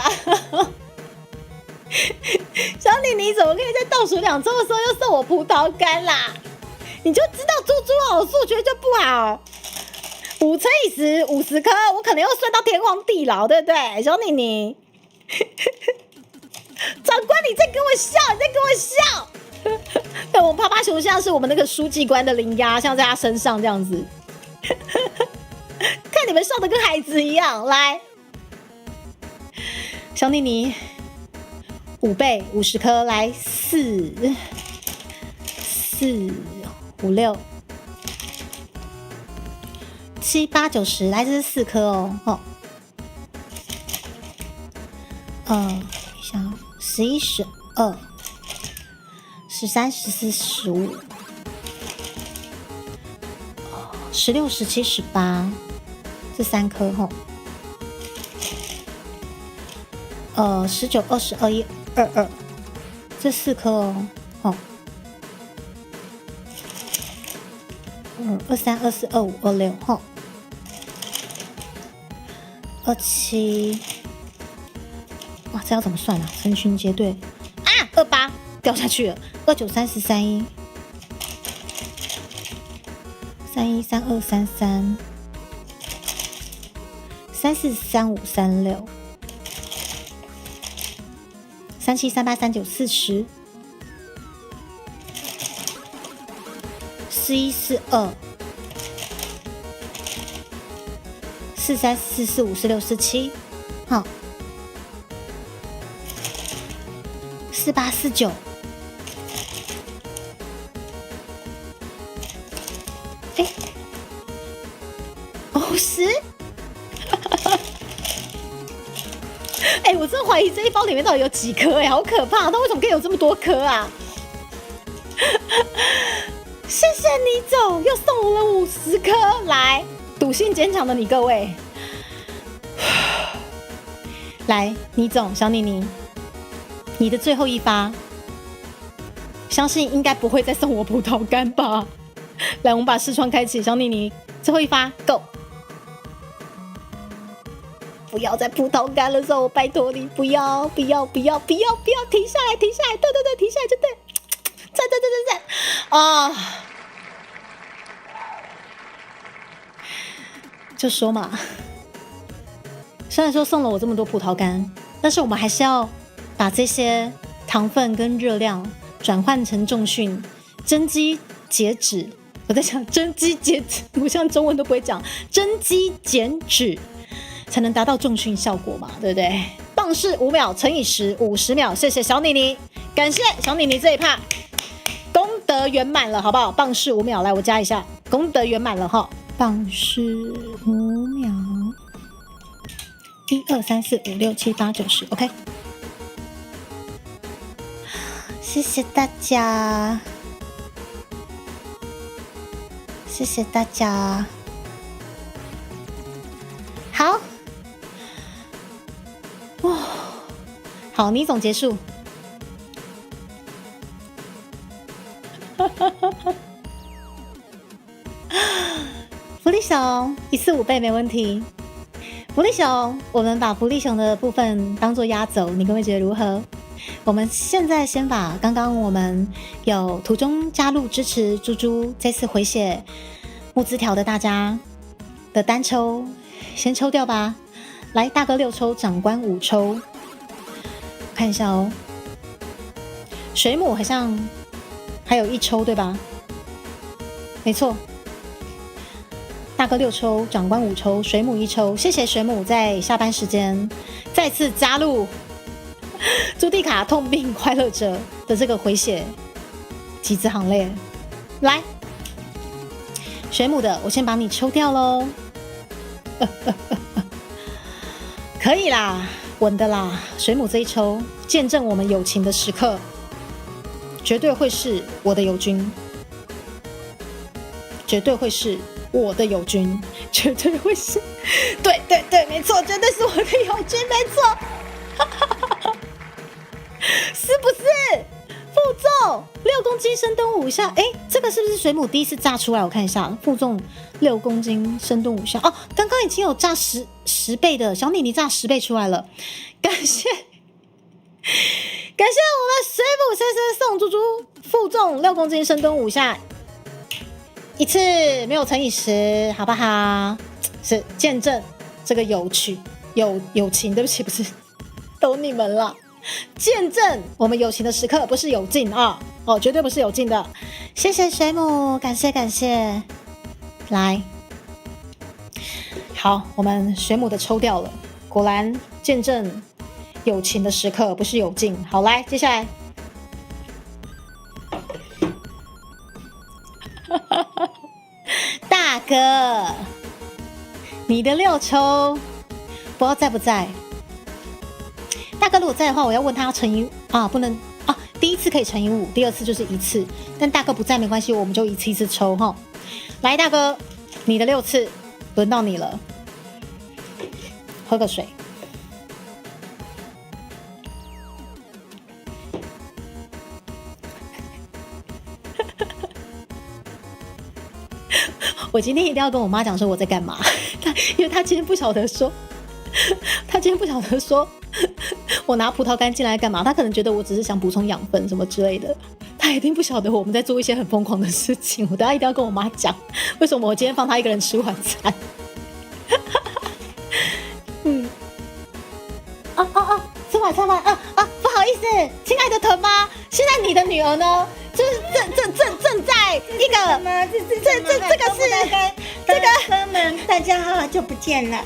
小妮妮怎么可以在倒数2周的时候又送我葡萄干啦？你就知道猪猪好数学就不好。5乘以10，50颗，我可能又算到天荒地老，对不对？小妮妮，长官，你在跟我笑，你在跟我笑。对，我趴趴熊像是我们那个书记官的灵压，像在他身上这样子。看你们笑得跟孩子一样，来，小妮妮。5倍50颗，来4、5、6、7、8、9、10，来这是4颗哦，等一下，11、12、13、14、15、16、17、18，这3颗哈，19、20、21、22，这4颗哦，23、24、25、26哈，27，哇，这要怎么算啊？成群结队啊，28掉下去了，29、30、31、31、32、33、34、35、36。37、38、39、40、41、42、43、44、45、46、47，好，48、49，哎，50。哎、我真的怀疑这一包里面到底有几颗哎，好可怕！它为什么可以有这么多颗啊？谢谢倪总，又送我了50颗，来，赌性坚强的你各位，来，倪总，小妮妮，你的最后一发，相信应该不会再送我葡萄干吧？来，我们把视窗开启，小妮妮，最后一发 ，Go！不要再葡萄干了，我拜托你，不要，停下来，停下来，对，停下来就对，赞啊！就说嘛，虽然说送了我这么多葡萄干，但是我们还是要把这些糖分跟热量转换成重训，增肌减脂。我在想增肌减脂，我像中文都不会讲，增肌减脂才能达到重训效果嘛，对不对？棒式5秒乘以10 ，50秒。谢谢小妮妮，感谢小妮妮这一趴功德圆满了，好不好？棒式5秒，来我加一下，功德圆满了哈。棒式5秒，1、2、3、4、5、6、7、8、9、10 ，OK。谢谢大家，谢谢大家。好，哇，好，你总结束。福利熊145倍没问题。福利熊，我们把福利熊的部分当做压轴，你各位觉得如何？我们现在先把刚刚我们有途中加入支持猪猪这次回血募资条的大家的单抽先抽掉吧。来，大哥6抽，长官5抽，看一下哦。水母好像还有1抽对吧？没错。大哥6抽，长官5抽，水母1抽，谢谢水母在下班时间再次加入朱蒂卡痛并快乐者的这个回血集资行列。来，水母的我先把你抽掉咯。可以啦，稳的啦。水母这一抽，见证我们友情的时刻，绝对会是我的友军，绝对会是我的友军，绝对会是，对对对，没错，绝对是我的友军，没错，是不是？负重6公斤，深蹲5下，哎，这个是不是水母第一次炸出来？我看一下，负重6公斤，深蹲5下，哦，刚刚已经有炸10倍的小妮妮炸10倍出来了，感谢我们水母先生送猪猪负重6公斤，深蹲5下。一次没有乘以10，好不好？是见证这个友情，对不起，不是，都你们了。见证我们友情的时刻，不是有劲啊！哦，绝对不是有劲的。谢谢水母，感谢感谢。来，好，我们水母的抽掉了，果然见证友情的时刻，不是有劲。好，来，接下来。大哥，你的6抽，不知道在不在？大哥如果在的话，我要问他要乘以啊，不能啊，第一次可以乘以5，第二次就是1次。但大哥不在没关系，我们就一次一次抽哈。来，大哥，你的6次，轮到你了，喝个水。我今天一定要跟我妈讲说我在干嘛，因为她今天不晓得说我拿葡萄干进来干嘛，她可能觉得我只是想补充养分什么之类的，她一定不晓得我们在做一些很疯狂的事情。我等下一定要跟我妈讲，为什么我今天放她一个人吃晚餐。吃晚餐吗？不好意思，亲爱的豚妈，现在你的女儿呢？就是正在一个这个哥们，大家好久不见了。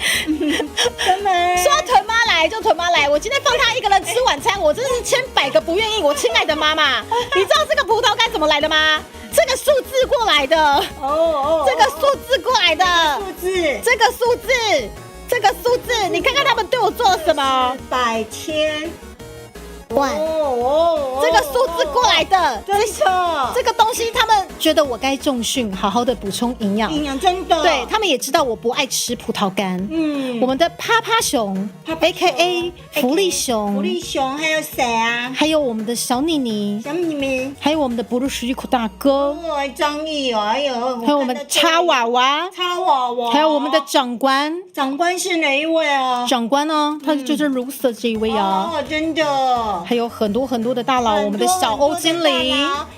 哥们，说豚妈来就豚妈来，我今天放她一个人吃晚餐，我真是千百个不愿意。我亲爱的妈妈，你知道这个葡萄干怎么来的吗？这个数字过来的。这个数字过来的。这个数字，你看看他们对我做了什么？百千。万，这个数字过来的，真的，这个东西他们觉得我该重训，好好的补充营养，真的，对他们也知道我不爱吃葡萄干。我们的趴趴熊 ，AKA 福利熊，还有谁啊？还有我们的小妮妮，还有我们的布鲁什库大哥，张毅哦，还有我们叉娃娃，还有我们的长官是哪一位啊？长官呢，他就是如此这一位啊，真的。还有很多很多的大佬，我们的小欧经理，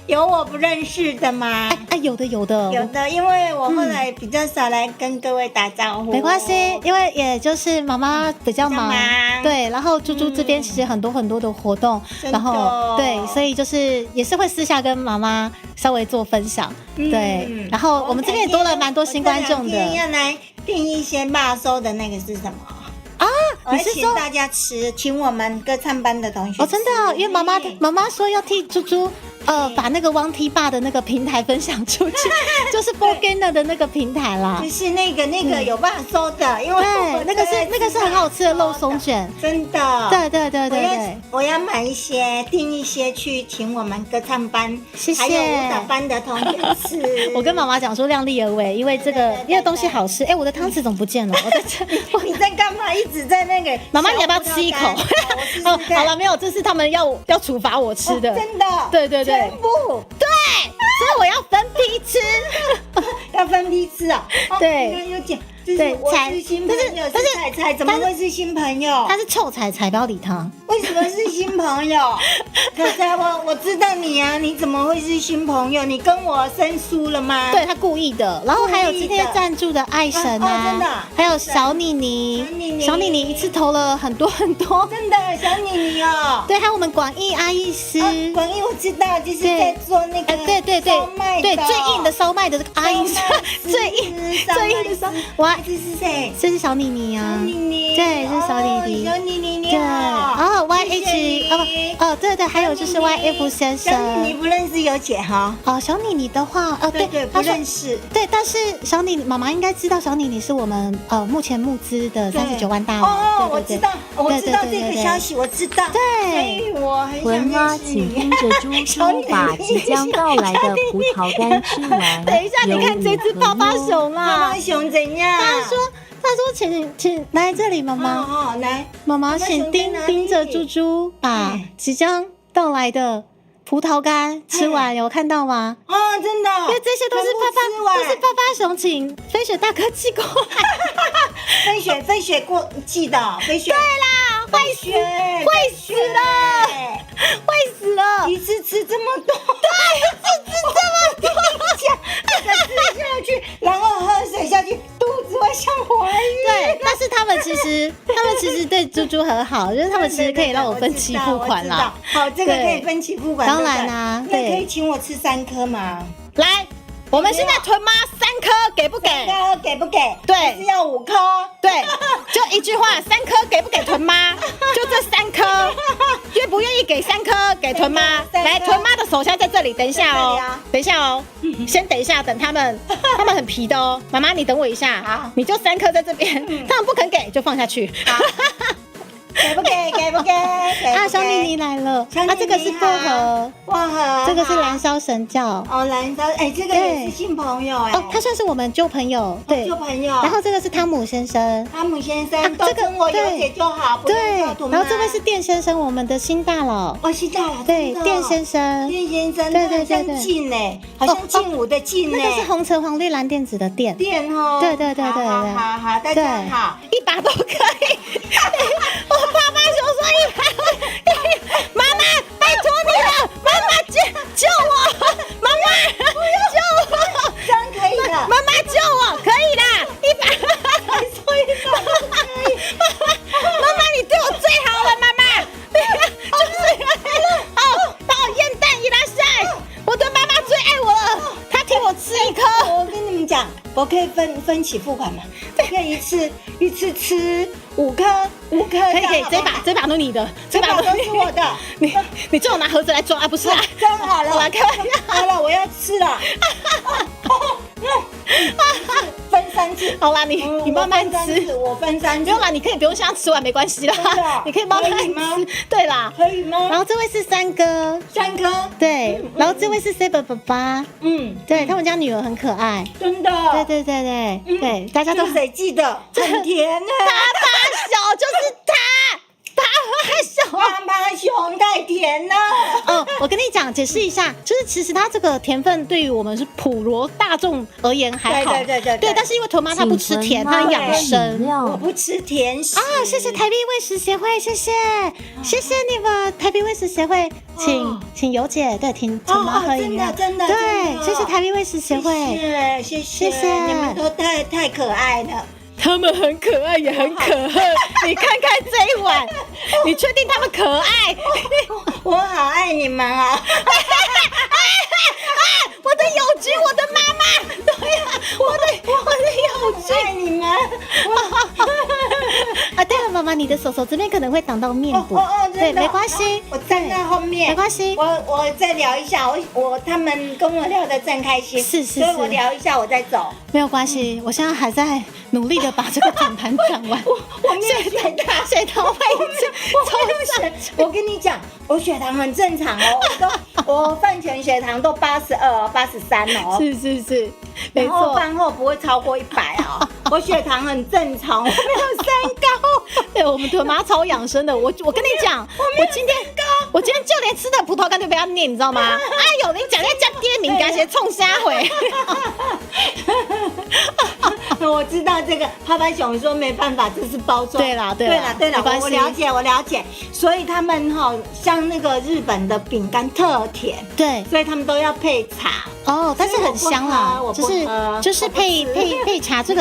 有我不认识的吗？吗？有的，有的，因为我后来比较少来跟各位打招呼。没关系，因为也就是妈妈比较忙，比较忙对，然后猪猪这边其实很多的活动，真的然后对，所以就是也是会私下跟妈妈稍微做分享，对，然后我们这边也多了蛮多新观众我这两天的要来订一些腊收的那个是什么？啊，我要你是说请大家吃，请我们歌唱班的同学哦，真的哦，吃因为妈妈说要替猪猪把那个汪 T 爸的那个平台分享出去，就是 Borgana 的那个平台啦就。是那个有腊收的，因为对，我那个是很好吃的肉松卷。真的。对，我要买一些，订一些去请我们歌唱班，谢谢还有舞蹈班的同学吃。我跟妈妈讲说量力而为，因为这个因为东西好吃。哎，我的汤匙怎么不见了？我在这。你在干嘛？一直在那个妈妈，你要不要吃一口？我试试看好了，没有，这是他们要处罚我吃的。真的。对，全部对，所以我要分批吃。要分批吃啊。对你看有讲，就是对我是新朋友，但是是彩彩，怎么会是新朋友？它是臭彩不要理它。为什么是新朋友？可是我知道你啊，你怎么会是新朋友？你跟我生疏了吗？对他故意的，然后还有今天赞助的爱神啊，真的还有小妮妮，小妮妮一次投了很多，真的小妮妮哦。对，还有我们广义阿义师，广义我知道，就是在做那个对烧麦的最硬的烧麦的这个阿义师，最硬的烧，哇，这是谁？这是小妮妮啊，妮妮，对，这是小妮妮，小妮妮你对，好。然后 YH 对，还有就是 YF 先小妮妮生。不认识有姐哈？哦，小妮妮的话，对，不她说认识。对，但是小妮妮妈妈应该知道，小妮妮是我们目前募资的39万大哦，我对知道，我知道对这个消息，我知道。对，我很想文妈，认识你。请听着猪猪把即将到来的葡萄干吃完。等一下，你看这只爸爸熊妈啦妈，熊怎样？他说，请来这里，妈妈，好，来，妈妈，请盯着猪猪把即将到来的葡萄干吃完，有看到吗？哦，真的，因为这些都是爸爸熊请飞雪大哥寄过来，飞雪过寄的，飞雪。对啦，会死了，会死了，一次吃这么多，对，一次吃这么多，这个吃下去，然后喝水下去，肚子会像怀孕。对，但是他们其实对猪猪很好，就是他们其实可以让我分期付款啦。好，这个可以分期付款，当然啦，那可以请我吃3颗吗？来，我们现在囤妈3颗，给不给？3颗给不给？对，还是要5颗？对，就一句话，3颗给不给囤妈？就这3颗，愿不愿意给3颗给囤妈？来，囤妈的手枪在这里，等一下哦，等一下哦，先等一下，等他们很皮的哦。妈妈，你等我一下，好，你就3颗在这边，他们不肯给就放下去。给不给？给不给？啊，小妮妮来了，啊，这个是薄荷，这个是燃烧神教。哦，燃烧，哎，这个也是新朋友哎。哦，他算是我们旧朋友，对，旧朋友。然后这个是汤姆先生，都跟我有姐就好，不对。然后这位是店先生，我们的新大佬。哦，新大佬，对，店先生，对，像劲哎，好像劲舞的劲哎。那个是红橙黄绿蓝靛紫的靛。靛哦。对，好，大家好，1把都可以。我爸爸熊说1把，妈妈，拜托你了，妈妈救我，妈妈救我，这样可以的，妈妈救我，可以啦，1把，还说1把都可以，妈妈你对我最好了，妈妈，就是把我验蛋伊拉塞，我的妈妈最爱我了，她替我吃1颗。我跟你们讲，我可以分期付款吗？可以一次吃5颗，可以，这把都你的，这把都是我的。你最好拿盒子来装啊，不是啊？装好了，我来开玩笑。好了，我要吃了。分3次，好啦，你慢慢吃，我分3次。不用啦，你可以不用现在吃完，没关系啦，你可以慢慢吃。对啦，可以吗？然后这位是3哥，3颗，对，然后这位是 Saber 爸爸，对他们家女儿很可爱，真的，对，大家都谁记得？很甜呢，爸爸熊就是他，爸爸熊。妈妈熊太甜了。哦，我跟你讲，解释一下，就是其实它这个甜分对于我们是普罗大众而言还好，对，但是因为豚妈她不吃甜，她养饮生。我不吃甜食啊，谢谢台币喂食协会，谢谢你们台币喂食协会，请尤姐对请豚妈喝饮料，真的，对，谢谢台币喂食协会，谢谢，你们都太可爱了。他们很可爱，也很可恨。你看看这一碗，你确定他们可爱？我好爱你们啊！我的友菊，我的妈妈，对呀，我的友菊，爱你们。啊，对了，妈妈，你的手这边可能会挡到面部，对，没关系，我站在后面，没关系。我再聊一下，他们跟我聊得真开心，是，所以我聊一下，我再走。没有关系，我现在还在努力的把这个转盘转完。我没有血糖位置抽上，我跟你讲，我血糖很正常哦，我饭前血糖都82、83哦。是，没然后错。饭后不会超过100哦，我血糖很正常，我没有三高。对，我们豚妈超养生的。我跟你讲，我今天就连吃的葡萄干都不要念，你知道吗？哎呦，你讲在加爹名，感谢冲虾回。我知道这个泡泡熊说没办法，这是包装。对了，我了解。所以他们像那个日本的饼干特甜，对，所以他们都要配茶。哦，但是很香啦，就是配茶。这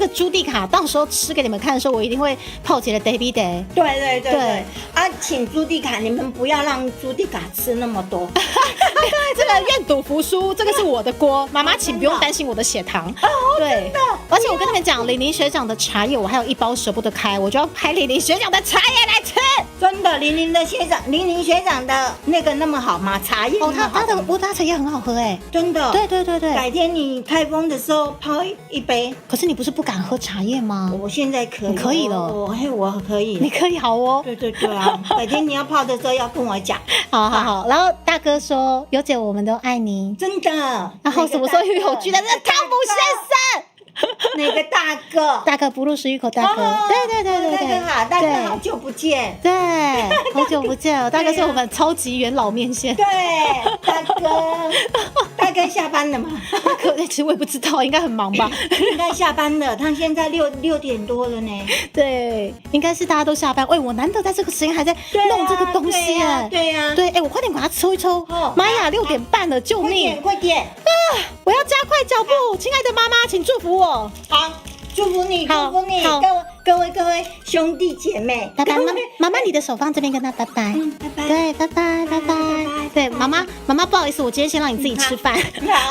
个朱蒂卡，到时候吃给你们看的时候，我一定会泡起来 Daily Day。对啊，请朱蒂卡，你们不要让朱蒂卡吃那么多。这个愿赌服输，这个是我的锅，妈妈请不用担心我的血糖。对，而且我跟你们讲，李宁学长的茶叶我还有1包舍不得开，我就要拍李宁学长的茶叶来吃。真的，李宁学长的那个那么好吗？茶叶他的乌达茶叶很好喝哎，真的。对，改天你开封的时候泡一杯。可是你不是不敢喝茶叶吗？我现在可以，你可以了。我可以，你可以好哦。对啊，改天你要泡的时候要跟我讲。好。然后大哥说，尤姐我们都爱你，真的。然后什么时候有剧的？那汤姆先生。哪个大哥不入食欲口大哥，对，大哥好久不见，对，好久不见了，大哥是我们超级元老面线，对，大哥下班了吗？大哥其实我也不知道，应该很忙吧，应该下班了，他现在6点多了呢，对，应该是大家都下班，喂，我难得在这个时间还在弄这个东西哎，对，我快点把它抽一抽，妈呀，6点半了，救命，快点啊！我要加快脚步，亲爱的妈妈，请祝福我。好，祝福你，各位兄弟姐妹，拜拜。妈妈，你的手放这边，跟他拜拜。拜拜。对，拜拜。对，妈妈，不好意思，我今天先让你自己吃饭，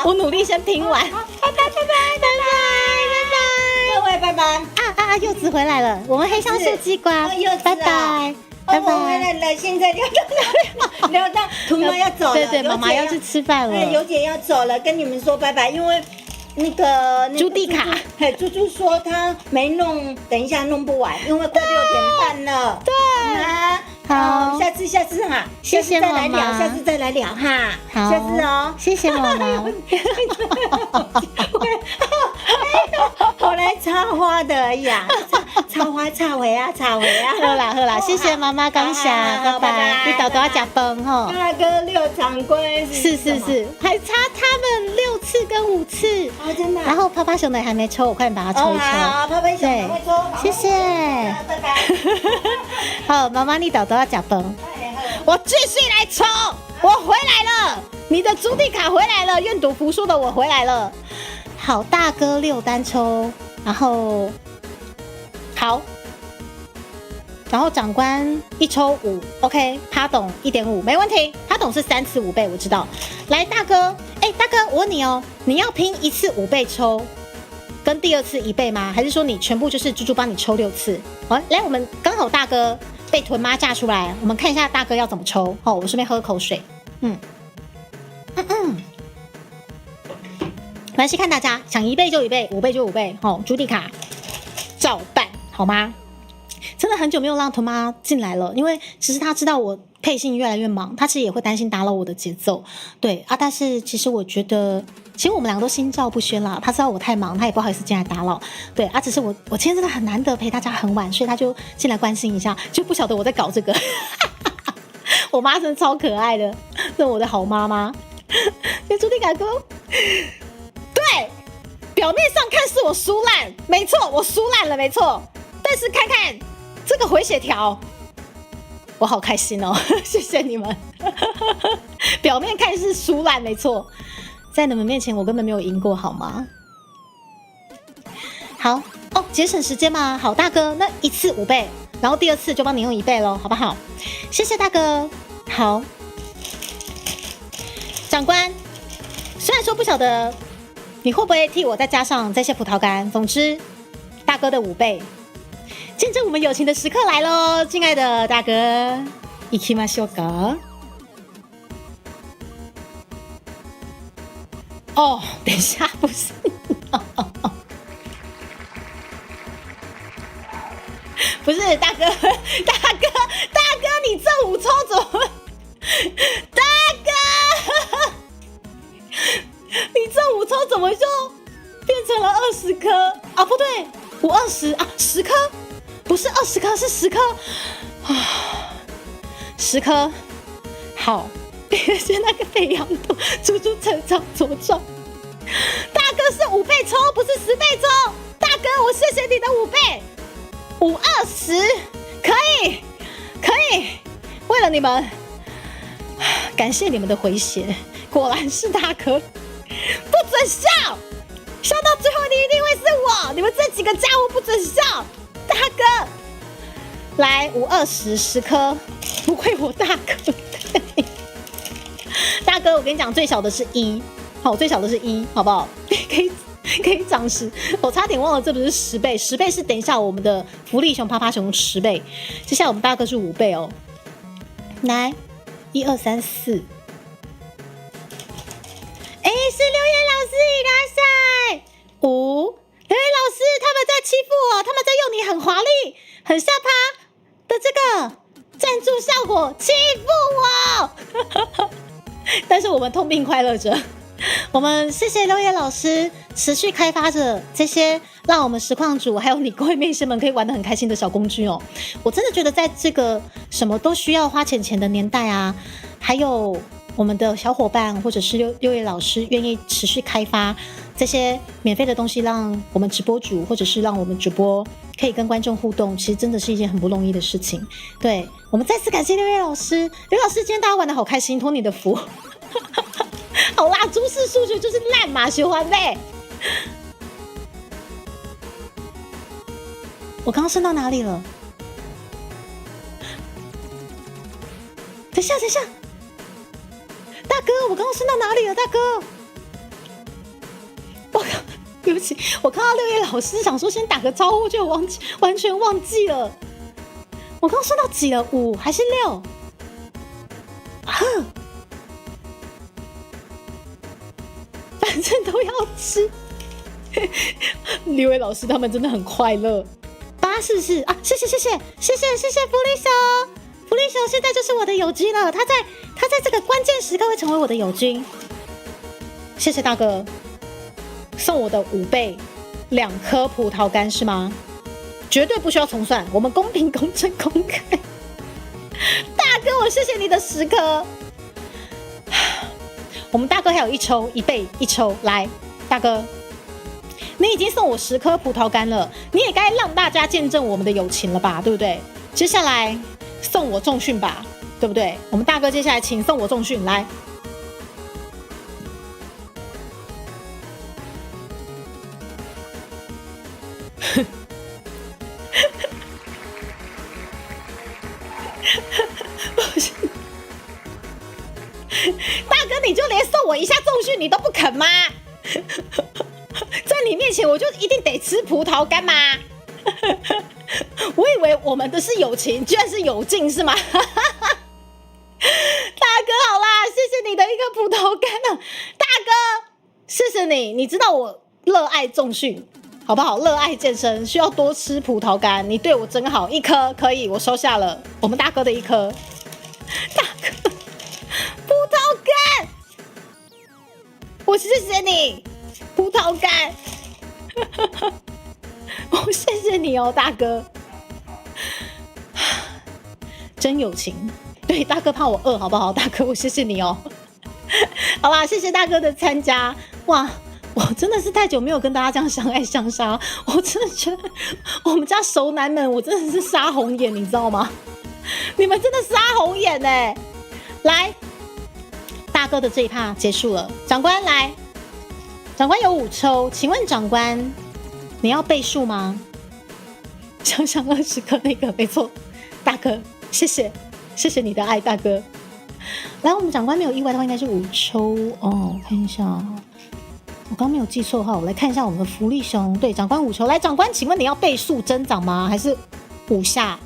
我努力先听完。拜拜。各位拜拜。柚子回来了，我们黑橡树鸡瓜，拜拜。我回来了，现在聊到兔妈要走了，对，妈妈要去吃饭了，尤姐要走了，跟你们说拜拜，因为那个朱蒂卡，猪说他没弄，等一下弄不完，因为快6点半了。对，好，下次哈，谢谢妈妈，下次再来聊哈，好，下次哦，谢谢妈妈。我来插花的呀，插花插回啊，喝啦，谢谢妈妈感谢，拜拜。你豆豆要吃饭吼。大哥6常规是，还差他们6次跟5次啊，真的。然后泡泡熊的还没抽，我快点把它抽一抽。好，泡泡熊赶快抽，谢谢。拜拜。好，妈妈你豆豆要吃饭，我继续来抽，我回来了，你的朱蒂卡回来了，愿赌服输的我回来了。好，大哥6单抽，然后好，然后长官1抽5 ，OK， 他懂1.5没问题，他懂是3次5倍，我知道。来，大哥，大哥，我问你哦，你要拼1次5倍抽，跟第2次1倍吗？还是说你全部就是猪猪帮你抽6次？来，我们刚好大哥被豚妈架出来，我们看一下大哥要怎么抽。我顺便喝口水，没关系，看大家想1倍就1倍，5倍就5倍，朱蒂卡照办好吗？真的很久没有让豚妈进来了，因为其实他知道我配信越来越忙，他其实也会担心打扰我的节奏，对啊，但是其实我觉得，其实我们两个都心照不宣啦。他知道我太忙，他也不好意思进来打扰，对啊，只是我今天真的很难得陪大家很晚，所以他就进来关心一下，就不晓得我在搞这个。我妈真的超可爱的，这是我的好妈妈。跟朱迪卡哥，对，表面上看是我输烂，没错，我输烂了，没错。但是看看这个回血条，我好开心哦，谢谢你们。表面看是输烂，没错，在你们面前我根本没有赢过，好吗？好哦，节省时间嘛。好，大哥，那一次5倍，然后第二次就帮你用1倍咯，好不好？谢谢大哥。好。长官，虽然说不晓得你会不会替我再加上这些葡萄干，总之大哥的5倍，见证我们友情的时刻来咯，亲爱的大哥，行きましょうか。哦，等一下，不是，不是大哥，你这5抽怎么？大哥，你这5抽怎么就变成了20颗啊？不对，5、20啊，10颗，不是20颗，是10颗啊，10颗。好，是那个培养度逐逐成长茁壮。大哥是5倍抽，不是10倍抽。大哥，我谢谢你的5倍，5、20，可以，为了你们。感谢你们的回血，果然是大哥，不准笑，笑到最后你一定会是我，你们这几个家伙不准笑，大哥，来5、20，10颗，不愧我大哥，大哥，我跟你讲，最小的是1，好，最小的是1，好不好？可以涨10，我差点忘了，这不是10倍，10倍是等一下我们的福利熊啪啪熊10倍，接下来我们大哥是5倍哦，来。1、2、3、4，是6月老师，いらっしゃい。5，6月老师他们在欺负我，他们在用你很华丽、很下趴的这个赞助效果欺负我。但是我们痛并快乐着，我们谢谢6月老师持续开发着这些让我们实况主还有你各位妹生们可以玩得很开心的小工具哦。我真的觉得在这个什么都需要花钱的年代啊，还有我们的小伙伴或者是六月老师愿意持续开发这些免费的东西，让我们直播主或者是让我们主播可以跟观众互动，其实真的是一件很不容易的事情。对，我们再次感谢6月老师，刘老师今天大家玩得好开心，托你的福。好啦，诸事数学就是烂嘛，学完呗。我刚刚升到哪里了？等一下，大哥，我刚刚升到哪里了？大哥，对不起，我看到6月老师想说先打个招呼，就完全忘记了。我刚刚升到几了？5还是6？反正都要吃。6位老师他们真的很快乐。是啊，谢谢福利熊，现在就是我的友军了。他在这个关键时刻会成为我的友军。谢谢大哥，送我的5倍2颗葡萄干是吗？绝对不需要重算，我们公平、公正、公开。大哥，我谢谢你的10颗。我们大哥还有1抽，1倍1抽，来，大哥。你已经送我10颗葡萄干了，你也该让大家见证我们的友情了吧，对不对？接下来送我重训吧，对不对？我们大哥接下来请送我重训，来。大哥，你就连送我一下重训你都不肯吗？在你面前我就一定得吃葡萄干吗？我以为我们的是友情，居然是有劲是吗？大哥好啦，谢谢你的1颗葡萄干了，大哥谢谢你，你知道我热爱重训好不好？热爱健身需要多吃葡萄干，你对我真好，1颗可以，我收下了，我们大哥的1颗。大哥，葡萄干，我谢谢你。葡萄干，我谢谢你哦，大哥，真友情，对，大哥怕我饿，好不好？大哥，我谢谢你哦。好啦，谢谢大哥的参加。哇，我真的是太久没有跟大家这样相爱相杀，我真的觉得我们家熟男们，我真的是杀红眼，你知道吗？你们真的杀红眼欸。来，大哥的这一趴结束了，长官来，长官有5抽，请问长官，你要倍数吗？想想20颗那个，没错，大哥，谢谢，谢谢你的爱，大哥。来，我们长官没有意外的话，应该是5抽哦。我看一下，我刚没有记错的话，我来看一下我们的福利熊。对，长官5抽。来，长官，请问你要倍数增长吗？还是5下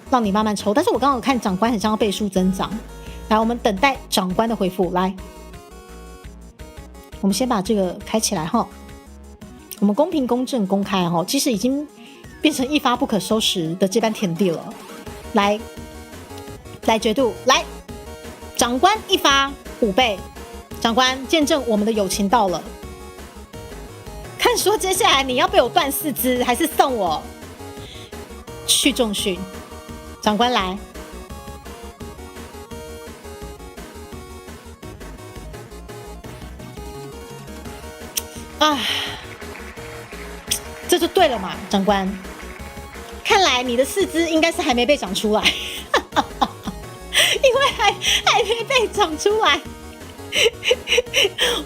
让你慢慢抽？但是我刚刚有看长官很像要倍数增长。来，我们等待长官的回复。来，我们先把这个开起来哈。我们公平、公正、公开哈，其实已经变成一发不可收拾的这般田地了。来决度，来，长官一发5倍，长官见证我们的友情到了。看说接下来你要被我断4肢，还是送我去重训？长官来，啊，这就对了嘛，长官。看来你的4肢应该是还没被长出来，因为还没被长出来。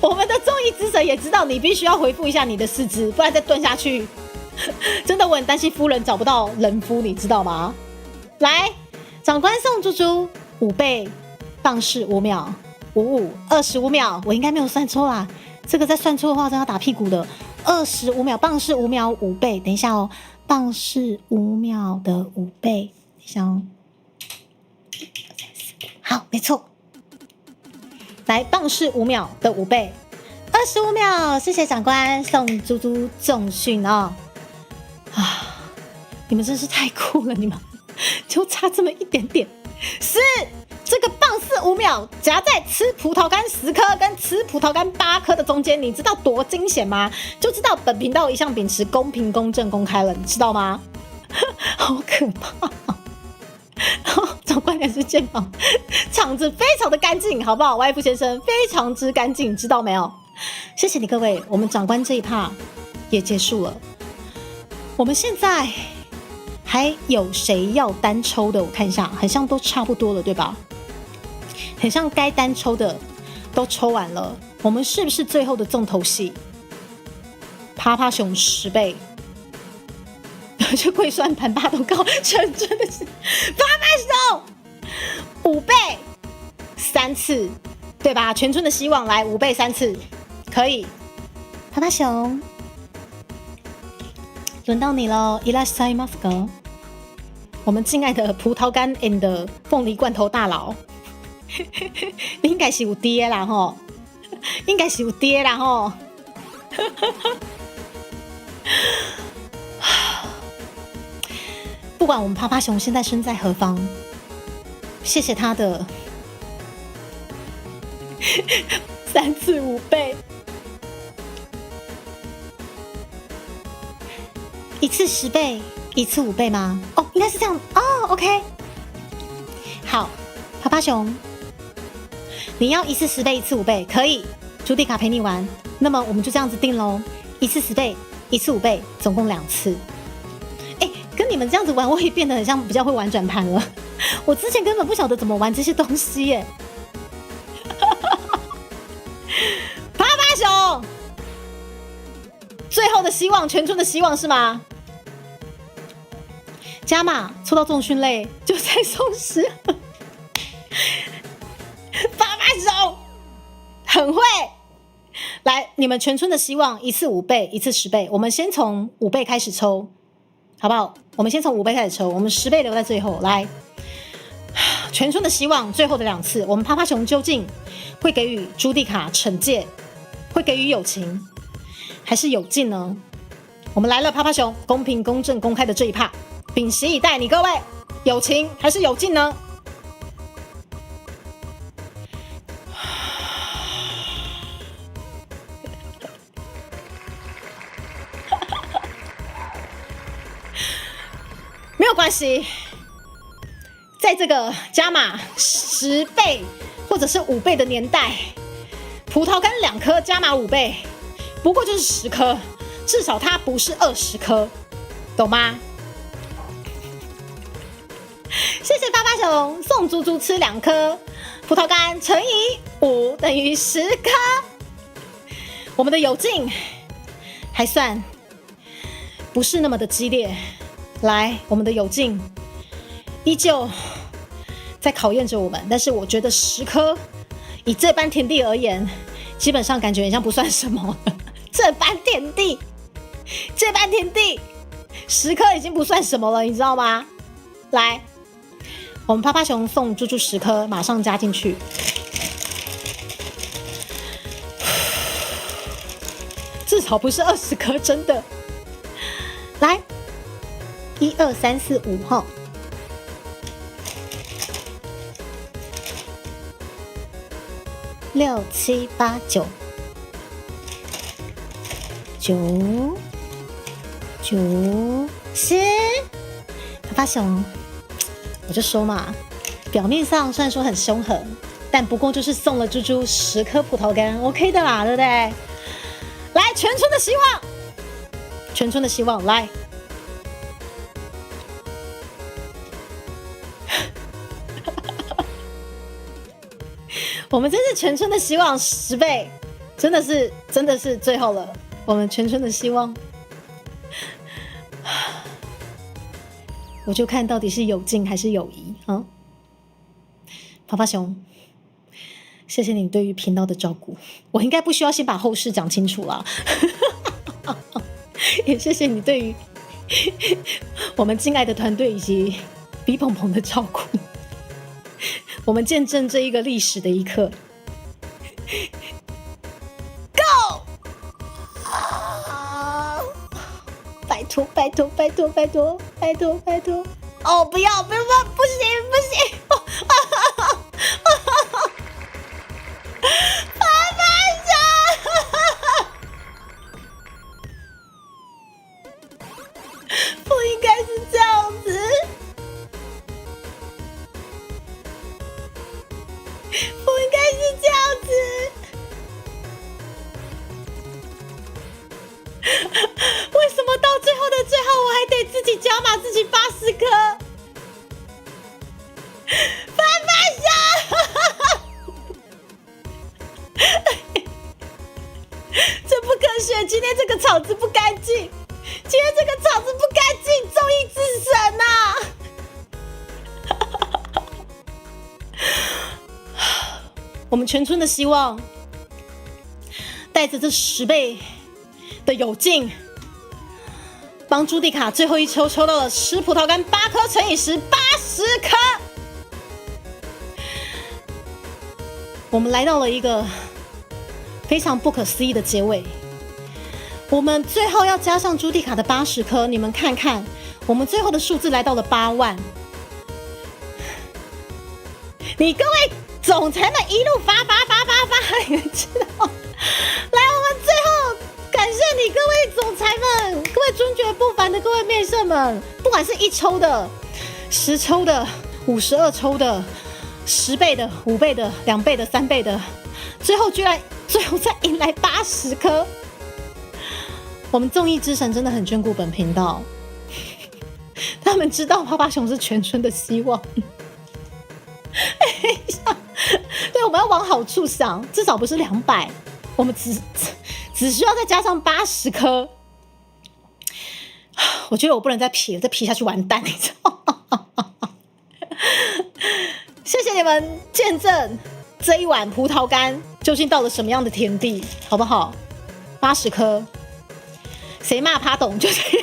我们的综艺之神也知道你必须要回复一下你的4肢，不然再蹲下去，真的我很担心夫人找不到人夫，你知道吗？来，长官送猪猪5倍，棒式5秒，55，25秒，我应该没有算错啦。这个再算错的话，真要打屁股的。25秒，棒式5秒5倍，等一下哦，棒式5秒的5倍，等一下哦。好，没错。来，棒式5秒的5倍，25秒，谢谢长官送猪猪重训哦。啊，你们真是太酷了，你们就差这么一点点。是这个棒式5秒夹在吃葡萄干10颗跟吃葡萄干8颗的中间，你知道多惊险吗？就知道本频道一向秉持公平、公正、公开了，你知道吗？好可怕！长官也是肩膀，场子非常的干净，好不好？外父先生非常之干净，知道没有？谢谢你各位，我们长官这一趴也结束了。我们现在还有谁要单抽的？我看一下，很像都差不多了，对吧？很像该单抽的都抽完了。我们是不是最后的重头戏？趴趴熊10倍。就跪算盘8度高，真的是趴趴熊5倍3次，对吧？全村的希望来5倍3次，可以。趴趴熊，轮到你了，いらっしゃいますか？我们敬爱的葡萄干 and 凤梨罐头大佬，你应该是有爹啦吼，应该是有爹啦吼。不管我们趴趴熊现在身在何方，谢谢他的3次5倍，1次10倍，1次5倍吗？哦，应该是这样哦。OK， 好，趴趴熊，你要1次10倍，1次5倍，可以。朱迪卡陪你玩，那么我们就这样子定喽，1次10倍，1次5倍，总共2次。跟你们这样子玩，我也变得很像比较会玩转盘了。我之前根本不晓得怎么玩这些东西耶。趴趴熊，最后的希望，全村的希望是吗？加码抽到重训类就再送10。趴趴熊很会。来，你们全村的希望，1次5倍，1次10倍。我们先从5倍开始抽。好不好？我们先从5倍开始抽，我们10倍留在最后。来，全村的希望，最后的2次，我们趴趴熊究竟会给予朱迪卡惩戒，会给予友情，还是有劲呢？我们来了，趴趴熊，公平、公正、公开的这一趴，屏息以待。你各位，友情还是有劲呢？没有关系，在这个加码10倍或者是5倍的年代，葡萄干2颗加码5倍，不过就是10颗，至少它不是20颗，懂吗？谢谢巴巴熊送猪猪吃2颗葡萄干乘以5等于10颗。我们的有劲还算不是那么的激烈，来，我们的有劲依旧在考验着我们，但是我觉得10颗以这般田地而言，基本上感觉好像不算什么了。这般田地10颗已经不算什么了，你知道吗？来，我们趴趴熊送猪猪10颗，马上加进去。至少不是20颗，真的。来，1、2、3、4、5哈。6、7、8、9、9、10。趴趴熊，我就说嘛，表面上虽然说很凶狠，但不过就是送了猪猪10颗葡萄干 ，OK 的啦，对不对？来，全村的希望，全村的希望，来。我们这是全村的希望10倍，真的是最后了。我们全村的希望，我就看到底是有劲还是友谊啊！趴趴熊，谢谢你对于频道的照顾，我应该不需要先把后事讲清楚啦。也谢谢你对于我们敬爱的团队以及比鹏鹏的照顾。我们见证这一个历史的一刻。Go！ 拜托拜托拜托拜托拜托拜托！哦，不要不行不行！爸爸熊，不应该是这样子。不应该是这样子，为什么到最后的最后，我还得自己加码自己80颗？爸爸熊，这不科学！今天这个场子不干净，今天这个场子不干净，综艺之神啊！我们全村的希望，带着这10倍的有劲，帮朱蒂卡最后一抽抽到了10葡萄干8颗乘以10，80颗。我们来到了一个非常不可思议的结尾。我们最后要加上朱蒂卡的80颗，你们看看，我们最后的数字来到了8万。你各位总裁们一路发，你们知道？来，我们最后感谢你各位总裁们，各位尊爵不凡的各位面圣们，不管是1抽的、10抽的、52抽的、10倍的、5倍的、2倍的、3倍的，最后再迎来80颗。我们综艺之神真的很眷顾本频道，他们知道趴趴熊是全村的希望。对，我们要往好处想，至少不是200，我们只需要再加上80颗。我觉得我不能再劈了，再劈下去完蛋，你知道吗？谢谢你们见证这一碗葡萄干究竟到了什么样的田地，好不好？80颗，谁骂趴董就是真怪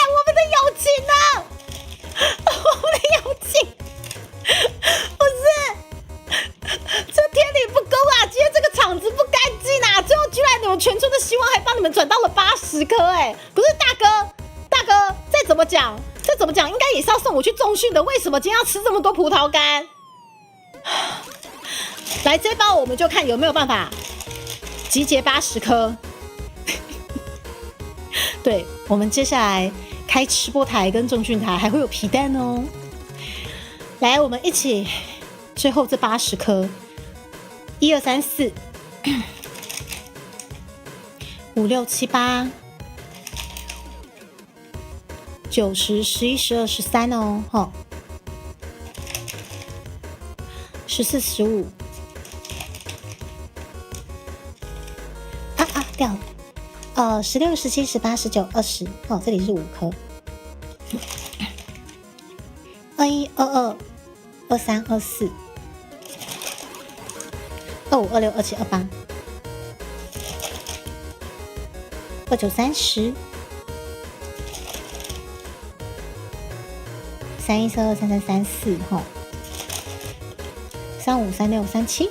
我们的友情呢！我们的友情不是这天理不公啊！今天这个场子不干净啊！最后居然你们全村的希望还帮你们转到了80颗，哎，不是大哥，再怎么讲，应该也是要送我去重训的，为什么今天要吃这么多葡萄干？来，这包我们就看有没有办法集结80颗。对，我们接下来开吃播台跟重训台，还会有皮蛋哦。来，我们一起最后这80颗，1、2、3、4、5、6、7、8、9、10、11、12、13哦，哈，14、15。掉了，16、17、18、19、20，哦，这里是5颗，21、22、23、24、25、26、27、28、29、30、31、32、33、34，哈，35、36、37。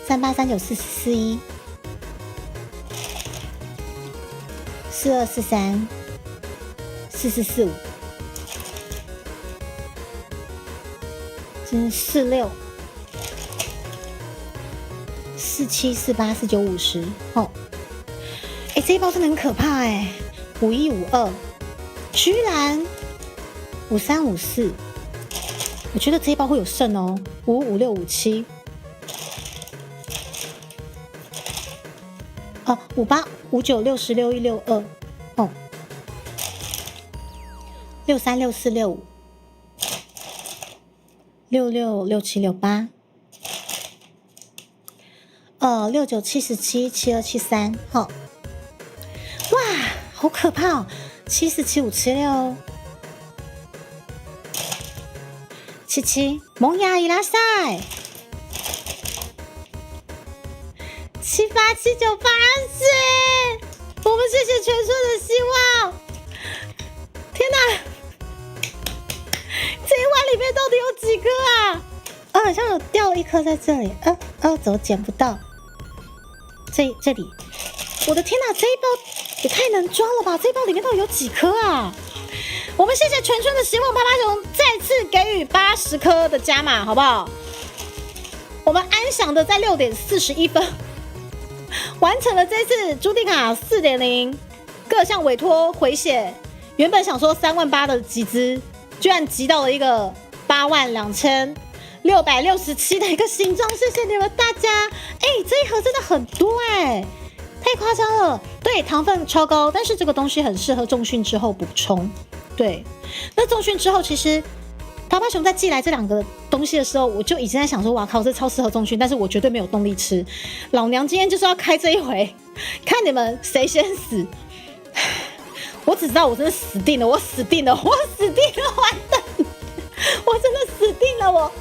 38、39、40、41、42、43、44、45、46、47、48、49、50，哦，哎，这一包真的很可怕哎，51、52，居然53、54，我觉得这一包会有剩哦，55、56、57。58、59、60、61、62，哦，63、64、65、66、67、68，69、77、72、73，好，哇，好可怕哦！70、75、76、77，萌芽伊拉塞。7、8、7、9、8、10，我们谢谢全村的希望。天哪，这一碗里面到底有几颗啊？好像有掉了1颗在这里。怎么捡不到？这里，我的天哪，这一包也太能装了吧！这一包里面到底有几颗啊？我们谢谢全村的希望，趴趴熊再次给予80颗的加码，好不好？我们安详的在6点41分。完成了这次朱迪卡 4.0 各项委托回血，原本想说3万8的集资，居然集到了一个82667的一个形状，谢谢你们大家！这一盒真的很多太夸张了。对，糖分超高，但是这个东西很适合重训之后补充。对，那重训之后其实。趴趴熊在寄来这2个东西的时候，我就已经在想说，哇靠，这超适合重训，但是我绝对没有动力吃。老娘今天就是要开这一回，看你们谁先死。我只知道我真的死定了，我死定了，完蛋，我真的死定了，我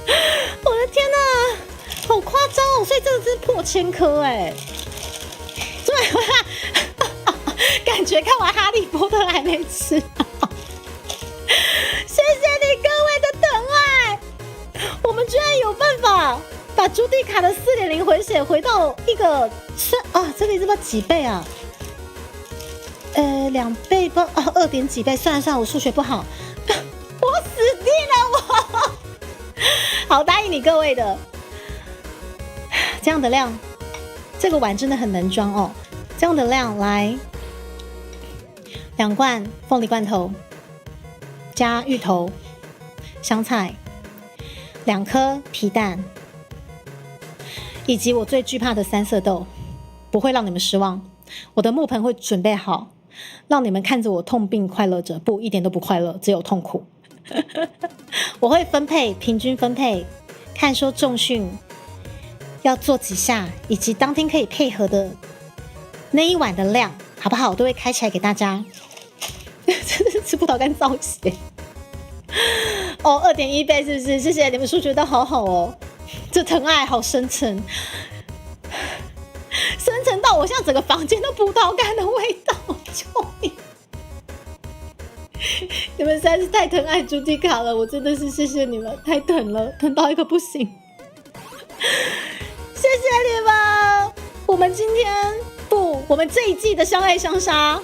的天哪，好夸张哦！所以这个是破1000颗对，感觉看完哈利波特还没吃。谢谢你各位的疼爱，我们居然有办法把朱迪卡的 4.0 回血回到一个这里是不是几倍啊？2倍不2点几倍？算了，我数学不好，我死定了我。好，答应你各位的，这样的量，这个碗真的很能装哦。这样的量来2罐凤梨罐头。加芋头、香菜，2颗皮蛋，以及我最惧怕的3色豆，不会让你们失望。我的木盆会准备好，让你们看着我痛并快乐着，不，一点都不快乐，只有痛苦。我会平均分配，看说重训要做几下，以及当天可以配合的那一碗的量，好不好？我都会开起来给大家。真的是吃葡萄干造血2.1倍是不是？谢谢你们数学都好好哦，这疼爱好深沉，深沉到我现在整个房间都葡萄干的味道，救命！你们实在是太疼爱朱迪卡了，我真的是谢谢你们，太疼了，疼到一个不行。谢谢你们，我们今天我们这一季的相爱相杀。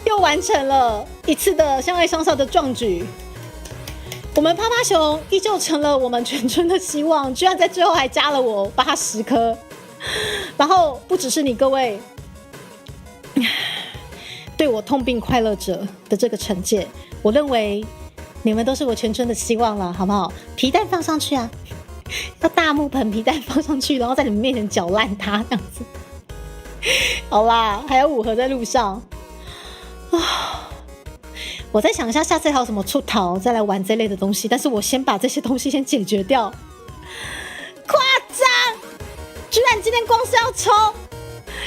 又完成了一次的相爱相杀的壮举，我们趴趴熊依旧成了我们全村的希望，居然在最后还加了我80颗，然后不只是你各位，对我痛并快乐着的这个惩戒，我认为你们都是我全村的希望了，好不好？皮蛋放上去啊，要大木盆皮蛋放上去，然后在你们面前搅烂它，这样子。好啦，还有5盒在路上啊！我再想一下，下次还有什么出逃再来玩这类的东西，但是我先把这些东西先解决掉。夸张！居然今天光是要抽，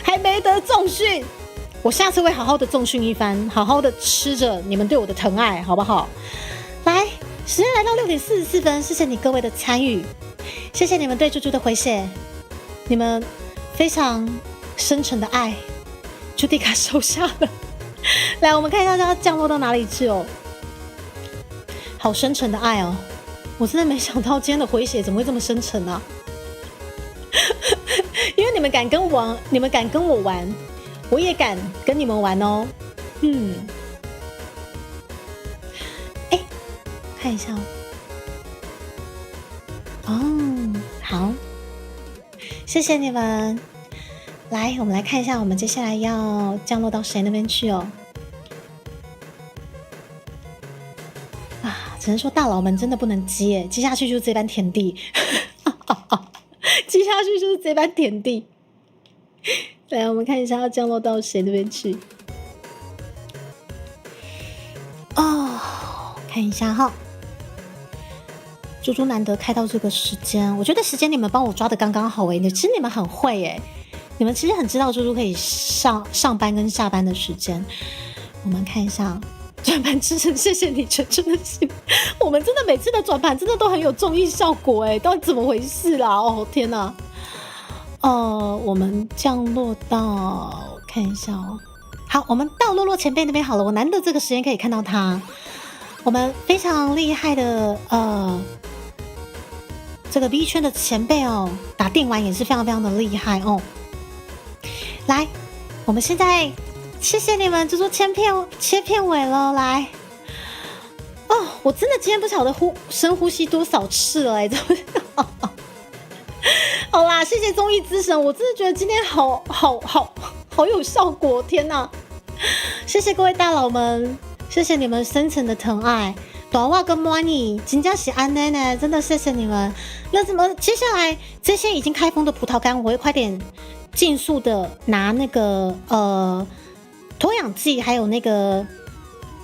还没得重训。我下次会好好的重训一番，好好的吃着你们对我的疼爱，好不好？来，时间来到6点44分，谢谢你各位的参与，谢谢你们对猪猪的回血，你们非常深沉的爱，朱迪卡收下了。来，我们看一下它降落到哪里去哦。好深沉的爱哦，我真的没想到今天的回血怎么会这么深沉啊！因为你们敢跟我玩，我也敢跟你们玩哦。看一下哦。好，谢谢你们。来，我们来看一下，我们接下来要降落到谁那边去哦？只能说大佬们真的不能接，接下去就是这般田地，接下去就是这般田地。来，我们看一下要降落到谁那边去。看一下哈，猪猪难得开到这个时间，我觉得时间你们帮我抓的刚刚好其实你们很会你们其实很知道猪猪可以上班跟下班的时间。我们看一下转盘之神，谢谢你全真的心，我们真的每次的转盘真的都很有综艺效果到底怎么回事啦？哦天哪！我们降落到看一下好，我们到洛洛前辈那边好了，我难得这个时间可以看到他。我们非常厉害的这个 V 圈的前辈打电玩也是非常非常的厉害来，我们现在谢谢你们，就说切片尾了，来我真的今天不晓得深呼吸多少次了好啦，谢谢综艺之神，我真的觉得今天好有效果，天哪！谢谢各位大佬们，谢谢你们深层的疼爱，短袜跟 money 真的是安奶奶，真的谢谢你们。那怎么接下来这些已经开封的葡萄干，我会快点尽速的拿那个脱氧剂还有那个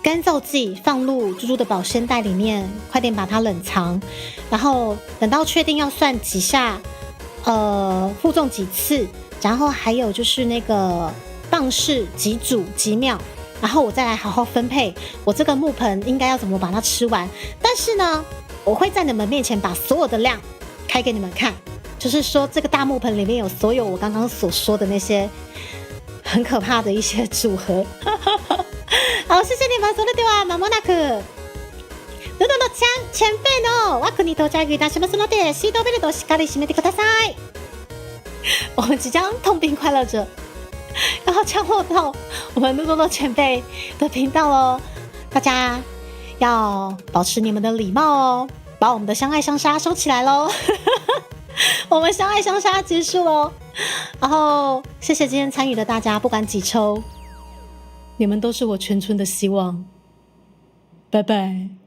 干燥剂放入猪猪的保鲜袋里面，快点把它冷藏，然后等到确定要算几下负重几次，然后还有就是那个棒式几组几秒，然后我再来好好分配我这个木盆应该要怎么把它吃完。但是呢，我会在你们面前把所有的量开给你们看，就是说这个大木盆里面有所有我刚刚所说的那些很可怕的一些组合。好，谢谢你们。それでは間もなくヌドの前輩の枠に到着いたしますので、シートベルトをしっかり締めてください。我们即将痛并快乐着，然后降落到我们ヌドの前辈的频道喽。大家要保持你们的礼貌哦，把我们的相爱相杀收起来喽。我们相爱相杀结束喽。然后谢谢今天参与的大家，不管几抽，你们都是我全村的希望。拜拜。